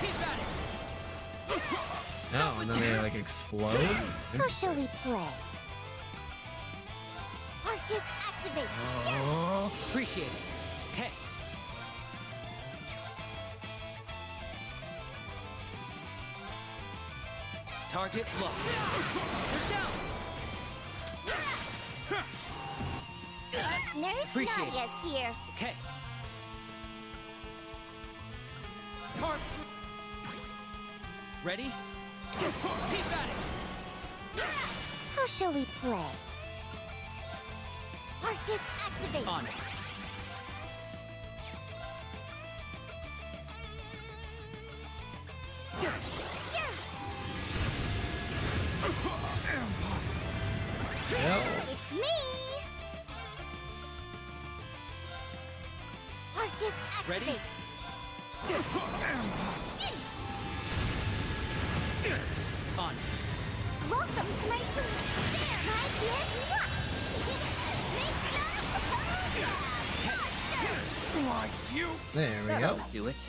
Speaker 9: Keep at it.
Speaker 1: Oh, and then they like explode?
Speaker 6: How shall we play? Arcus activate.
Speaker 9: Oh, appreciate it. Okay. Target locked. They're down.
Speaker 6: Nurse
Speaker 9: Appreciate
Speaker 6: Nadia's here.
Speaker 9: Okay. Park. Ready? Keep at it.
Speaker 6: How shall we play? Arcus activate.
Speaker 9: On it.
Speaker 1: Well,
Speaker 6: It's me! Arcus activate!
Speaker 9: Ready? On.
Speaker 6: Welcome to my food! There, my kid!
Speaker 21: Like you.
Speaker 1: there we
Speaker 9: That
Speaker 1: go.
Speaker 9: ought to do it.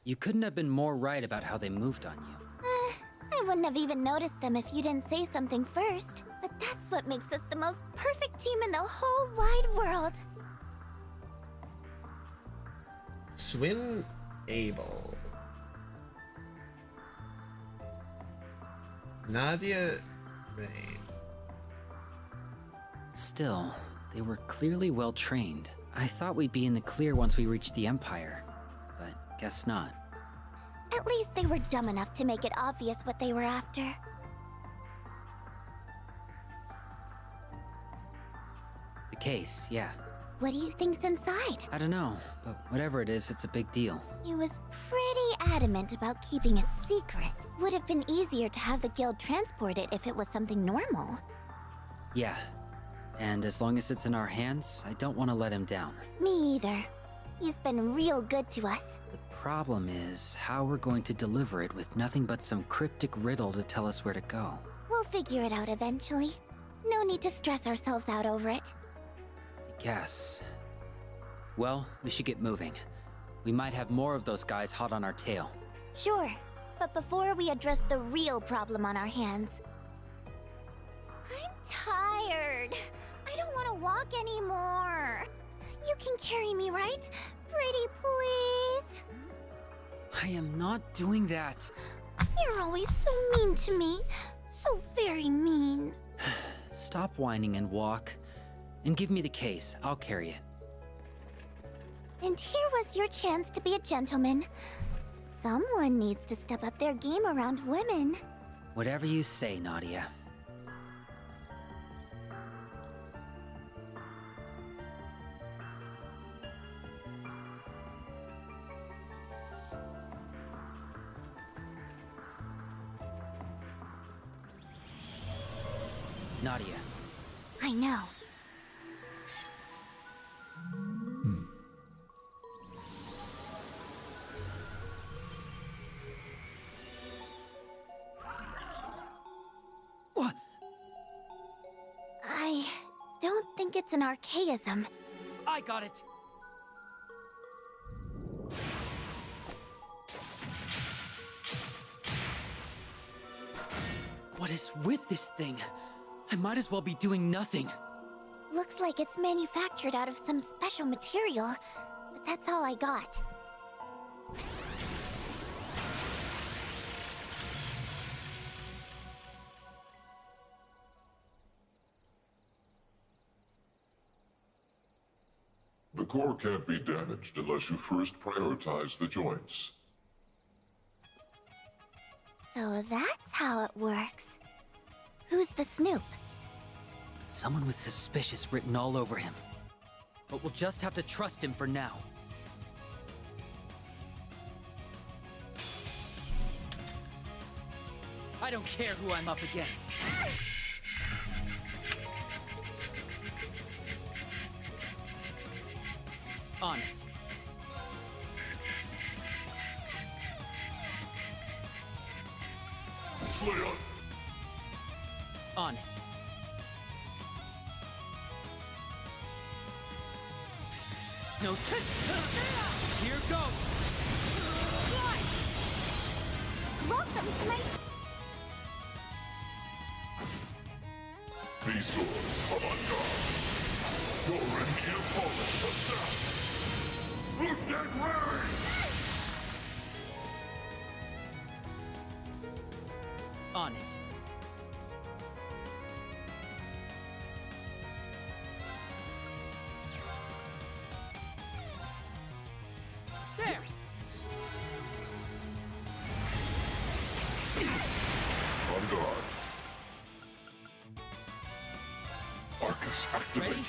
Speaker 9: You couldn't have been more right about how they moved on you.
Speaker 6: I wouldn't have even noticed them if you didn't say something first. But that's what makes us the most perfect team in the whole wide world.
Speaker 1: Swin Abel. Nadia Rain.
Speaker 9: Still, they were clearly well trained. I thought we'd be in the clear once we reached the Empire, but guess not.
Speaker 6: At least they were dumb enough to make it obvious what they were after.
Speaker 9: The case, yeah.
Speaker 6: What do you think's inside?
Speaker 9: I don't know, but whatever it is, it's a big deal.
Speaker 6: He was pretty adamant about keeping it secret. Would have been easier to have the guild transport it if it was something normal.
Speaker 9: Yeah. And as long as it's in our hands, I don't want to let him down.
Speaker 6: Me either. He's been real good to us.
Speaker 9: The problem is how we're going to deliver it with nothing but some cryptic riddle to tell us where to go.
Speaker 6: We'll figure it out eventually. No need to stress ourselves out over it.
Speaker 9: I guess. Well, we should get moving. We might have more of those guys hot on our tail.
Speaker 6: Sure, but before we address the real problem on our hands... I'm tired. I don't want to walk anymore. You can carry me, right? Pretty please?
Speaker 9: I am not doing that.
Speaker 6: You're always so mean to me. So very mean.
Speaker 9: Stop whining and walk. And give me the case. I'll carry it.
Speaker 6: And here was your chance to be a gentleman. Someone needs to step up their game around women.
Speaker 9: Whatever you say, Nadia. Nadia.
Speaker 6: I know.
Speaker 9: What?
Speaker 6: I don't think it's an archaism.
Speaker 9: I got it. What is with this thing? I might as well be doing nothing.
Speaker 6: Looks like it's manufactured out of some special material, but that's all I got.
Speaker 2: The core can't be damaged unless you first prioritize the joints.
Speaker 6: So that's how it works. Who's the snoop?
Speaker 9: Someone with suspicious written all over him. But we'll just have to trust him for now. I don't care who I'm up against. On it.
Speaker 2: Leon!
Speaker 9: On it. No Here goes!
Speaker 6: Welcome to my...
Speaker 2: These swords are on guard. Your Indian opponent attack! Lieutenant Reverie!
Speaker 9: On it. There!
Speaker 2: On guard. Arcus, activate.
Speaker 9: Ready?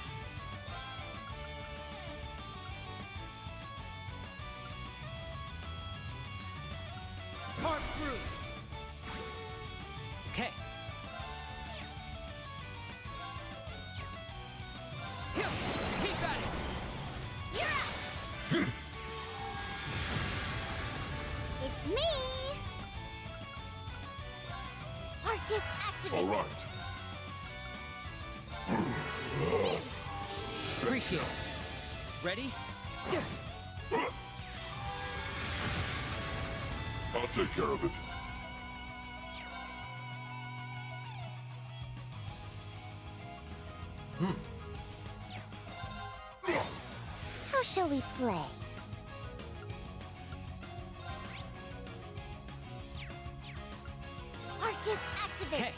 Speaker 21: Part through.
Speaker 9: Okay.
Speaker 12: Keep at it!
Speaker 6: It's me! Arcus activate!
Speaker 2: All right.
Speaker 9: Appreciate it. Ready?
Speaker 2: I'll take care of it.
Speaker 6: How shall we play? Arcus activate!
Speaker 9: Okay.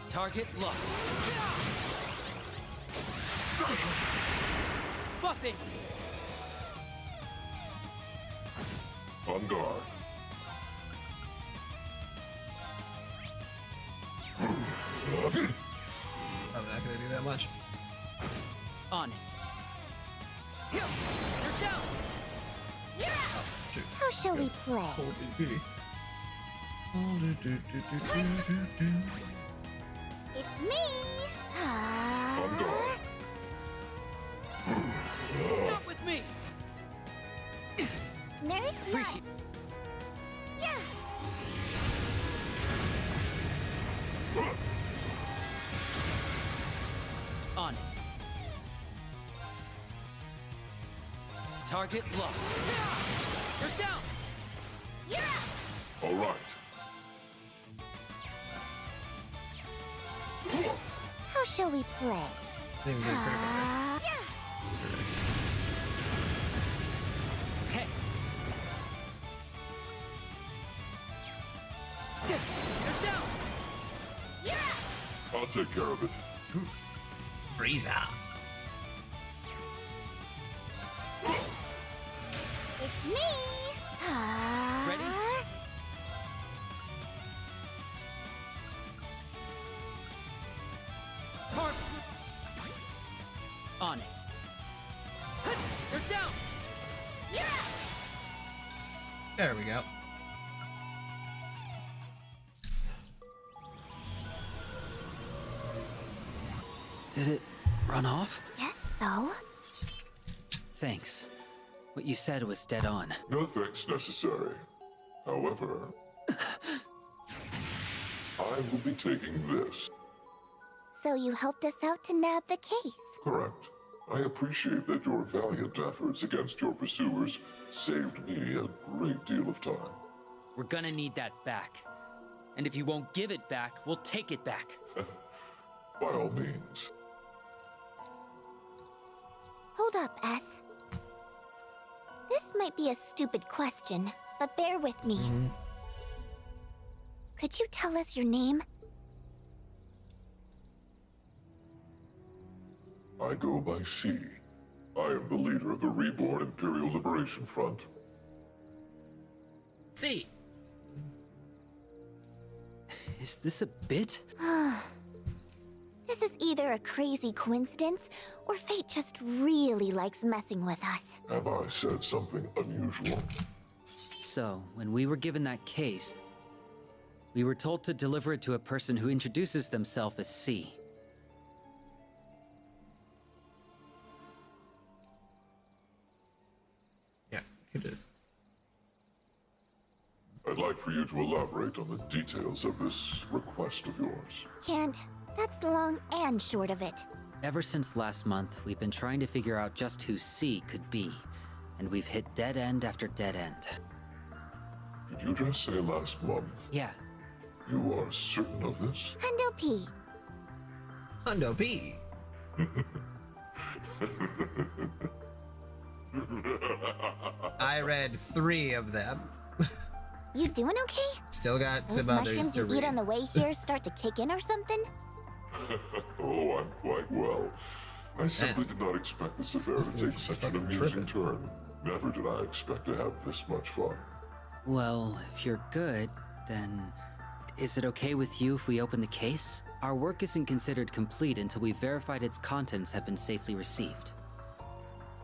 Speaker 9: Target lost. Buffing!
Speaker 2: On guard.
Speaker 1: Oops. I'm not gonna do that much.
Speaker 9: On it. You're down!
Speaker 1: Oh, shoot.
Speaker 6: How shall we play?
Speaker 1: Hold BP.
Speaker 6: It's me!
Speaker 2: On guard.
Speaker 9: Not with me!
Speaker 6: Nurse
Speaker 9: Appreciate.
Speaker 6: Yeah!
Speaker 9: On it. Target lost. You're down!
Speaker 2: All right.
Speaker 6: How shall we play?
Speaker 1: Didn't even get a critical there.
Speaker 6: Yeah!
Speaker 9: Okay. You're down!
Speaker 2: I'll take care of it.
Speaker 1: Breezer.
Speaker 6: It's me!
Speaker 9: Ready? Park. On it. You're down!
Speaker 1: There we go.
Speaker 9: Did it run off?
Speaker 6: Yes, so?
Speaker 9: Thanks. What you said was dead on.
Speaker 2: No thanks necessary. However, I will be taking this.
Speaker 6: So you helped us out to nab the case.
Speaker 2: Correct. I appreciate that your valiant efforts against your pursuers saved me a great deal of time.
Speaker 9: We're gonna need that back. And if you won't give it back, we'll take it back.
Speaker 2: By all means.
Speaker 6: Hold up, S. This might be a stupid question, but bear with me. Could you tell us your name?
Speaker 2: I go by C. I am the leader of the Reborn Imperial Liberation Front.
Speaker 1: C.
Speaker 9: Is this a bit?
Speaker 6: This is either a crazy coincidence, or fate just really likes messing with us.
Speaker 2: Have I said something unusual?
Speaker 9: So, when we were given that case, we were told to deliver it to a person who introduces themselves as C.
Speaker 1: Yeah, could just.
Speaker 2: I'd like for you to elaborate on the details of this request of yours.
Speaker 6: Can't. That's the long and short of it.
Speaker 9: Ever since last month, we've been trying to figure out just who C could be, and we've hit dead end after dead end.
Speaker 2: Did you just say last month?
Speaker 9: Yeah.
Speaker 2: You are certain of this?
Speaker 6: Hundo P.
Speaker 1: Hundo P. I read 3 of them.
Speaker 6: You doing okay?
Speaker 1: Still got
Speaker 6: Those
Speaker 1: some others
Speaker 6: mushrooms
Speaker 1: to
Speaker 6: you
Speaker 1: read.
Speaker 6: eat on the way here start to kick in or something?
Speaker 2: Oh, I'm quite well. I simply did not expect the affair to take such an amusing turn. Never did I expect to have this much fun.
Speaker 9: Well, if you're good, then is it okay with you if we open the case? Our work isn't considered complete until we've verified its contents have been safely received.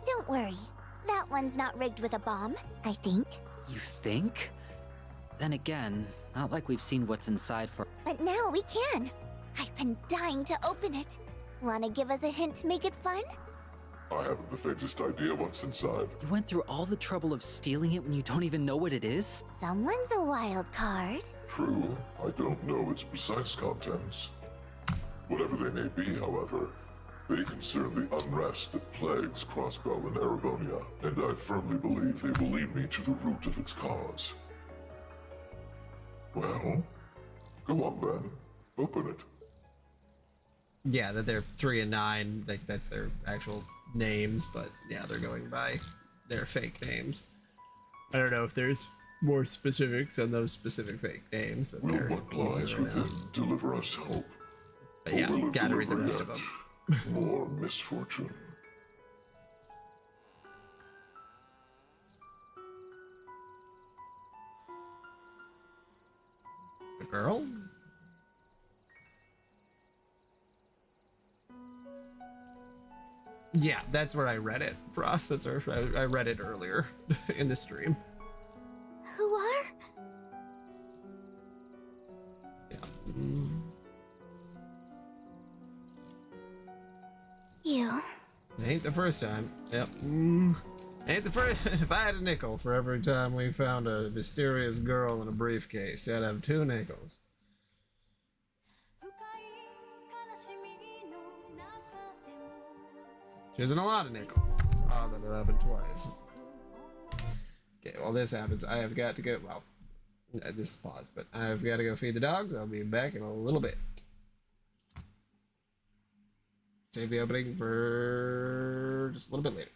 Speaker 6: Don't worry. That one's not rigged with a bomb, I think.
Speaker 9: You think? Then again, not like we've seen what's inside for.
Speaker 6: But now we can. I've been dying to open it. Wanna give us a hint to make it fun?
Speaker 2: I haven't the faintest idea what's inside.
Speaker 9: You went through all the trouble of stealing it when you don't even know what it is?
Speaker 6: Someone's a wild card.
Speaker 2: True, I don't know its precise contents. Whatever they may be, however, they concern the unrest that plagues Crossbell and Erebonia, and I firmly believe they will lead me to the root of its cause. Well, go on then. Open it.
Speaker 1: Yeah, that they're 3 and 9, like that's their actual names, but yeah, they're going by their fake names. I don't know if there's more specifics on those specific fake names that
Speaker 2: Will
Speaker 1: they're
Speaker 2: what lies
Speaker 1: using right now.
Speaker 2: within deliver us hope?
Speaker 1: But yeah,
Speaker 2: Or will it
Speaker 1: gotta read the
Speaker 2: deliver
Speaker 1: rest of
Speaker 2: yet
Speaker 1: them.
Speaker 2: more misfortune.
Speaker 1: The girl? Yeah, that's where I read it. Frost, that's where I read it earlier in the stream.
Speaker 6: Who are?
Speaker 1: Yeah.
Speaker 6: You.
Speaker 1: Ain't the first time. Yep. Ain't the first. If I had a nickel for every time we found a mysterious girl in a briefcase, I'd have 2 nickels. She isn't a lot of nickels. It's odd that it happened twice. Okay, while this happens, I have got to go. Well, this is paused, but I've got to go feed the dogs. I'll be back in a little bit. Save the opening for just a little bit later.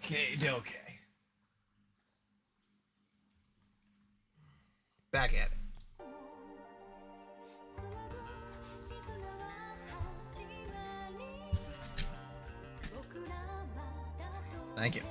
Speaker 1: Okay, okay. Back at it. Thank you.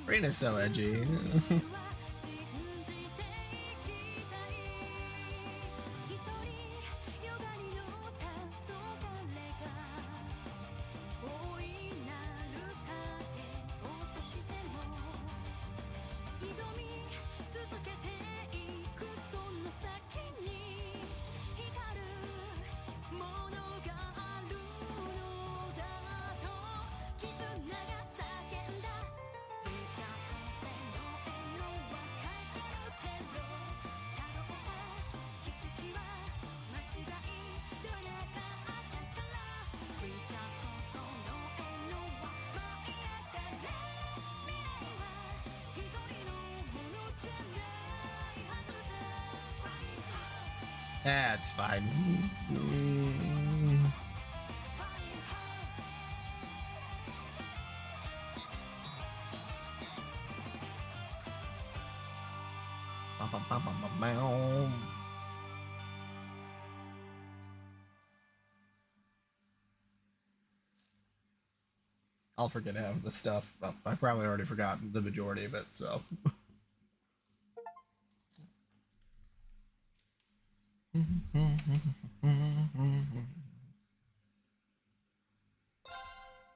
Speaker 1: Rena's so edgy. That's fine. I'll forget half of the stuff. Well, I probably already forgot the majority of it, so.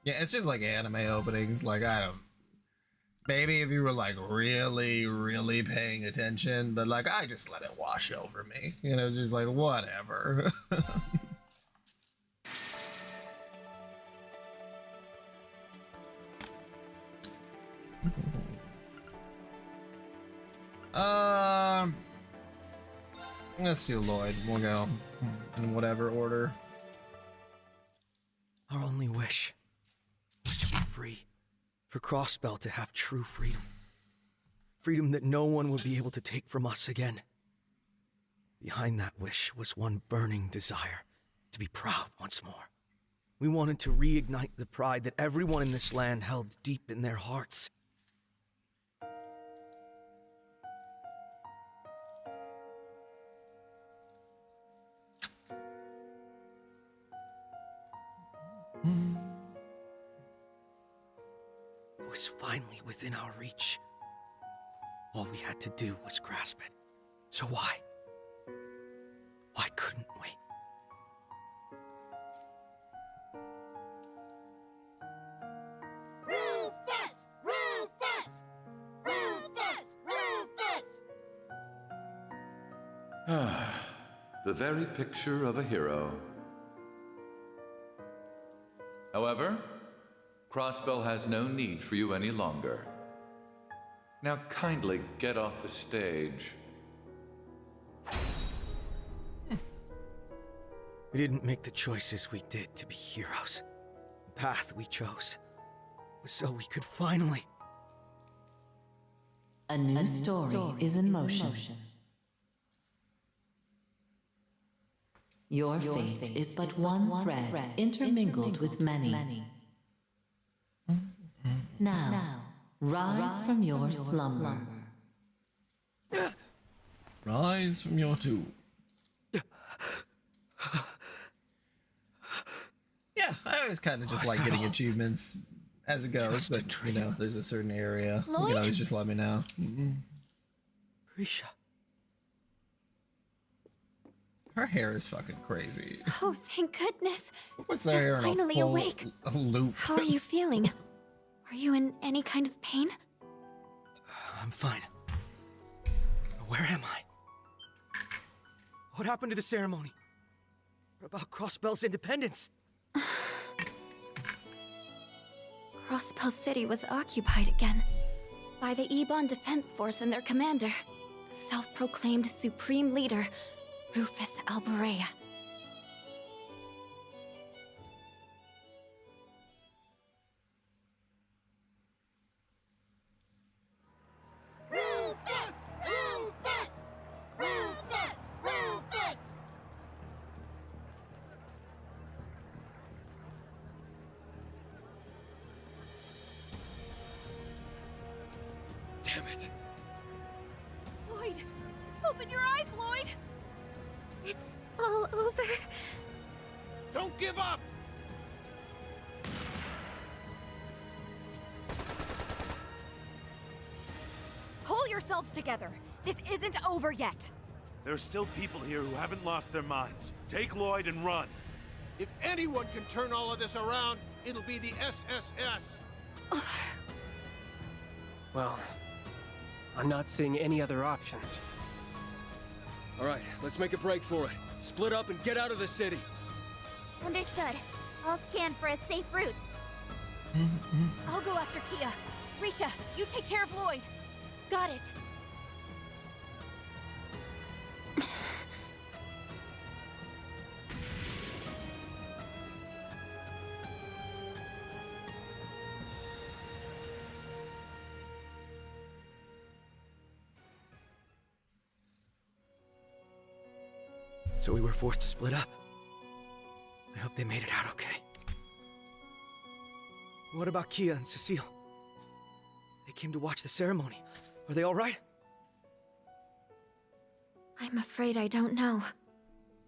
Speaker 1: Yeah, it's just like anime openings. Like, I don't. Maybe if you were like really, really paying attention, but like I just let it wash over me. You know, it's just like whatever. Let's do Lloyd. We'll go in whatever order.
Speaker 5: Our only wish was to be free. For Crossbell to have true freedom. Freedom that no one would be able to take from us again. Behind that wish was one burning desire to be proud once more. We wanted to reignite the pride that everyone in this land held deep in their hearts. It was finally within our reach. All we had to do was grasp it. So why? Why couldn't we?
Speaker 10: Rufus! Rufus! Rufus! Rufus!
Speaker 23: The very picture of a hero. However, Crossbell has no need for you any longer. Now kindly get off the stage.
Speaker 5: We didn't make the choices we did to be heroes. The path we chose was so we could finally...
Speaker 18: A new story is in motion. Your fate is but one thread intermingled with many. Now, rise from your slumber.
Speaker 1: Rise from your tomb. Yeah, I always kind of just like getting achievements as it goes, but you know, if there's a certain area, you can always just let me know.
Speaker 5: Risha.
Speaker 1: Her hair is fucking crazy.
Speaker 4: Oh, thank goodness.
Speaker 1: What's their hair in a
Speaker 4: Finally
Speaker 1: full
Speaker 4: awake.
Speaker 1: loop?
Speaker 4: How are you feeling? Are you in any kind of pain?
Speaker 5: I'm fine. Where am I? What happened to the ceremony? What about Crossbell's independence?
Speaker 4: Crossbell City was occupied again by the Ebon Defense Force and their commander, the self-proclaimed supreme leader, Rufus Alberea.
Speaker 10: Rufus! Rufus! Rufus! Rufus!
Speaker 5: Damn it.
Speaker 4: Lloyd! Open your eyes, Lloyd! It's all over.
Speaker 21: Don't give up!
Speaker 4: Pull yourselves together. This isn't over yet.
Speaker 14: There's still people here who haven't lost their minds. Take Lloyd and run.
Speaker 21: If anyone can turn all of this around, it'll be the SSS.
Speaker 17: Well, I'm not seeing any other options.
Speaker 5: All right, let's make a break for it. Split up and get out of the city.
Speaker 6: Understood. I'll scan for a safe route.
Speaker 4: I'll go after Kia. Risha, you take care of Lloyd. Got it.
Speaker 5: So we were forced to split up. I hope they made it out okay. What about Kia and Cecile? They came to watch the ceremony. Are they all right?
Speaker 4: I'm afraid I don't know.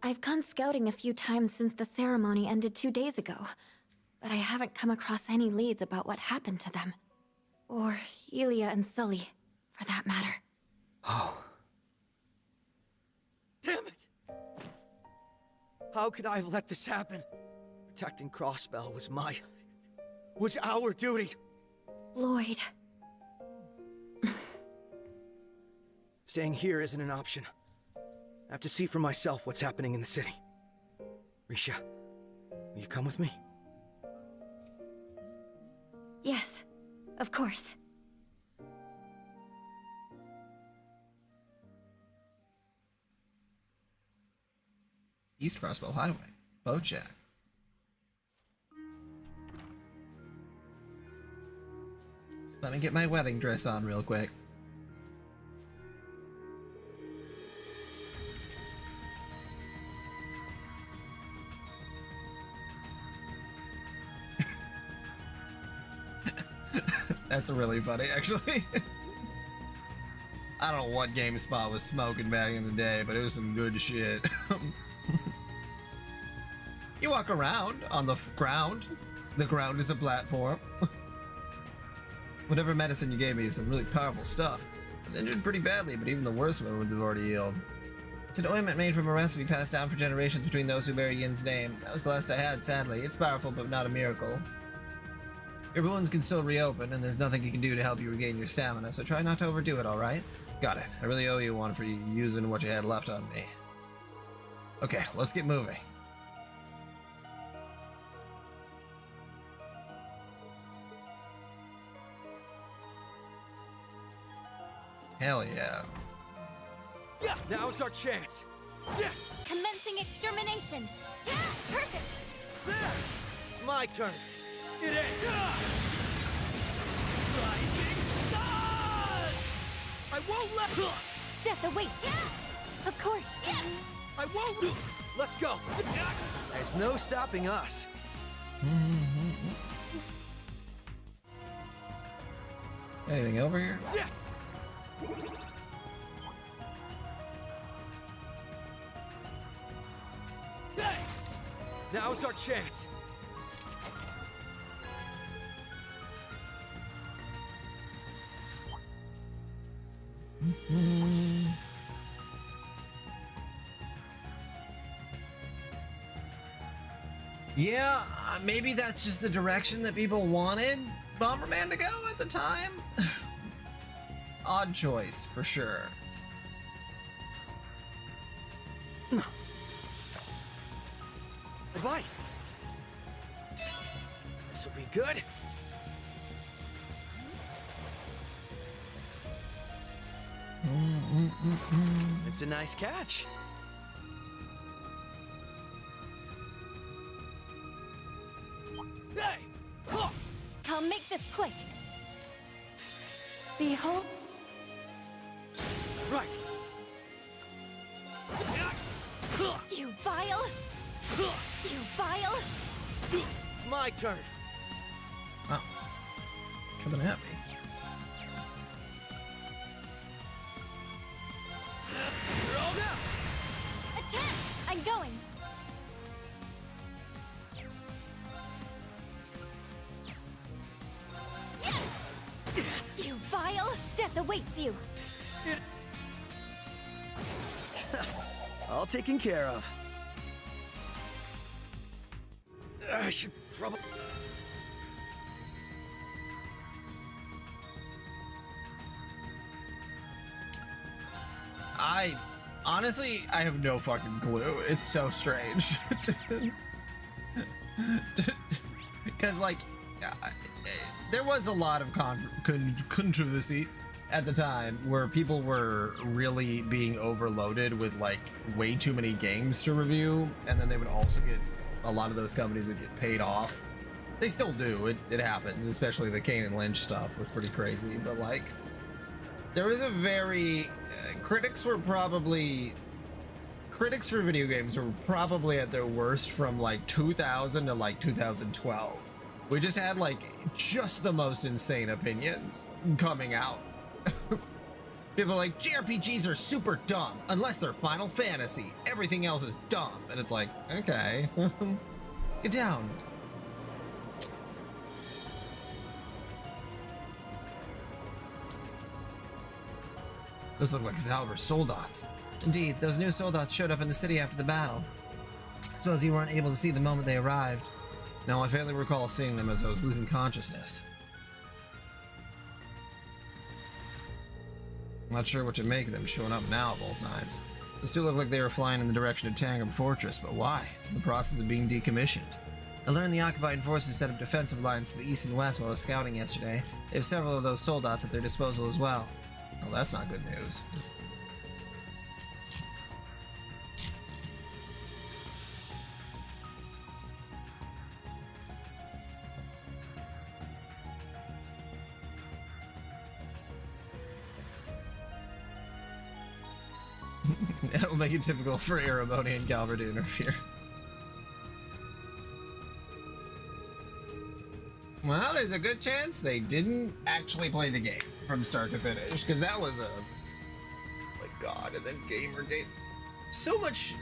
Speaker 4: I've gone scouting a few times since the ceremony ended 2 days ago, but I haven't come across any leads about what happened to them. Or Elia and Sully, for that matter.
Speaker 5: Oh. Damn it! How could I have let this happen? Protecting Crossbell was our duty.
Speaker 4: Lloyd.
Speaker 5: Staying here isn't an option. I have to see for myself what's happening in the city. Risha, will you come with me?
Speaker 4: Yes, of course.
Speaker 1: East Crossbell Highway, Bojack. Just let me get my wedding dress on real quick. That's really funny, actually. I don't know what GameSpot was smoking back in the day, but it was some good shit. You walk around on the ground. The ground is a platform. Whatever medicine you gave me is some really powerful stuff. I was injured pretty badly, but even the worst wounds have already healed. It's an ointment made from a recipe passed down for generations between those who bear Yin's name. That was the last I had, sadly. It's powerful, but not a miracle. Your wounds can still reopen, and there's nothing you can do to help you regain your stamina, so try not to overdo it, alright? Got it. I really owe you one for using what you had left on me. Okay, let's get moving. Hell yeah.
Speaker 5: Yeah, now's our chance.
Speaker 6: Commencing extermination. Perfect.
Speaker 5: It's my turn. It is.
Speaker 10: Rising sun!
Speaker 5: I won't let.
Speaker 4: Death awaits. Of course.
Speaker 5: I won't. Let's go. There's no stopping us.
Speaker 1: Anything over here?
Speaker 5: Now's our chance.
Speaker 1: Yeah, maybe that's just the direction that people wanted Bomberman to go at the time. Odd choice, for sure.
Speaker 5: Right. This'll be good. It's a nice catch.
Speaker 11: Hey! I'll make this quick. Behold.
Speaker 5: Right.
Speaker 11: You vile! You vile!
Speaker 5: It's my turn.
Speaker 1: Oh. Coming at me.
Speaker 5: You're all down.
Speaker 11: Attack! I'm going. You vile! Death awaits you.
Speaker 5: All taken care of. I should probably...
Speaker 1: Honestly, I have no fucking clue. It's so strange. Because, like, there was a lot of controversy at the time where people were really being overloaded with, like, way too many games to review, and then they would also get, a lot of those companies would get paid off. They still do. It happens, especially the Kane and Lynch stuff was pretty crazy, but, like, there was a very... critics for video games were probably at their worst from like 2000 to like 2012. We just had like just the most insane opinions coming out. People are like, JRPGs are super dumb unless they're Final Fantasy. Everything else is dumb. And it's like, okay, get down. Those look like Zalber's soldats. Indeed, those new soldats showed up in the city after the battle. I suppose you weren't able to see the moment they arrived. No, I faintly recall seeing them as I was losing consciousness. I'm not sure what to make of them showing up now of all times. Those two look like they were flying in the direction of Tangram Fortress, but why? It's in the process of being decommissioned. I learned the occupying forces set up defensive lines to the east and west while I was scouting yesterday. They have several of those soldats at their disposal as well. Well, that's not good news. That'll make it difficult for Aramoni and Galver to interfere. Well, there's a good chance they didn't actually play the game from start to finish, because that was a... Oh my god, and then Gamergate. So much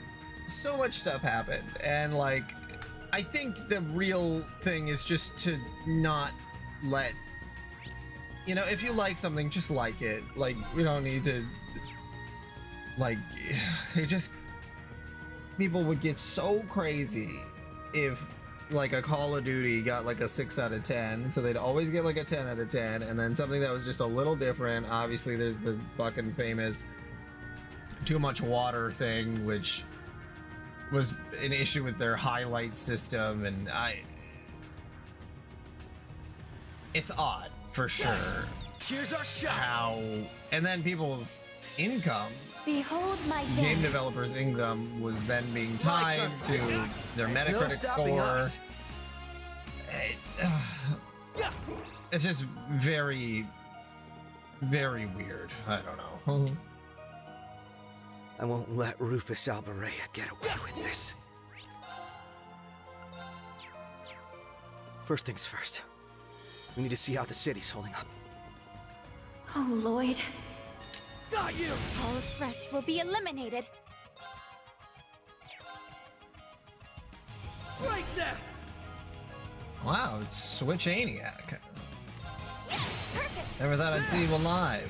Speaker 1: stuff happened, and like, I think the real thing is just to not let... You know, if you like something, just like it. Like, we don't need to... Like, it just... People would get so crazy if... like a Call of Duty got like a 6 out of 10, so they'd always get like a 10 out of 10, and then something that was just a little different. Obviously there's the fucking famous too much water thing, which was an issue with their highlight system, and it's odd for sure.
Speaker 5: Here's our shot.
Speaker 1: How, and then people's income,
Speaker 11: behold my death.
Speaker 1: Game developers' income was then being tied to their Metacritic score. It's just very, very weird. I don't know.
Speaker 5: I won't let Rufus Alberea get away with this. First things first. We need to see how the city's holding up.
Speaker 11: Oh, Lloyd.
Speaker 5: Got you!
Speaker 11: All threats will be eliminated.
Speaker 5: Right there!
Speaker 1: Wow, it's Switch Aniac.
Speaker 11: Perfect.
Speaker 1: Never thought I'd see you alive.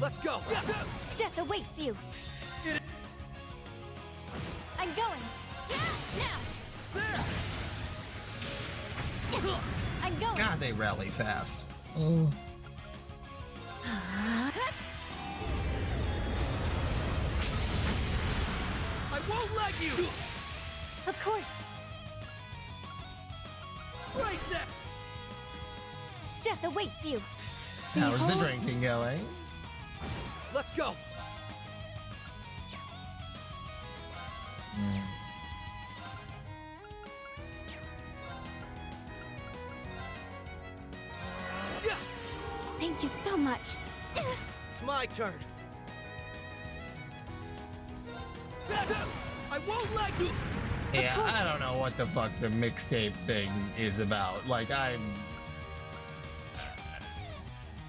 Speaker 5: Let's go!
Speaker 11: Death awaits you. I'm going. Now. I'm going.
Speaker 1: God, they rally fast.
Speaker 5: I won't let you!
Speaker 11: Of course.
Speaker 5: Right there!
Speaker 11: Death awaits you.
Speaker 1: How's the drinking going?
Speaker 5: Let's go!
Speaker 4: Thank you so much.
Speaker 5: It's my turn. I won't let you.
Speaker 1: Yeah, I don't know what the fuck the mixtape thing is about. Like,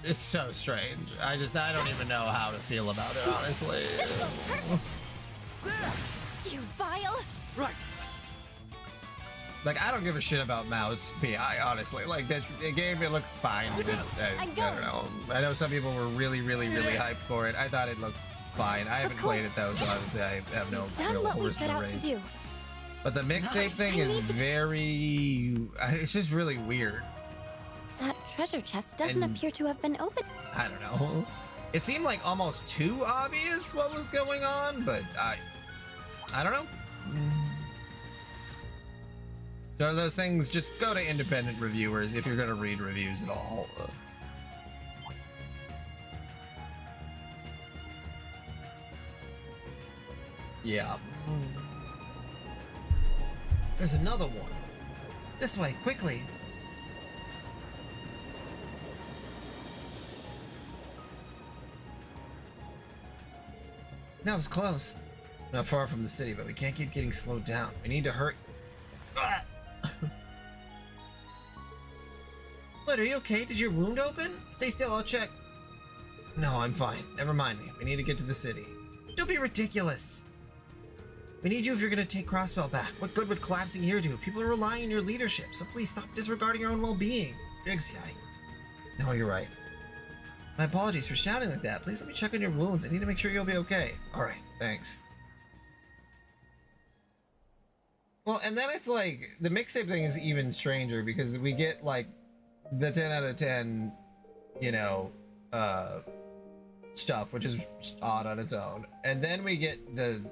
Speaker 1: it's so strange. I don't even know how to feel about it, honestly.
Speaker 4: You vile.
Speaker 5: Right.
Speaker 1: Like, I don't give a shit about Mao's PI, honestly. Like, that's a game, it looks fine. I don't know. I know some people were really hyped for it. I thought it looked fine. I haven't played it though, so obviously I have no real horse in the race. But the mixtape thing is very... It's just really weird.
Speaker 4: That treasure chest doesn't appear to have been opened.
Speaker 1: I don't know. It seemed like almost too obvious what was going on, but I don't know. So those things, just go to independent reviewers if you're going to read reviews at all. Yeah. There's another one. This way, quickly. That was close. Not far from the city, but we can't keep getting slowed down. We need to hurry. Blood, are you okay? Did your wound open? Stay still, I'll check. No, I'm fine. Never mind me. We need to get to the city. Don't be ridiculous. We need you if you're gonna take Crossbell back. What good would collapsing here do? People are relying on your leadership, so please stop disregarding your own well-being. Riggs, no, you're right. My apologies for shouting like that. Please let me check on your wounds. I need to make sure you'll be okay. Alright, thanks. Well, and then it's like, the mixtape thing is even stranger because we get like the 10 out of 10, you know, stuff, which is odd on its own. And then we get the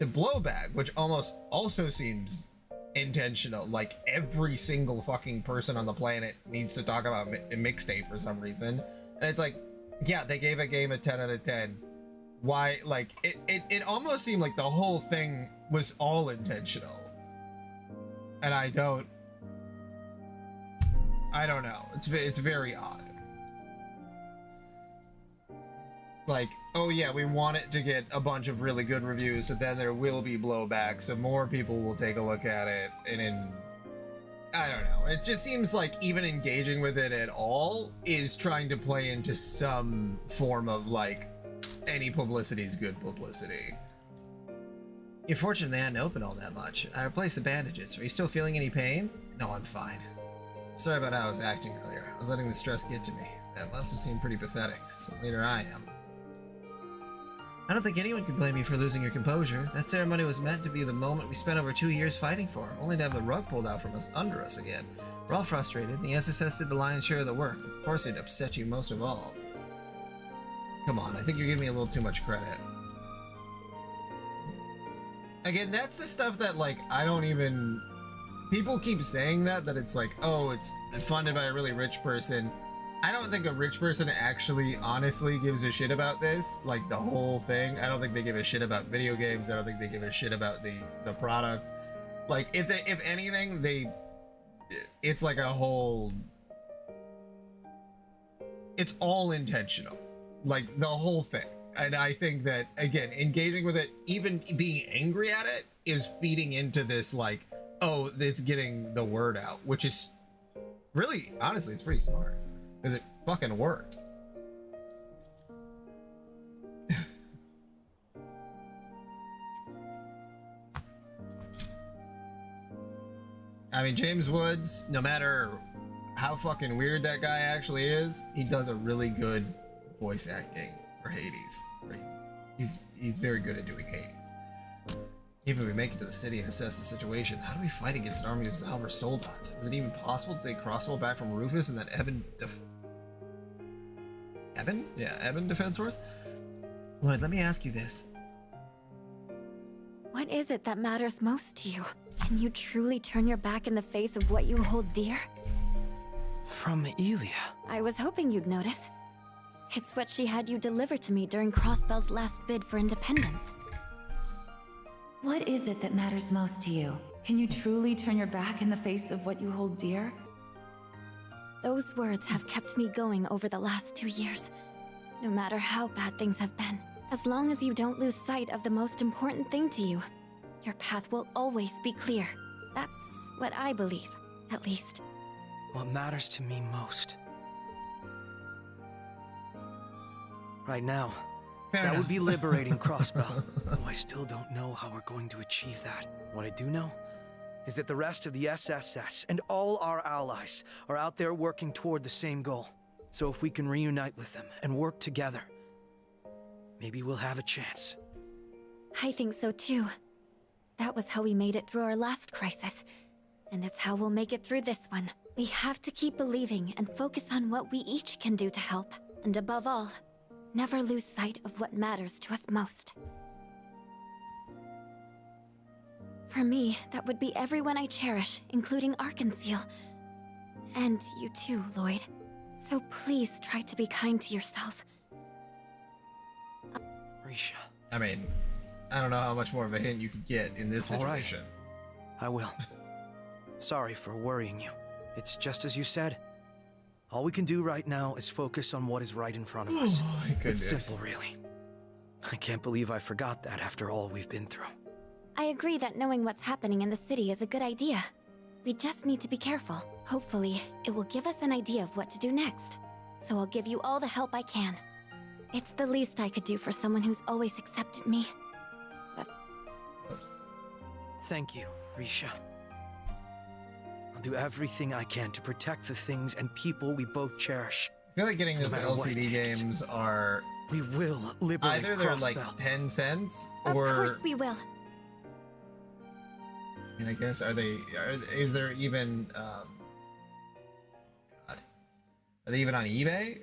Speaker 1: blowback, which almost also seems intentional. Like every single fucking person on the planet needs to talk about a mixtape for some reason. And it's like, yeah, they gave a game a 10 out of 10. Why? Like, it almost seemed like the whole thing was all intentional. And I don't know. It's very odd. Like, oh yeah, we want it to get a bunch of really good reviews, so then there will be blowback, so more people will take a look at it, and then I don't know. It just seems like even engaging with it at all is trying to play into some form of like, any publicity is good publicity. You're fortunate they hadn't opened all that much. I replaced the bandages. Are you still feeling any pain? No, I'm fine. Sorry about how I was acting earlier. I was letting the stress get to me. That must have seemed pretty pathetic. So later I am. I don't think anyone can blame you for losing your composure. That ceremony was meant to be the moment we spent over 2 years fighting for, only to have the rug pulled out from us under us again. We're all frustrated. The SSS did the lion's share of the work. Of course it upset you most of all. Come on, I think you're giving me a little too much credit. Again, that's the stuff that, like, I don't even... People keep saying that it's like, oh, it's funded by a really rich person. I don't think a rich person actually honestly gives a shit about this, like the whole thing. I don't think they give a shit about video games. I don't think they give a shit about the product. Like, if anything, it's like a whole... It's all intentional. Like, the whole thing. And I think that, again, engaging with it, even being angry at it, is feeding into this, like, oh, it's getting the word out, which is really, honestly, it's pretty smart. Because it fucking worked. I mean, James Woods, no matter how fucking weird that guy actually is, he does a really good voice acting for Hades. Right? He's very good at doing Hades. Even if we make it to the city and assess the situation, how do we fight against an army of Zalber soldats? Is it even possible to take Crossbow back from Rufus and that Eben Defense Force? Lloyd, let me ask you this.
Speaker 4: What is it that matters most to you? Can you truly turn your back in the face of what you hold dear?
Speaker 5: From Elia.
Speaker 4: I was hoping you'd notice. It's what she had you deliver to me during Crossbell's last bid for independence.
Speaker 16: What is it that matters most to you? Can you truly turn your back in the face of what you hold dear?
Speaker 4: Those words have kept me going over the last 2 years. No matter how bad things have been, as long as you don't lose sight of the most important thing to you, your path will always be clear. That's what I believe, at least.
Speaker 5: What matters to me most right now, that would be liberating Crossbell. Though I still don't know how we're going to achieve that. What I do know is that the rest of the SSS and all our allies are out there working toward the same goal. So if we can reunite with them and work together, maybe we'll have a chance.
Speaker 4: I think so too. That was how we made it through our last crisis, and it's how we'll make it through this one. We have to keep believing and focus on what we each can do to help. And above all, never lose sight of what matters to us most. For me, that would be everyone I cherish, including Arkansas. And you too, Lloyd. So please try to be kind to yourself.
Speaker 5: Risha.
Speaker 1: I mean, I don't know how much more of a hint you could get in this situation.
Speaker 5: All right. I will. Sorry for worrying you. It's just as you said. All we can do right now is focus on what is right in front of us.
Speaker 1: Oh my goodness.
Speaker 5: It's simple, really. I can't believe I forgot that after all we've been through.
Speaker 4: I agree that knowing what's happening in the city is a good idea. We just need to be careful. Hopefully, it will give us an idea of what to do next. So I'll give you all the help I can. It's the least I could do for someone who's always accepted me. But...
Speaker 5: Thank you, Risha. I'll do everything I can to protect the things and people we both cherish.
Speaker 1: I feel like getting those LCD games are...
Speaker 5: We will liberate
Speaker 1: either they're like
Speaker 5: Crossbell.
Speaker 1: 10 cents,
Speaker 4: Of
Speaker 1: or...
Speaker 4: course we will.
Speaker 1: And I guess, is there even, God. Are they even on eBay?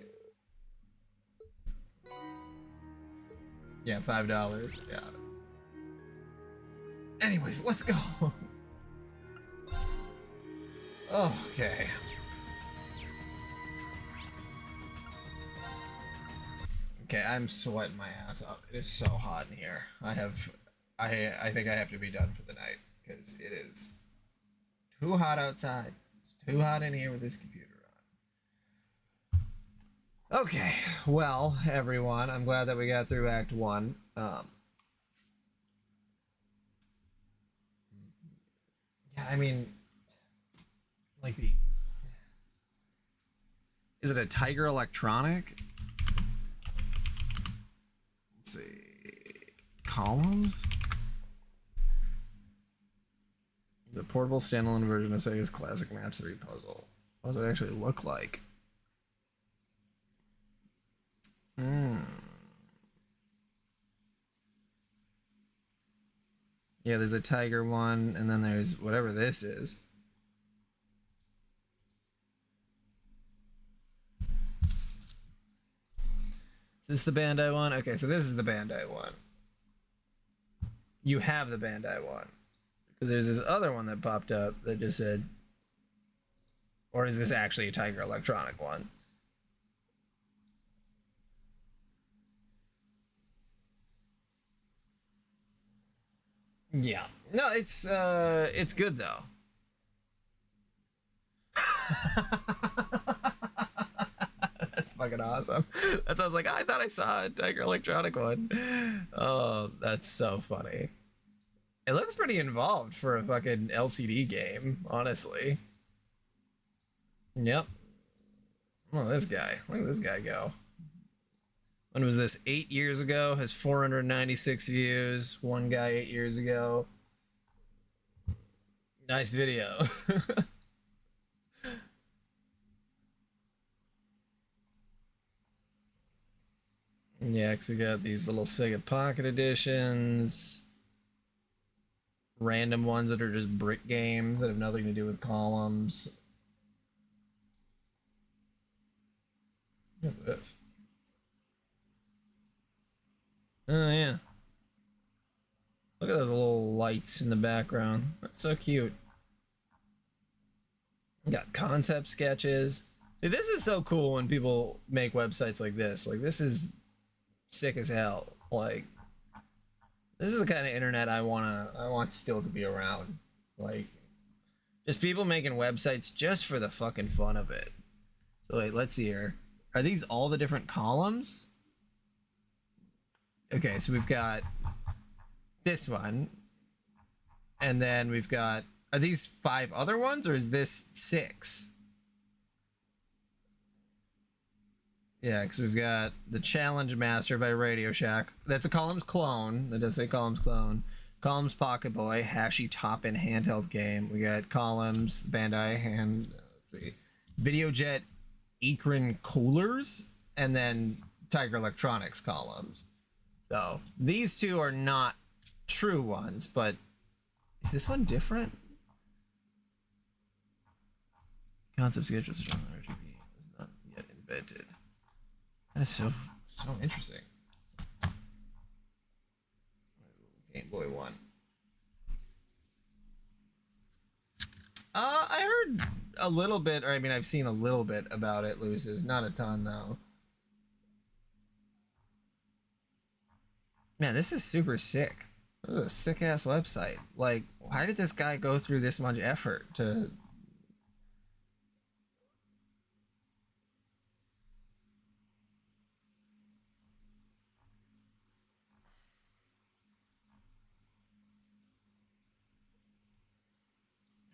Speaker 1: Yeah, $5, yeah. Anyways, let's go. Okay. Okay, I'm sweating my ass off. It is so hot in here. I think I have to be done for the night, because it is too hot outside. It's too hot in here with this computer on. Okay, well, everyone, I'm glad that we got through Act 1. Yeah, I mean, like is it a Tiger Electronic? Let's see. Columns? The portable standalone version of Sega's classic Match 3 puzzle. What does it actually look like? Yeah, there's a Tiger one, and then there's whatever this is. Is this the Bandai one? Okay, so this is the Bandai one. You have the Bandai one. Because there's this other one that popped up that just said... Or is this actually a Tiger Electronic one? Yeah. No, it's good though. That's fucking awesome. That's I was like, I thought I saw a Tiger Electronic one. Oh, that's so funny. It looks pretty involved for a fucking LCD game, honestly. Yep. Oh, this guy. Look at this guy go. When was this? 8 years ago? Has 496 views. One guy 8 years ago. Nice video. Yeah, because we got these little Sega Pocket Editions. Random ones that are just brick games that have nothing to do with columns. Look at this. Oh, yeah. Look at those little lights in the background. That's so cute. We got concept sketches. See, this is so cool when people make websites like this. Like, this is sick as hell. Like, This is the kind of internet I want still to be around. Like, just people making websites just for the fucking fun of it. So wait, let's see here. Are these all the different columns? Okay, so we've got this one. And then we've got... Are these 5 other ones, or is this 6? Yeah, because we've got the Challenge Master by Radio Shack. That's a Columns clone. That does say Columns clone. Columns Pocket Boy, Hashi Top-In handheld game. We got Columns, Bandai hand... Let's see. Videojet Ekran Coolers, and then Tiger Electronics Columns. So, these 2 are not true ones, but... Is this one different? Concept schedules on RGB was not yet invented. That is so interesting. Game Boy 1. I heard a little bit, or I mean, I've seen a little bit about it, Lucis. Not a ton, though. Man, this is super sick. This is a sick-ass website. Like, why did this guy go through this much effort to...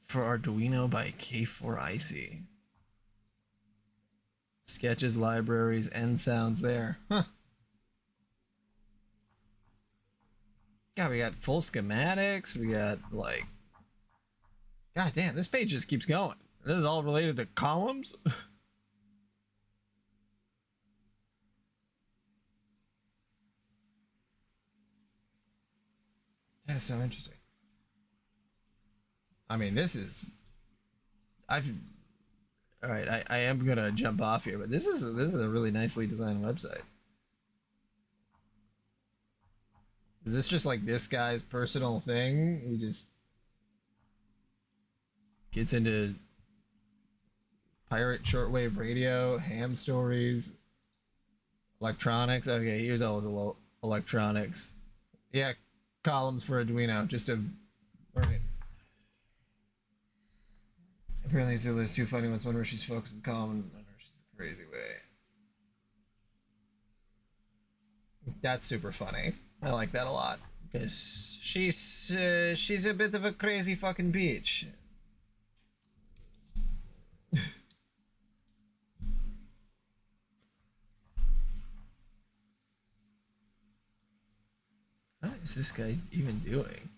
Speaker 1: For Arduino by K4IC. Sketches, libraries, end sounds there. Huh. God, we got full schematics. We got, like... God damn, this page just keeps going. This is all related to columns? That is so interesting. I mean, this is... Alright, I am gonna jump off here, but this is a really nicely designed website. Is this just like this guy's personal thing? He just gets into pirate shortwave radio, ham stories, electronics. Okay, here's all his electronics. Yeah, columns for Arduino. Just a... Alright. Apparently, so there's 2 funny ones. One where she's focused on calm, and one where she's a crazy way. That's super funny. I like that a lot because she's a bit of a crazy fucking bitch. What is this guy even doing?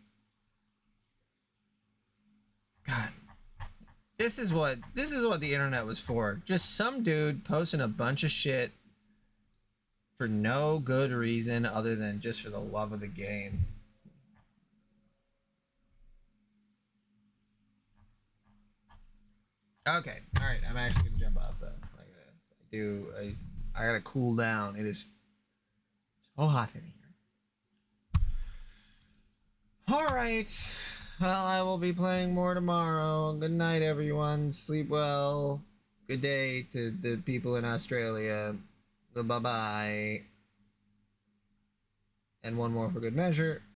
Speaker 1: God. This is what the internet was for. Just some dude posting a bunch of shit for no good reason other than just for the love of the game. Okay, all right. I'm actually gonna jump off though. I gotta cool down. It is so hot in here. All right. Well, I will be playing more tomorrow. Good night, everyone. Sleep well. Good day to the people in Australia. Bye-bye. And one more for good measure.